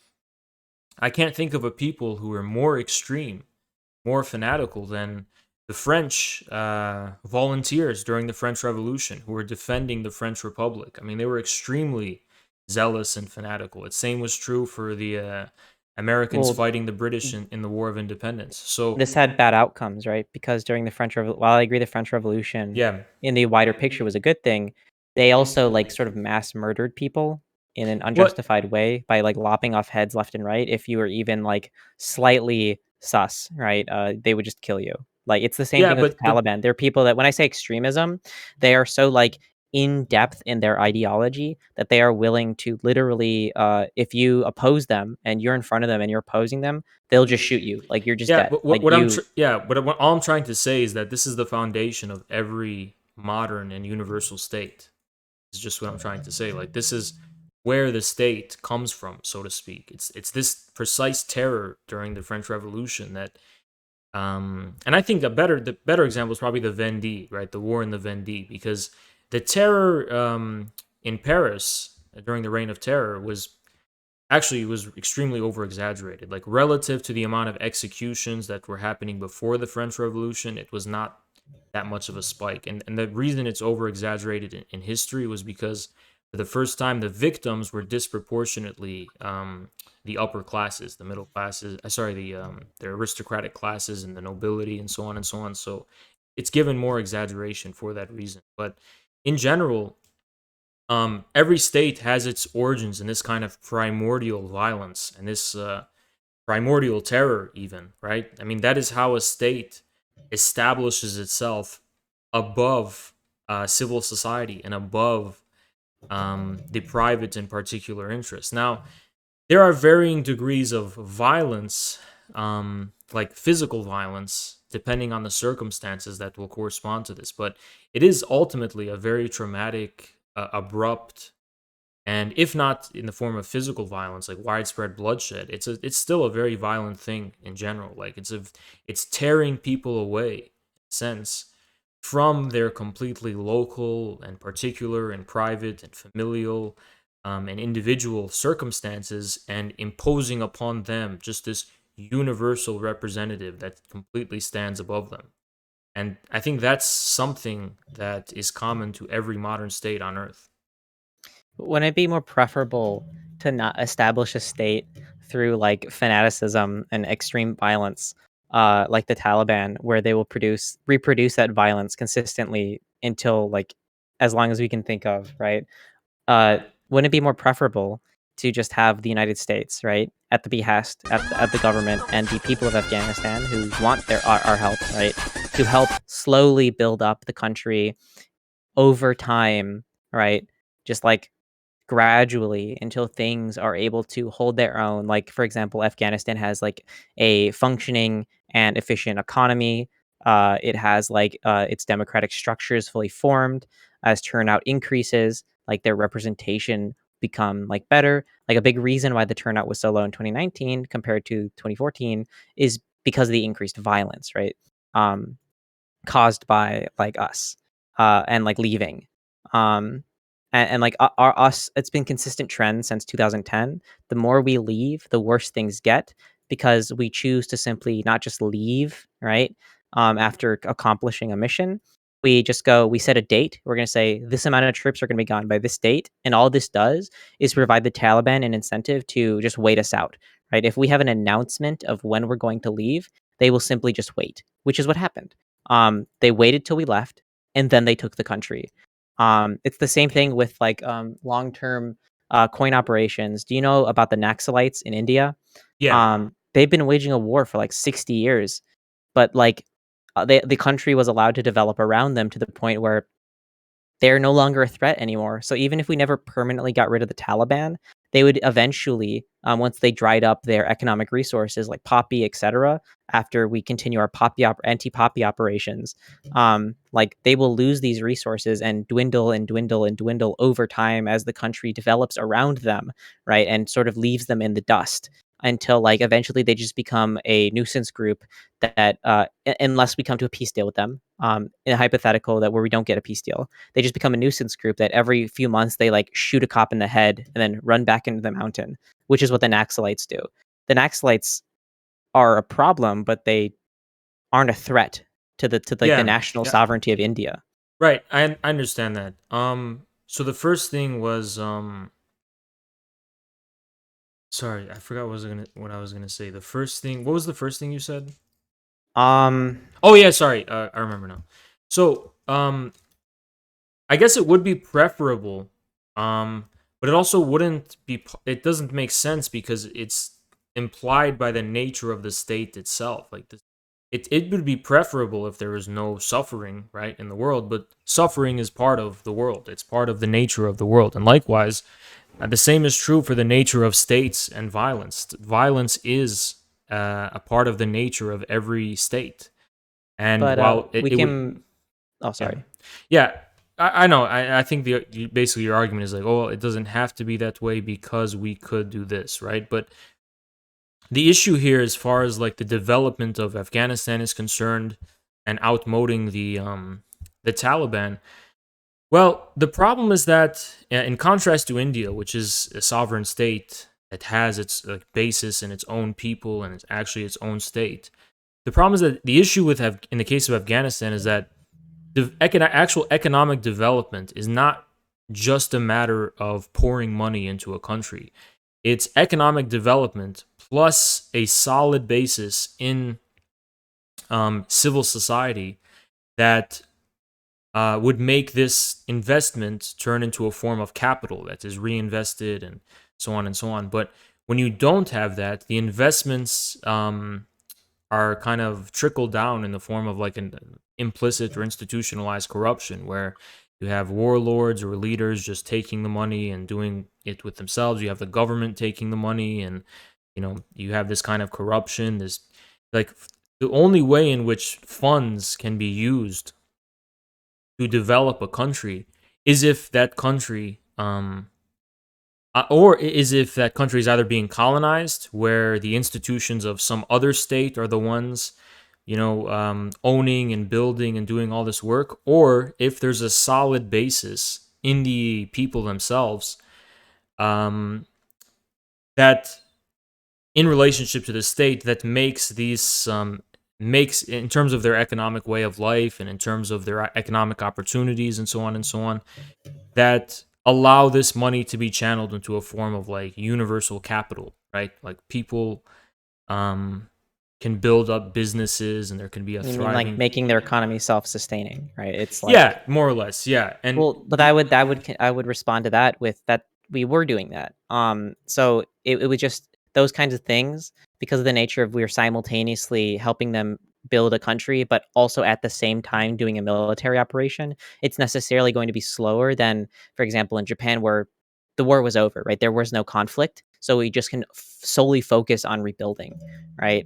I can't think of a people who are more extreme, more fanatical than the French volunteers during the French Revolution who were defending the French Republic. I mean, they were extremely zealous and fanatical. The same was true for the Americans Well, fighting the British in the War of Independence. So this had bad outcomes, right? Because during the while I agree the French Revolution yeah, in the wider picture was a good thing, they also like sort of mass murdered people in an what? unjustified way by like lopping off heads left and right. If you were even like slightly sus, right? They would just kill you. Like it's the same Yeah, thing with the but Taliban. There are people that when I say extremism, they are so like in depth in their ideology that they are willing to literally, if you oppose them and you're in front of them and you're opposing them, they'll just shoot you. Like you're just yeah, dead. but Like you. all I'm trying to say is that this is the foundation of every modern and universal state. Is just what I'm trying to say. Like this is where the state comes from, so to speak. It's this precise terror during the French Revolution that and I think the better example is probably the Vendée, right? The war in the Vendée, because the terror in Paris during the Reign of Terror was extremely over exaggerated. Like relative to the amount of executions that were happening before the French Revolution, it was not that much of a spike. And the reason it's over exaggerated in history was because for the first time the victims were disproportionately the upper classes, the middle classes, the aristocratic classes and the nobility and so on and so on. So it's given more exaggeration for that reason. But in general, every state has its origins in this kind of primordial violence and this primordial terror, even, right? I mean, that is how a state establishes itself above civil society and above the private and particular interests. Now, there are varying degrees of violence, like physical violence, depending on the circumstances that will correspond to this. But it is ultimately a very traumatic, abrupt, and if not in the form of physical violence, like widespread bloodshed, it's still a very violent thing in general. Like it's tearing people away, in a sense, from their completely local and particular and private and familial and individual circumstances and imposing upon them just this universal representative that completely stands above them. And I think that's something that is common to every modern state on earth. Wouldn't it be more preferable to not establish a state through like fanaticism and extreme violence, like the Taliban, where they will reproduce that violence consistently until like as long as we can think of, right? Uh, wouldn't it be more preferable to just have the United States, right, at the behest at the government and the people of Afghanistan who want our help, right, to help slowly build up the country over time, right? Just like gradually until things are able to hold their own. Like, for example, Afghanistan has like a functioning and efficient economy. It has like its democratic structures fully formed. As turnout increases, like their representation become like better. Like a big reason why the turnout was so low in 2019 compared to 2014 is because of the increased violence, right? Um, Caused by like us and like leaving. Um, and like our us, it's been consistent trend since 2010. The more we leave, the worse things get because we choose to simply not just leave, right? After accomplishing a mission, we just go. We set a date. We're going to say this amount of troops are going to be gone by this date, and all this does is provide the Taliban an incentive to just wait us out, right? If we have an announcement of when we're going to leave, they will simply just wait, which is what happened. They waited till we left, and then they took the country. It's the same thing with like long-term coin operations. Do you know about the Naxalites in India? Yeah. They've been waging a war for like 60 years, but like the country was allowed to develop around them to the point where they're no longer a threat anymore. So even if we never permanently got rid of the Taliban, they would eventually, once they dried up their economic resources like poppy, etc., after we continue our anti-poppy operations, like they will lose these resources and dwindle and dwindle and dwindle over time as the country develops around them, right, and sort of leaves them in the dust until like eventually they just become a nuisance group that unless we come to a peace deal with them, in a hypothetical that where we don't get a peace deal, they just become a nuisance group that every few months they like shoot a cop in the head and then run back into the mountain, which is what the Naxalites do. The Naxalites are a problem, but they aren't a threat to the Yeah. national sovereignty of India. Right. I understand that. So the first thing was Sorry, I forgot what I was gonna say. The first thing. What was the first thing you said? Um, Oh yeah, sorry. I remember now. So, I guess it would be preferable, but it also wouldn't be. It doesn't make sense because it's implied by the nature of the state itself. Like this, it would be preferable if there was no suffering, right, in the world. But suffering is part of the world. It's part of the nature of the world, and likewise, the same is true for the nature of states and violence. Violence is a part of the nature of every state, and but while we it would, can. Oh, yeah, sorry. yeah, I know. I think basically your argument is like, oh, well, it doesn't have to be that way because we could do this, right? But the issue here, as far as like the development of Afghanistan is concerned, and outmoding the Taliban, well, the problem is that, in contrast to India, which is a sovereign state that has its basis in its own people and it's actually its own state, the problem is that the issue with in the case of Afghanistan is that the actual economic development is not just a matter of pouring money into a country. It's economic development plus a solid basis in civil society that would make this investment turn into a form of capital that is reinvested and so on and so on. But when you don't have that, the investments are kind of trickled down in the form of like an implicit or institutionalized corruption where you have warlords or leaders just taking the money and doing it with themselves. You have the government taking the money, and you have this kind of corruption. This, like, the only way in which funds can be used to develop a country is if that country or is if that country is either being colonized, where the institutions of some other state are the ones, owning and building and doing all this work, or if there's a solid basis in the people themselves, that in relationship to the state, that makes these makes, in terms of their economic way of life and in terms of their economic opportunities and so on, that allow this money to be channeled into a form of like universal capital, right? Like people can build up businesses and there can be a You mean like thriving. making their economy self-sustaining, right? It's like, Yeah, more or less, yeah. And well, but I would respond to that with that we were doing that. So it was just those kinds of things because of the nature of we were simultaneously helping them build a country, but also at the same time doing a military operation. It's necessarily going to be slower than, for example, in Japan where the war was over, right? There was no conflict, so we just can solely focus on rebuilding, right?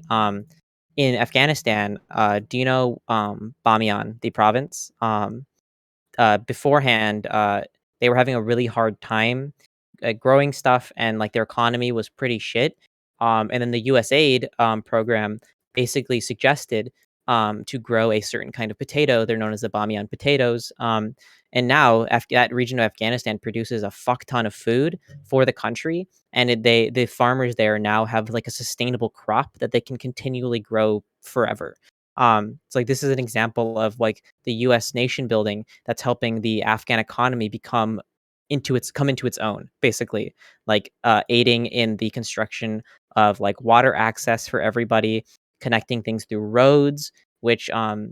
In Afghanistan, do you know Bamiyan, the province? Beforehand, they were having a really hard time growing stuff, and like their economy was pretty shit. And then the U.S. aid program basically suggested to grow a certain kind of potato. They're known as the Bamiyan potatoes. And now that region of Afghanistan produces a fuck ton of food for the country, and the farmers there now have like a sustainable crop that they can continually grow forever. It's like this is an example of like the U.S. nation building that's helping the Afghan economy come into its own, basically, like aiding in the construction of like water access for everybody, connecting things through roads, which a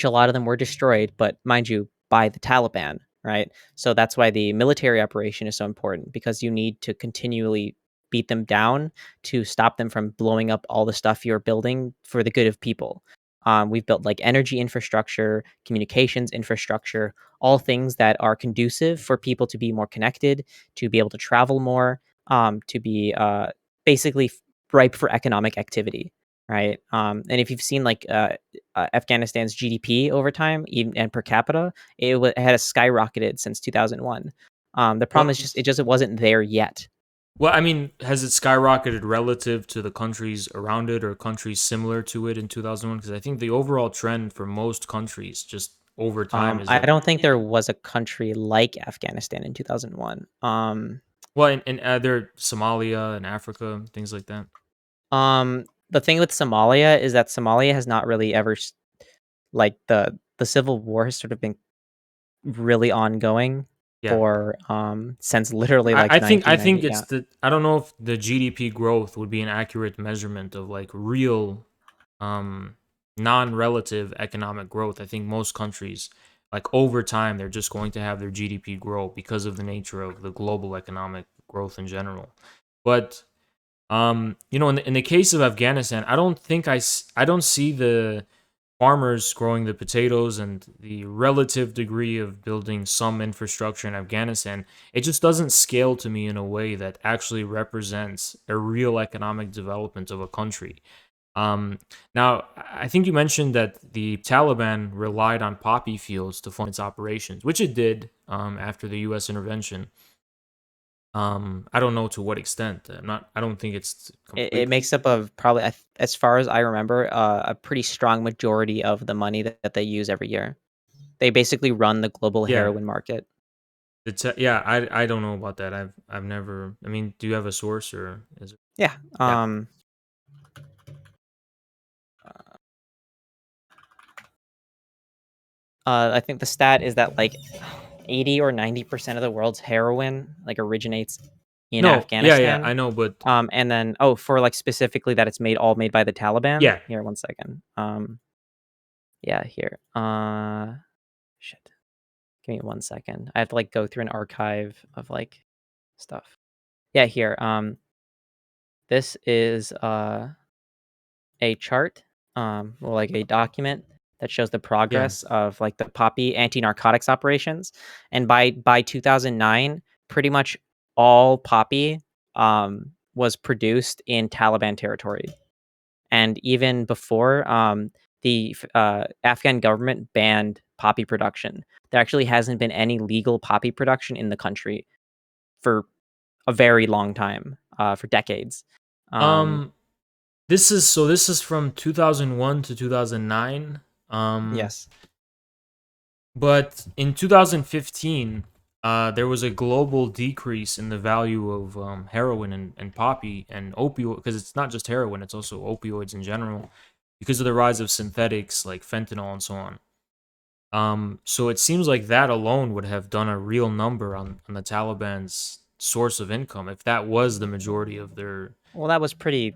lot of them were destroyed, but mind you, by the Taliban, right? So that's why the military operation is so important because you need to continually beat them down to stop them from blowing up all the stuff you're building for the good of people. We've built like energy infrastructure, communications infrastructure, all things that are conducive for people to be more connected, to be able to travel more, to be basically ripe for economic activity, right? And if you've seen like Afghanistan's GDP over time, even and per capita, it had skyrocketed since 2001. The problem well, is just it wasn't there yet. well, I mean, has it skyrocketed relative to the countries around it or countries similar to it in 2001? Because I think the overall trend for most countries just over time is I that, don't think there was a country like Afghanistan in 2001. well, in other Somalia and Africa, things like that. The thing with Somalia is that Somalia has not really ever like the civil war has sort of been really ongoing. Yeah. for since literally like I think 1990. it's the I don't know if the GDP growth would be an accurate measurement of like real um non-relative economic growth. I think most countries like over time they're just going to have their GDP grow because of the nature of the global economic growth in general. But in the case of Afghanistan, I don't see the farmers growing the potatoes and the relative degree of building some infrastructure in Afghanistan. It just doesn't scale to me in a way that actually represents a real economic development of a country. Um, Now, I think you mentioned that the Taliban relied on poppy fields to fund its operations, which it did after the U.S. intervention. I don't know to what extent. I don't think it's It completely. makes up of probably, as far as I remember, a pretty strong majority of the money that they use every year. They basically run the global Yeah. heroin market. Yeah, I don't know about that. I've never. I mean, do you have a source or is it? Yeah. Yeah. I think the stat is that like 80 or 90% of the world's heroin like originates in No. Yeah. Afghanistan. I know, but And then for like specifically that it's made by the Taliban. yeah, Here, one second. Yeah, here. Shit. Give me 1 second. I have to like go through an archive of like stuff. Yeah, here. This is a chart, or like a document that shows the yeah. progress of like the poppy anti-narcotics operations. And by 2009, pretty much all poppy was produced in Taliban territory. And even before, the Afghan government banned poppy production. There actually hasn't been any legal poppy production in the country for a very long time, for decades. Um, Um, this is from 2001 to 2009. yes. But in 2015, there was a global decrease in the value of heroin and poppy and opioid because it's not just heroin; it's also opioids in general because of the rise of synthetics like fentanyl and so on. So it seems like that alone would have done a real number on the Taliban's source of income if that was the majority of their. Well, that was pretty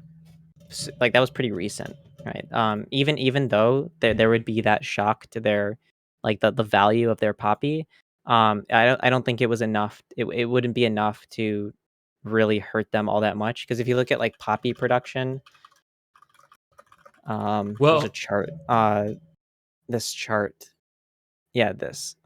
that was pretty recent, right? Even though there would be that shock to their like the value of their poppy, I don't think it was enough. It wouldn't be enough to really hurt them all that much because if you look at like poppy production, there's a Well, chart. This chart, yeah, this.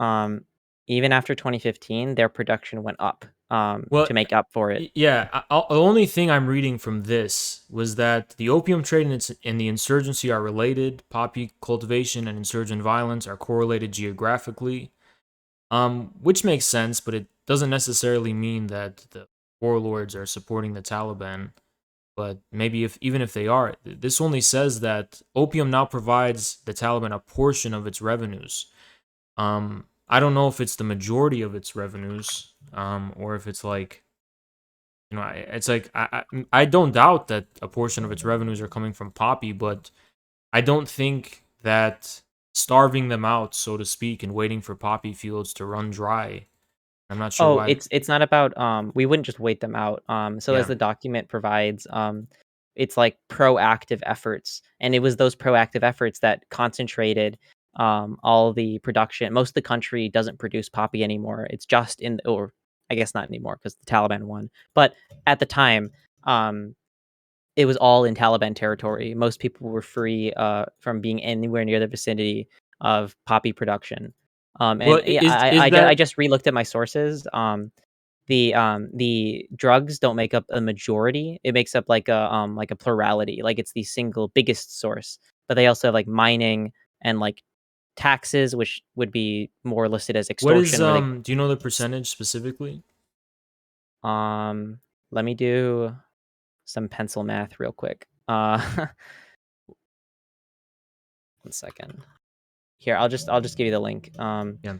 Even after 2015, their production went up. well, To make up for it. yeah. The only thing I'm reading from this was that the opium trade and the insurgency are related. Poppy cultivation and insurgent violence are correlated geographically, which makes sense, but it doesn't necessarily mean that the warlords are supporting the Taliban. But maybe if even if they are, this only says that opium now provides the Taliban a portion of its revenues. I don't know if it's the majority of its revenues, or if it's like, it's like I don't doubt that a portion of its revenues are coming from poppy, but I don't think that starving them out, so to speak, and waiting for poppy fields to run dry. I'm not sure Oh, why. it's not about, we wouldn't just wait them out. So as Yeah. the document provides, it's like proactive efforts, and it was those proactive efforts that concentrated all the production. Most of the country doesn't produce poppy anymore. It's just or I guess not anymore because the Taliban won. But at the time, um, it was all in Taliban territory. Most people were free from being anywhere near the vicinity of poppy production. Well, And yeah, is I that just relooked at my sources. The drugs don't make up a majority. It makes up like a plurality. Like it's the single biggest source. But they also have like mining and like taxes, which would be more listed as what is extortion, where they do you know the percentage specifically? um let me do some pencil math real quick. 1 second. Here, I'll just give you the link. Yeah.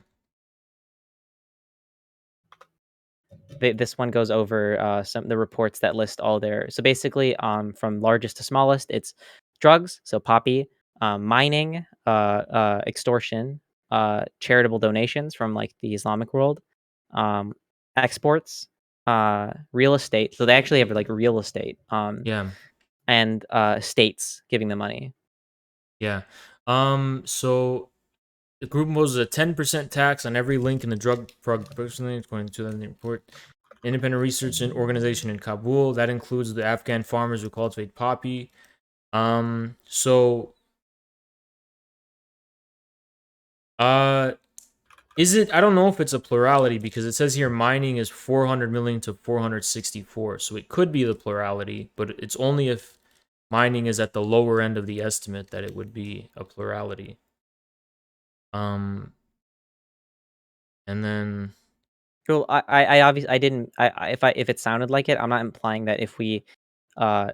This one goes over some the reports that list all their. So basically, from largest to smallest, it's drugs, so poppy, mining, extortion, charitable donations from like the Islamic world, um, exports, real estate. So they actually have like real estate, Yeah. and states giving them money. Yeah. So the group imposes a 10% tax on every link in the drug personally, according to the report. Independent research and organization in Kabul. That includes the Afghan farmers who cultivate poppy. So is it, I don't know if it's a plurality because it says here mining is 400 million to 464. So it could be the plurality, but it's only if mining is at the lower end of the estimate that it would be a plurality. And then Well, I obviously I didn't. If it sounded like it, I'm not implying that if we, uh,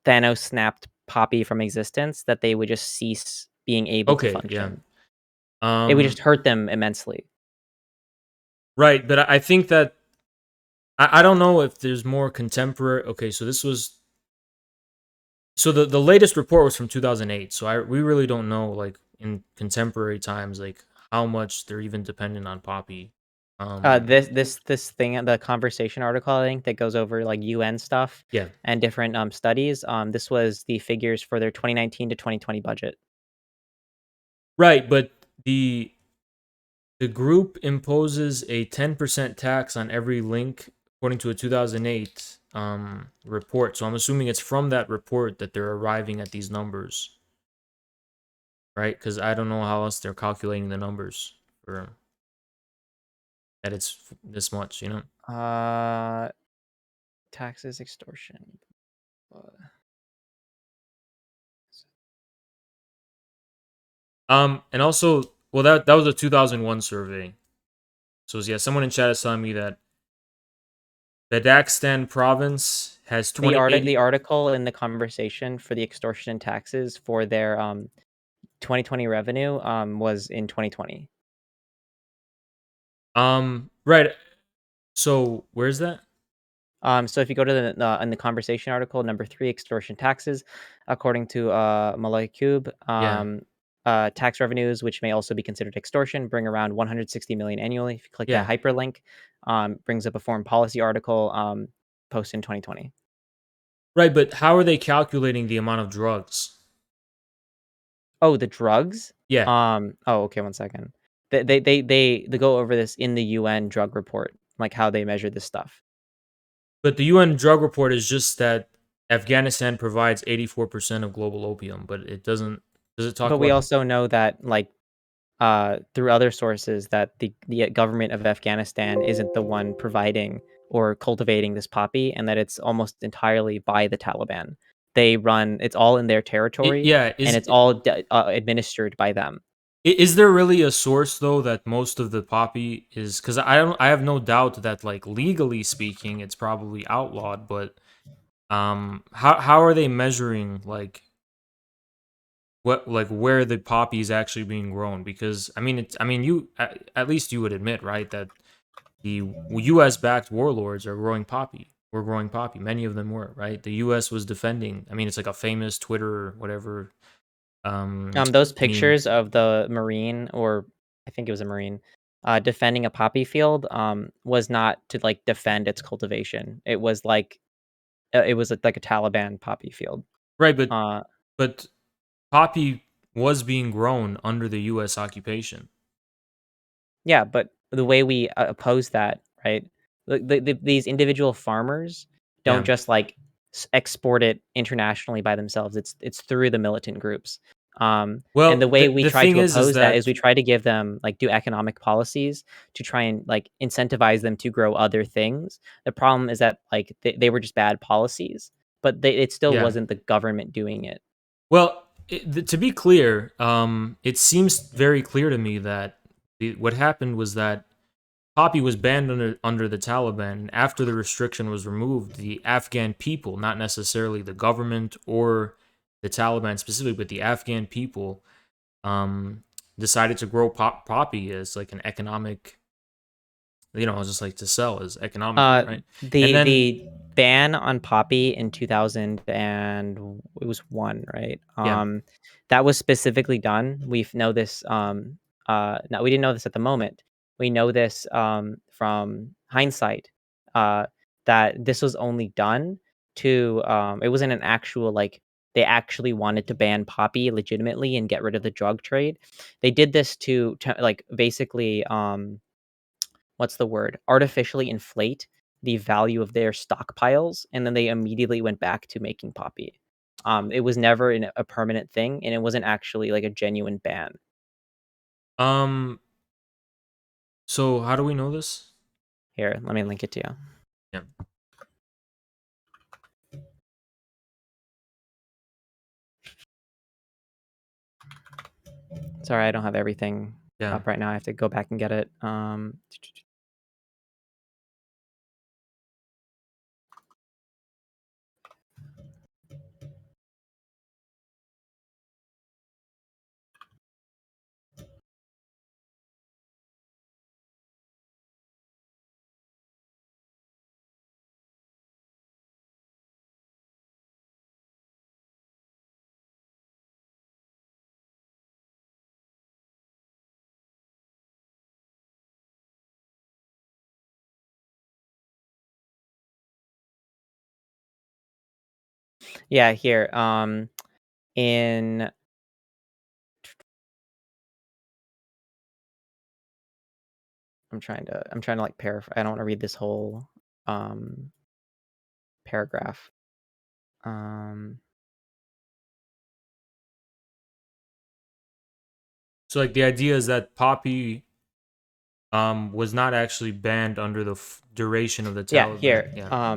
Thanos snapped Poppy from existence, that they would just cease being able to okay, yeah. function. It would just Um hurt them immensely. right, but I think that I don't know if there's more contemporary. Okay, so this was so the latest report was from 2008. So we really don't know like in contemporary times like how much they're even dependent on poppy. This thing, the conversation article, I think, that goes over like UN stuff Yeah. and different studies. This was the figures for their 2019 to 2020 budget. Right, but the group imposes a 10% tax on every link according to a 2008 report. So I'm assuming it's from that report that they're arriving at these numbers. Right? Cuz I don't know how else they're calculating the numbers for that it's this much, you know? Taxes, extortion. And also, well, that was a 2001 survey. So yeah, someone in chat is telling me that Badakhshan province has The 2080. article in the conversation for the extortion and taxes for their 2020 revenue was in 2020. Right. So where's that? So if you go to the in the conversation article, number 3, extortion taxes, according to Malloy Cube, Yeah. tax revenues, which may also be considered extortion, bring around 160 million annually. If you click that Yeah. hyperlink, brings up a foreign policy article posted in 2020. Right, but how are they calculating the amount of drugs? Oh, the drugs? Yeah. Oh, okay, one second. They go over this in the UN drug report, like how they measure this stuff. But the UN drug report is just that Afghanistan provides 84% of global opium, but it does it talk But we about also know that, like, through other sources, that the government of Afghanistan isn't the one providing or cultivating this poppy, and that it's almost entirely by the Taliban. They run it's all in their territory, yeah, and it's all administered by them. is there really a source though that most of the poppy is cuz I have no doubt that like legally speaking it's probably outlawed, but how are they measuring like what like where the poppy is actually being grown? Because I mean you at least you would admit, right, that the US backed warlords are growing poppy. Were growing poppy. Many of them were, right? The US was defending. I mean, it's like a famous Twitter whatever Those meme. pictures of the Marine, or I think it was a Marine, defending a poppy field, was not to, like, defend its cultivation. It was it was like a Taliban poppy field. Right, Uh, but poppy was being grown under the US occupation. yeah, but the way we oppose that, right? These individual farmers don't Yeah. just like export it internationally by themselves. It's through the militant groups. And Well, the way we the try thing to is oppose that is that we try to give them, like, do economic policies to try and, like, incentivize them to grow other things. The problem is that, like, they were just bad policies, but it still yeah. wasn't the government doing it. Well, to be clear, it seems very clear to me that what happened was that poppy was banned under the Taliban, and after the restriction was removed, the Afghan people, not necessarily the government or the Taliban specifically, but the Afghan people, decided to grow poppy as like an economic, just like to sell as economically, right? And then The ban on poppy in 2000, and it was 1, right? yeah, That was specifically done. We know this, no, we didn't know this at the moment. We know this, from hindsight that this was only done to it wasn't an actual like they actually wanted to ban poppy legitimately and get rid of the drug trade. They did this to like basically what's the word? Artificially inflate the value of their stockpiles, and then they immediately went back to making poppy. It was never a permanent thing, and it wasn't actually like a genuine ban. So how do we know this? Here, let me link it to you. Yeah. Sorry, I don't have everything Yeah. up right now. I have to go back and get it. Yeah, here. In I'm trying to like paraphrase. I don't want to read this whole paragraph. So like the idea is that poppy was not actually banned under the duration of the Yeah, Taliban. here. Yeah.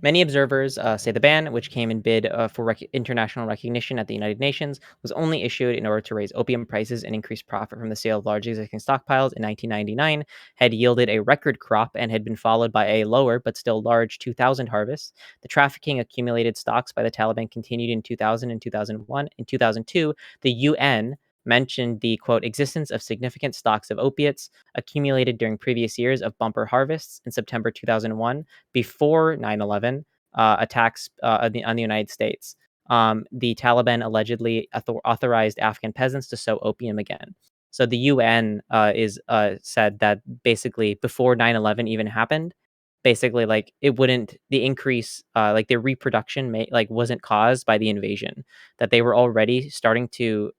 Many observers say the ban, which came in bid for international recognition at the United Nations, was only issued in order to raise opium prices and increase profit from the sale of large existing stockpiles in 1999, had yielded a record crop and had been followed by a lower but still large 2000 harvest. The trafficking accumulated stocks by the Taliban continued in 2000 and 2001. In 2002, the UN mentioned the quote existence of significant stocks of opiates accumulated during previous years of bumper harvests. In September 2001, before 9/11 attacks on the United States. The Taliban allegedly authorized Afghan peasants to sow opium again. So the UN is said that basically before 9/11 even happened, basically like it wouldn't the increase like their reproduction wasn't caused by the invasion, that they were already starting to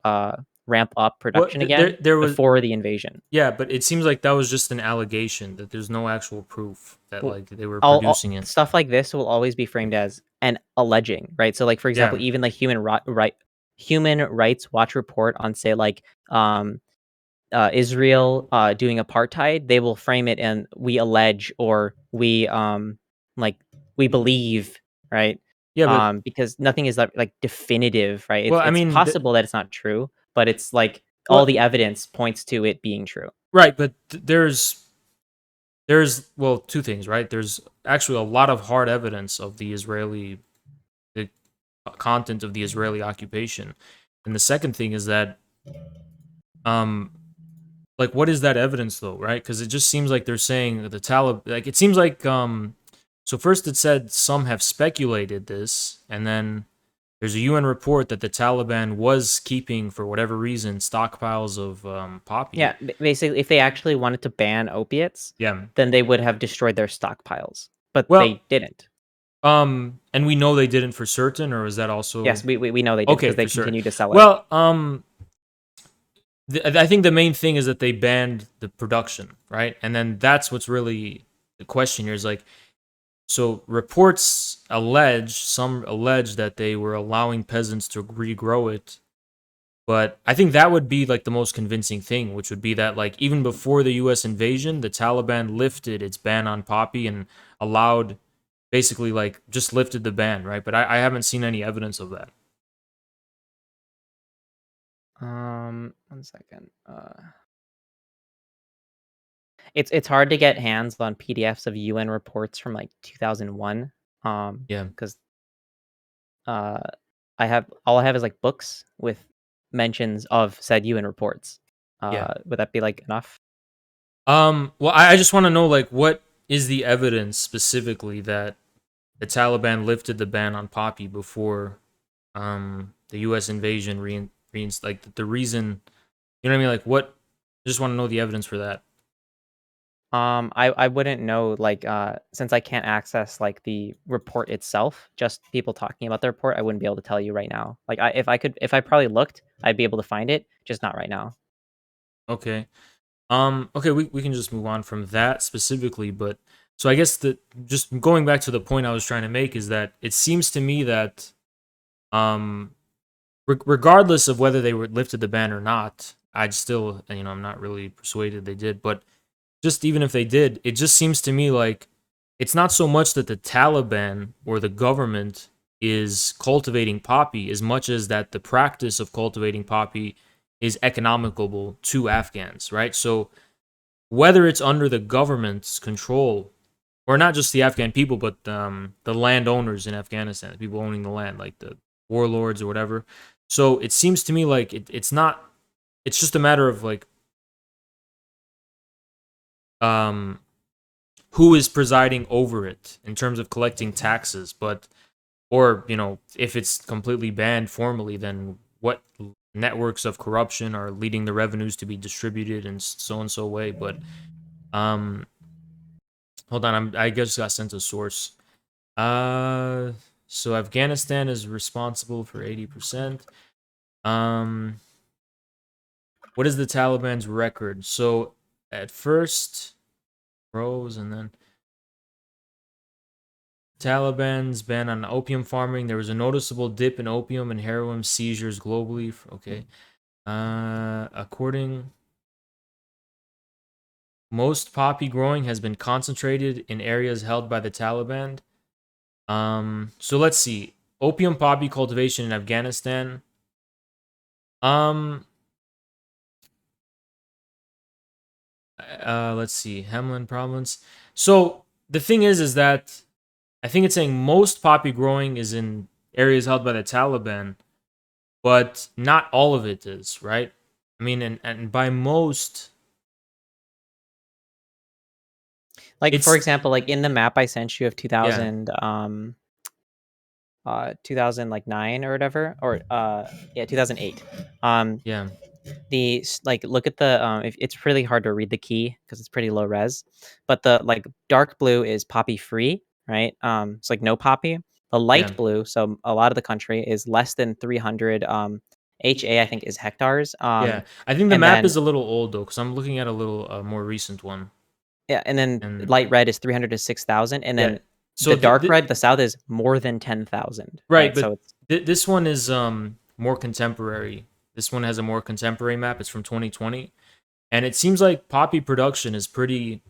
ramp up Well, production again there was before the invasion. yeah, but it seems like that was just an allegation that there's no actual proof that Well, like they were all producing it. stuff like this will always be framed as an alleging, right? So, like for example, Yeah. even like Human Rights Watch report on say like Israel doing apartheid, they will frame it and we allege or like we believe, right? Yeah, but Because nothing is like definitive, right? well, I It's mean, possible that it's not true, but it's like all well, the evidence points to it being true. right, but there's well, two things, right? There's actually a lot of hard evidence of the content of the Israeli occupation. And the second thing is that um like what is that evidence though, right? Cuz it just seems like they're saying that the Taliban like it seems like so first it said some have speculated this, and then there's a UN report that the Taliban was keeping for whatever reason stockpiles of poppy. Yeah, basically, if they actually wanted to ban opiates, Yeah. then they would have destroyed their stockpiles, but Well, they didn't. and we know they didn't for certain, or is that also Yes, we know they did okay because they for certain? continued to sell it. Well, I think the main thing is that they banned the production, right? And then that's what's really the question here is like, so some allege that they were allowing peasants to regrow it, but I think that would be like the most convincing thing, which would be that like even before the U.S. invasion, the Taliban lifted its ban on poppy and allowed, basically like just lifted the ban, right? But I haven't seen any evidence of that. 1 second. It's hard to get hands on PDFs of UN reports from like 2001. Yeah. Because uh, all I have is like books with mentions of said UN reports. Yeah. Would that be like enough? Well, I just want to know like what is the evidence specifically that the Taliban lifted the ban on poppy before the U.S. invasion like the reason, you know what I mean? Like what? I just want to know the evidence for that. I wouldn't know, like, since I can't access, like, the report itself, just people talking about the report, I wouldn't be able to tell you right now. Like, if I probably looked, I'd be able to find it, just not right now. Okay. Okay, we can just move on from that specifically, but so I guess that just going back to the point I was trying to make is that it seems to me that um regardless of whether they were lifted the ban or not, I'd still, I'm not really persuaded they did, but just even if they did, it just seems to me like it's not so much that the Taliban or the government is cultivating poppy as much as that the practice of cultivating poppy is economical to Afghans, right? So whether it's under the government's control or not just the Afghan people, but the landowners in Afghanistan, the people owning the land, like the warlords or whatever. So it seems to me like it's not. It's just a matter of like um, who is presiding over it in terms of collecting taxes, but or if it's completely banned formally, then what networks of corruption are leading the revenues to be distributed in so and so way. But um, hold on, I just got sent a source. Uh, so Afghanistan is responsible for 80%. Um, what is the Taliban's record? So at first, rose, and then Taliban's ban on opium farming. There was a noticeable dip in opium and heroin seizures globally. Okay. According, most poppy growing has been concentrated in areas held by the Taliban. So let's see. Opium poppy cultivation in Afghanistan. Um, let's see. Helmand province. So the thing is that I think it's saying most poppy growing is in areas held by the Taliban, but not all of it is, right? I mean, and by most, Like, for it's example, like, in the map I sent you of yeah, 2009 or whatever, or, yeah, 2008. Um, yeah, like, look at the, it's really hard to read the key because it's pretty low res, but the, like, dark blue is poppy free, right? It's like no poppy. The yeah, light blue, so a lot of the country is less than 300, I think is hectares. yeah. I think the And map then is a little old though, because I'm looking at a little more recent one, yeah, and then and light red is 300 to 6,000, and yeah. then So the dark red, the south is more than 10,000, right, right? but So it's this one is more contemporary. This one has a more contemporary map. It's from 2020, and it seems like poppy production is pretty.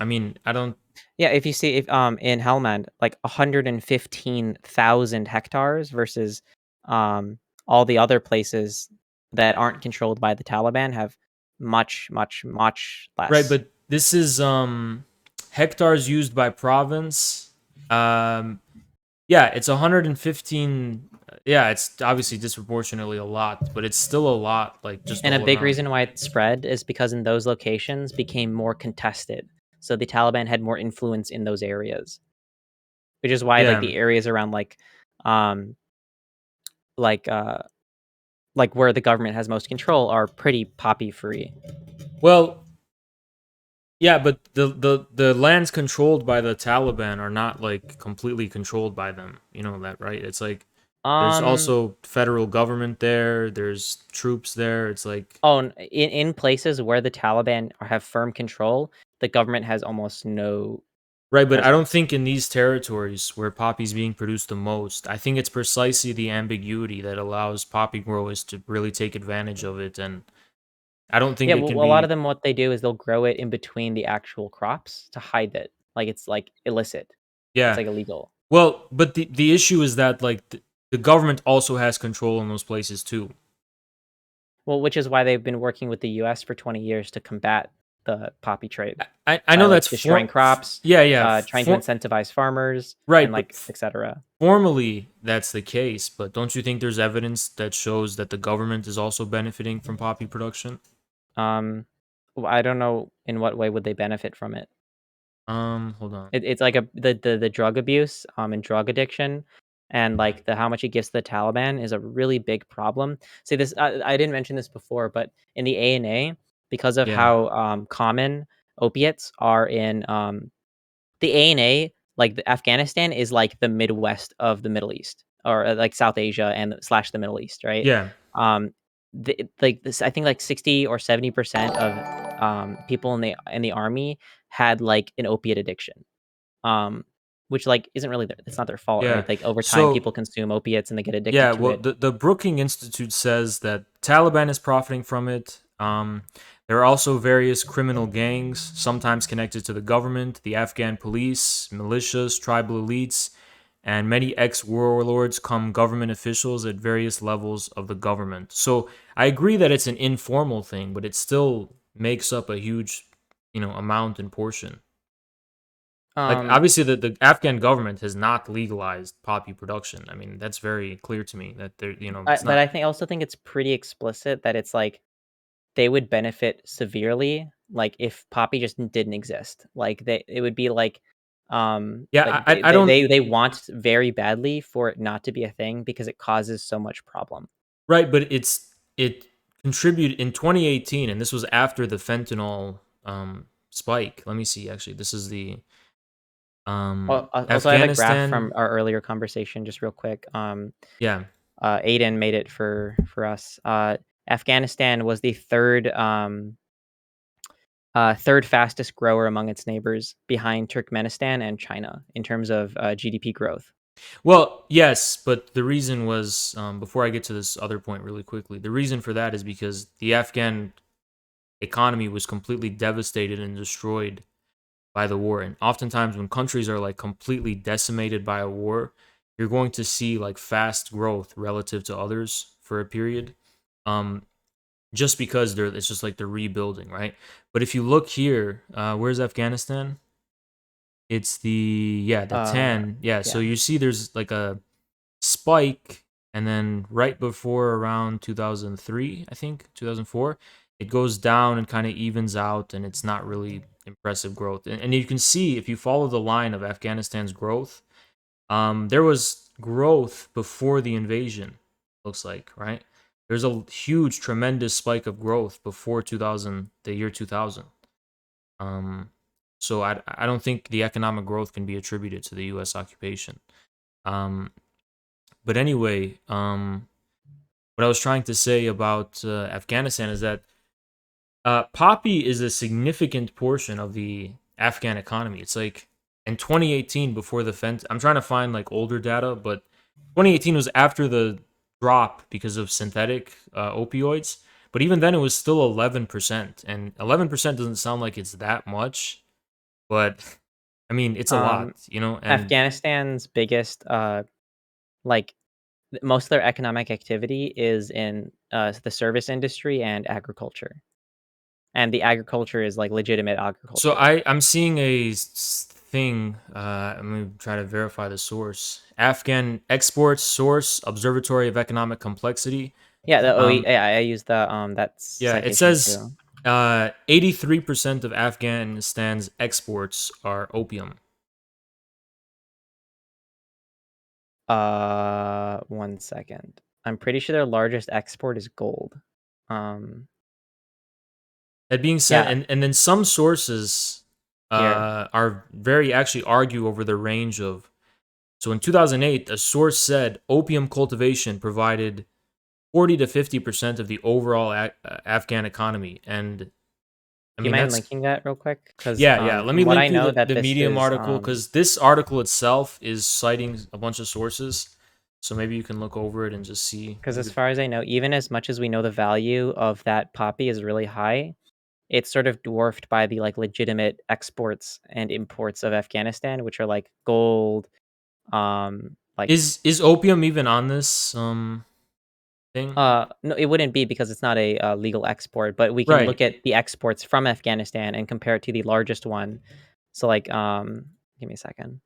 I mean, I don't. yeah, if you see if in Helmand, like 115,000 hectares versus all the other places that aren't controlled by the Taliban have much, much, much Right, less. but this is hectares used by province. Um, yeah, it's 115. Yeah, it's obviously disproportionately a lot, but it's still a lot, like just And a all big around. reason why it spread is because in those locations became more contested. So the Taliban had more influence in those areas, which is why like Yeah. the areas around um like uh like where the government has most control are pretty poppy free. Well, yeah, but the lands controlled by the Taliban are not like completely controlled by them. You know that, right? It's like there's Um also federal government there. There's troops there. It's like in places where the Taliban have firm control, the government has almost no right, but I don't presence. think in these territories where poppy's being produced the most, I think it's precisely the ambiguity that allows poppy growers to really take advantage of it. And I don't think Yeah, it well, can a lot of be, them what they do is they'll grow it in between the actual crops to hide it. Like it's like illicit. It's yeah. like illegal. Well, but the issue is that like the government also has control in those places too. Well, which is why they've been working with the US for 20 years to combat the poppy trade I by know like that's destroying crops, yeah, yeah, trying to incentivize farmers and right, but like etc. formally that's the case. But don't you think there's evidence that shows that the government is also benefiting from poppy production? Um I don't know in what way would they benefit from it. Hold on. It's like the drug abuse, and drug addiction, and like the how much it gives to the Taliban is a really big problem. See this, I didn't mention this before, but in the ANA, because of Yeah, how common opiates are in the ANA. Like Afghanistan is like the Midwest of the Middle East, or like South Asia and slash the Middle East, right? Yeah. Like this, I think like 60 or 70% of people in the army had like an opiate addiction. Um, which like isn't really it's not their fault, Yeah. right? Like over time, So people consume opiates and they get addicted yeah, to well, it. the Brookings Institute says that Taliban is profiting from it. There are also various criminal gangs, sometimes connected to the government, the Afghan police, militias, tribal elites, and many ex-warlords come government officials at various levels of the government. So I agree that it's an informal thing, but it still makes up a huge, amount and portion. Like Um, obviously the Afghan government has not legalized poppy production. I mean, that's very clear to me that it's but not. I think also think it's pretty explicit that it's like they would benefit severely, like if poppy just didn't exist. Like it would be Yeah, like I don't. they want very badly for it not to be a thing because it causes so much problem. Right, but it contributed in 2018, and this was after the fentanyl spike. Let me see. Actually, this is the Also, I have a graph Afghanistan. from our earlier conversation, just real quick. Yeah. Aiden made it for us. Afghanistan was the third fastest grower among its neighbors, behind Turkmenistan and China in terms of GDP growth. Well, yes, but the reason was before I get to this other point really quickly. The reason for that is because the Afghan economy was completely devastated and destroyed by the war. And oftentimes, when countries are like completely decimated by a war, you're going to see like fast growth relative to others for a period. Um, just because it's just like they're rebuilding, right? But if you look here, where's Afghanistan? It's the 10. Yeah, so Yeah. you see there's like a spike, and then right before around 2003, I think 2004, it goes down and kind of evens out, and it's not really impressive growth. And you can see if you follow the line of Afghanistan's growth, there was growth before the invasion. Looks like, right? There's a huge, tremendous spike of growth before 2000, the year 2000. Um, so I don't think the economic growth can be attributed to the U.S. occupation. Um, but anyway, what I was trying to say about Afghanistan is that poppy is a significant portion of the Afghan economy. It's like in 2018, before the I'm trying to find like older data, but 2018 was after the drop because of synthetic opioids. But even then, it was still 11%, and 11% doesn't sound like it's that much, but I mean, it's a lot, Um, And Afghanistan's biggest like most of their economic activity is in the service industry and agriculture. And the agriculture is like legitimate so agriculture. I'm seeing a thing. Let me try to verify the source. Afghan exports source Observatory of Economic Complexity. Yeah, Um, I use the that yeah, it citation says too. 83% of Afghanistan's exports are opium. 1 second. I'm pretty sure their largest export is gold. Um, That being said, yeah, and then some sources here. are very actually argue over the range of. So in 2008, a source said opium cultivation provided 40 to 50% of the overall Afghan economy. And I Do you mean, mind that's, linking that real quick? Because yeah. Let me from what I link you know, the that this Medium is article because this article itself is citing a bunch of sources. So maybe you can look over it and just see. because as far as I know, even as much as we know the value of that poppy is really high, it's sort of dwarfed by the like legitimate exports and imports of Afghanistan, which are like gold, like Is opium even on this thing? no, it wouldn't be because it's not a legal export, but we can Right. look at the exports from Afghanistan and compare it to the largest one. So like give me a second.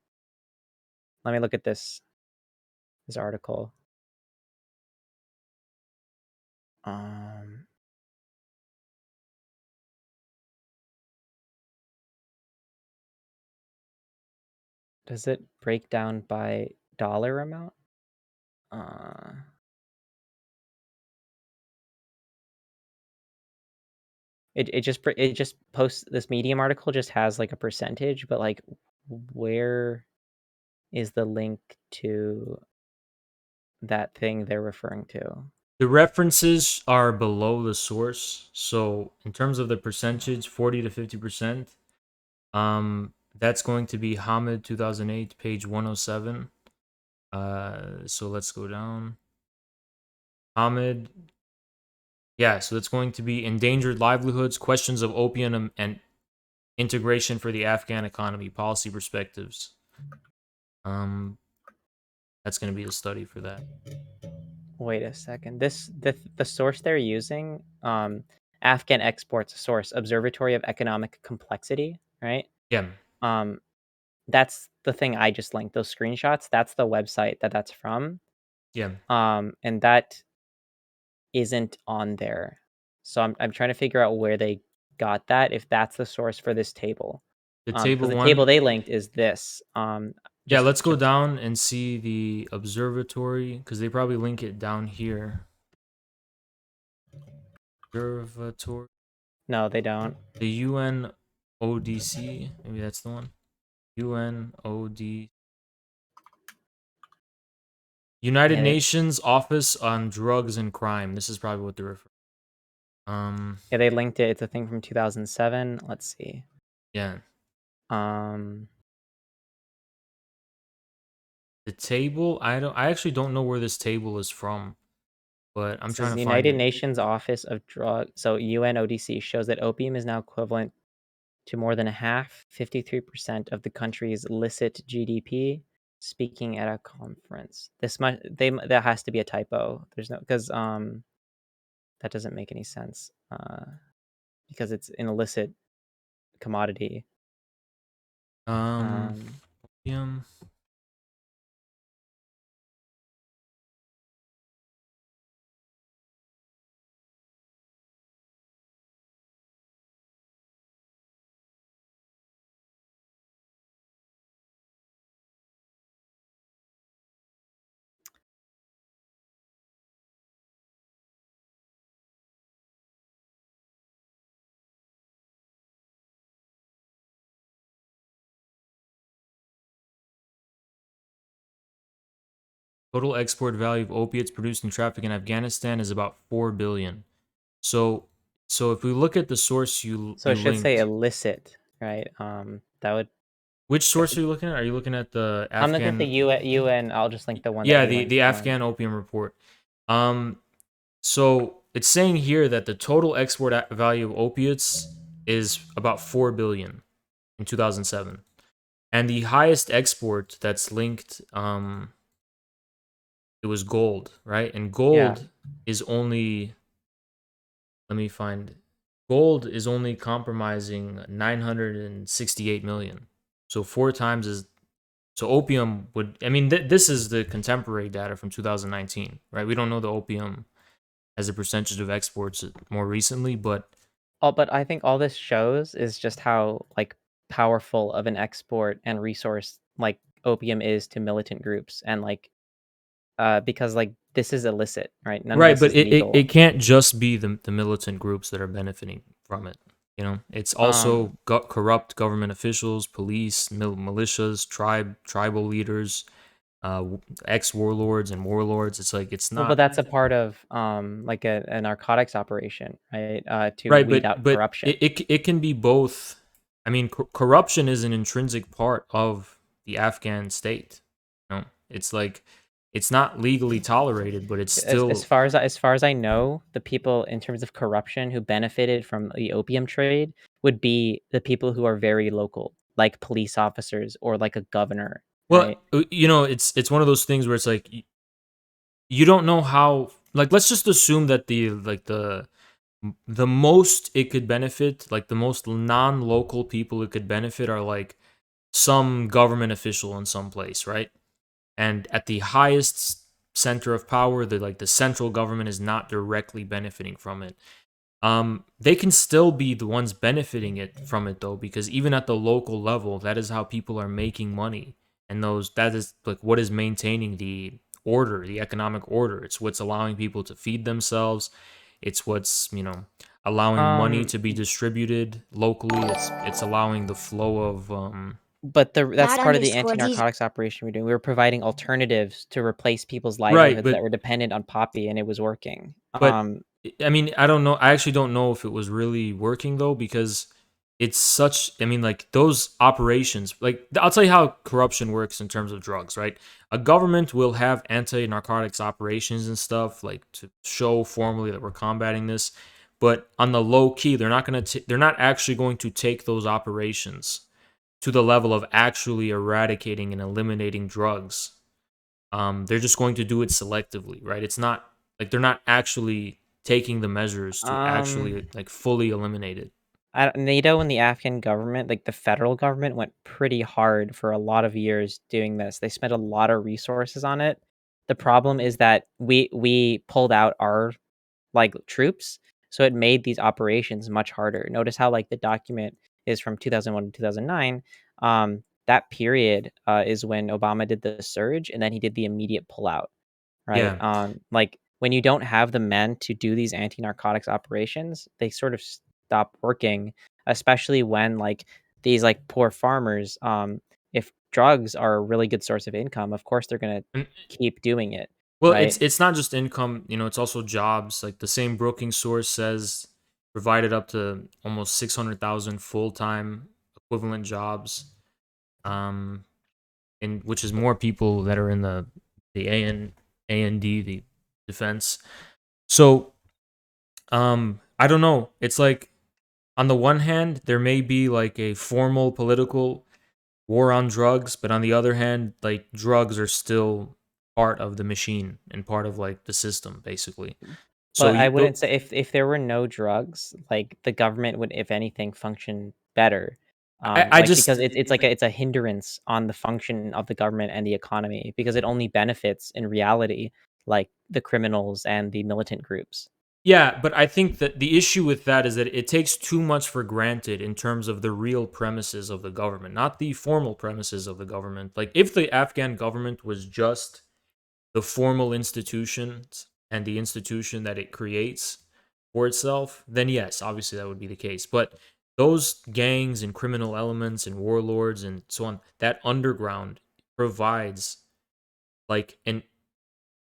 Let me look at this article. Um does it break down by dollar amount? Uh it just posts this Medium article just has like a percentage, but like where is the link to that thing they're referring to? The references are below the source. So in terms of the percentage, 40 to 50%, that's going to be Hamid 2008, page 107. So let's go down. Hamid. Yeah, so that's going to be endangered livelihoods, questions of opium and integration for the Afghan economy, policy perspectives. That's going to be the study for that. Wait a second. The source they're using, Afghan exports source, Observatory of Economic Complexity, right? Yeah. That's the thing I just linked. Those screenshots. That's the website that's from. Yeah. And that isn't on there. So I'm trying to figure out where they got that. If that's the source for this table. The Because table the one. table they linked is this. Yeah, let's go down and see the observatory because they probably link it down here. Observatory. No, they don't. The UNODC. Maybe that's the one. UNOD. United Nations Office on Drugs and Crime. This is probably what they're referring. Yeah, they linked it. It's a thing from 2007. Let's see. Yeah. The table, I actually don't know where this table is from, but I'm trying to find it. United Nations Office of Drug, so UNODC shows that opium is now equivalent to more than a half, 53% of the country's illicit GDP. Speaking at a conference, that has to be a typo. There's no because that doesn't make any sense because it's an illicit commodity. Opium. Total export value of opiates produced and trafficked in Afghanistan is about 4 billion. So if we look at the source it should say illicit, right? That would. Which source are you looking at? Are you looking at the Afghan? I'm looking at the UN. I'll just link the one. Yeah, the Afghan opium report. So it's saying here that the total export value of opiates is about 4 billion in 2007, and the highest export that's linked, it was gold, right? And gold is only. Let me find. Gold is only compromising 968 million. So 4 times as. So opium would. I mean, this is the contemporary data from 2019, right? We don't know the opium as a percentage of exports more recently, but. But I think all this shows is just how like powerful of an export and resource like opium is to militant groups, and like because like this is illicit, right? None of this is legal. It can't just be the militant groups that are benefiting from it. You know, it's also corrupt government officials, police, militias, tribal leaders, ex-warlords and warlords. It's like it's not. Well, but that's a part of like a narcotics operation, right? To weed out corruption. It can be both. I mean, corruption is an intrinsic part of the Afghan state. You know, it's like it's not legally tolerated, but it's still. As far as I know, the people in terms of corruption who benefited from the opium trade would be the people who are very local, like police officers or like a governor. Well, right? You know, it's one of those things where it's like you don't know how. Like, let's just assume that the most it could benefit, like the most non-local people it could benefit are like some government official in some place, right? And at the highest center of power, the central government is not directly benefiting from it. They can still be the ones benefiting from it though, because even at the local level, that is how people are making money, and that is like what is maintaining the order, the economic order. It's what's allowing people to feed themselves. It's what's allowing money Um, to be distributed locally. It's allowing the flow of but that's That part of the underscore these. anti-narcotics operation we're doing. We were providing alternatives to replace people's right, livelihoods that were dependent on poppy, and it was working. but I mean, I don't know. I actually don't know if it was really working though, because it's such. I mean, like those operations. Like I'll tell you how corruption works in terms of drugs. Right, a government will have anti-narcotics operations and stuff like to show formally that we're combating this, but on the low key, they're not actually going to take those operations to the level of actually eradicating and eliminating drugs. They're just going to do it selectively, right? It's not like they're not actually taking the measures to um, actually like fully eliminate it. NATO and the Afghan government, like the federal government, went pretty hard for a lot of years doing this. They spent a lot of resources on it. The problem is that we pulled out our like troops, so it made these operations much harder. Notice how like the document is from 2001 to 2009. That period is when Obama did the surge, and then he did the immediate pullout, right? Yeah, Like when you don't have the men to do these anti-narcotics operations, they sort of stop working, especially when like these like poor farmers, if drugs are a really good source of income, of course they're gonna and keep doing it, well, right? it's not just income. You know, it's also jobs. Like the same Brookings source says, provided up to almost 600,000 full time equivalent jobs. Um, and which is more people that are in the AND, the defense. So I don't know. It's like on the one hand, there may be like a formal political war on drugs, but on the other hand, like drugs are still part of the machine and part of like the system, basically. So But I you wouldn't say if there were no drugs, like, the government would, if anything, function better. I Like, just because it's like it's a hindrance on the function of the government and the economy because it only benefits, in reality, like, the criminals and the militant groups. yeah, but I think that the issue with that is that it takes too much for granted in terms of the real premises of the government, not the formal premises of the government. Like if the Afghan government was just the formal institutions and the institution that it creates for itself, then yes, obviously that would be the case. But those gangs and criminal elements and warlords and so on, that underground provides like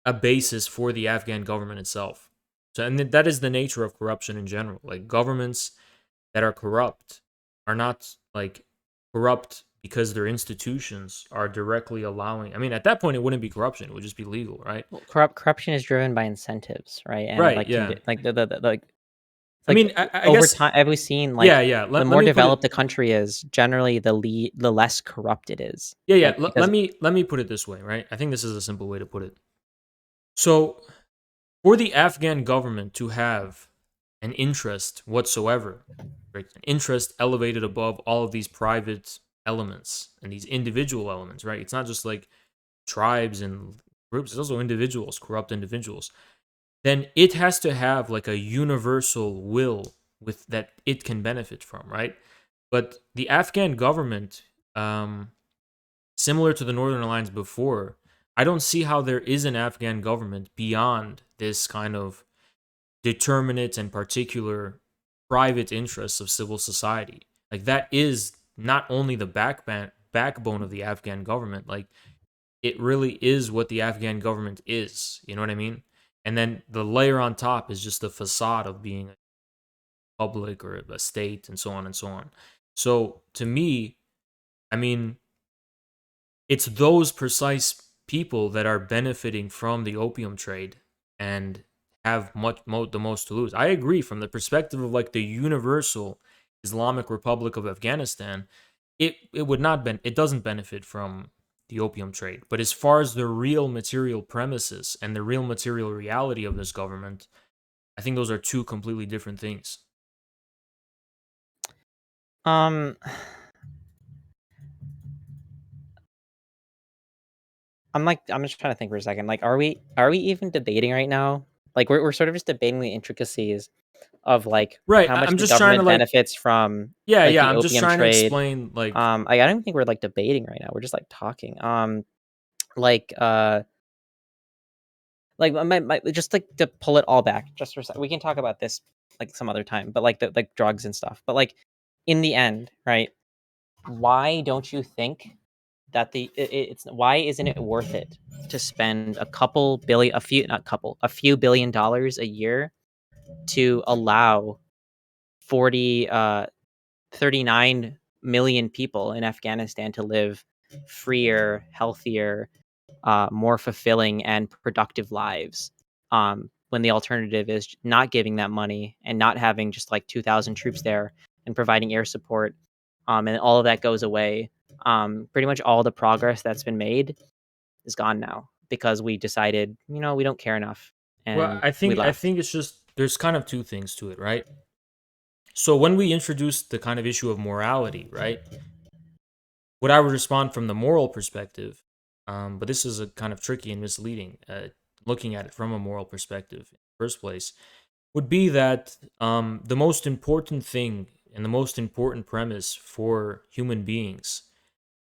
a basis for the Afghan government itself. So, and that is the nature of corruption in general. Like governments that are corrupt are not like corrupt because their institutions are directly allowing. I mean, at that point, it wouldn't be corruption; it would just be legal, right? Well, corruption is driven by incentives, right? And, Right. like, Yeah. like, I like, mean, I over guess. time, have we seen, Yeah. like, Yeah. the Let more me put it. developed the country is, generally, the less corrupt it is. Yeah. Yeah. Like, Let because me put it this way, right? I think this is a simple way to put it. So, for the Afghan government to have an interest whatsoever, right? An interest elevated above all of these private elements and these individual elements, right? It's not just like tribes and groups, it's also individuals, corrupt individuals. Then it has to have like a universal will with that it can benefit from, right? But the Afghan government, similar to the Northern Alliance before, I don't see how there is an Afghan government beyond this kind of determinate and particular private interests of civil society. Like that is not only the backbone of the Afghan government, like it really is what the Afghan government is. You know what I mean? And then the layer on top is just the facade of being a public or a state and so on and so on. So to me, I mean, it's those precise people that are benefiting from the opium trade and have the most to lose. I agree from the perspective of like the universal Islamic Republic of Afghanistan, it would not it doesn't benefit from the opium trade. But as far as the real material premises and the real material reality of this government, I think those are two completely different things. um I'm just trying to think for a second. Like, are we even debating right now? Like, we're sort of just debating the intricacies of, like, Right. how much I'm the just trying to government like benefits from, yeah, like, yeah, the I'm just opium trying to trade. explain like I don't think we're, like, debating right now. We're just, like, talking. Like, like just like to pull it all back just for a second. We can talk about this like some other time, but like the like drugs and stuff. But like in the end, right? Why don't you think that it's why isn't it worth it to spend a few billion dollars a year to allow 40 39 million people in Afghanistan to live freer, healthier, more fulfilling and productive lives, when the alternative is not giving that money and not having just like 2,000 troops there and providing air support, and all of that goes away. Pretty much all the progress that's been made is gone now because we decided, we don't care enough, Well, and I we think I left. think it's just there's kind of two things to it, right? So when we introduced the kind of issue of morality, right? What I would respond from the moral perspective, but this is a kind of tricky and misleading, looking at it from a moral perspective in the first place, would be that the most important thing and the most important premise for human beings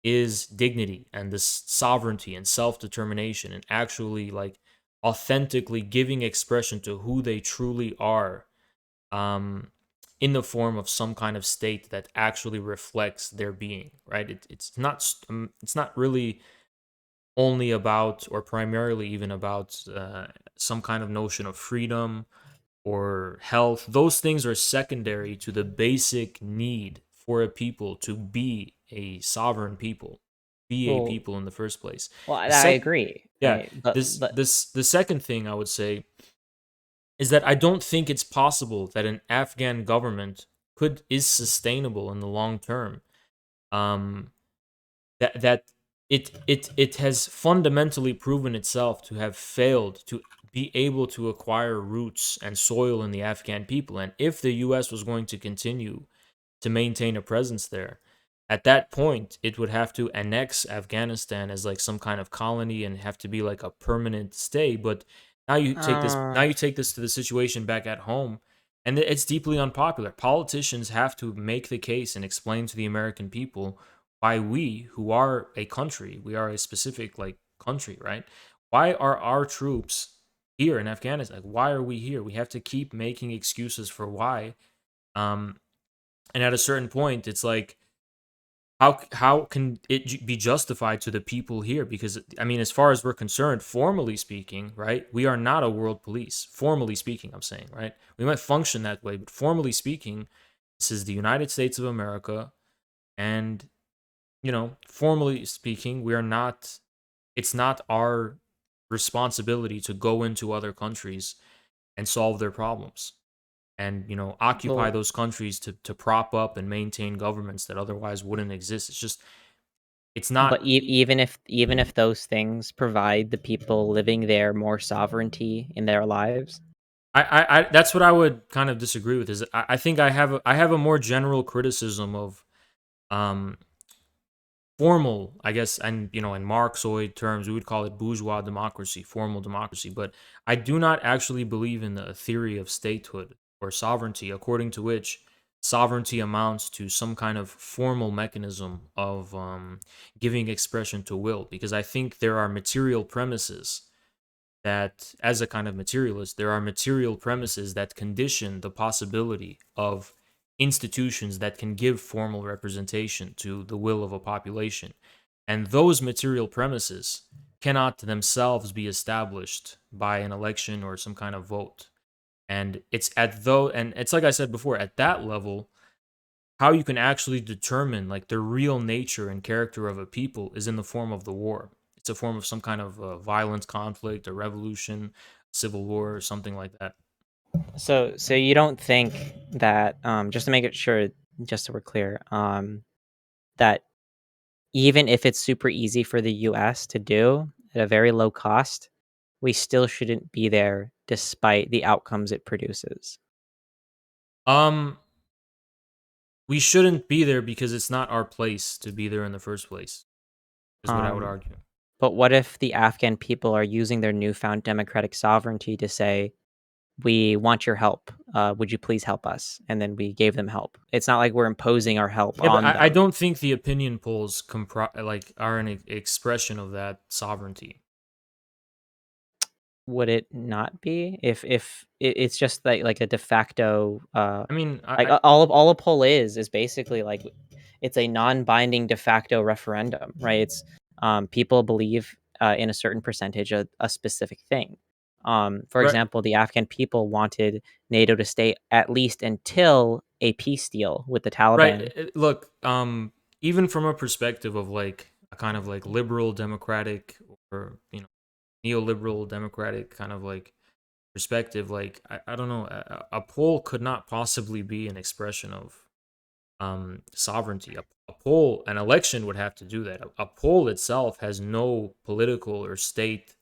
is dignity and this sovereignty and self-determination and actually like authentically giving expression to who they truly are, um, in the form of some kind of state that actually reflects their being, right? It's not really only about or primarily even about some kind of notion of freedom or health. Those things are secondary to the basic need for a people to be a sovereign people, be a Well, people in the first place. well, I The sec agree, Yeah, right? But the second thing I would say is that I don't think it's possible that an Afghan government is sustainable in the long term. Um, that it has fundamentally proven itself to have failed to be able to acquire roots and soil in the Afghan people. And if the U.S. was going to continue to maintain a presence there, at that point it would have to annex Afghanistan as like some kind of colony and have to be like a permanent stay. But now you take this to the situation back at home, and it's deeply unpopular. Politicians have to make the case and explain to the American people why we, who are a country, we are a specific like country, right? Why are our troops here in Afghanistan? Like, why are we here? We have to keep making excuses for why. Um, and at a certain point, it's like, how can it be justified to the people here? Because I mean, as far as we're concerned, formally speaking, right, we are not a world police. Formally speaking, I'm saying, right, we might function that way, but formally speaking, this is the United States of America, and formally speaking, we are not. It's not our responsibility to go into other countries and solve their problems and occupy well, those countries to prop up and maintain governments that otherwise wouldn't exist. It's but not. even if those things provide the people living there more sovereignty in their lives. I that's what I would kind of disagree with. Is I think I have a more general criticism of um formal, I guess, and in Marxoid terms, we would call it bourgeois democracy, formal democracy. But I do not actually believe in the theory of statehood or sovereignty, according to which sovereignty amounts to some kind of formal mechanism of giving expression to will. Because I think there are material premises that, as a kind of materialist, there are material premises that condition the possibility of institutions that can give formal representation to the will of a population. And those material premises cannot themselves be established by an election or some kind of vote. And it's like I said before, at that level, how you can actually determine like the real nature and character of a people is in the form of the war. It's a form of some kind of violent conflict, a revolution, civil war, or something like that. So you don't think that, just to make it sure, just so we're clear, that even if it's super easy for the US to do at a very low cost, we still shouldn't be there despite the outcomes it produces. Um, we shouldn't be there because it's not our place to be there in the first place, is what I would Um, argue. but what if the Afghan people are using their newfound democratic sovereignty to say, "We want your help. Would you please help us?" And then we gave them help. It's not like we're imposing our help Yeah, but on I them. don't think the opinion polls are an expression of that sovereignty. would it not be if it's just like a de facto I mean, like all a poll is basically like it's a non-binding de facto referendum, right? It's people believe in a certain percentage a specific thing. For right, example, the Afghan people wanted NATO to stay at least until a peace deal with the right. Taliban. Look, even from a perspective of like a kind of like liberal democratic or neoliberal democratic kind of like perspective, like I don't know, a poll could not possibly be an expression of sovereignty. A poll, an election would have to do that. A poll itself has no political or state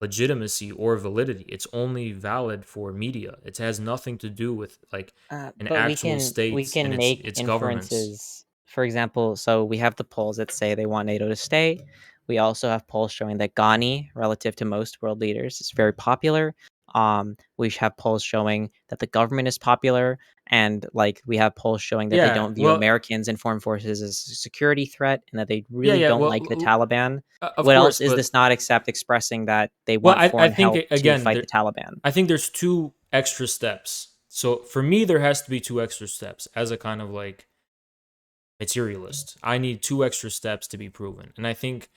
legitimacy or validity. It's only valid for media. It has nothing to do with like an But actual we state and can make its governments. inferences. For example, so we have the polls that say they want NATO to stay. We also have polls showing that Ghani, relative to most world leaders, is very popular. We have polls showing that the government is popular, and like we have polls showing that they Yeah, don't view well, Americans and foreign forces as a security threat, and that they yeah, really yeah, don't well, like the Taliban. of What else course, is but this not except expressing that they well, want I foreign think help to again, fight the Taliban? I think there's two extra steps. So for me, there has to be two extra steps as a kind of like materialist. I need two extra steps to be proven. And I think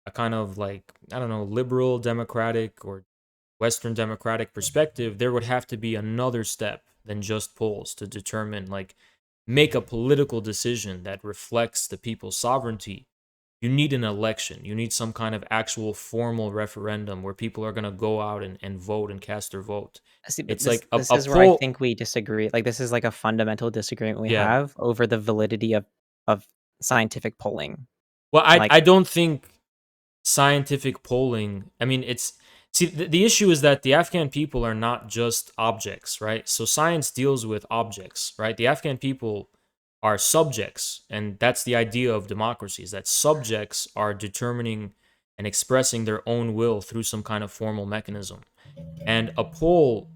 a kind of like, I don't know, liberal democratic or Western democratic perspective, there would have to be another step than just polls to determine, like, make a political decision that reflects the people's sovereignty. You need an election. You need some kind of actual formal referendum where people are going to go out and vote and cast their vote. See, but It's this like this a is where I poll. think we disagree. Like this is like a fundamental disagreement we Yeah. have over the validity of scientific polling. Well, Like I don't think scientific polling, I mean, it's see the issue is that the Afghan people are not just objects, right? So science deals with objects, right? The Afghan people are subjects, and that's the idea of democracy, is that subjects are determining and expressing their own will through some kind of formal mechanism. And a poll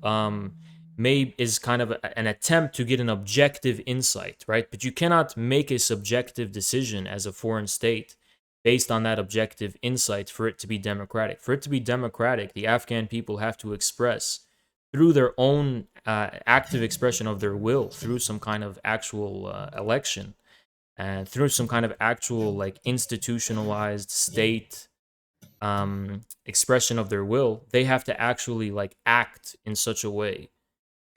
may is kind of an attempt to get an objective insight, right? But you cannot make a subjective decision as a foreign state based on that objective insight for it to be democratic. For it to be democratic, the Afghan people have to express through their own active expression of their will, through some kind of actual election, and through some kind of actual like institutionalized state expression of their will, they have to actually like act in such a way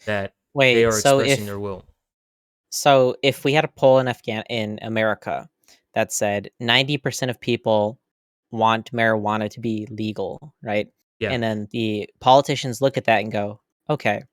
that they wait, are expressing their will. so if we had a poll in America that said 90% of people want marijuana to be legal, right? Yeah. And then the politicians look at that and go, "Okay,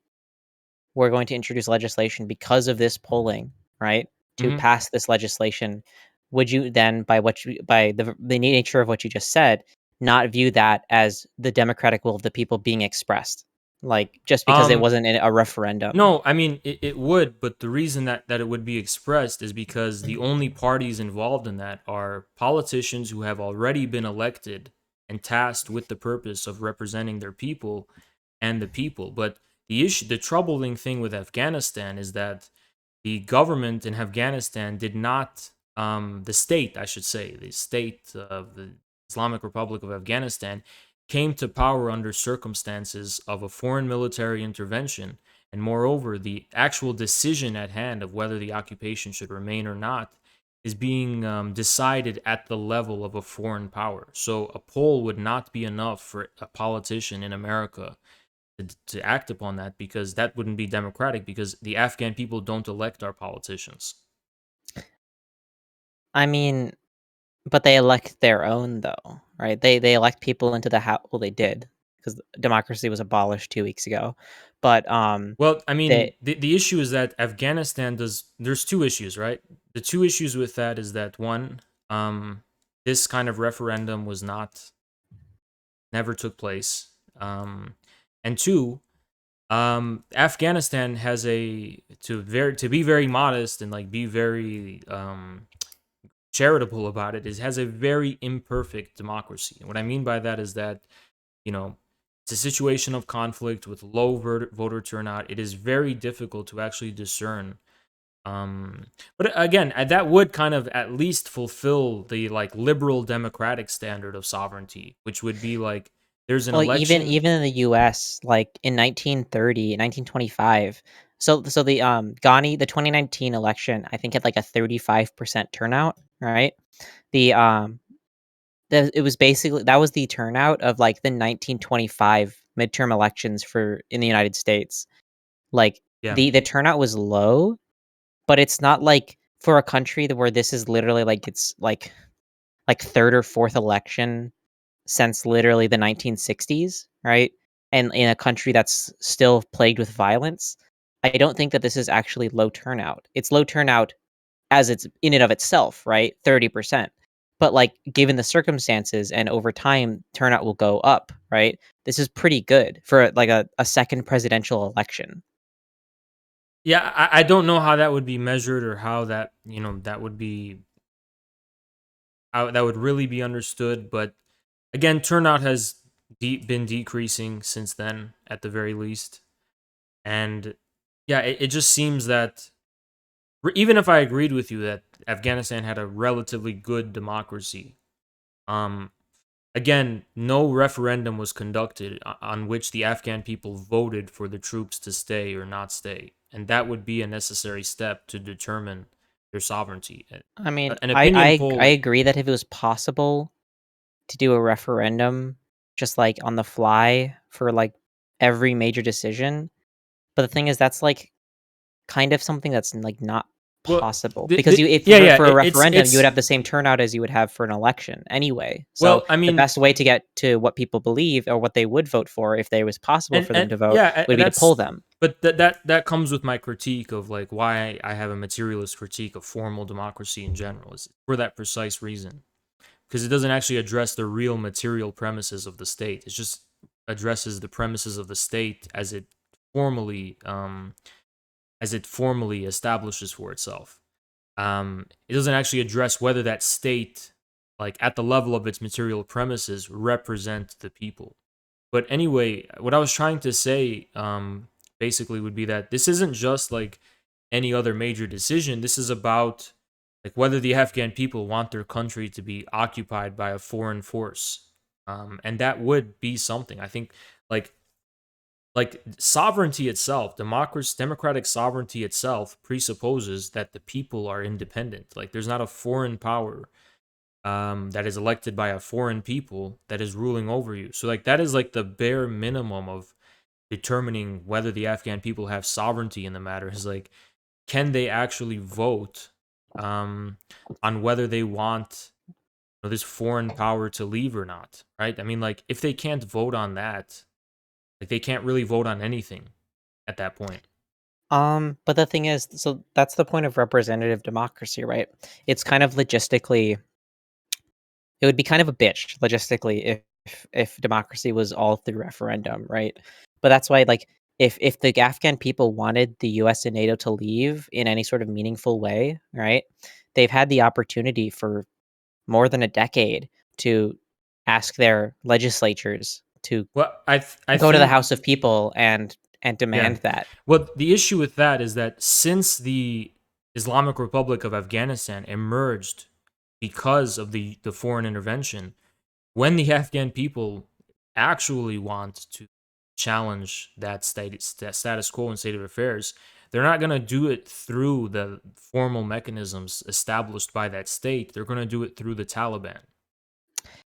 we're going to introduce legislation because of this polling, right? To Hmm. pass this legislation." Would you then, by the nature of what you just said, not view that as the democratic will of the people being expressed, like just because it Um, wasn't a referendum? no, I mean it would, but the reason that it would be expressed is because the only parties involved in that are politicians who have already been elected and tasked with the purpose of representing their people and the people. But the troubling thing with Afghanistan is that the government in Afghanistan did not, the state, I should say, the state of the Islamic Republic of Afghanistan came to power under circumstances of a foreign military intervention. And moreover, the actual decision at hand of whether the occupation should remain or not is being decided at the level of a foreign power. So a poll would not be enough for a politician in America to act upon that, because that wouldn't be democratic, because the Afghan people don't elect our politicians. I mean, but they elect their own though, right? They elect people into the house. Well, they did because democracy was abolished 2 weeks ago. But Well, I mean, they the issue is that Afghanistan there's two issues, right? The two issues with that is that one, this kind of referendum was not, never took place. And two, Afghanistan has to be very modest and like be very charitable about it, is has a very imperfect democracy. And what I mean by that is that, you know, it's a situation of conflict with low voter turnout. It is very difficult to actually discern. But again, that would kind of at least fulfill the like liberal democratic standard of sovereignty, which would be like there's an Well, election. even in the US, like in 1930, 1925. So the 2019 election, I think, had like a 35% turnout, right? The it was basically that was the turnout of like the 1925 midterm elections for in the United States. Like Yeah, the turnout was low, but it's not like for a country where this is literally like it's like third or fourth election since literally the 1960s, right? And in a country that's still plagued with violence, I don't think that this is actually low turnout. It's low turnout as it's in and of itself, right? 30%. But like given the circumstances and over time, turnout will go up, right? This is pretty good for like a second presidential election. yeah. I don't know how that would be measured, or how that, that would be, how that would really be understood. But again, turnout has been decreasing since then, at the very least. And yeah, it just seems that, even if I agreed with you that Afghanistan had a relatively good democracy, um, again, no referendum was conducted on which the Afghan people voted for the troops to stay or not stay, and that would be a necessary step to determine their sovereignty. I mean, An opinion I poll. agree that if it was possible to do a referendum just like on the fly for like every major decision, but the thing is that's like kind of something that's like not Well, possible because if yeah, yeah, for a it's referendum you would have the same turnout as you would have for an election anyway. So well, I the mean, best way to get to what people believe or what they would vote for if there was possible for them and to vote yeah, would be to poll that's, them. but that comes with my critique of like why I have a materialist critique of formal democracy in general, is for that precise reason, because it doesn't actually address the real material premises of the state. It just addresses the premises of the state formally as it formally establishes for itself. It doesn't actually address whether that state, like at the level of its material premises, represent the people. But anyway, what I was trying to say, basically, would be that this isn't just like any other major decision. This is about like whether the Afghan people want their country to be occupied by a foreign force, and that would be something. I think like sovereignty itself, democratic sovereignty itself presupposes that the people are independent. Like there's not a foreign power that is elected by a foreign people that is ruling over you. So like that is like the bare minimum of determining whether the Afghan people have sovereignty in the matter, is like, can they actually vote on whether they want, this foreign power to leave or not, right? I mean, like if they can't vote on that, like they can't really vote on anything at that point. But the thing is, so that's the point of representative democracy, right? It's kind of logistically, it would be kind of a bitch logistically if democracy was all through referendum, right? But that's why, like, if the Afghan people wanted the U.S. and NATO to leave in any sort of meaningful way, right? They've had the opportunity for more than a decade to ask their legislatures to Well, I go to the think, House of People and yeah. demand that. Well, the issue with that is that since the Islamic Republic of Afghanistan emerged because of the foreign intervention, when the Afghan people actually want to challenge that status quo and state of affairs, they're not going to do it through the formal mechanisms established by that state. They're going to do it through the Taliban.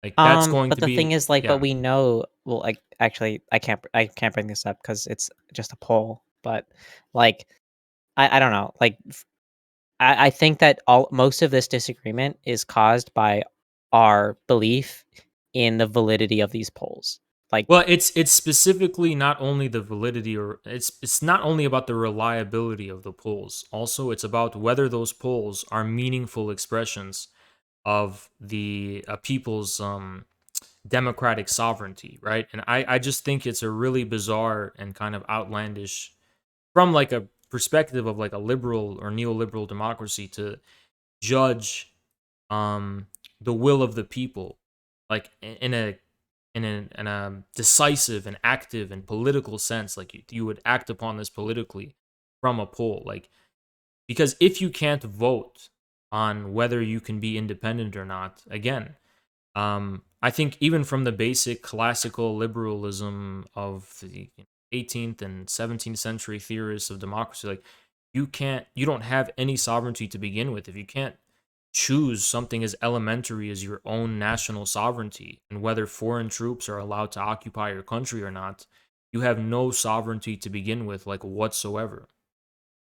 Like that's going But to the thing be, is, like, but yeah. we know. Well, like, actually, I can't bring this up because it's just a poll. But like, I don't know. Like, I think that all most of this disagreement is caused by our belief in the validity of these polls. Like, Well, it's specifically not only the validity, or it's not only about the reliability of the polls. Also, it's about whether those polls are meaningful expressions of the people's democratic sovereignty, right? And I just think it's a really bizarre and kind of outlandish, from like a perspective of like a liberal or neoliberal democracy, to judge the will of the people like in a decisive and active and political sense, like you would act upon this politically from a poll. Like, because if you can't vote on whether you can be independent or not, again, I think even from the basic classical liberalism of the 18th and 17th century theorists of democracy, like you don't have any sovereignty to begin with. If you can't choose something as elementary as your own national sovereignty and whether foreign troops are allowed to occupy your country or not, you have no sovereignty to begin with, like whatsoever.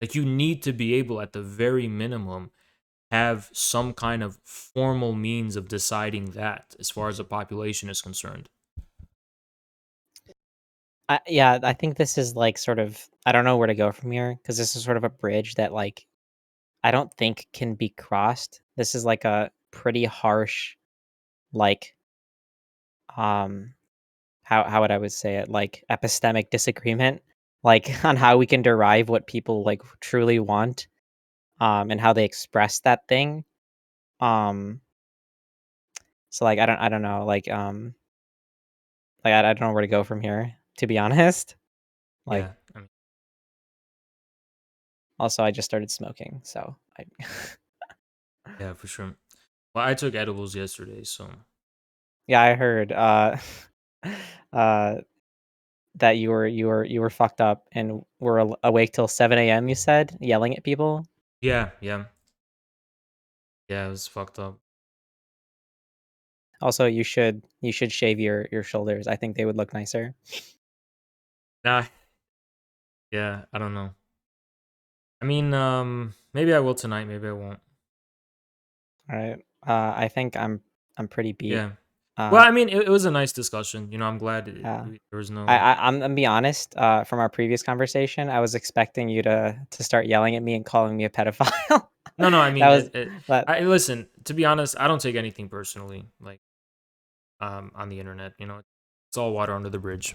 Like you need to be able, at the very minimum, have some kind of formal means of deciding that as far as the population is concerned. Yeah, I think this is like sort of, I don't know where to go from here because this is sort of a bridge that like I don't think can be crossed. This is like a pretty harsh, like, um, how would I would say it? Like epistemic disagreement, like on how we can derive what people like truly want, and how they express that thing. Um, so like I don't know, like I don't know where to go from here, to be honest. Like, Yeah, I mean, also I just started smoking, so I yeah, for sure. Well, I took edibles yesterday, so yeah, I heard uh that you were fucked up and were awake till 7 a.m. You said, yelling at people. yeah, yeah, it was fucked up. Also, you should shave your shoulders. I think they would look nicer. Nah, yeah, I don't know. I mean, maybe I will tonight, maybe I won't. All right. I think I'm pretty beat. Yeah. Well, Uh, I mean, it was a nice discussion. You know, I'm glad yeah. there was no. I'm gonna be honest. From our previous conversation, I was expecting you to start yelling at me and calling me a pedophile. No, no. I That mean, was that. I listen. To be honest, I don't take anything personally. Like, on the internet, you know, it's all water under the bridge.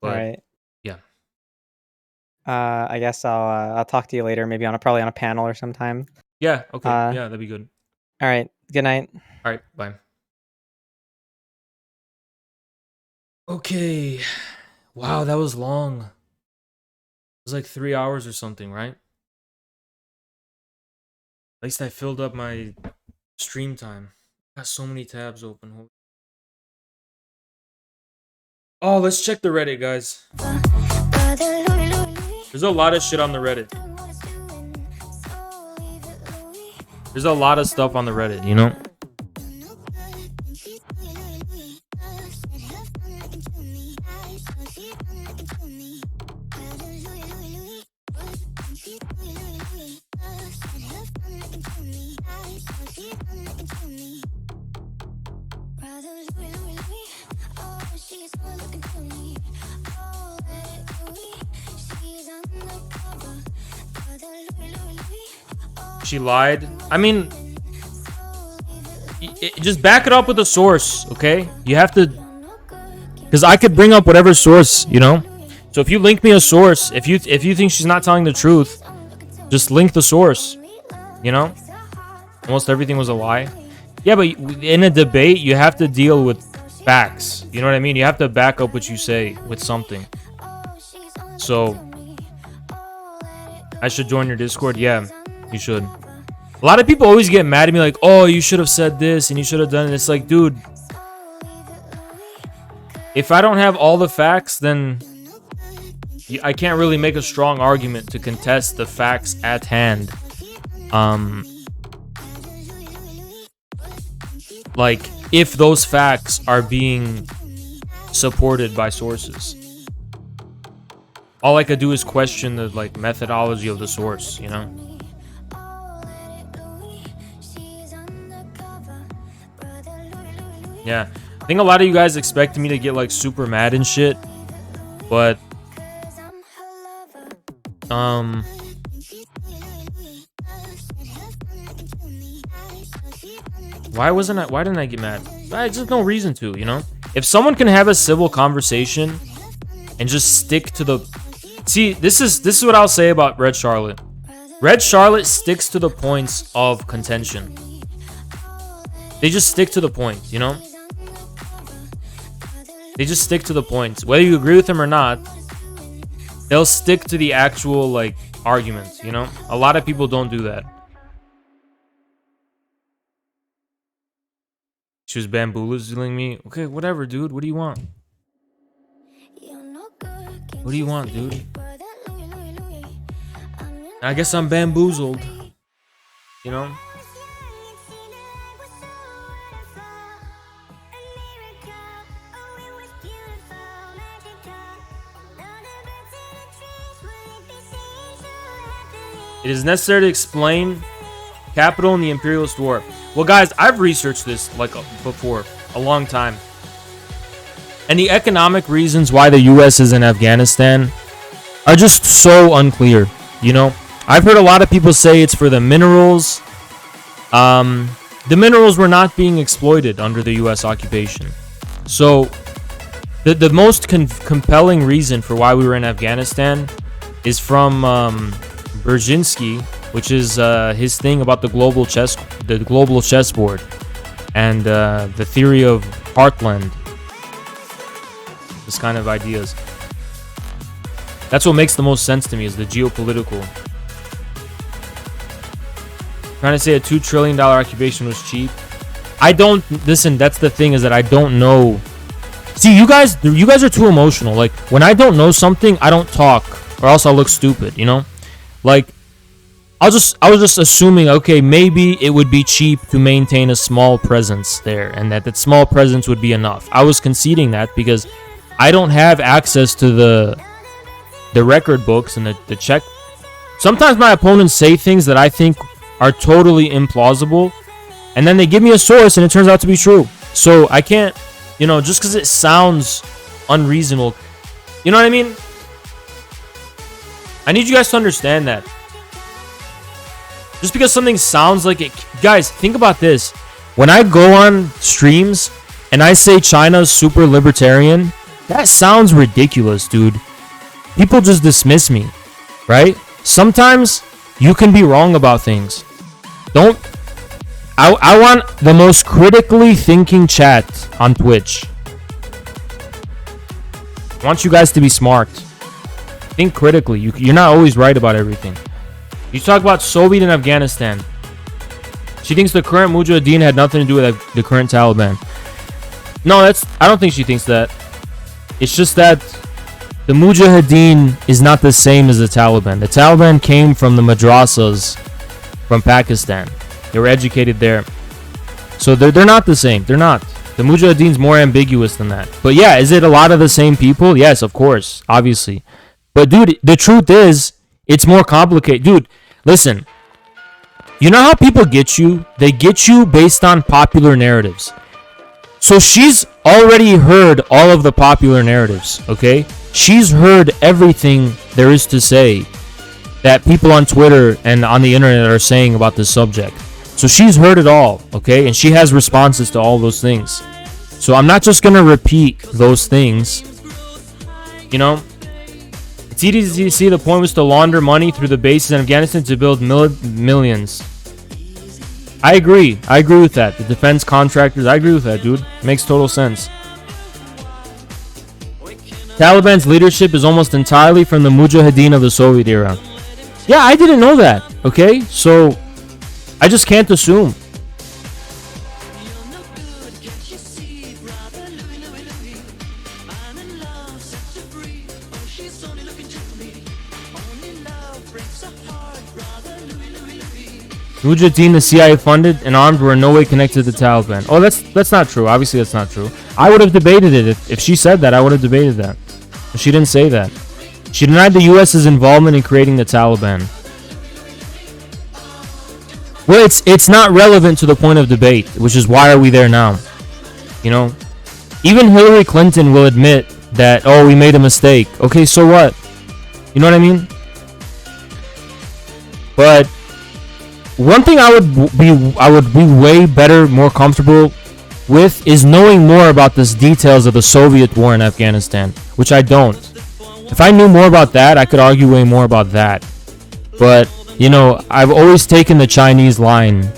All But right. yeah, I guess I'll talk to you later. Maybe probably on a panel or sometime. yeah. Okay, Uh, yeah, that'd be good. all right. Good night. All right, bye. Okay. Wow, that was long. It was like 3 hours or something, right? At least I filled up my stream time. Got so many tabs open. Oh, let's check the Reddit, guys. There's a lot of shit on the Reddit. There's a lot of stuff on the Reddit, you know? She lied. I mean, just back it up with a source, okay? You have to, because I could bring up whatever source, you know. So if you link me a source, if you think she's not telling the truth, just link the source, you know. Almost everything was a lie. Yeah, but in a debate, you have to deal with facts. You know what I mean? You have to back up what you say with something. So I should join your Discord. Yeah, you should. A lot of people always get mad at me like, oh, you should have said this and you should have done it. It's like, dude, if I don't have all the facts, then I can't really make a strong argument to contest the facts at hand. Like, if those facts are being supported by sources. All I could do is question the like methodology of the source, you know? Yeah, I think a lot of you guys expect me to get like super mad and shit, but why didn't I get mad? There's just no reason to, you know? If someone can have a civil conversation and just stick to the this is what I'll say about Red Charlotte. Red Charlotte sticks to the points of contention. They just stick to the point, you know? They just stick to the points. Whether you agree with them or not, they'll stick to the actual, like, arguments, you know? A lot of people don't do that. She was bamboozling me. Okay, whatever, dude. What do you want? What do you want, dude? I guess I'm bamboozled. You know? It is necessary to explain capital in the imperialist war. Well, guys, I've researched this like before, a long time. And the economic reasons why the U.S. is in Afghanistan are just so unclear, you know? I've heard a lot of people say it's for the minerals. The minerals were not being exploited under the U.S. occupation. So, the most compelling reason for why we were in Afghanistan is from Brzezinski, which is his thing about the global chessboard, and the theory of heartland. This kind of ideas. That's what makes the most sense to me, is the geopolitical. Trying to say a $2 trillion occupation was cheap. I don't listen. That's the thing, is that I don't know. See, you guys are too emotional. Like, when I don't know something, I don't talk, or else I'll look stupid. You know, like. I was just assuming, okay, maybe it would be cheap to maintain a small presence there, and that small presence would be enough. I was conceding that because I don't have access to the record books and the check. Sometimes my opponents say things that I think are totally implausible, and then they give me a source and it turns out to be true. So I can't, just because it sounds unreasonable, you know what I mean? I need you guys to understand that. Just because something sounds like it... Guys, think about this. When I go on streams and I say China's super libertarian, that sounds ridiculous, dude. People just dismiss me, right? Sometimes you can be wrong about things. I want the most critically thinking chat on Twitch. I want you guys to be smart. Think critically. You're not always right about everything. You talk about Soviet and Afghanistan. She thinks the current Mujahideen had nothing to do with the current Taliban. No, I don't think she thinks that. It's just that the Mujahideen is not the same as the Taliban. The Taliban came from the madrasas from Pakistan. They were educated there. So they're not the same. They're not. The Mujahideen's more ambiguous than that. But yeah, is it a lot of the same people? Yes, of course. Obviously. But dude, the truth is, it's more complicated. Dude, listen. You know how people get you? They get you based on popular narratives. So she's already heard all of the popular narratives, okay? She's heard everything there is to say that people on Twitter and on the internet are saying about this subject. So she's heard it all, okay? And she has responses to all those things. So I'm not just going to repeat those things, It's easy to see the point was to launder money through the bases in Afghanistan to build millions. I agree with that. The defense contractors, I agree with that, dude. Makes total sense. Taliban's leadership is almost entirely from the Mujahideen of the Soviet era. Yeah, I didn't know that, okay? So, I just can't assume. Mujahideen, the CIA funded and armed, were in no way connected to the Taliban. Oh, that's not true. Obviously, that's not true. I would have debated it. If she said that, I would have debated that. But she didn't say that. She denied the U.S.'s involvement in creating the Taliban. Well, it's not relevant to the point of debate, which is why are we there now? Even Hillary Clinton will admit that, oh, we made a mistake. Okay, so what? You know what I mean? But one thing I would be way better, more comfortable with is knowing more about the details of the Soviet war in Afghanistan, which I don't. If I knew more about that, I could argue way more about that. But, I've always taken the Chinese line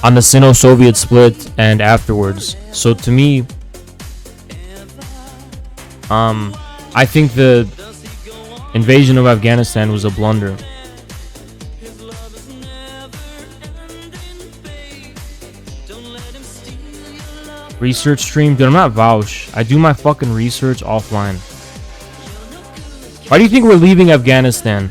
on the Sino-Soviet split and afterwards. So to me, I think the invasion of Afghanistan was a blunder. Research stream? Dude, I'm not vouch. I do my fucking research offline. Why do you think we're leaving Afghanistan?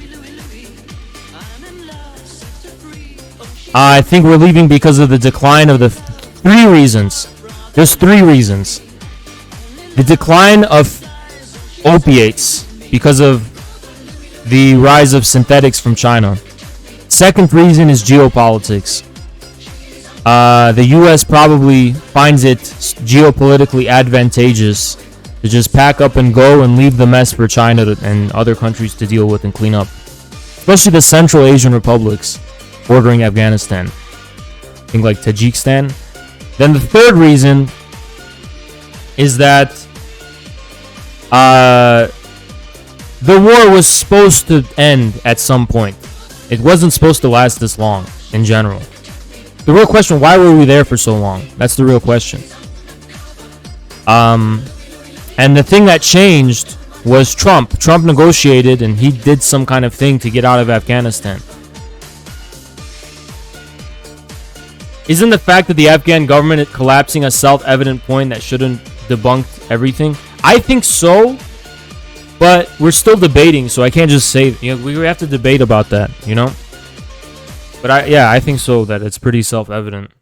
I think we're leaving because of the decline of the 3 reasons. There's 3 reasons. The decline of opiates because of the rise of synthetics from China. Second reason is geopolitics. The US probably finds it geopolitically advantageous to just pack up and go and leave the mess for China and other countries to deal with and clean up. Especially the Central Asian republics bordering Afghanistan. Think like Tajikistan. Then the third reason is that the war was supposed to end at some point. It wasn't supposed to last this long in general. The real question, why were we there for so long? That's the real question. And the thing that changed was Trump. Trump negotiated and he did some kind of thing to get out of Afghanistan. Isn't the fact that the Afghan government is collapsing a self-evident point that shouldn't debunk everything? I think so, but we're still debating, so I can't just say, we have to debate about that, But I think so, that it's pretty self-evident.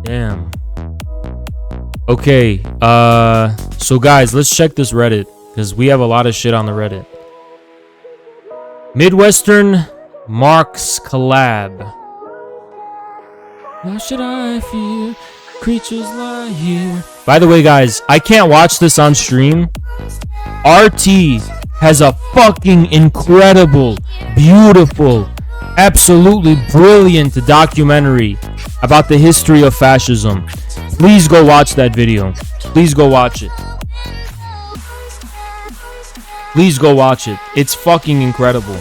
Damn. Okay, so guys, let's check this Reddit, because we have a lot of shit on the Reddit. Midwestern Marks collab. How should I feel? Creatures lie here. By the way, guys, I can't watch this on stream. RT has a fucking incredible, beautiful, absolutely brilliant documentary about the history of fascism. Please go watch that video. Please go watch it. Please go watch it. It's fucking incredible.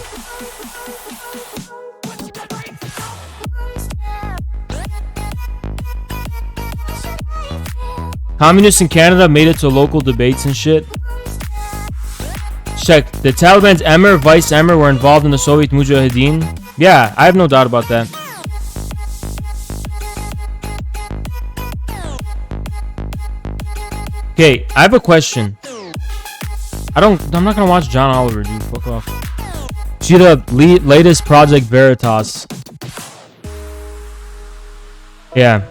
Communists in Canada made it to local debates and shit. Check. The Taliban's Emir, Vice Emir were involved in the Soviet Mujahideen. Yeah, I have no doubt about that. Okay, I have a question. I'm not gonna watch John Oliver, dude. Fuck off. See the latest Project Veritas. Yeah.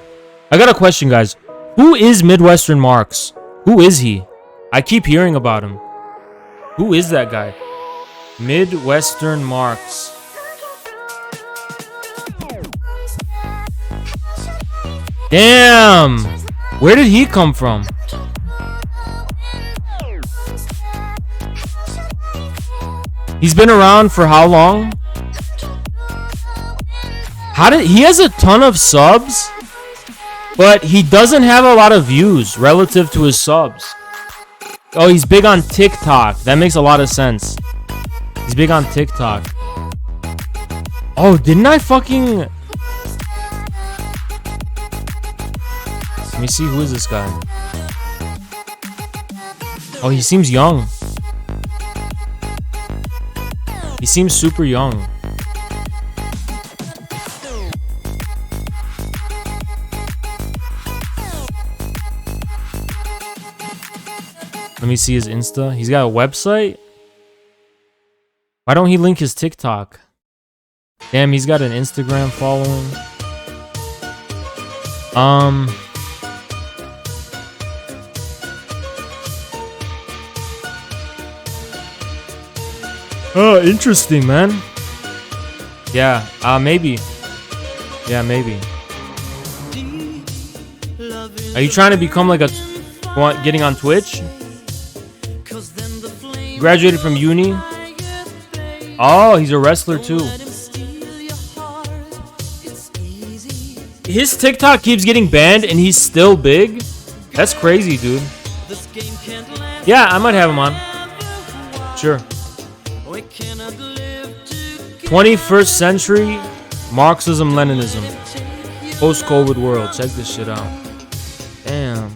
I got a question, guys. Who is Midwestern Marks? Who is he? I keep hearing about him. Who is that guy? Midwestern Marks. Damn! Where did he come from? He's been around for how long? He has a ton of subs, but he doesn't have a lot of views relative to his subs. Oh, he's big on TikTok. That makes a lot of sense. He's big on TikTok. Oh, didn't I fucking... Let me see, who is this guy? Oh, he seems young. He seems super young. Let me see his Insta. He's got a website? Why don't he link his TikTok? Damn, he's got an Instagram following. Oh, interesting, man. Yeah, maybe. Yeah, maybe. Are you trying to become like getting on Twitch? Graduated from uni? Oh, he's a wrestler too. His TikTok keeps getting banned and he's still big? That's crazy, dude. Yeah, I might have him on. Sure. 21st century Marxism, Leninism. Post-COVID world. Check this shit out. Damn.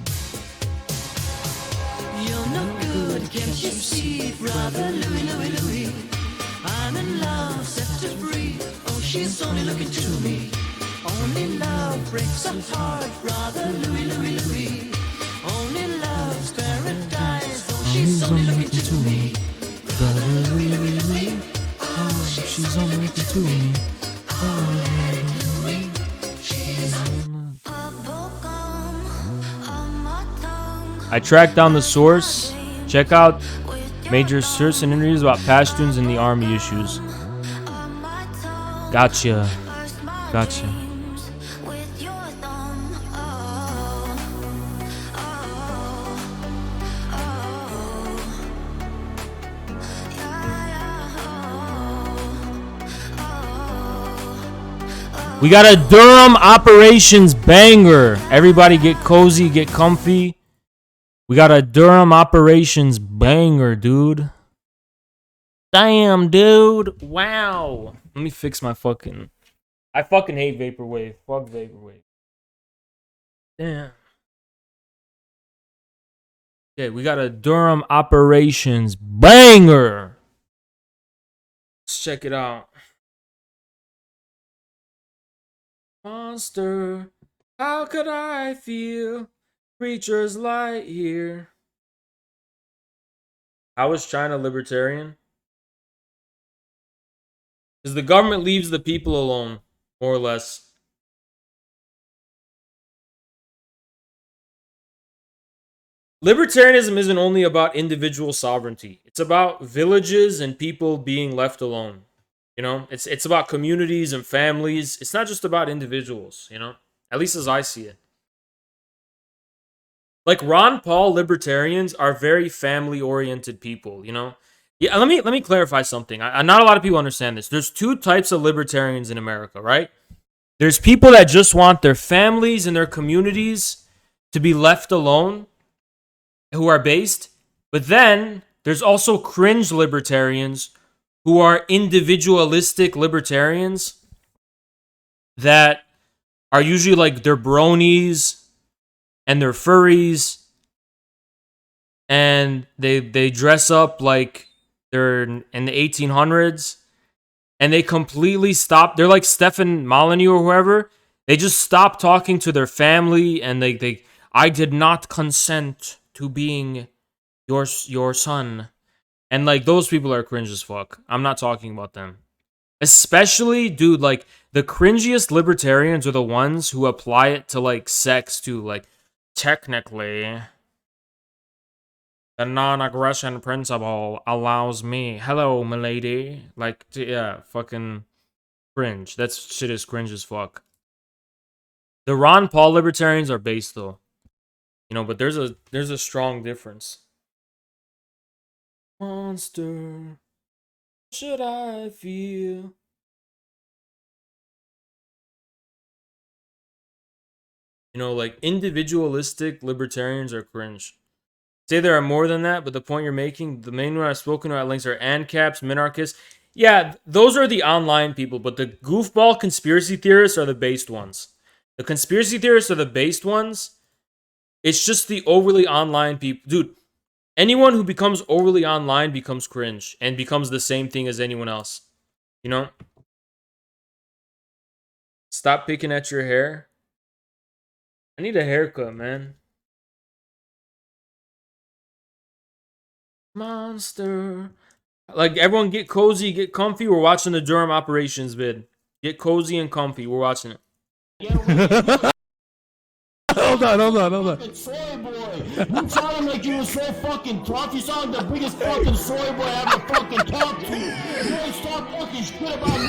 me. Only love breaks a heart, brother Louie, Louie, Louie. Only love's paradise. Oh, she's only looking to me. Brother Louie, Louie, Louie. Oh, she's only looking to me. I tracked down the source. Check out major source and interviews about Pashtuns and the army issues. Gotcha. Gotcha. We got a Durham operations banger. Everybody get cozy, get comfy. We got a Durham operations banger, dude. Damn, dude. Wow. Let me fix my fucking... I fucking hate Vaporwave. Fuck Vaporwave. Damn. Okay, we got a Durham operations banger. Let's check it out. Monster, how could I feel creatures light here? How is China libertarian? Because the government leaves the people alone, more or less. Libertarianism isn't only about individual sovereignty. It's about villages and people being left alone. You know, it's about communities and families. It's not just about individuals, you know? At least as I see it. Like Ron Paul libertarians are very family-oriented people, you know? Yeah, let me clarify something. Not a lot of people understand this. There's two types of libertarians in America, right? There's people that just want their families and their communities to be left alone, who are based. But then there's also cringe libertarians who are individualistic libertarians that are usually like they're bronies and they're furries and they dress up like they're in the 1800s and they completely stop. They're like Stefan Molyneux or whoever. They just stop talking to their family and I did not consent to being your son. And like those people are cringe as fuck. I'm not talking about them. Especially, dude, like the cringiest libertarians are the ones who apply it to like sex too. Like, technically, the non-aggression principle allows me. Hello, milady. Like, yeah, fucking cringe. That shit is cringe as fuck. The Ron Paul libertarians are based though. You know, but there's a strong difference. Monster, should I feel? You know, like individualistic libertarians are cringe. Say there are more than that, but the point you're making, the main one I've spoken about links are ANCAPs, minarchists. Yeah, those are the online people, but the goofball conspiracy theorists are the based ones. The conspiracy theorists are the based ones. It's just the overly online people. Dude, anyone who becomes overly online becomes cringe and becomes the same thing as anyone else. You know? Stop picking at your hair. I need a haircut, man. Monster. Like, everyone get cozy, get comfy. We're watching the Durham operations vid. Get cozy and comfy. We're watching it. Hold on. Soy boy. You sound like you were so fucking tough. You sound like the biggest fucking soy boy I ever fucking talked to. You ain't stop fucking shit about me.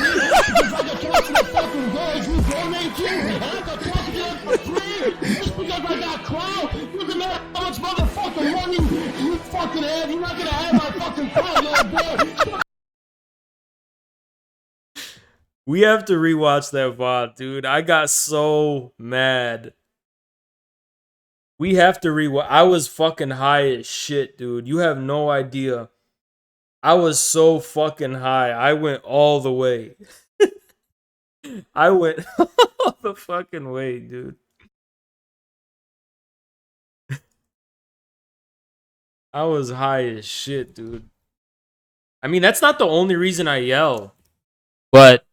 Because I can talk to the fucking girls you donate to. And I can talk to them for free. Just because I got clout. Look at that, how much motherfucking money you fucking have. You're not gonna have my fucking clout, little boy. We have to rewatch that VOD, dude. I got so mad. We have to rewatch. I was fucking high as shit, dude. You have no idea. I was so fucking high. I went all the way. I went all the fucking way, dude. I was high as shit, dude. I mean, that's not the only reason I yell. But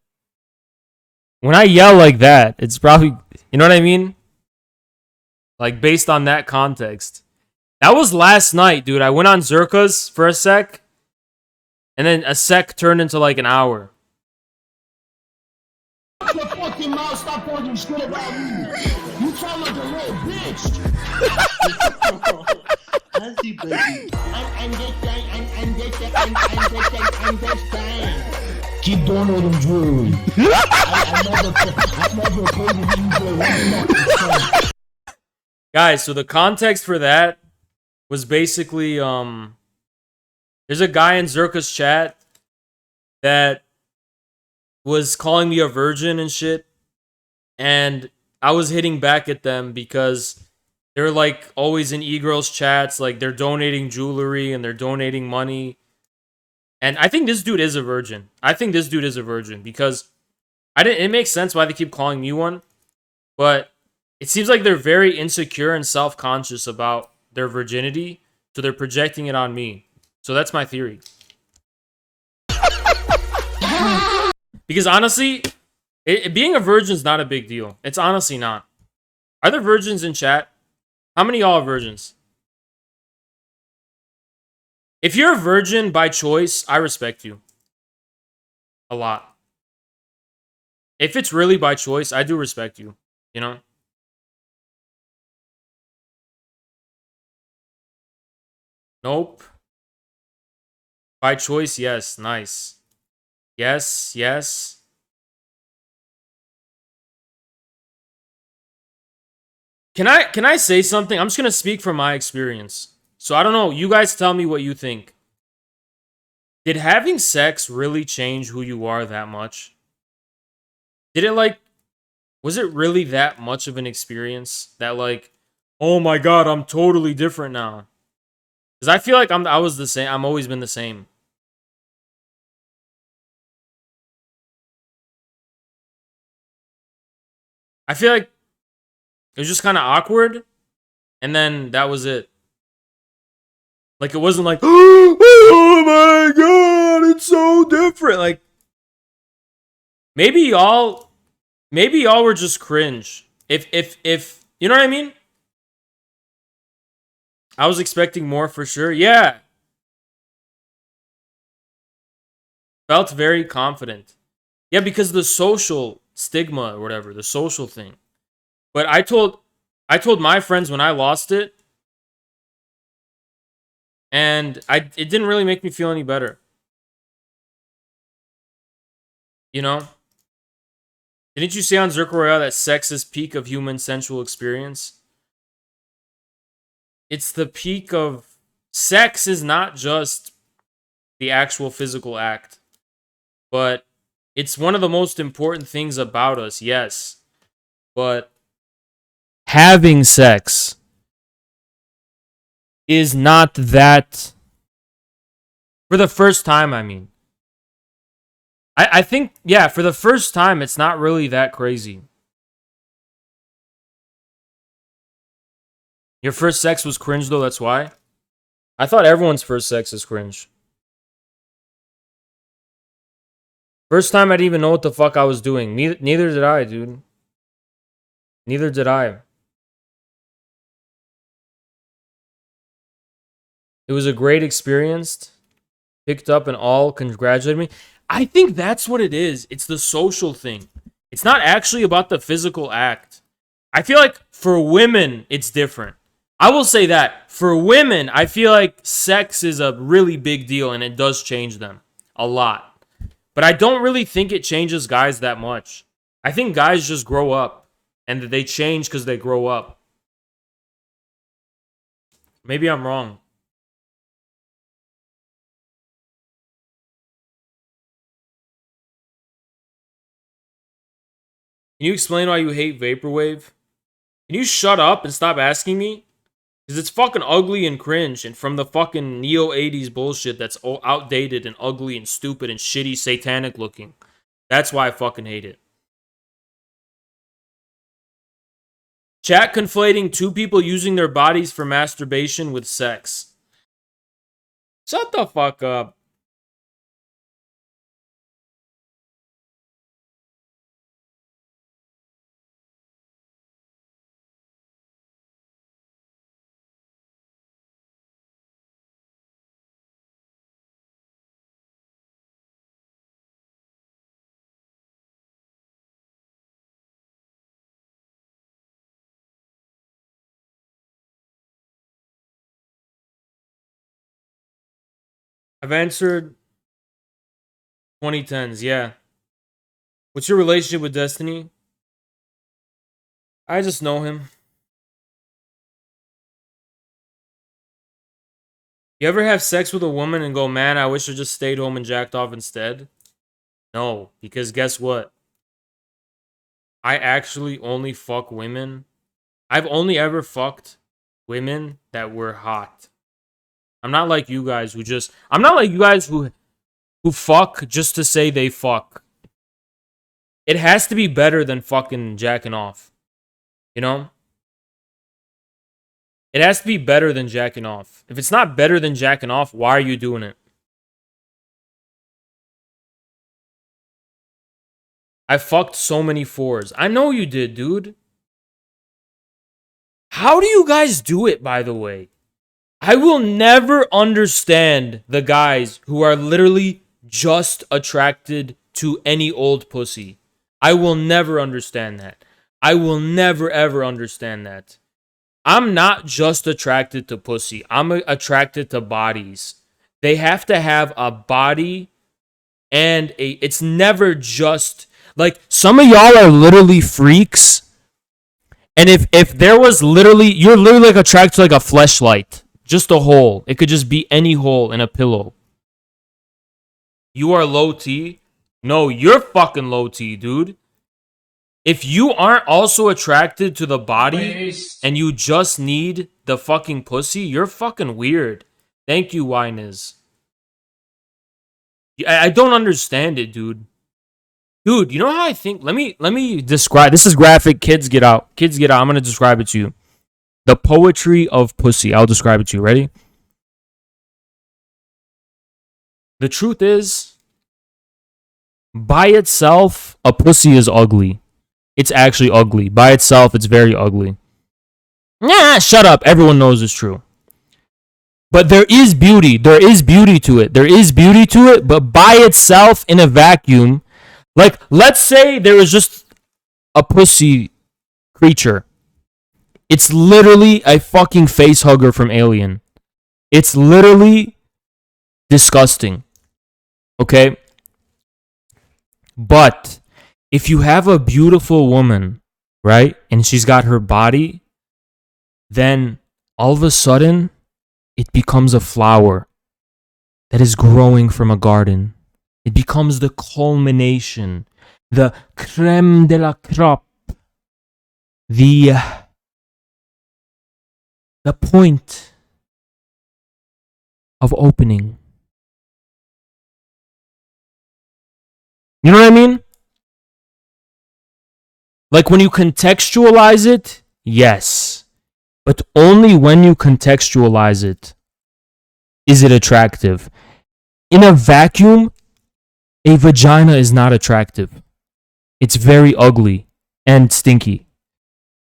When I yell like that, it's probably, you know what I mean? Like, based on that context. That was last night, dude. I went on Zerka's for a sec, and then a sec turned into like an hour. Shut your fucking mouth, stop talking shit about me. You sound like a little bitch. Auntie baby. And this thing. Keep doing all them jewelry. I never played with you for one. Guys, so the context for that was basically, there's a guy in Zerka's chat that was calling me a virgin and shit, and I was hitting back at them because they're like always in e-girls chats, like they're donating jewelry and they're donating money. And I think this dude is a virgin. Because it makes sense why they keep calling me one, but it seems like they're very insecure and self-conscious about their virginity, so they're projecting it on me. So that's my theory. Because honestly, being a virgin is not a big deal. It's honestly not. Are there virgins in chat? How many of y'all are virgins? If you're a virgin by choice, I respect you. A lot. If it's really by choice, I do respect you. You know? Nope. By choice, yes. Nice. Yes, yes. Can I say something? I'm just gonna speak from my experience. So I don't know. You guys tell me what you think. Did having sex really change who you are that much? Did it like, was it really that much of an experience that like, oh my god, I'm totally different now? Because I feel like I was the same. I'm always been the same. I feel like it was just kind of awkward, and then that was it. Like, it wasn't like, oh my god, it's so different. Like, maybe y'all were just cringe. If you know what I mean? I was expecting more for sure. Yeah. Felt very confident. Yeah, because the social stigma or whatever, the social thing. But I told my friends when I lost it, and it didn't really make me feel any better. You know? Didn't you say on Zerka Royale that sex is peak of human sensual experience? It's the peak of... Sex is not just the actual physical act, but it's one of the most important things about us, yes. But having sex is not that... For the first time, I mean. I think, yeah, for the first time, it's not really that crazy. Your first sex was cringe, though, that's why? I thought everyone's first sex is cringe. First time I didn't even know what the fuck I was doing. Neither did I, dude. Neither did I. It was a great experience. Picked up and all congratulated me. I think that's what it is. It's the social thing. It's not actually about the physical act. I feel like for women, it's different. I will say that. For women, I feel like sex is a really big deal and it does change them a lot. But I don't really think it changes guys that much. I think guys just grow up and they change because they grow up. Maybe I'm wrong. Can you explain why you hate Vaporwave? Can you shut up and stop asking me? Because it's fucking ugly and cringe and from the fucking Neo 80s bullshit that's outdated and ugly and stupid and shitty satanic looking. That's why I fucking hate it. Chat conflating two people using their bodies for masturbation with sex. Shut the fuck up. I've answered 2010s, yeah. What's your relationship with Destiny? I just know him. You ever have sex with a woman and go, man, I wish I just stayed home and jacked off instead? No, because guess what? I actually only fuck women. I've only ever fucked women that were hot. I'm not like you guys I'm not like you guys who fuck just to say they fuck. It has to be better than fucking jacking off. You know? It has to be better than jacking off. If it's not better than jacking off, why are you doing it? I fucked so many fours. I know you did, dude. How do you guys do it, by the way? I will never understand the guys who are literally just attracted to any old pussy. I will never understand that. I will never ever understand that. I'm not just attracted to pussy. I'm attracted to bodies. They have to have a body and it's never just like some of y'all are literally freaks. And if there was literally you're literally like attracted to like a fleshlight, just a hole. It could just be any hole in a pillow. You are low T? No, you're fucking low T, dude. If you aren't also attracted to the body and you just need the fucking pussy, you're fucking weird. Thank you, Winez. I don't understand it, dude. Dude, you know how I think? Let me describe. This is graphic. Kids get out. Kids get out. I'm gonna describe it to you. The poetry of pussy. I'll describe it to you. Ready? The truth is, by itself, a pussy is ugly. It's actually ugly. By itself, it's very ugly. Nah, shut up. Everyone knows it's true. But there is beauty. There is beauty to it. There is beauty to it. But by itself, in a vacuum, like, let's say there is just a pussy creature. It's literally a fucking face hugger from Alien. It's literally disgusting. Okay? But if you have a beautiful woman, right? And she's got her body, then all of a sudden, it becomes a flower that is growing from a garden. It becomes the culmination, the creme de la crop, the point of opening. You know what I mean? Like when you contextualize it, yes. But only when you contextualize it is it attractive. In a vacuum, a vagina is not attractive. It's very ugly and stinky.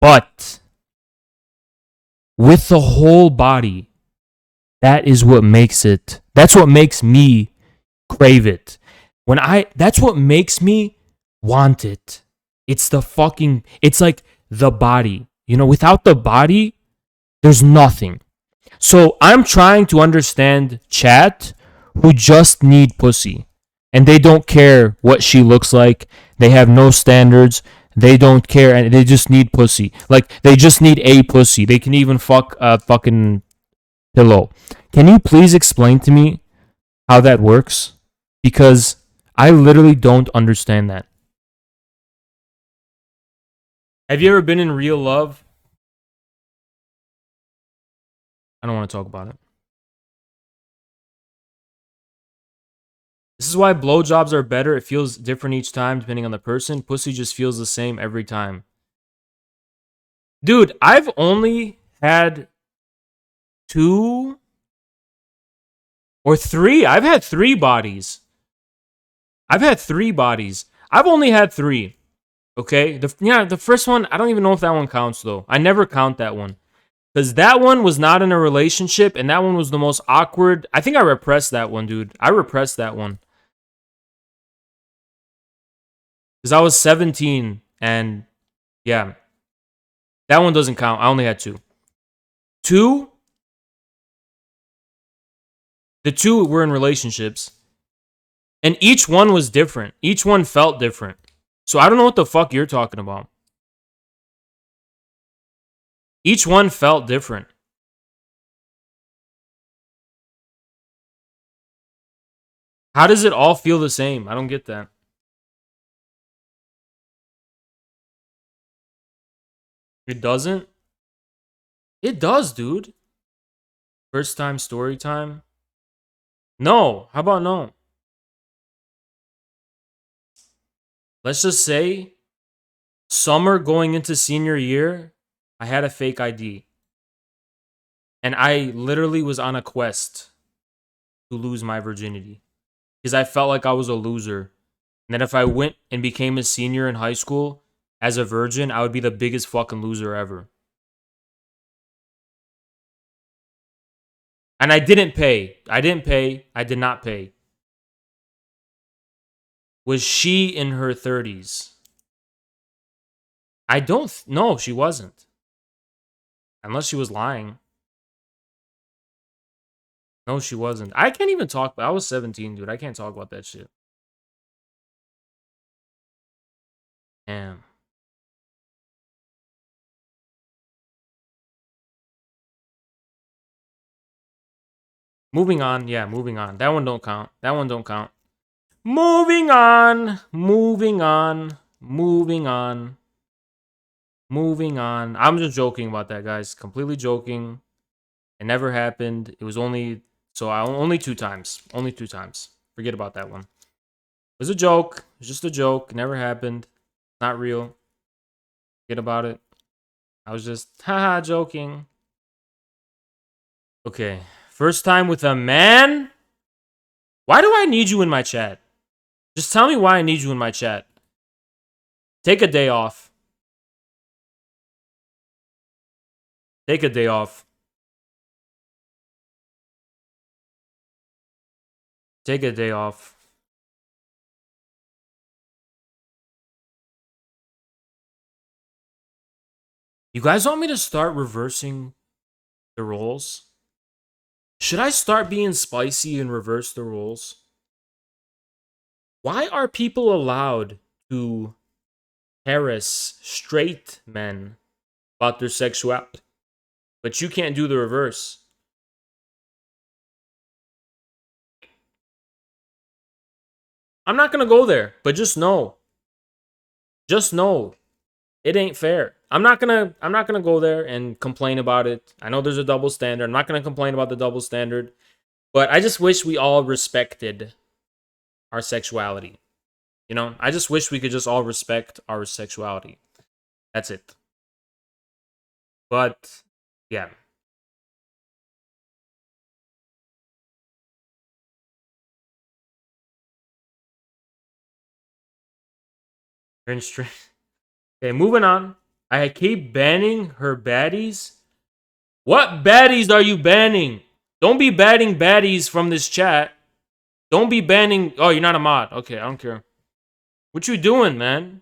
But with the whole body, that is what makes it. That's what makes me crave it. That's what makes me want it. It's like the body. You know, without the body, there's nothing. So I'm trying to understand chat who just need pussy. And they don't care what she looks like. They have no standards. They don't care. And they just need pussy. Like, they just need a pussy. They can even fuck a fucking pillow. Can you please explain to me how that works? Because I literally don't understand that. Have you ever been in real love? I don't want to talk about it. This is why blowjobs are better. It feels different each time depending on the person. Pussy just feels the same every time. Dude, I've only had 2 or 3. I've had 3 bodies. I've only had 3. Okay? The first one, I don't even know if that one counts though. I never count that one. Because that one was not in a relationship and that one was the most awkward. I think I repressed that one, dude. I repressed that one. Because I was 17 and yeah. That one doesn't count. I only had 2. 2 The two were in relationships. And each one was different. Each one felt different. So I don't know what the fuck you're talking about. Each one felt different. How does it all feel the same? I don't get that. It doesn't? It does, dude. First time story time? No. How about no? Let's just say summer going into senior year, I had a fake ID. And I literally was on a quest to lose my virginity. Because I felt like I was a loser. And that if I went and became a senior in high school as a virgin, I would be the biggest fucking loser ever. And I didn't pay. I did not pay. Was she in her 30s? I don't know. She wasn't. Unless she was lying. No, she wasn't. I can't even talk. I was 17, dude. I can't talk about that shit. Damn. Moving on. Yeah, moving on. That one don't count. That one don't count. Moving on. Moving on. Moving on. Moving on. I'm just joking about that, guys. Completely joking. It never happened. It was only... So only 2 times. Only 2 times. Forget about that one. It was a joke. It was just a joke. It never happened. Not real. Forget about it. I was just, haha, joking. Okay. First time with a man? Why do I need you in my chat? Just tell me why I need you in my chat. Take a day off. Take a day off. Take a day off. You guys want me to start reversing the roles? Should I start being spicy and reverse the roles? Why are people allowed to harass straight men about their sexuality, but you can't do the reverse? I'm not gonna go there, but just know. Just know. It ain't fair. I'm not gonna go there and complain about it. I know there's a double standard. I'm not gonna complain about the double standard. But I just wish we all respected our sexuality. You know? I just wish we could just all respect our sexuality. That's it. But yeah. You're in stream. Okay, moving on. I keep banning her baddies. What baddies are you banning? Don't be banning baddies from this chat. Don't be banning... Oh, you're not a mod. Okay, I don't care. What you doing, man?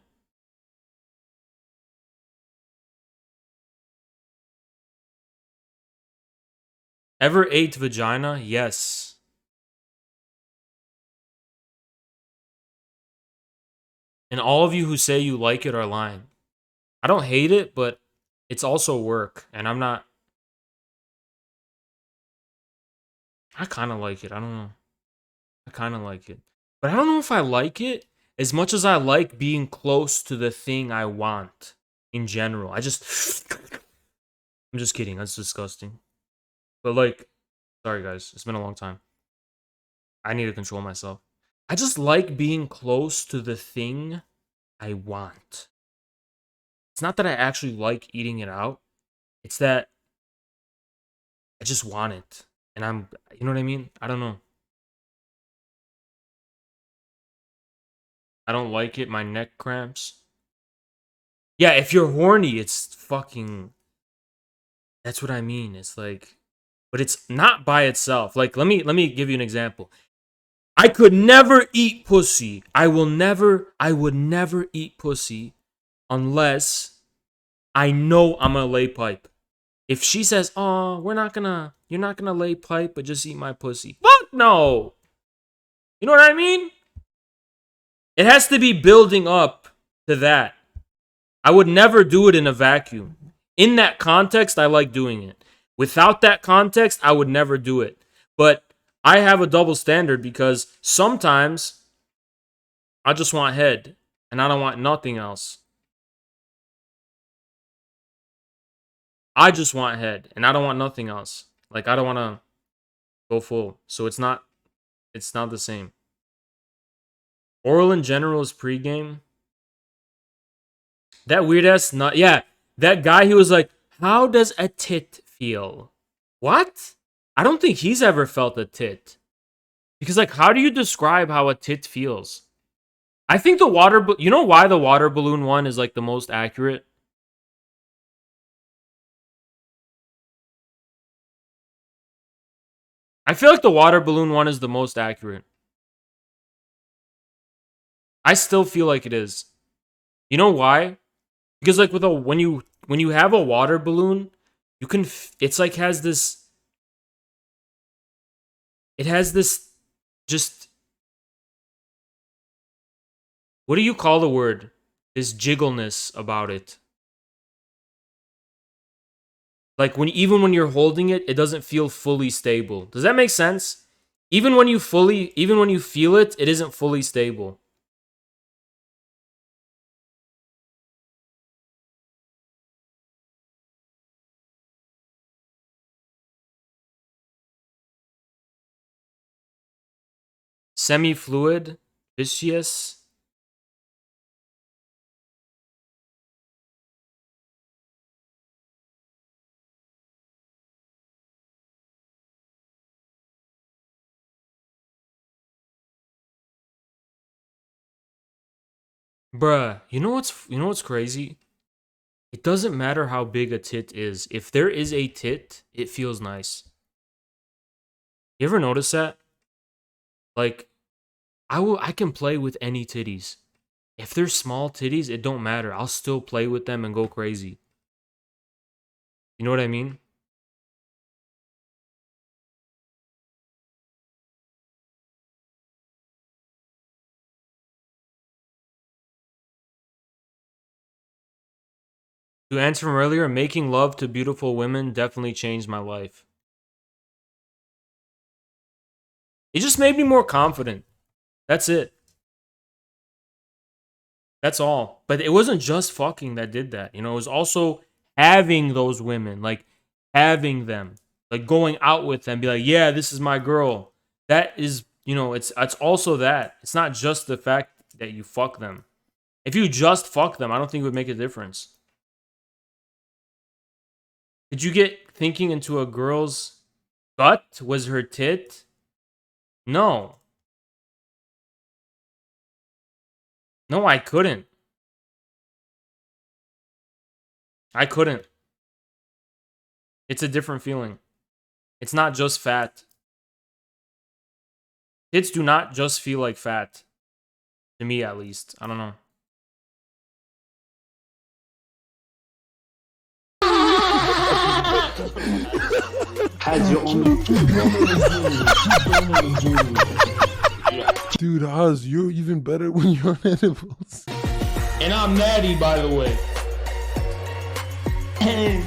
Ever ate vagina? Yes. And all of you who say you like it are lying. I don't hate it, but it's also work. And I'm not... I kind of like it. I don't know. I kind of like it. But I don't know if I like it as much as I like being close to the thing I want in general. I'm just kidding. That's disgusting. But like, sorry guys. It's been a long time. I need to control myself. I just like being close to the thing I want. It's not that I actually like eating it out. It's that I just want it. And you know what I mean? I don't know. I don't like it. My neck cramps. Yeah, if you're horny, it's fucking... That's what I mean. It's like... But it's not by itself. Like, let me give you an example. I could never eat pussy. I would never eat pussy unless I know I'm gonna lay pipe. If she says, "Oh, you're not gonna lay pipe, but just eat my pussy." Fuck No. You know what I mean? It has to be building up to that. I would never do it in a vacuum. In that context, I like doing it. Without that context, I would never do it. But I have a double standard because sometimes I just want head and I don't want nothing else. I just want head and I don't want nothing else. Like, I don't want to go full. So it's not the same. Oral in general is pregame. That weird ass nut. Yeah, that guy, he was like, how does a tit feel? What? I don't think he's ever felt a tit. Because, like, how do you describe how a tit feels? I think the water... You know why the water balloon one is, like, the most accurate? I feel like the water balloon one is the most accurate. I still feel like it is. You know why? Because, like, with when you have a water balloon, you can... It's like has this... It has this just... What do you call the word? This jiggleness about it. Like, even when you're holding it, it doesn't feel fully stable. Does that make sense? Even when you feel it, it isn't fully stable. Semi-fluid, viscous. Bruh, you know what's crazy? It doesn't matter how big a tit is. If there is a tit, it feels nice. You ever notice that? Like, I can play with any titties. If they're small titties, it don't matter. I'll still play with them and go crazy. You know what I mean? To answer from earlier, making love to beautiful women definitely changed my life. It just made me more confident. That's it. That's all. But it wasn't just fucking that did that. You know, it was also having those women, like having them, like going out with them, be like, yeah, this is my girl. That is, you know, it's also that. It's not just the fact that you fuck them. If you just fuck them, I don't think it would make a difference. Did you get thinking into a girl's butt? Was her tit? No. No, I couldn't. I couldn't. It's a different feeling. It's not just fat. Tits do not just feel like fat. To me, at least. I don't know. Dude, Oz, you're even better when you're on edibles. And I'm Natty, by the way. Hey,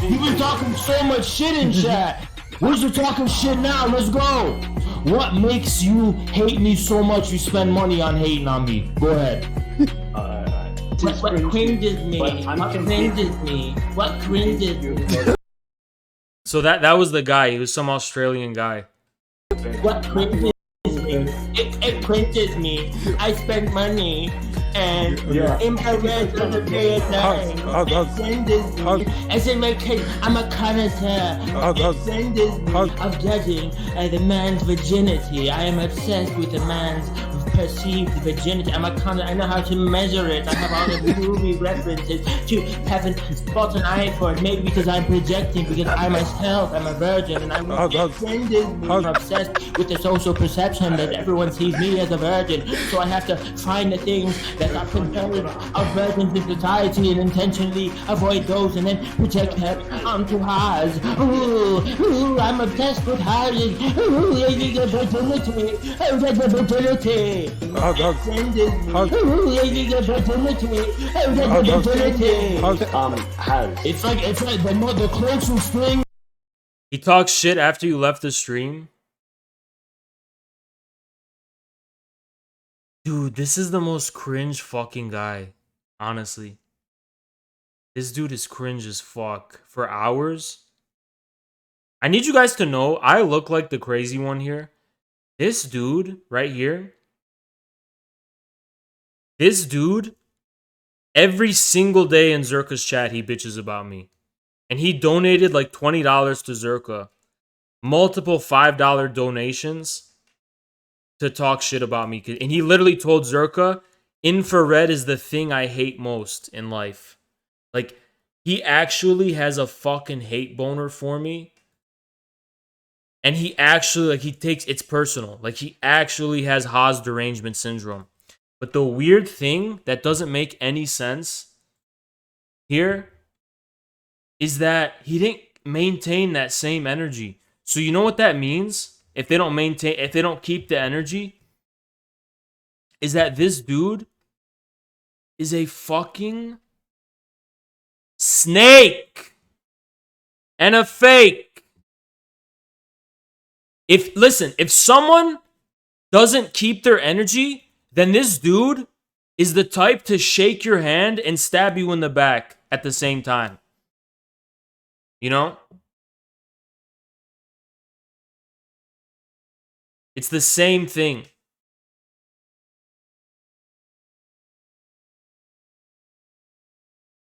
you've been talking so much shit in chat. We're just talking shit now. Let's go. What makes you hate me so much you spend money on hating on me? Go ahead. What cringes me? What cringes me? What cringes me? So that was the guy. He was some Australian guy. What cringes me? It cringes me. I spend money and infrared on the day at night. It cringes me. As in my case, I'm a connoisseur. It cringes me of judging the man's virginity. I am obsessed with a man's perceived virginity. I know how to measure it. I have all the movie references to having bought an eye for it. Maybe because I'm projecting, because I myself am a virgin, and I'm obsessed with the social perception that everyone sees me as a virgin. So I have to find the things that are compelling of virgins in society and intentionally avoid those, and then project that onto Haas. Ooh, I'm obsessed with Haas. Ooh, the virginity. Oh, the virginity. It's like the closer string. He talks shit after you left the stream. Dude, this is the most cringe fucking guy. Honestly. This dude is cringe as fuck. For hours. I need you guys to know, I look like the crazy one here. This dude right here. This dude, every single day in Zerka's chat, he bitches about me. And he donated like $20 to Zerka. Multiple $5 donations to talk shit about me. And he literally told Zerka, infrared is the thing I hate most in life. Like, he actually has a fucking hate boner for me. And he actually, like, he takes, it's personal. Like, he actually has Haas derangement syndrome. But the weird thing that doesn't make any sense here is that he didn't maintain that same energy. So you know what that means? If they don't keep the energy, is that this dude is a fucking snake and a fake. If someone doesn't keep their energy, then this dude is the type to shake your hand and stab you in the back at the same time. You know? It's the same thing.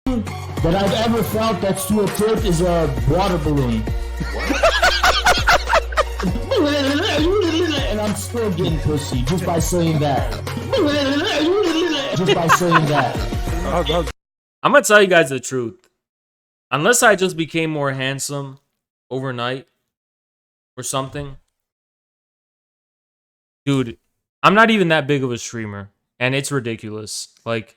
That I've ever felt that's to a tip is a water balloon. And I'm still getting pussy just by saying that. Just by saying that. I'm gonna tell you guys the truth. Unless I just became more handsome overnight or something. Dude, I'm not even that big of a streamer. And it's ridiculous. Like,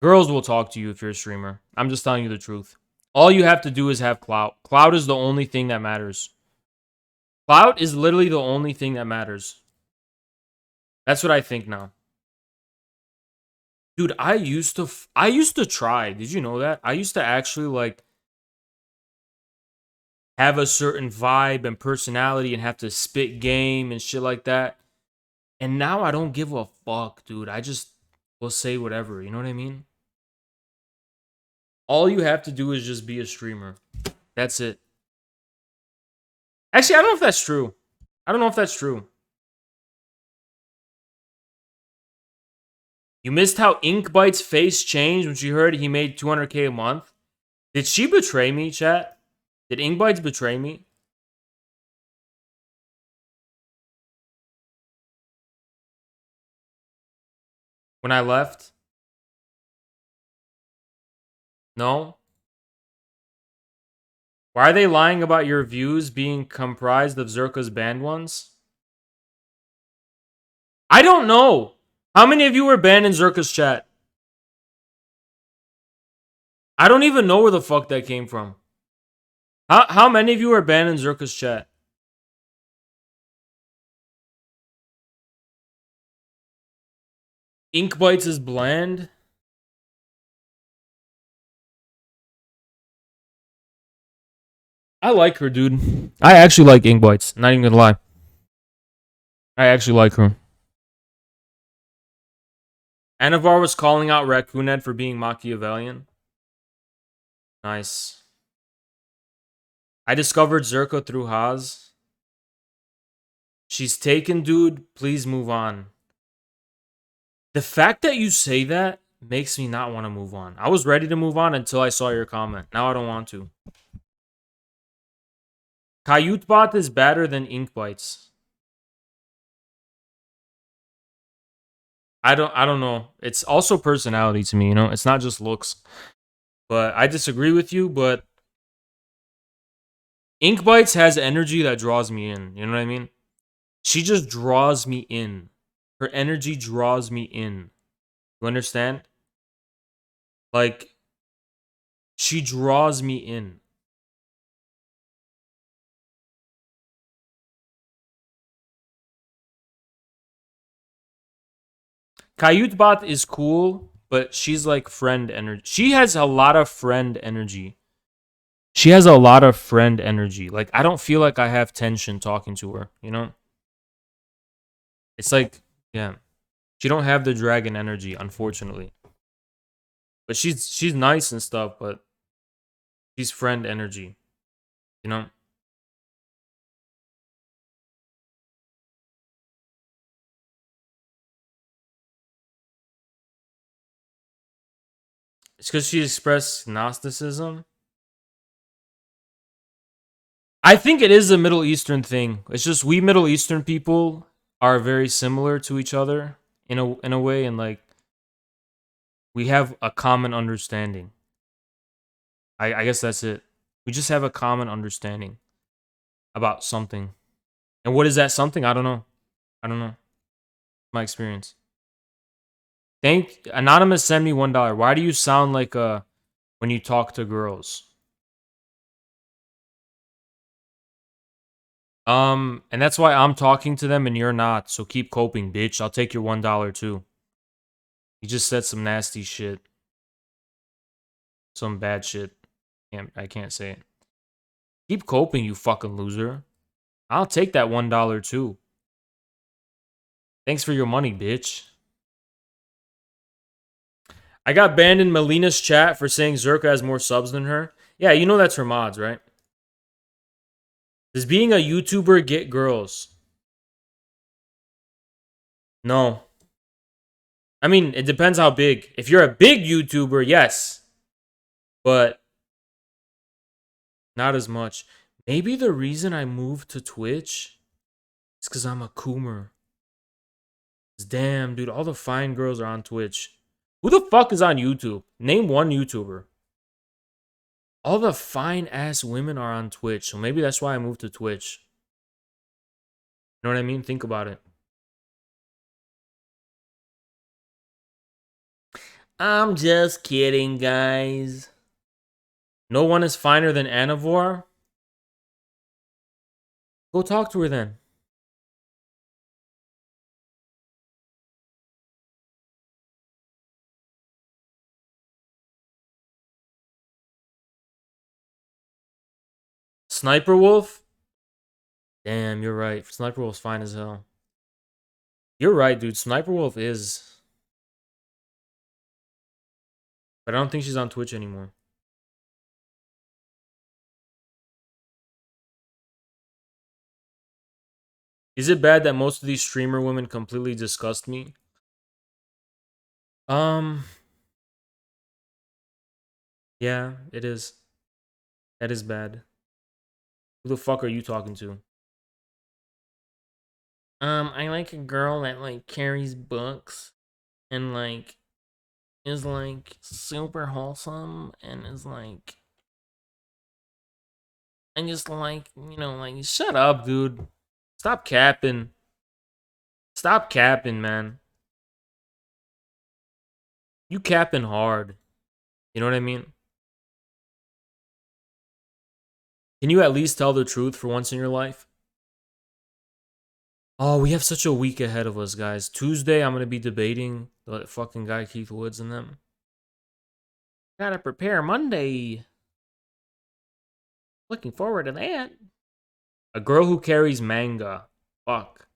girls will talk to you if you're a streamer. I'm just telling you the truth. All you have to do is have clout. Clout is the only thing that matters. Clout is literally the only thing that matters. That's what I think now. Dude, I used to try. Did you know that? I used to actually, like, have a certain vibe and personality and have to spit game and shit like that. And now I don't give a fuck, dude. I just will say whatever. You know what I mean? All you have to do is just be a streamer. That's it. Actually, I don't know if that's true. I don't know if that's true. You missed how Inkbite's face changed when she heard he made 200K a month? Did she betray me, chat? Did Inkbites betray me? When I left? No? Why are they lying about your views being comprised of Zerka's banned ones? I don't know. How many of you were banned in Zerka's chat? I don't even know where the fuck that came from. How many of you are banned in Zerka's chat? Inkbites is bland. I like her, dude. I actually like Inkbites. Not even gonna lie. I actually like her. Anavar was calling out Raccoonhead for being Machiavellian. Nice. I discovered Zerka through Haas. She's taken, dude. Please move on. The fact that you say that makes me not want to move on. I was ready to move on until I saw your comment. Now I don't want to. Kayutbot is better than Inkbites. I don't know. It's also personality to me, you know? It's not just looks. But I disagree with you, but Ink Bites has energy that draws me in. You know what I mean? She just draws me in. Her energy draws me in. You understand? Like, she draws me in. Bot is cool, but she's like friend energy. She has a lot of friend energy. She has a lot of friend energy. Like, I don't feel like I have tension talking to her, you know? It's like, yeah. She don't have the dragon energy, unfortunately. But she's nice and stuff, but she's friend energy, you know? It's because she expressed Gnosticism. I think it is a Middle Eastern thing. It's just we Middle Eastern people are very similar to each other in a way, and like we have a common understanding. I guess that's it. We just have a common understanding about something. And what is that something? I don't know. I don't know. My experience. Thank Anonymous send me $1. Why do you sound like when you talk to girls? And that's why I'm talking to them and you're not. So keep coping, bitch. I'll take your $1 too. You just said some nasty shit. Some bad shit. I can't say it. Keep coping, you fucking loser. I'll take that $1 too. Thanks for your money, bitch. I got banned in Melina's chat for saying Zerka has more subs than her. Yeah, you know that's her mods, right? Does being a YouTuber get girls? No. I mean, it depends how big. If you're a big YouTuber, yes. But not as much. Maybe the reason I moved to Twitch is because I'm a coomer. Damn, dude, all the fine girls are on Twitch. Who the fuck is on YouTube? Name one YouTuber. All the fine ass women are on Twitch, so maybe that's why I moved to Twitch. You know what I mean? Think about it. I'm just kidding, guys. No one is finer than Anivore? Go talk to her then. Sniper Wolf? Damn, you're right. Sniper Wolf's fine as hell. You're right, dude. Sniper Wolf is. But I don't think she's on Twitch anymore. Is it bad that most of these streamer women completely disgust me? Yeah, it is. That is bad. Who the fuck are you talking to? I like a girl that like carries books and like is like super wholesome and is like and just like, you know, like shut up, dude. Stop capping. Stop capping, man. You capping hard. You know what I mean? Can you at least tell the truth for once in your life? Oh, we have such a week ahead of us, guys. Tuesday, I'm going to be debating the fucking guy Keith Woods and them. Gotta prepare Monday. Looking forward to that. A girl who carries manga. Fuck.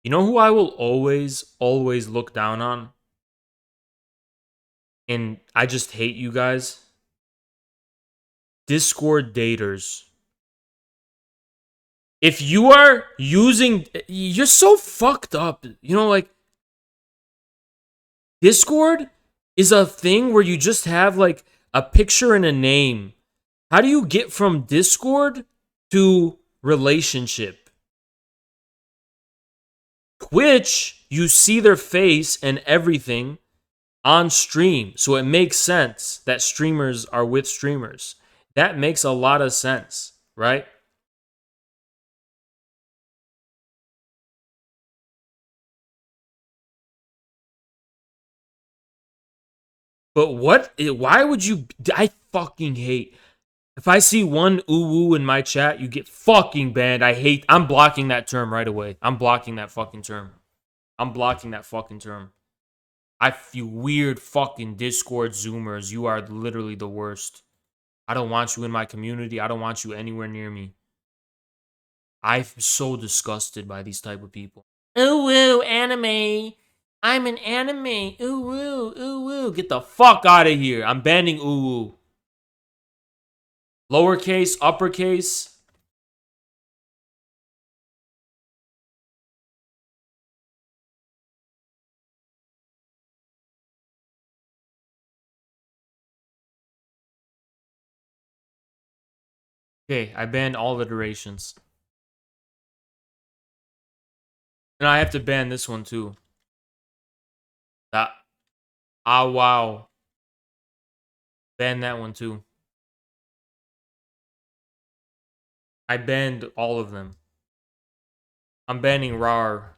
You know who I will always look down on? And I just hate you guys? Discord daters. If you are using... You're so fucked up. You know, like... Discord is a thing where you just have, like, a picture and a name. How do you get from Discord to relationship? Twitch, you see their face and everything on stream. So it makes sense that streamers are with streamers. That makes a lot of sense, right? But why would you? I fucking hate. If I see one ooh-woo in my chat, you get fucking banned. I'm blocking that term right away. I'm blocking that fucking term. I'm blocking that fucking term. You weird fucking Discord Zoomers. You are literally the worst. I don't want you in my community. I don't want you anywhere near me. I'm so disgusted by these type of people. Ooh woo, anime. I'm an anime. Ooh woo, ooh woo. Get the fuck out of here. I'm banning ooh woo. Lowercase, uppercase. Okay, I banned all the durations. And I have to ban this one too. That. Ah, wow. Ban that one too. I banned all of them. I'm banning RAR.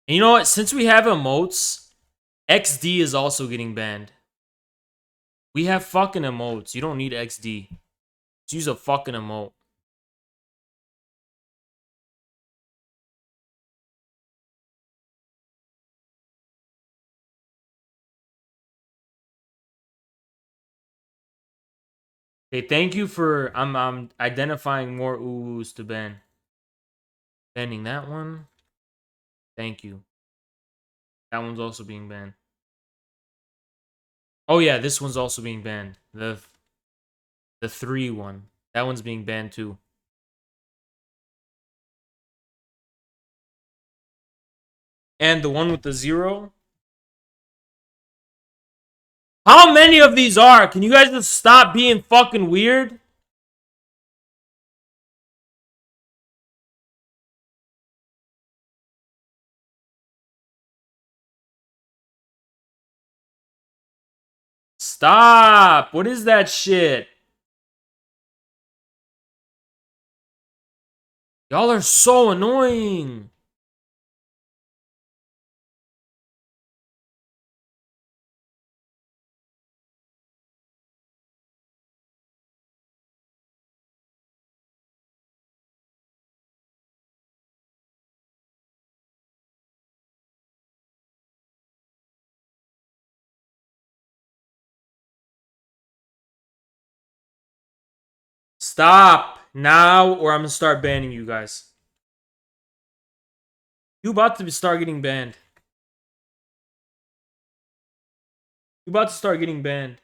And you know what? Since we have emotes, XD is also getting banned. We have fucking emotes. You don't need XD. Just use a fucking emote. Okay, thank you for I'm identifying more oohs to ban. Banning that one. Thank you. That one's also being banned. Oh yeah, this one's also being banned. The 3 one. That one's being banned too. And the one with the 0. How many of these are? Can you guys just stop being fucking weird? Stop! What is that shit? Y'all are so annoying. Stop now, or I'm gonna start banning you guys. You about to start getting banned. You about to start getting banned.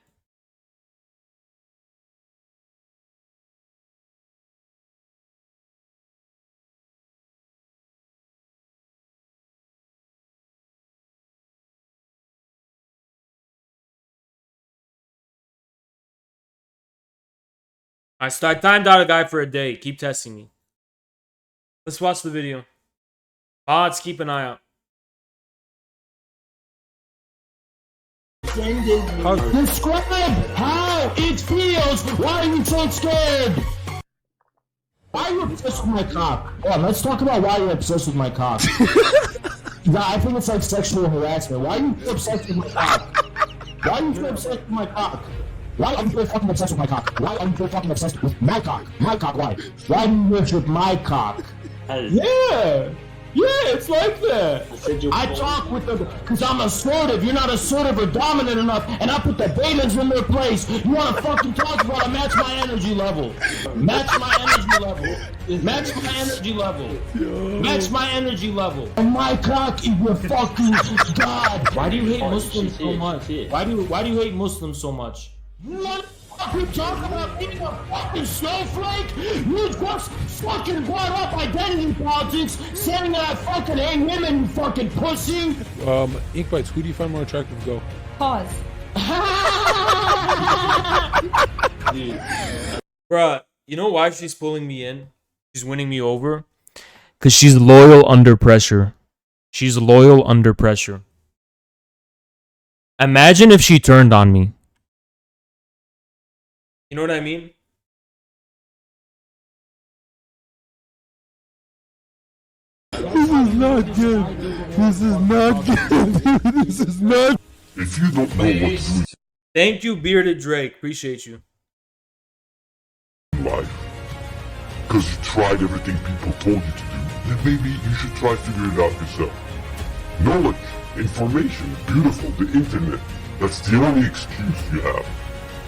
I timed out a guy for a day. Keep testing me. Let's watch the video. Odds, keep an eye out. Describe how it feels. Why are you so scared? Why are you obsessed with my cock? Hold on, let's talk about why you're obsessed with my cock. I think it's like sexual harassment. Why are you so obsessed with my cock? Why are you so obsessed with my cock? Why are you so fucking obsessed with my cock? Why are you so fucking obsessed with my cock? My cock, why? Why do you live with my cock? Yeah! Yeah, it's like that. I talk with the, because I'm assertive. You're not assertive or dominant enough, and I put the betas in their place. You want to fucking talk about it? Match my energy level. Match my energy level. Match my energy level. Match my energy level. And my cock is your fucking god. Why do you hate Muslims so much? Why do you hate Muslims so much? You talk about being a fucking snowflake? You just fucking brought up identity politics, saying that I fucking hate women, you fucking pussy! Ink Bites, who do you find more attractive? Go. Pause. Bruh, You know why she's pulling me in? She's winning me over? Because she's loyal under pressure. She's loyal under pressure. Imagine if she turned on me. You know what I mean? This is not good. This is not good. This is not. If you don't know what to do Thank you, Bearded Drake. Appreciate you. in life, because you tried everything people told you to do, then maybe you should try figure it out yourself. Knowledge, information, beautiful, the internet, that's the only excuse you have.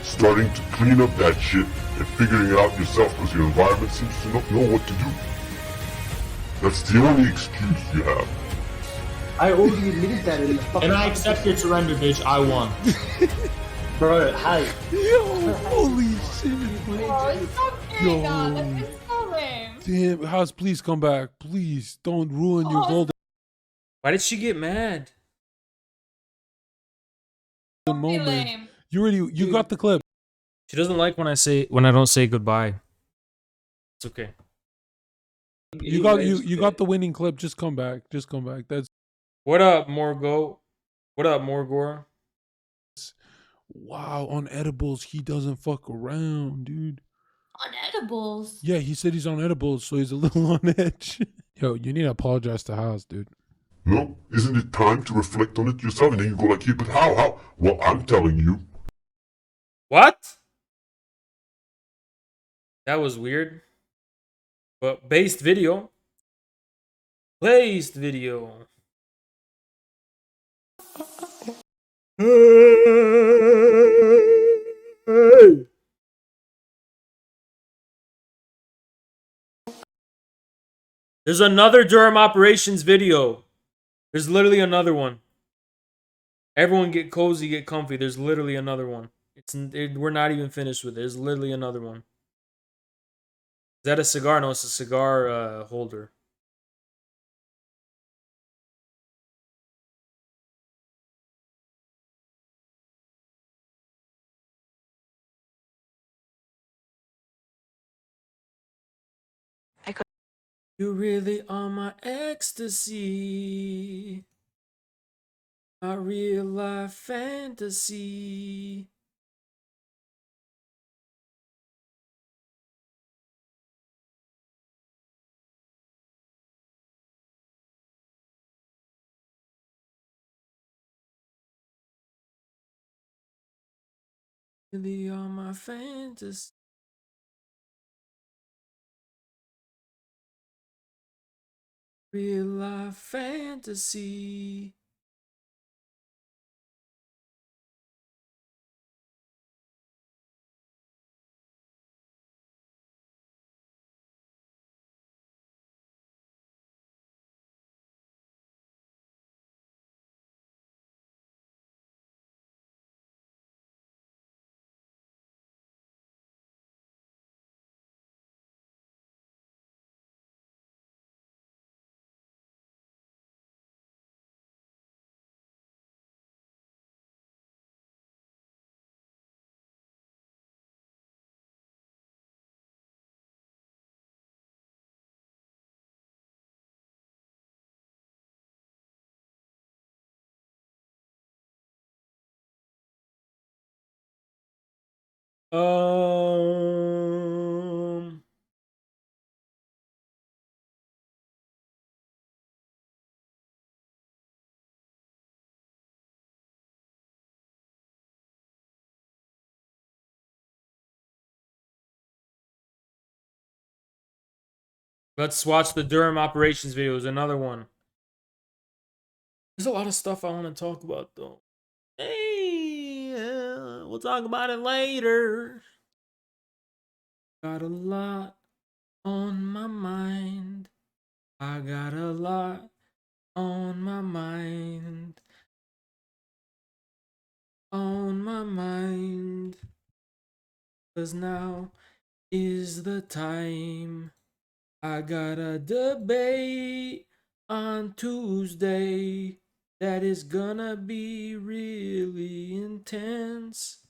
Starting to clean up that shit and figuring it out yourself because your environment seems to not know what to do. That's the only excuse you have. I already admitted that in the fucking. And I accept your surrender, bitch. I won. Bro, hi. Yo, holy shit. Oh, stop doing that. That's so lame. Damn, House, please come back. Please don't ruin your golden Why did she get mad? moment. Lame. You got the clip. She doesn't like when I don't say goodbye. It's okay. You got the winning clip. Just come back. Just come back. That's What up, Morgo? What up, Morgor? wow. On edibles, he doesn't fuck around, dude. On edibles. Yeah, he said he's on edibles, so he's a little on edge. Yo, you need to apologize to House, dude. No? Isn't it time to reflect on it yourself? And then you go like, yeah, but how? Well, I'm telling you. What? That was weird. But based video. Placed video. There's another Durham operations video. There's literally another one. Everyone get cozy, get comfy. There's literally another one. We're not even finished with it. There's literally another one. Is that a cigar? No, it's a cigar holder. You really are my ecstasy, my real life fantasy. Really are my fantasy. Real life fantasy. Um, let's watch the Durham operations videos. Another one. There's a lot of stuff I want to talk about, though. Hey, we'll talk about it later. Got a lot on my mind. I got a lot on my mind. On my mind. 'Cause now is the time. I got a debate on Tuesday that is gonna be really intense.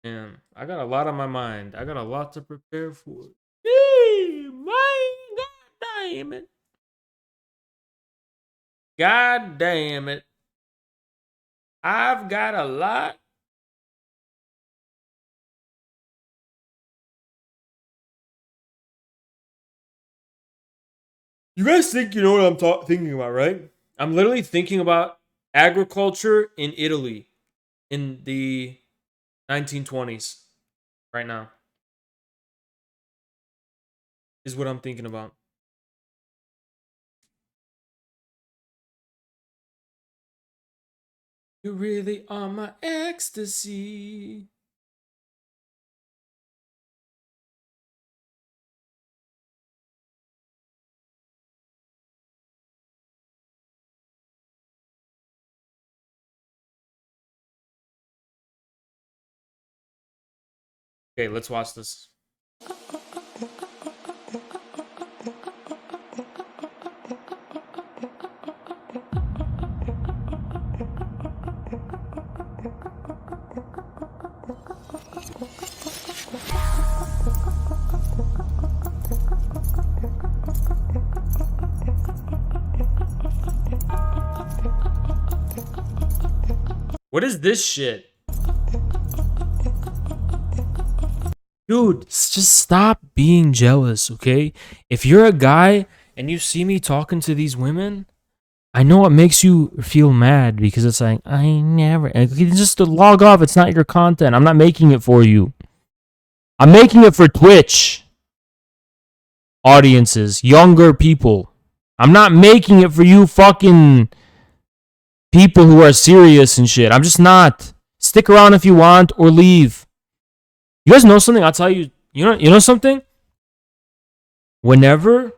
And I got a lot on my mind. I got a lot to prepare for. Hey, my God damn it. God damn it. I've got a lot. You guys think you know what I'm thinking about, right? I'm literally thinking about agriculture in Italy in the 1920s right now. Is what I'm thinking about. You really are my ecstasy. Okay, let's watch this. What is this shit? Dude, just stop being jealous, okay? If you're a guy and you see me talking to these women, I know it makes you feel mad because it's like, I never. Just to log off, it's not your content. I'm not making it for you. I'm making it for Twitch audiences, younger people. I'm not making it for you fucking people who are serious and shit. I'm just not. Stick around if you want or leave. You guys know something? I'll tell you. You know something? Whenever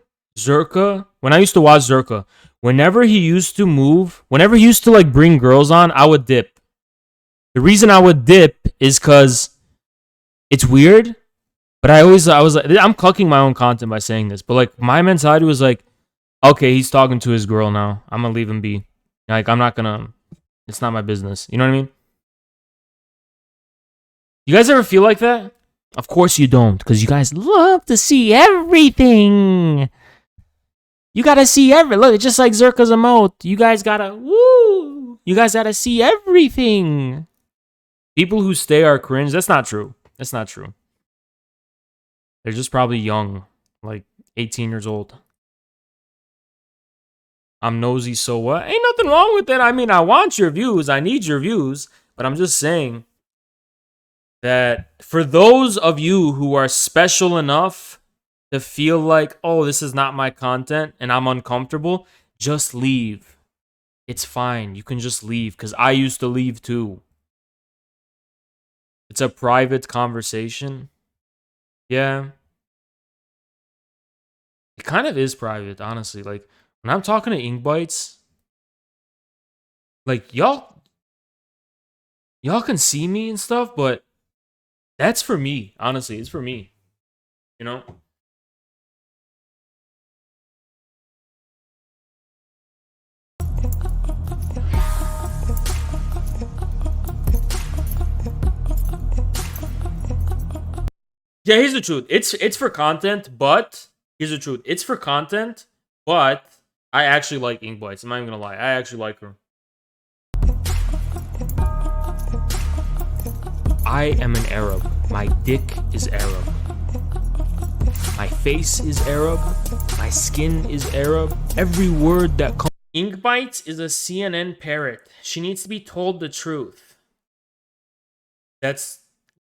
when I used to watch Zerka, whenever he used to move, whenever he used to like bring girls on, I would dip. The reason I would dip is because it's weird, but I was like, I'm cucking my own content by saying this, but like my mentality was like, okay, he's talking to his girl now. I'm gonna leave him be. Like I'm not gonna. It's not my business. You know what I mean? You guys ever feel like that? Of course you don't, because you guys love to see everything. You gotta see look, it's just like Zerka's emote. You guys gotta You guys gotta see everything. People who stay are cringe. That's not true. That's not true. They're just probably young, like 18 years old. I'm nosy, so what? Ain't nothing wrong with it. I mean, I want your views. I need your views. But I'm just saying that for those of you who are special enough to feel like, oh, this is not my content and I'm uncomfortable, just leave. It's fine. You can just leave because I used to leave too. It's a private conversation. Yeah. It kind of is private, honestly. Like, when I'm talking to Inkbites, like, y'all can see me and stuff, but that's for me. Honestly, it's for me. You know? Yeah, here's the truth. It's for content, but here's the truth. It's for content, but I actually like Inkbites. I'm not even gonna lie. I actually like her. I am an Arab. My dick is Arab. My face is Arab. My skin is Arab. Every word that comes. Inkbites is a CNN parrot. She needs to be told the truth. That's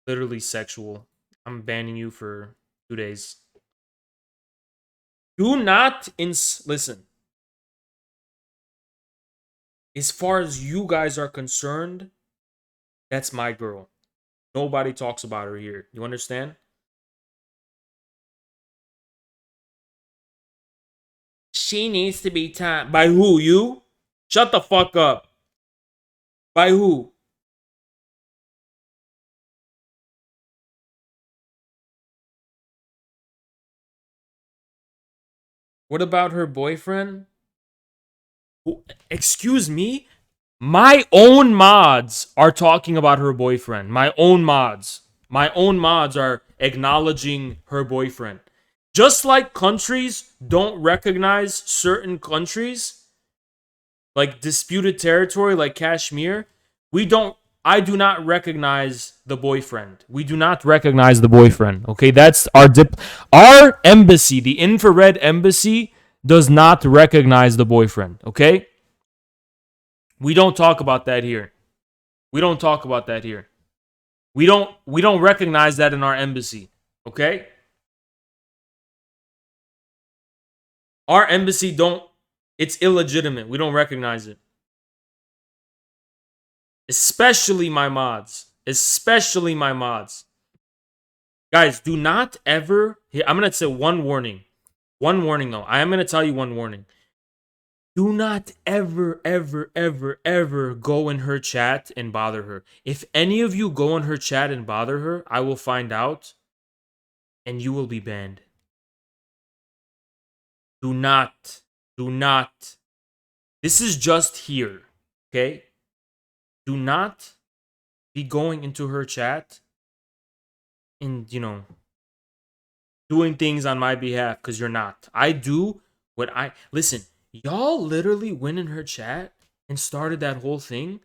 literally sexual. I'm banning you for 2 days. Do not listen. As far as you guys are concerned, that's my girl. Nobody talks about her here. You understand? She needs to be taught. By who? You? Shut the fuck up. By who? What about her boyfriend? Excuse me? My own mods are talking about her boyfriend. My own mods. My own mods are acknowledging her boyfriend. Just like countries don't recognize certain countries, like disputed territory, like Kashmir, I do not recognize the boyfriend. We do not recognize the boyfriend. Okay, that's our embassy, the infrared embassy, does not recognize the boyfriend. Okay, we don't talk about that here. We don't talk about that here. We don't recognize that in our embassy. Okay, our embassy don't. It's illegitimate. We don't recognize it. Especially my mods. Especially my mods. Guys, do not ever. Here, I'm going to say one warning. One warning, though. I am going to tell you one warning. Do not ever, ever, ever, ever go in her chat and bother her. If any of you go in her chat and bother her, I will find out and you will be banned. Do not. Do not. This is just here. Okay? Do not be going into her chat and, doing things on my behalf, because you're not. I do what I... Listen, y'all literally went in her chat and started that whole thing.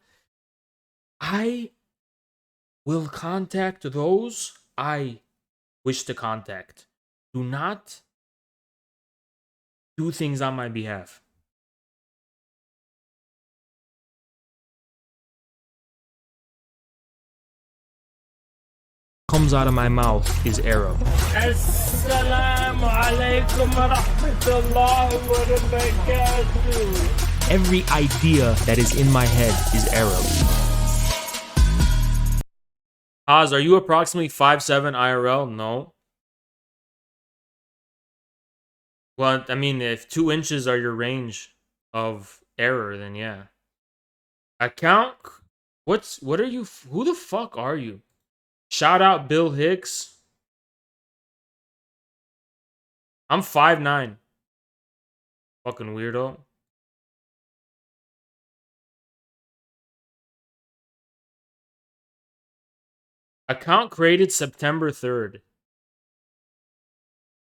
I will contact those I wish to contact. Do not do things on my behalf. Comes out of my mouth is arrow. Assalamu alaikum wa rahmatullahi wa barakatuh. Every idea that is in my head is arrow. Oz, are you approximately 5'7" IRL? No. Well, I mean, if 2 inches are your range of error, then yeah. Account? What are you? Who the fuck are you? Shout out Bill Hicks. I'm 5'9". Fucking weirdo. Account created September 3rd.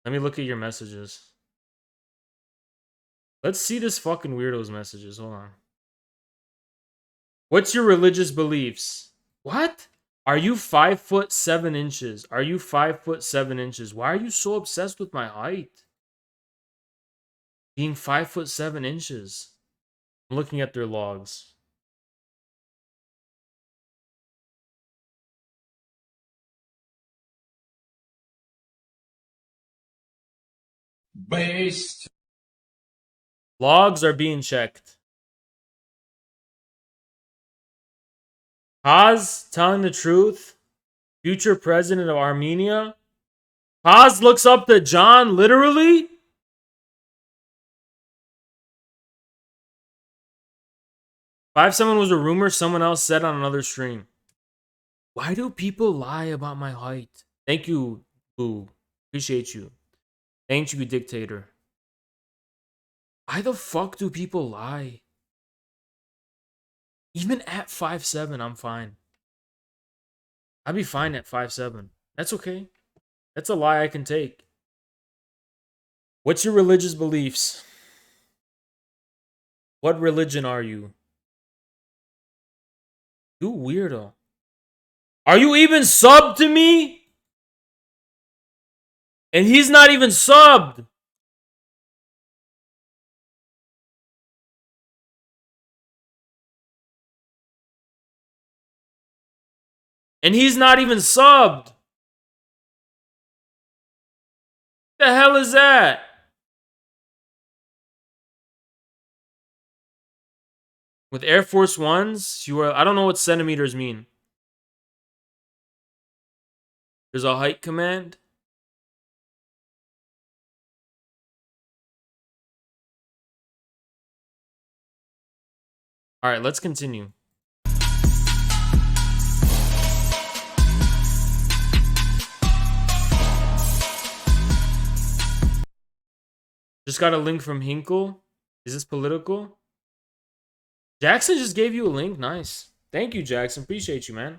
Let me look at your messages. Let's see this fucking weirdo's messages. Hold on. What's your religious beliefs? What? Are you 5'7"? Are you 5'7"? Why are you so obsessed with my height? Being 5'7". I'm looking at their logs. Based. Logs are being checked. Haz telling the truth. Future president of Armenia. Haz looks up to John literally. Someone was a rumor someone else said on another stream. Why do people lie about my height? Thank you, Boo. Appreciate you. Thank you, dictator. Why the fuck do people lie? Even at 5'7", I'm fine. I'd be fine at 5'7". That's okay. That's a lie I can take. What's your religious beliefs? What religion are you? You weirdo. Are you even subbed to me? And he's not even subbed. And he's not even subbed. The hell is that? With Air Force Ones, you are... I don't know what centimeters mean. There's a height command. All right, let's continue. Just got a link from Hinkle. Is this political? Jackson just gave you a link. Nice. Thank you, Jackson. Appreciate you, man.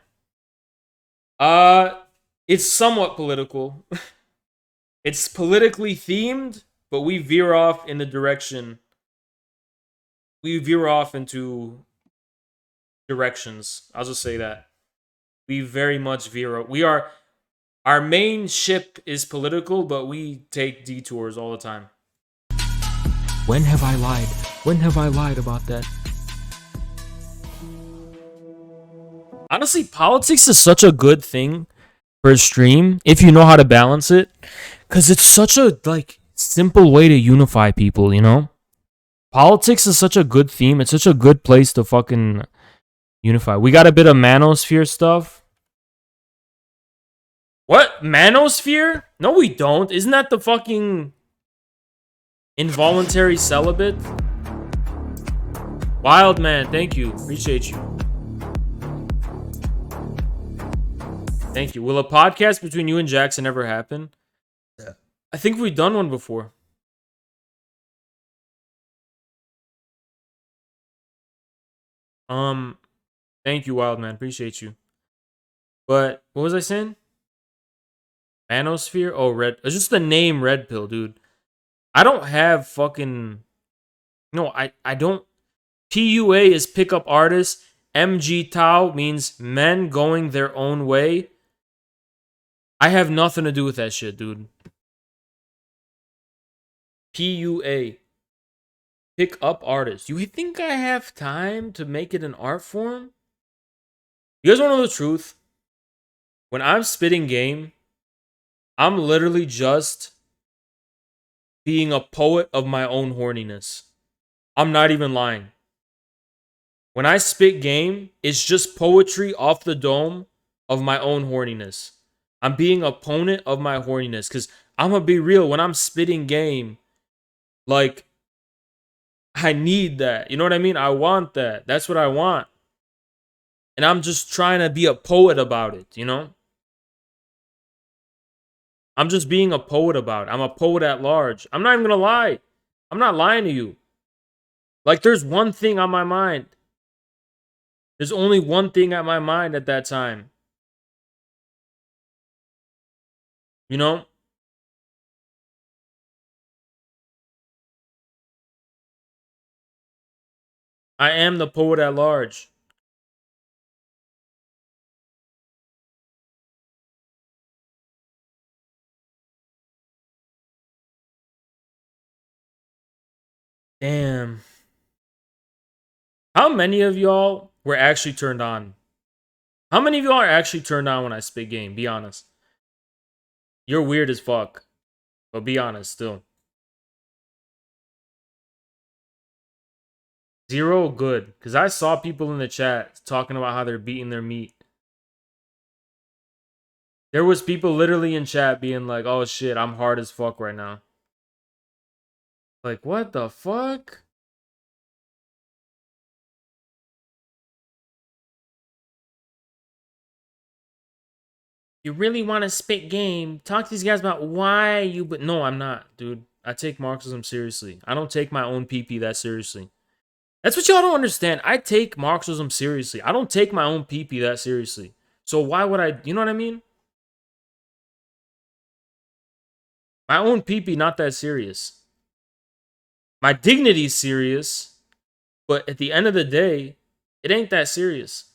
It's somewhat political. It's politically themed, but we veer off in the direction. We veer off into directions. I'll just say that. We very much veer. We are. Our main ship is political, but we take detours all the time. When have I lied? When have I lied about that? Honestly, politics is such a good thing for a stream if you know how to balance it, because it's such a like simple way to unify people. You know, politics is such a good theme. It's such a good place to fucking unify. We got a bit of manosphere stuff. What? Manosphere? No, we don't. Isn't that the fucking involuntary celibate? Wild man, thank you. Appreciate you. Thank you. Will a podcast between you and Jackson ever happen? Yeah. I think we've done one before. Thank you, Wild man. Appreciate you. But what was I saying? Manosphere? Oh, red. It's just the name Red Pill, dude. I don't have fucking. No, I don't. PUA is pickup artist. MG Tao means men going their own way. I have nothing to do with that shit, dude. PUA. Pick up artist. You think I have time to make it an art form? You guys want to know the truth? When I'm spitting game, I'm literally just being a poet of my own horniness. I'm not even lying. When I spit game, it's just poetry off the dome of my own horniness. I'm being a opponent of my horniness. Because I'm going to be real. When I'm spitting game, like, I need that. You know what I mean? I want that. That's what I want. And I'm just trying to be a poet about it, you know? I'm just being a poet about it. I'm a poet at large. I'm not even going to lie. I'm not lying to you. Like, there's one thing on my mind. There's only one thing at my mind at that time. You know? I am the poet at large. Damn. How many of y'all were actually turned on? How many of y'all are actually turned on when I spit game? Be honest. You're weird as fuck. But be honest still. Zero good. Because I saw people in the chat talking about how they're beating their meat. There was people literally in chat being like, oh shit, I'm hard as fuck right now. Like, what the fuck? You really want to spit game? Talk to these guys about why you... But no, I'm not, dude. I take Marxism seriously. I don't take my own PP that seriously. That's what y'all don't understand. I take Marxism seriously. I don't take my own PP that seriously. So why would I... You know what I mean? My own PP not that serious. My dignity's serious. But at the end of the day, it ain't that serious.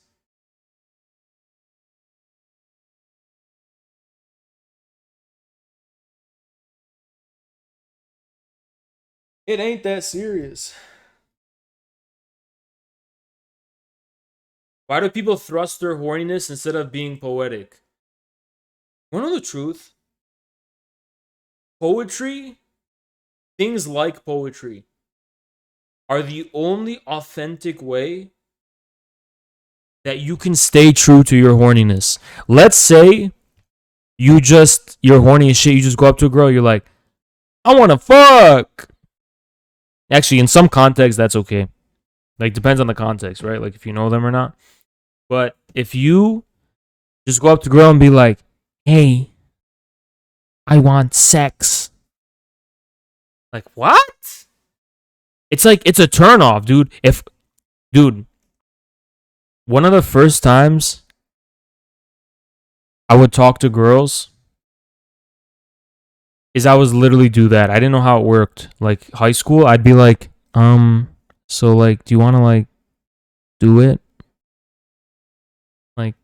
It ain't that serious. Why do people thrust their horniness instead of being poetic? Wanna know the truth? Poetry, things like poetry, are the only authentic way that you can stay true to your horniness. Let's say you're horny as shit, you just go up to a girl, you're like, I wanna fuck. Actually, in some context, that's okay. Like, depends on the context, right? Like, if you know them or not. But if you just go up to a girl and be like, hey, I want sex. Like, what? It's like, it's a turnoff, dude. Dude, one of the first times I would talk to girls is I was literally do that. I didn't know how it worked. Like high school, I'd be like, so like, do you want to like do it? Like,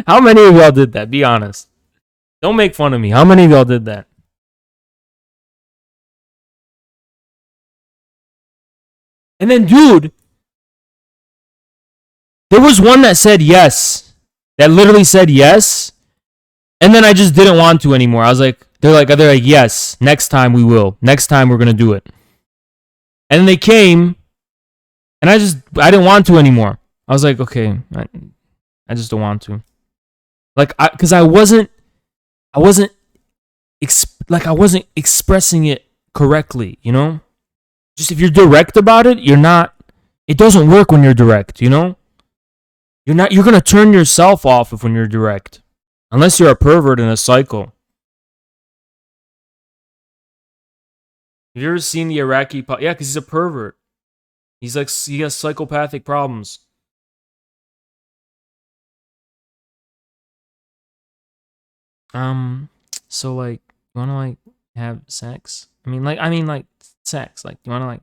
how many of y'all did that? Be honest. Don't make fun of me. How many of y'all did that? And then, dude, there was one that said yes. That literally said yes. And then I just didn't want to anymore. I was like, they're like, yes, next time we will. Next time we're going to do it. And then they came, and I didn't want to anymore. I was like, okay, I just don't want to. Like, because I wasn't expressing it correctly, you know? Just if you're direct about it, it doesn't work when you're direct, you know? You're going to turn yourself off when you're direct. Unless you're a pervert and a psycho. Have you ever seen the Iraqi... Yeah, because he's a pervert. He has psychopathic problems. So like, you wanna like have sex? I mean like sex. Like, you wanna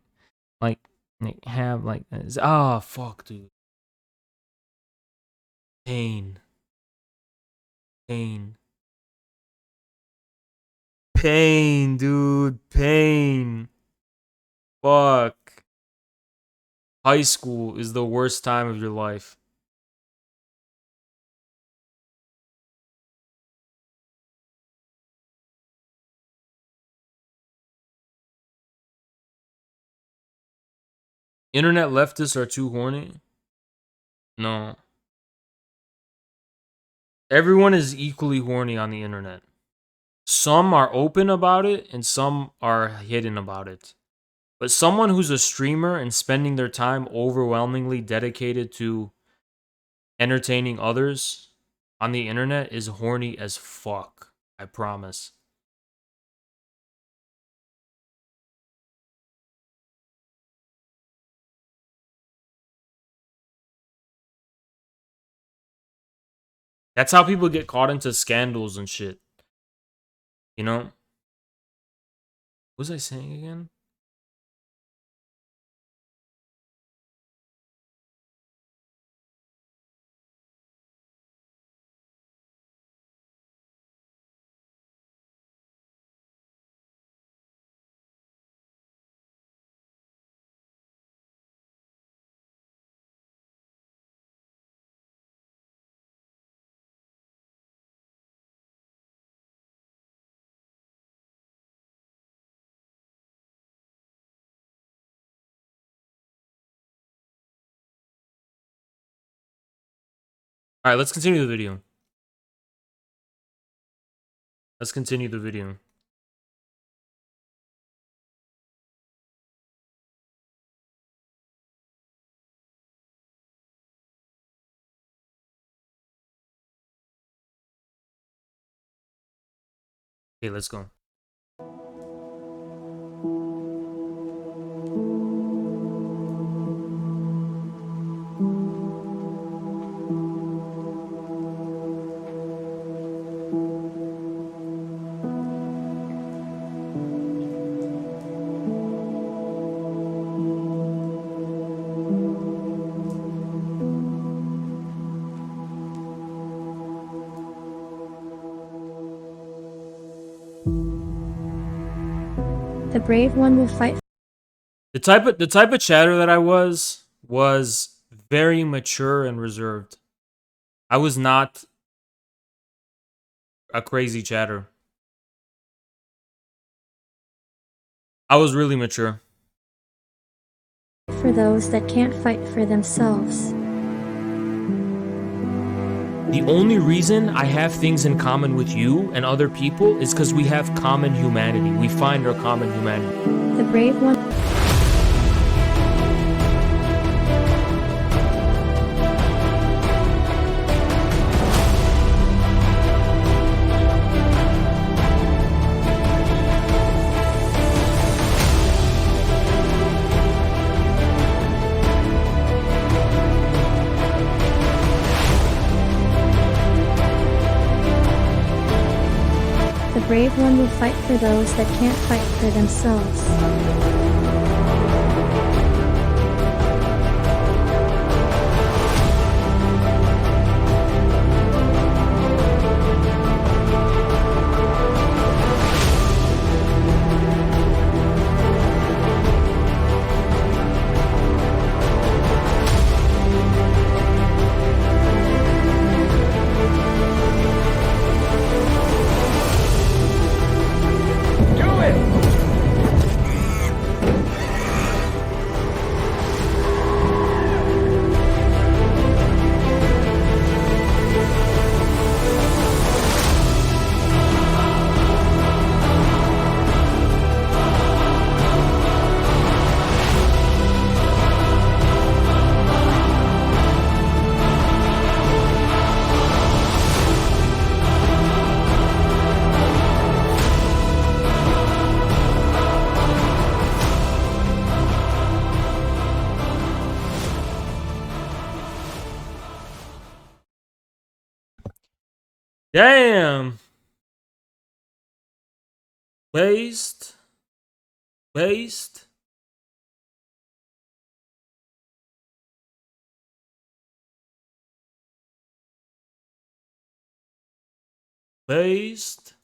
like have like... Oh, fuck, dude. Pain. Pain, dude. Pain. Fuck. High school is the worst time of your life. Internet leftists are too horny? No. Everyone is equally horny on the internet. Some are open about it and some are hidden about it. But someone who's a streamer and spending their time overwhelmingly dedicated to entertaining others on the internet is horny as fuck. I promise. That's how people get caught into scandals and shit. You know? What was I saying again? Alright, let's continue the video. Let's continue the video. Okay, let's go. The brave one will fight. The type of chatter that I was very mature and reserved. I was not a crazy chatter. I was really mature. For those that can't fight for themselves. The only reason I have things in common with you and other people is because we have common humanity. We find our common humanity. The brave one. brave one will fight for those that can't fight for themselves. Damn. Based. Based. Based.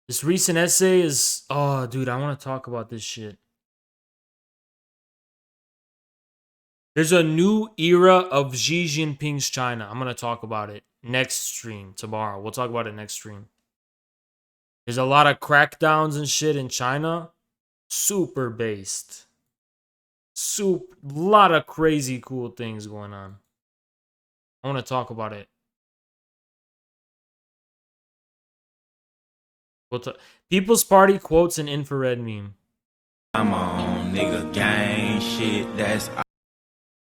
This recent essay is, oh dude, I want to talk about this shit. There's a new era of Xi Jinping's China. I'm going to talk about it next stream tomorrow. We'll talk about it next stream. There's a lot of crackdowns and shit in China. Super based. Lot of crazy cool things going on. I want to talk about it. People's Party quotes an infrared meme. I'm on nigga gang shit.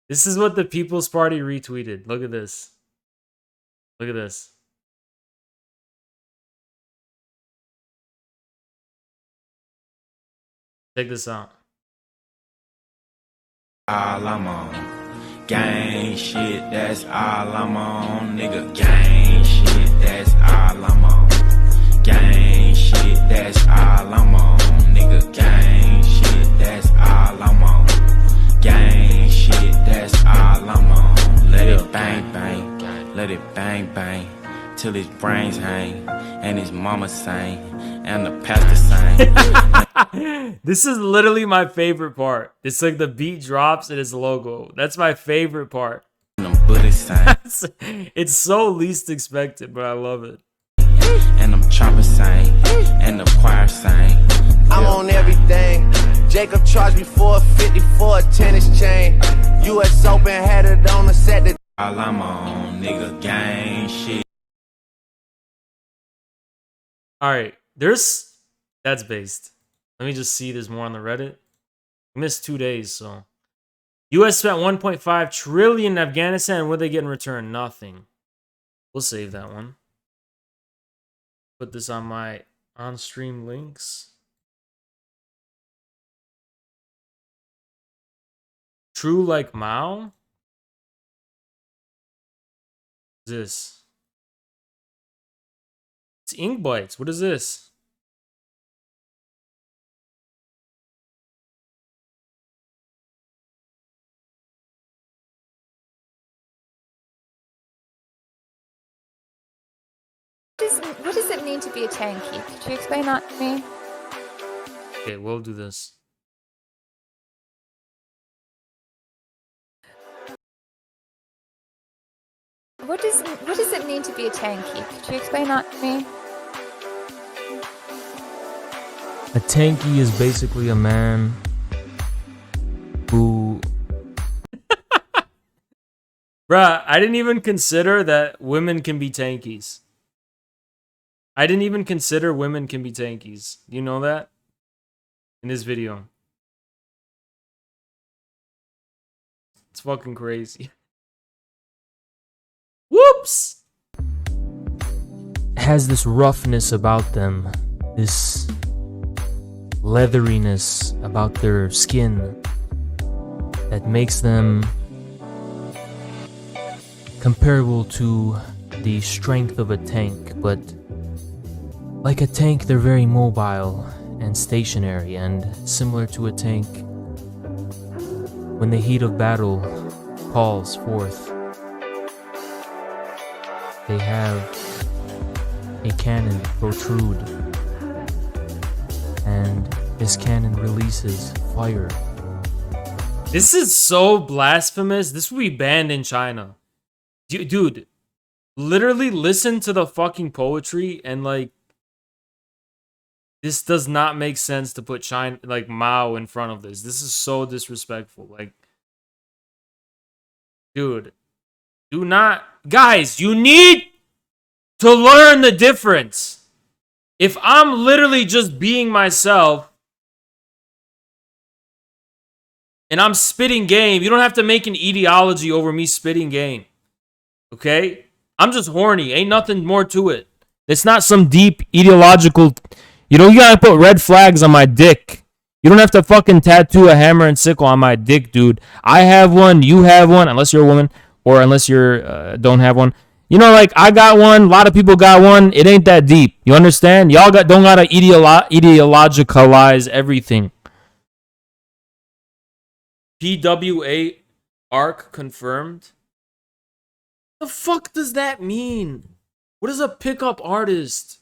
This is what the People's Party retweeted. Look at this. Look at this. Check this out. All I'm on. Gang shit, that's all I'm on. Nigga, gang shit, that's all I'm on. Gang shit, that's all I'm on. Nigga, gang shit, that's all I'm on. Gang shit, that's all I'm on. Let it bang bang, let it bang bang, till his brains hang, and his mama sang, and the pastor sang. This is literally my favorite part. It's like the beat drops and his logo. That's my favorite part. It's so least expected, but I love it. And them choppers sang, and the choir sang. I'm on everything. Jacob charged me $450 for a tennis chain. US Open had it on the set. All I'm on, nigga, gang shit. Alright, that's based. Let me just see there's more on the Reddit. I missed 2 days, so. US spent 1.5 trillion in Afghanistan. What did they get in return? Nothing. We'll save that one. Put this on my on-stream links. True like Mao? What's this? It's ink bites. What is this? What does it mean to be a tanky? Could you explain that to me? Okay, we'll do this. What does it mean to be a tanky? Could you explain that to me? A tanky is basically a man who... Bruh, I didn't even consider that women can be tankies. I didn't even consider women can be tankies. You know that? In this video. It's fucking crazy. Whoops! Has this roughness about them. This leatheriness about their skin that makes them comparable to the strength of a tank, but like a tank, they're very mobile and stationary, and similar to a tank, when the heat of battle calls forth, they have a cannon protrude, and this cannon releases fire. This is so blasphemous. This will be banned in China. Dude, literally listen to the fucking poetry and like, this does not make sense to put China, like Mao in front of this. This is so disrespectful. Like, dude, do not, guys, you need to learn the difference. If I'm literally just being myself and I'm spitting game, you don't have to make an ideology over me spitting game. Okay? I'm just horny. Ain't nothing more to it. It's not some deep ideological. You gotta put red flags on my dick. You don't have to fucking tattoo a hammer and sickle on my dick, dude. I have one, you have one, unless you're a woman, or unless you're don't have one. Like I got one, a lot of people got one. It ain't that deep. You understand? Y'all don't gotta ideologicalize everything. PWA arc confirmed. The fuck does that mean? What is a pickup artist?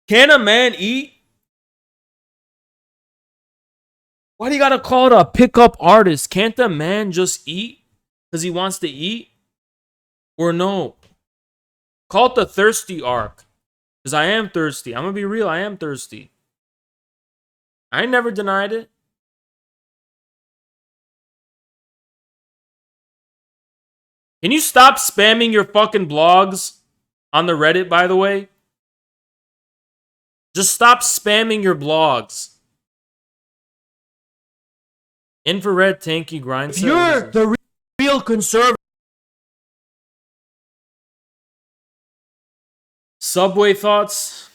Can a man eat? Why do you gotta call it a pickup artist? Can't the man just eat because he wants to eat? Or no? Call it the thirsty arc. Because I am thirsty. I'm gonna be real, I am thirsty. I ain't never denied it. Can you stop spamming your fucking blogs on the Reddit, by the way? Just stop spamming your blogs. Infrared tanky grind. If you're the real conservative. Subway thoughts?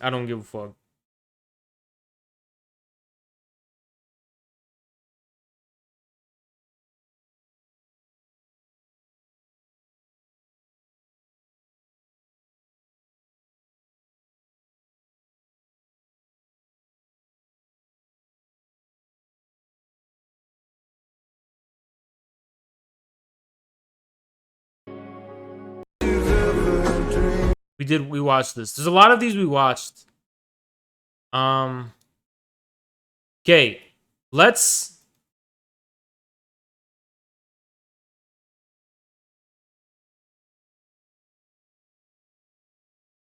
I don't give a fuck. We watched this. There's a lot of these we watched. Okay. Let's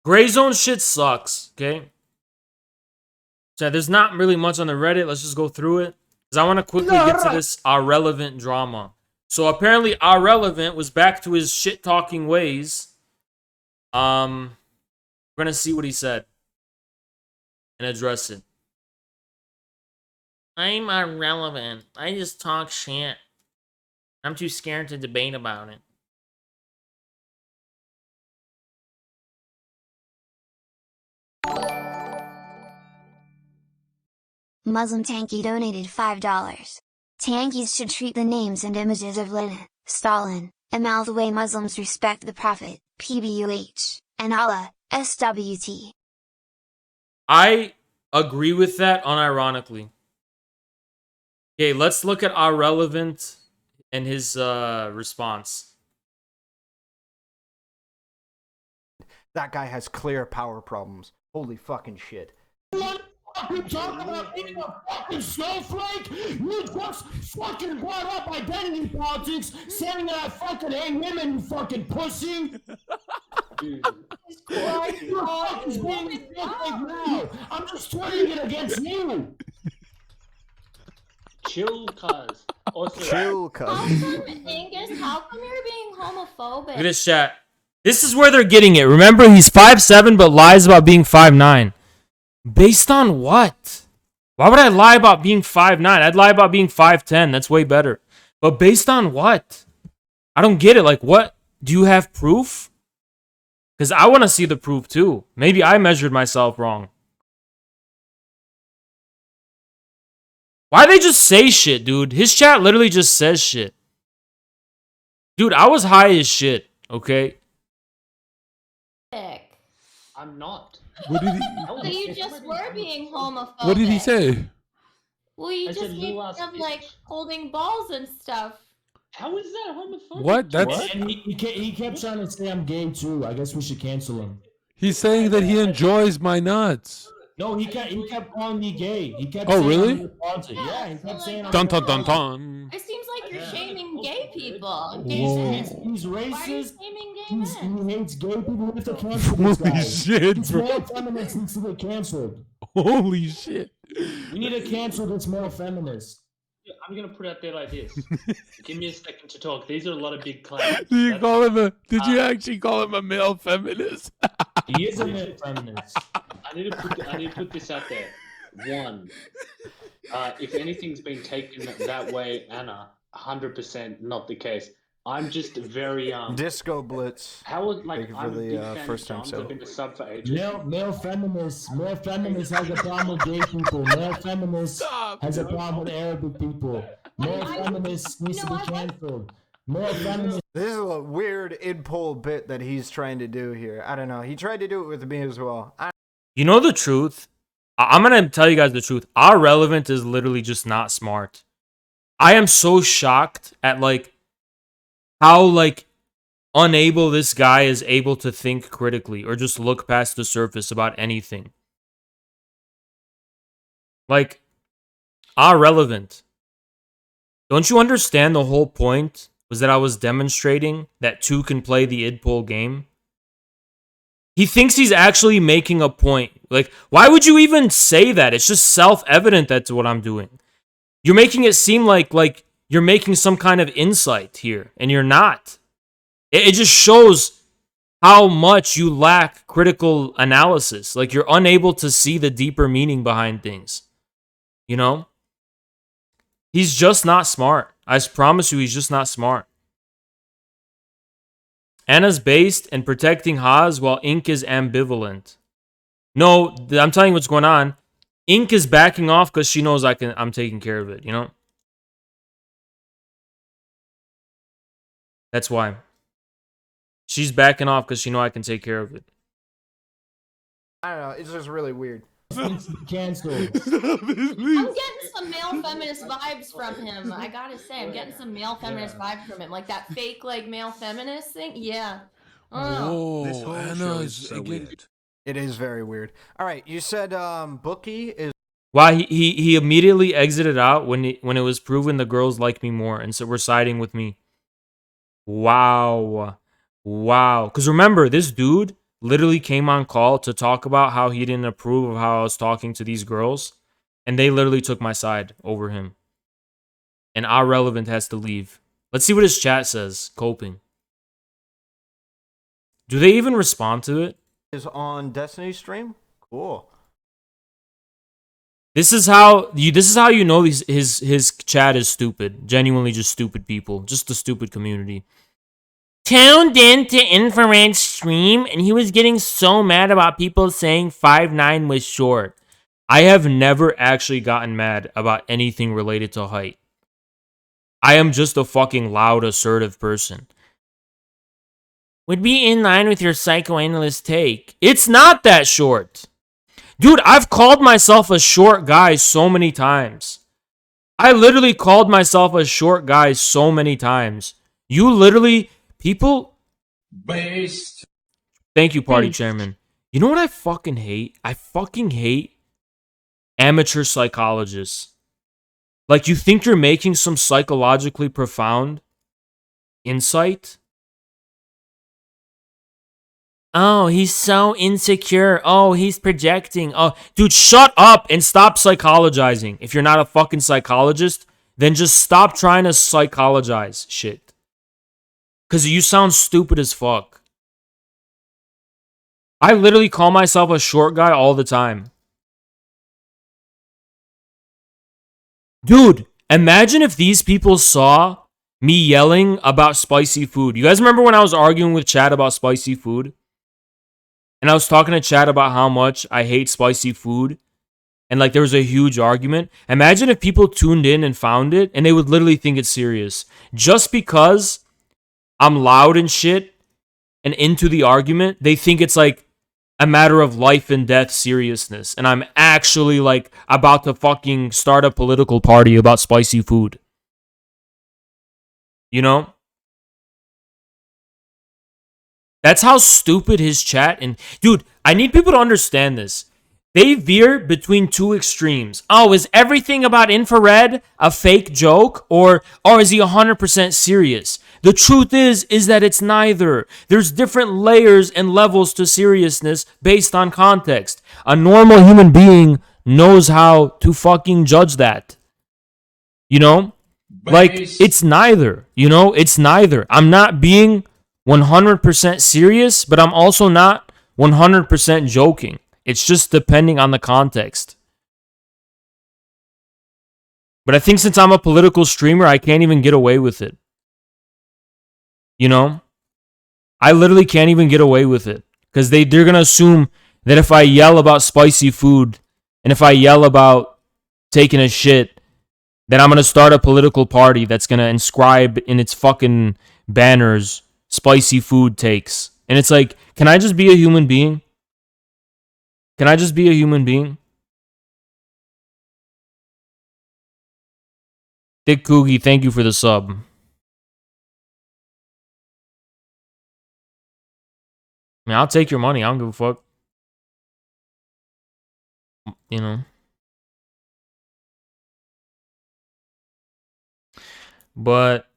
Gray Zone shit sucks, okay? So there's not really much on the Reddit. Let's just go through it. Because I want to quickly get to this irrelevant drama. So apparently irrelevant was back to his shit-talking ways. We're gonna see what he said and address it. I'm irrelevant. I just talk shit. I'm too scared to debate about it. Muslim Tanky donated $5. Tankies should treat the names and images of Lenin, Stalin, and Mao the way Muslims respect the Prophet, PBUH, and Allah, SWT. I agree with that unironically. Okay, let's look at irrelevant and his response. That guy has clear power problems. Holy fucking shit. You talking about being a fucking snowflake? You just fucking brought up identity politics, saying that I fucking hate women, you fucking pussy. You're fucking being a snowflake now. I'm just turning it against you. Chill, cuz. Chill, cuz. Angus, how come you're being homophobic? Look at this chat. This is where they're getting it. Remember, he's 5'7", but lies about being 5'9". Based on what? Why would I lie about being 5'9"? I'd lie about being 5'10". That's way better. But based on what? I don't get it. Like, what? Do you have proof? Because I want to see the proof too. Maybe I measured myself wrong. Why they just say shit, dude? His chat literally just says shit. Dude, I was high as shit, okay? Sick. I'm not. What did he? So you just were being homophobic. What did he say? Well, you I said just gave little ass them bitch. like holding balls and stuff. How is that homophobic? What? That's And he kept trying to say I'm gay too. I guess we should cancel him. he's saying that he enjoys my nuts. No, he kept calling me gay. He kept Oh, saying really? I'm retarded. Yeah, he kept saying I'm Dun dun retarded. dun dun. It seems like you're shaming gay people. Gay Whoa. men. He's Why are you racist. shaming gay men? He hates gay people. We have to cancel this Holy guy. shit, This bro. male feminist needs to get canceled. Holy shit. We need to cancel this male feminist. Yeah, I'm gonna put it out there like this. Give me a second to talk. These are a lot of big claims. Did you call him a? Did you actually call him a male feminist? He is a male feminist. I need to put this out there. One, if anything's been taken that way, Anna, 100% not the case. I'm just very Disco Blitz. How would Thank you for I'm a big the fan first of time John's. I've sub. been a sub for ages. Male feminist has a problem with gay people. Male feminist has a problem with Arabic people. Male feminist needs to be canceled. Male feminist. This is a weird id-pull bit that he's trying to do here. I don't know. He tried to do it with me as well. You know the truth? I'm gonna tell you guys the truth. Our relevant is literally just not smart. I am so shocked at like how like unable this guy is able to think critically or just look past the surface about anything. Like, our relevant. Don't you understand the whole point was that I was demonstrating that two can play the id-pull game? He thinks he's actually making a point. Like, why would you even say that? It's just self-evident that's what I'm doing. You're making it seem like you're making some kind of insight here, and you're not. It just shows how much you lack critical analysis. Like, you're unable to see the deeper meaning behind things. You know? He's just not smart. I promise you, he's just not smart. Anna's based and protecting Haas while Ink is ambivalent. No, I'm telling you what's going on. Ink is backing off because she knows I'm taking care of it, you know? That's why. She's backing off because she knows I can take care of it. I don't know. It's just really weird. Canceled. I'm getting some male feminist vibes from him. I gotta say, I'm getting some male feminist vibes from him. Like that fake, like, male feminist thing. Yeah. Oh, This whole Anna show is is so again. weird. It is very weird. All right, you said Bookie is. Why he immediately exited out when it was proven the girls like me more and so were siding with me. Wow. Because remember, this dude literally came on call to talk about how he didn't approve of how I was talking to these girls, and they literally took my side over him. And our relevant has to leave. Let's see what his chat says. Coping. Do they even respond to it? Is on Destiny stream. Cool. This is how you know his chat is stupid. Genuinely just stupid people. Just the stupid community. Tuned in to Infrared's stream and he was getting so mad about people saying 5'9" was short. I have never actually gotten mad about anything related to height. I am just a fucking loud, assertive person. Would be in line with your psychoanalyst take. It's not that short. Dude, I've called myself a short guy so many times. I literally called myself a short guy so many times. You literally... People... Based. Thank you, party chairman. You know what I fucking hate? I fucking hate amateur psychologists. Like, you think you're making some psychologically profound insight? Oh, he's so insecure. Oh, he's projecting. Oh, dude, shut up and stop psychologizing. If you're not a fucking psychologist, then just stop trying to psychologize shit. Because you sound stupid as fuck. I literally call myself a short guy all the time. Dude, imagine if these people saw me yelling about spicy food. You guys remember when I was arguing with Chad about spicy food? And I was talking to Chad about how much I hate spicy food. And like there was a huge argument. Imagine if people tuned in and found it and they would literally think it's serious. Just because I'm loud and shit and into the argument, they think it's like a matter of life and death seriousness. And I'm actually like about to fucking start a political party about spicy food. You know? That's how stupid his chat and dude, I need people to understand this. They veer between two extremes. Oh, is everything about infrared a fake joke or is he 100% serious? The truth is that it's neither. There's different layers and levels to seriousness based on context. A normal human being knows how to fucking judge that. You know? Like, it's neither. You know? It's neither. I'm not being 100% serious, but I'm also not 100% joking. It's just depending on the context. But I think since I'm a political streamer, I can't even get away with it. You know? I literally can't even get away with it. Because they're going to assume that if I yell about spicy food and if I yell about taking a shit, then I'm going to start a political party that's going to inscribe in its fucking banners spicy food takes. And it's like, can I just be a human being? Can I just be a human being? Thick Coogie, thank you for the sub. I mean, I'll take your money. I don't give a fuck. You know. But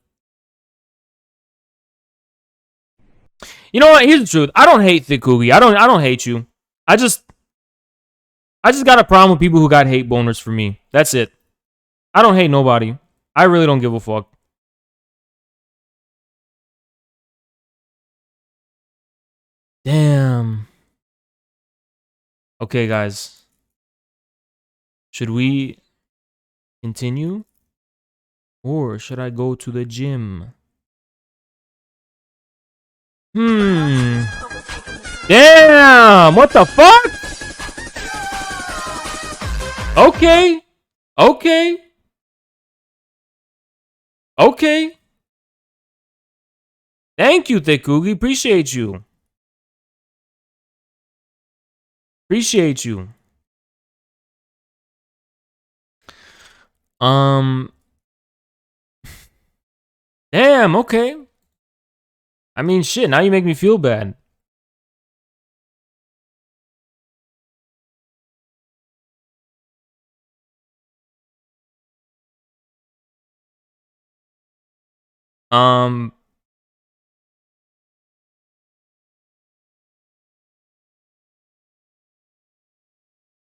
you know what? Here's the truth. I don't hate Thick Coogie. I don't hate you. I just got a problem with people who got hate boners for me. That's it. I don't hate nobody. I really don't give a fuck. Damn. Okay, guys. Should we continue? Or should I go to the gym? Damn! What the fuck? Okay. Okay. Okay. Thank you, Thick Coogie. Appreciate you. Appreciate you. Damn, okay. I mean, shit, now you make me feel bad.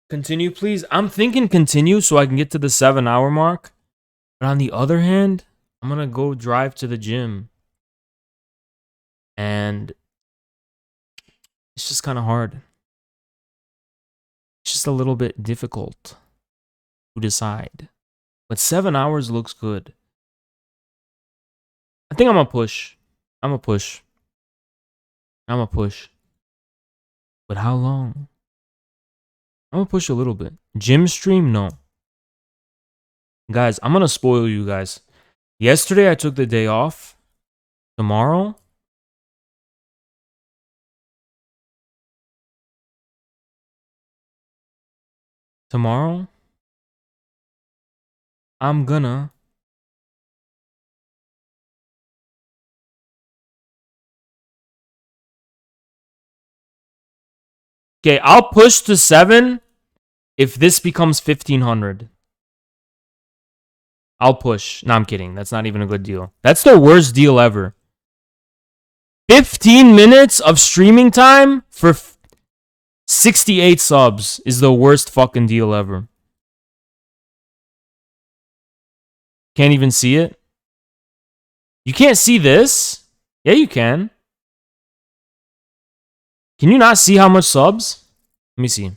Continue, please. I'm thinking continue so I can get to the 7-hour mark. But on the other hand, I'm gonna go drive to the gym. And it's just kind of hard. It's just a little bit difficult to decide. But 7 hours looks good. I think I'm gonna push. I'm gonna push. I'm gonna push. But how long? I'm gonna push a little bit. Gym stream? No. Guys, I'm gonna spoil you guys. Yesterday I took the day off. Tomorrow? I'm gonna Okay, I'll push to 7 if this becomes 1,500. I'll push. No, I'm kidding. That's not even a good deal. That's the worst deal ever. 15 minutes of streaming time for 68 subs is the worst fucking deal ever. Can't even see it? You can't see this? Yeah, you can. Can you not see how much subs? Let me see.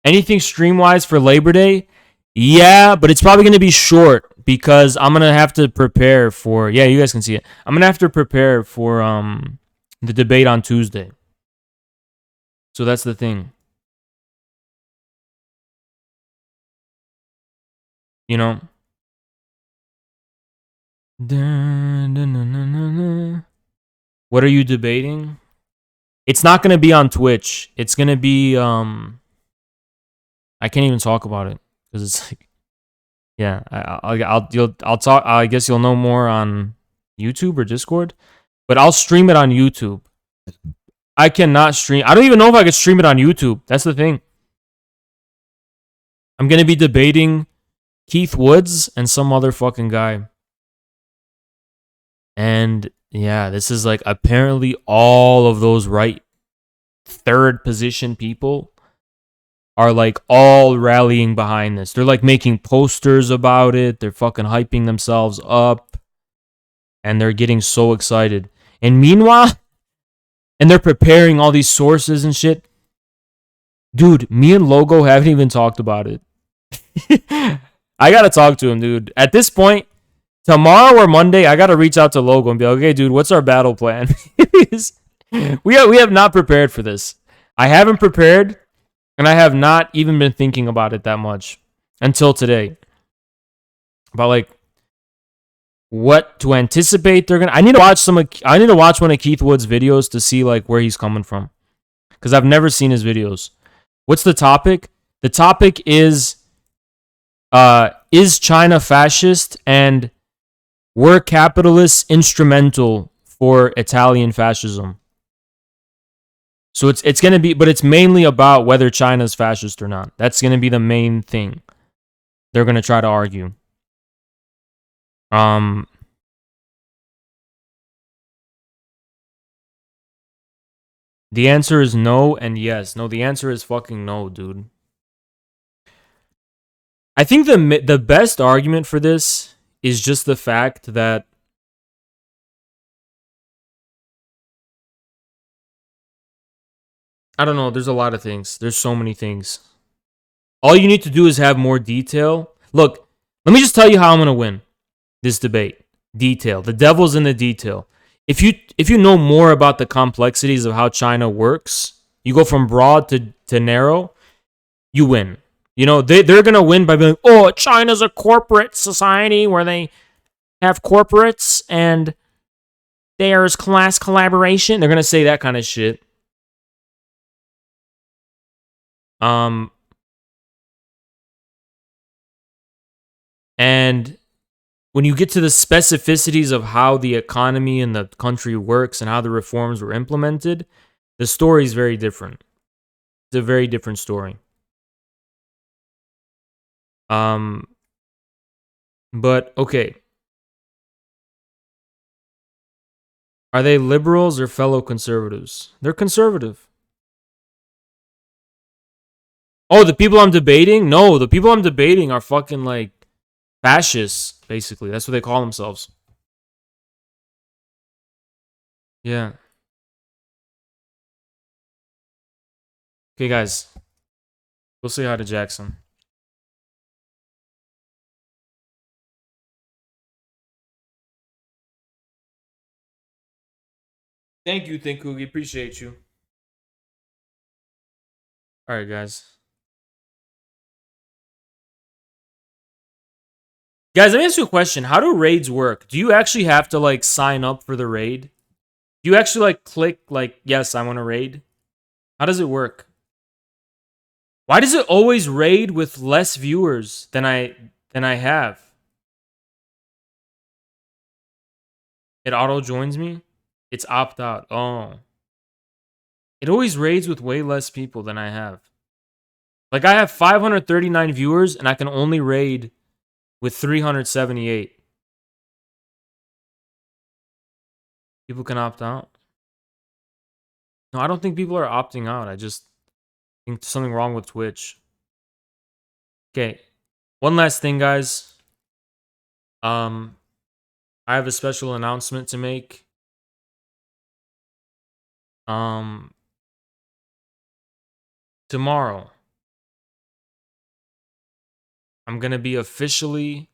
Anything stream-wise for Labor Day? Yeah, but it's probably going to be short because I'm going to have to prepare for... Yeah, you guys can see it. I'm going to have to prepare for the debate on Tuesday. So that's the thing. You know? What are you debating? It's not gonna be on Twitch. It's gonna be I can't even talk about it because it's like, yeah. I'll talk. I guess you'll know more on YouTube or Discord, but I'll stream it on YouTube. I cannot stream. I don't even know if I could stream it on YouTube. That's the thing. I'm gonna be debating Keith Woods and some other fucking guy. And yeah, this is like apparently all of those right third position people are like all rallying behind this. They're like making posters about it. They're fucking hyping themselves up. And they're getting so excited. And meanwhile, and they're preparing all these sources and shit. Dude, me and Logo haven't even talked about it. I gotta talk to him, dude. At this point, tomorrow or Monday, I gotta reach out to Logo and be like, okay, dude, what's our battle plan? we have not prepared for this. I haven't prepared, and I have not even been thinking about it that much until today. About like what to anticipate they're gonna. I need to watch one of Keith Wood's videos to see like where he's coming from, because I've never seen his videos. What's the topic? The topic is China fascist, and were capitalists instrumental for Italian fascism? So it's gonna be, but it's mainly about whether China's fascist or not. That's gonna be the main thing they're gonna try to argue. The answer is no and yes. No, the answer is fucking no, dude. I think the best argument for this is just the fact that I don't know, there's a lot of things. There's so many things. All you need to do is have more detail. Look, let me just tell you how I'm going to win this debate. Detail. The devil's in the detail. If you know more about the complexities of how China works, you go from broad to narrow, you win. You know, they're going to win by being, oh, China's a corporate society where they have corporates and there's class collaboration. They're going to say that kind of shit. And when you get to the specificities of how the economy in the country works and how the reforms were implemented, the story is very different. It's a very different story. But okay. Are they liberals or fellow conservatives? They're conservative. Oh, the people I'm debating? No, the people I'm debating are fucking like fascists, basically. That's what they call themselves. Yeah. Okay, guys. We'll say hi to Jackson. Thank you, Thinkugi. Appreciate you. Alright, guys. Guys, let me ask you a question. How do raids work? Do you actually have to, like, sign up for the raid? Do you actually, like, click, like, yes, I want to raid? How does it work? Why does it always raid with less viewers than I have? It auto-joins me? It's opt-out. Oh. It always raids with way less people than I have. Like, I have 539 viewers, and I can only raid with 378. People can opt out? No, I don't think people are opting out. I just think there's something wrong with Twitch. Okay. One last thing, guys. I have a special announcement to make. Tomorrow, I'm going to be officially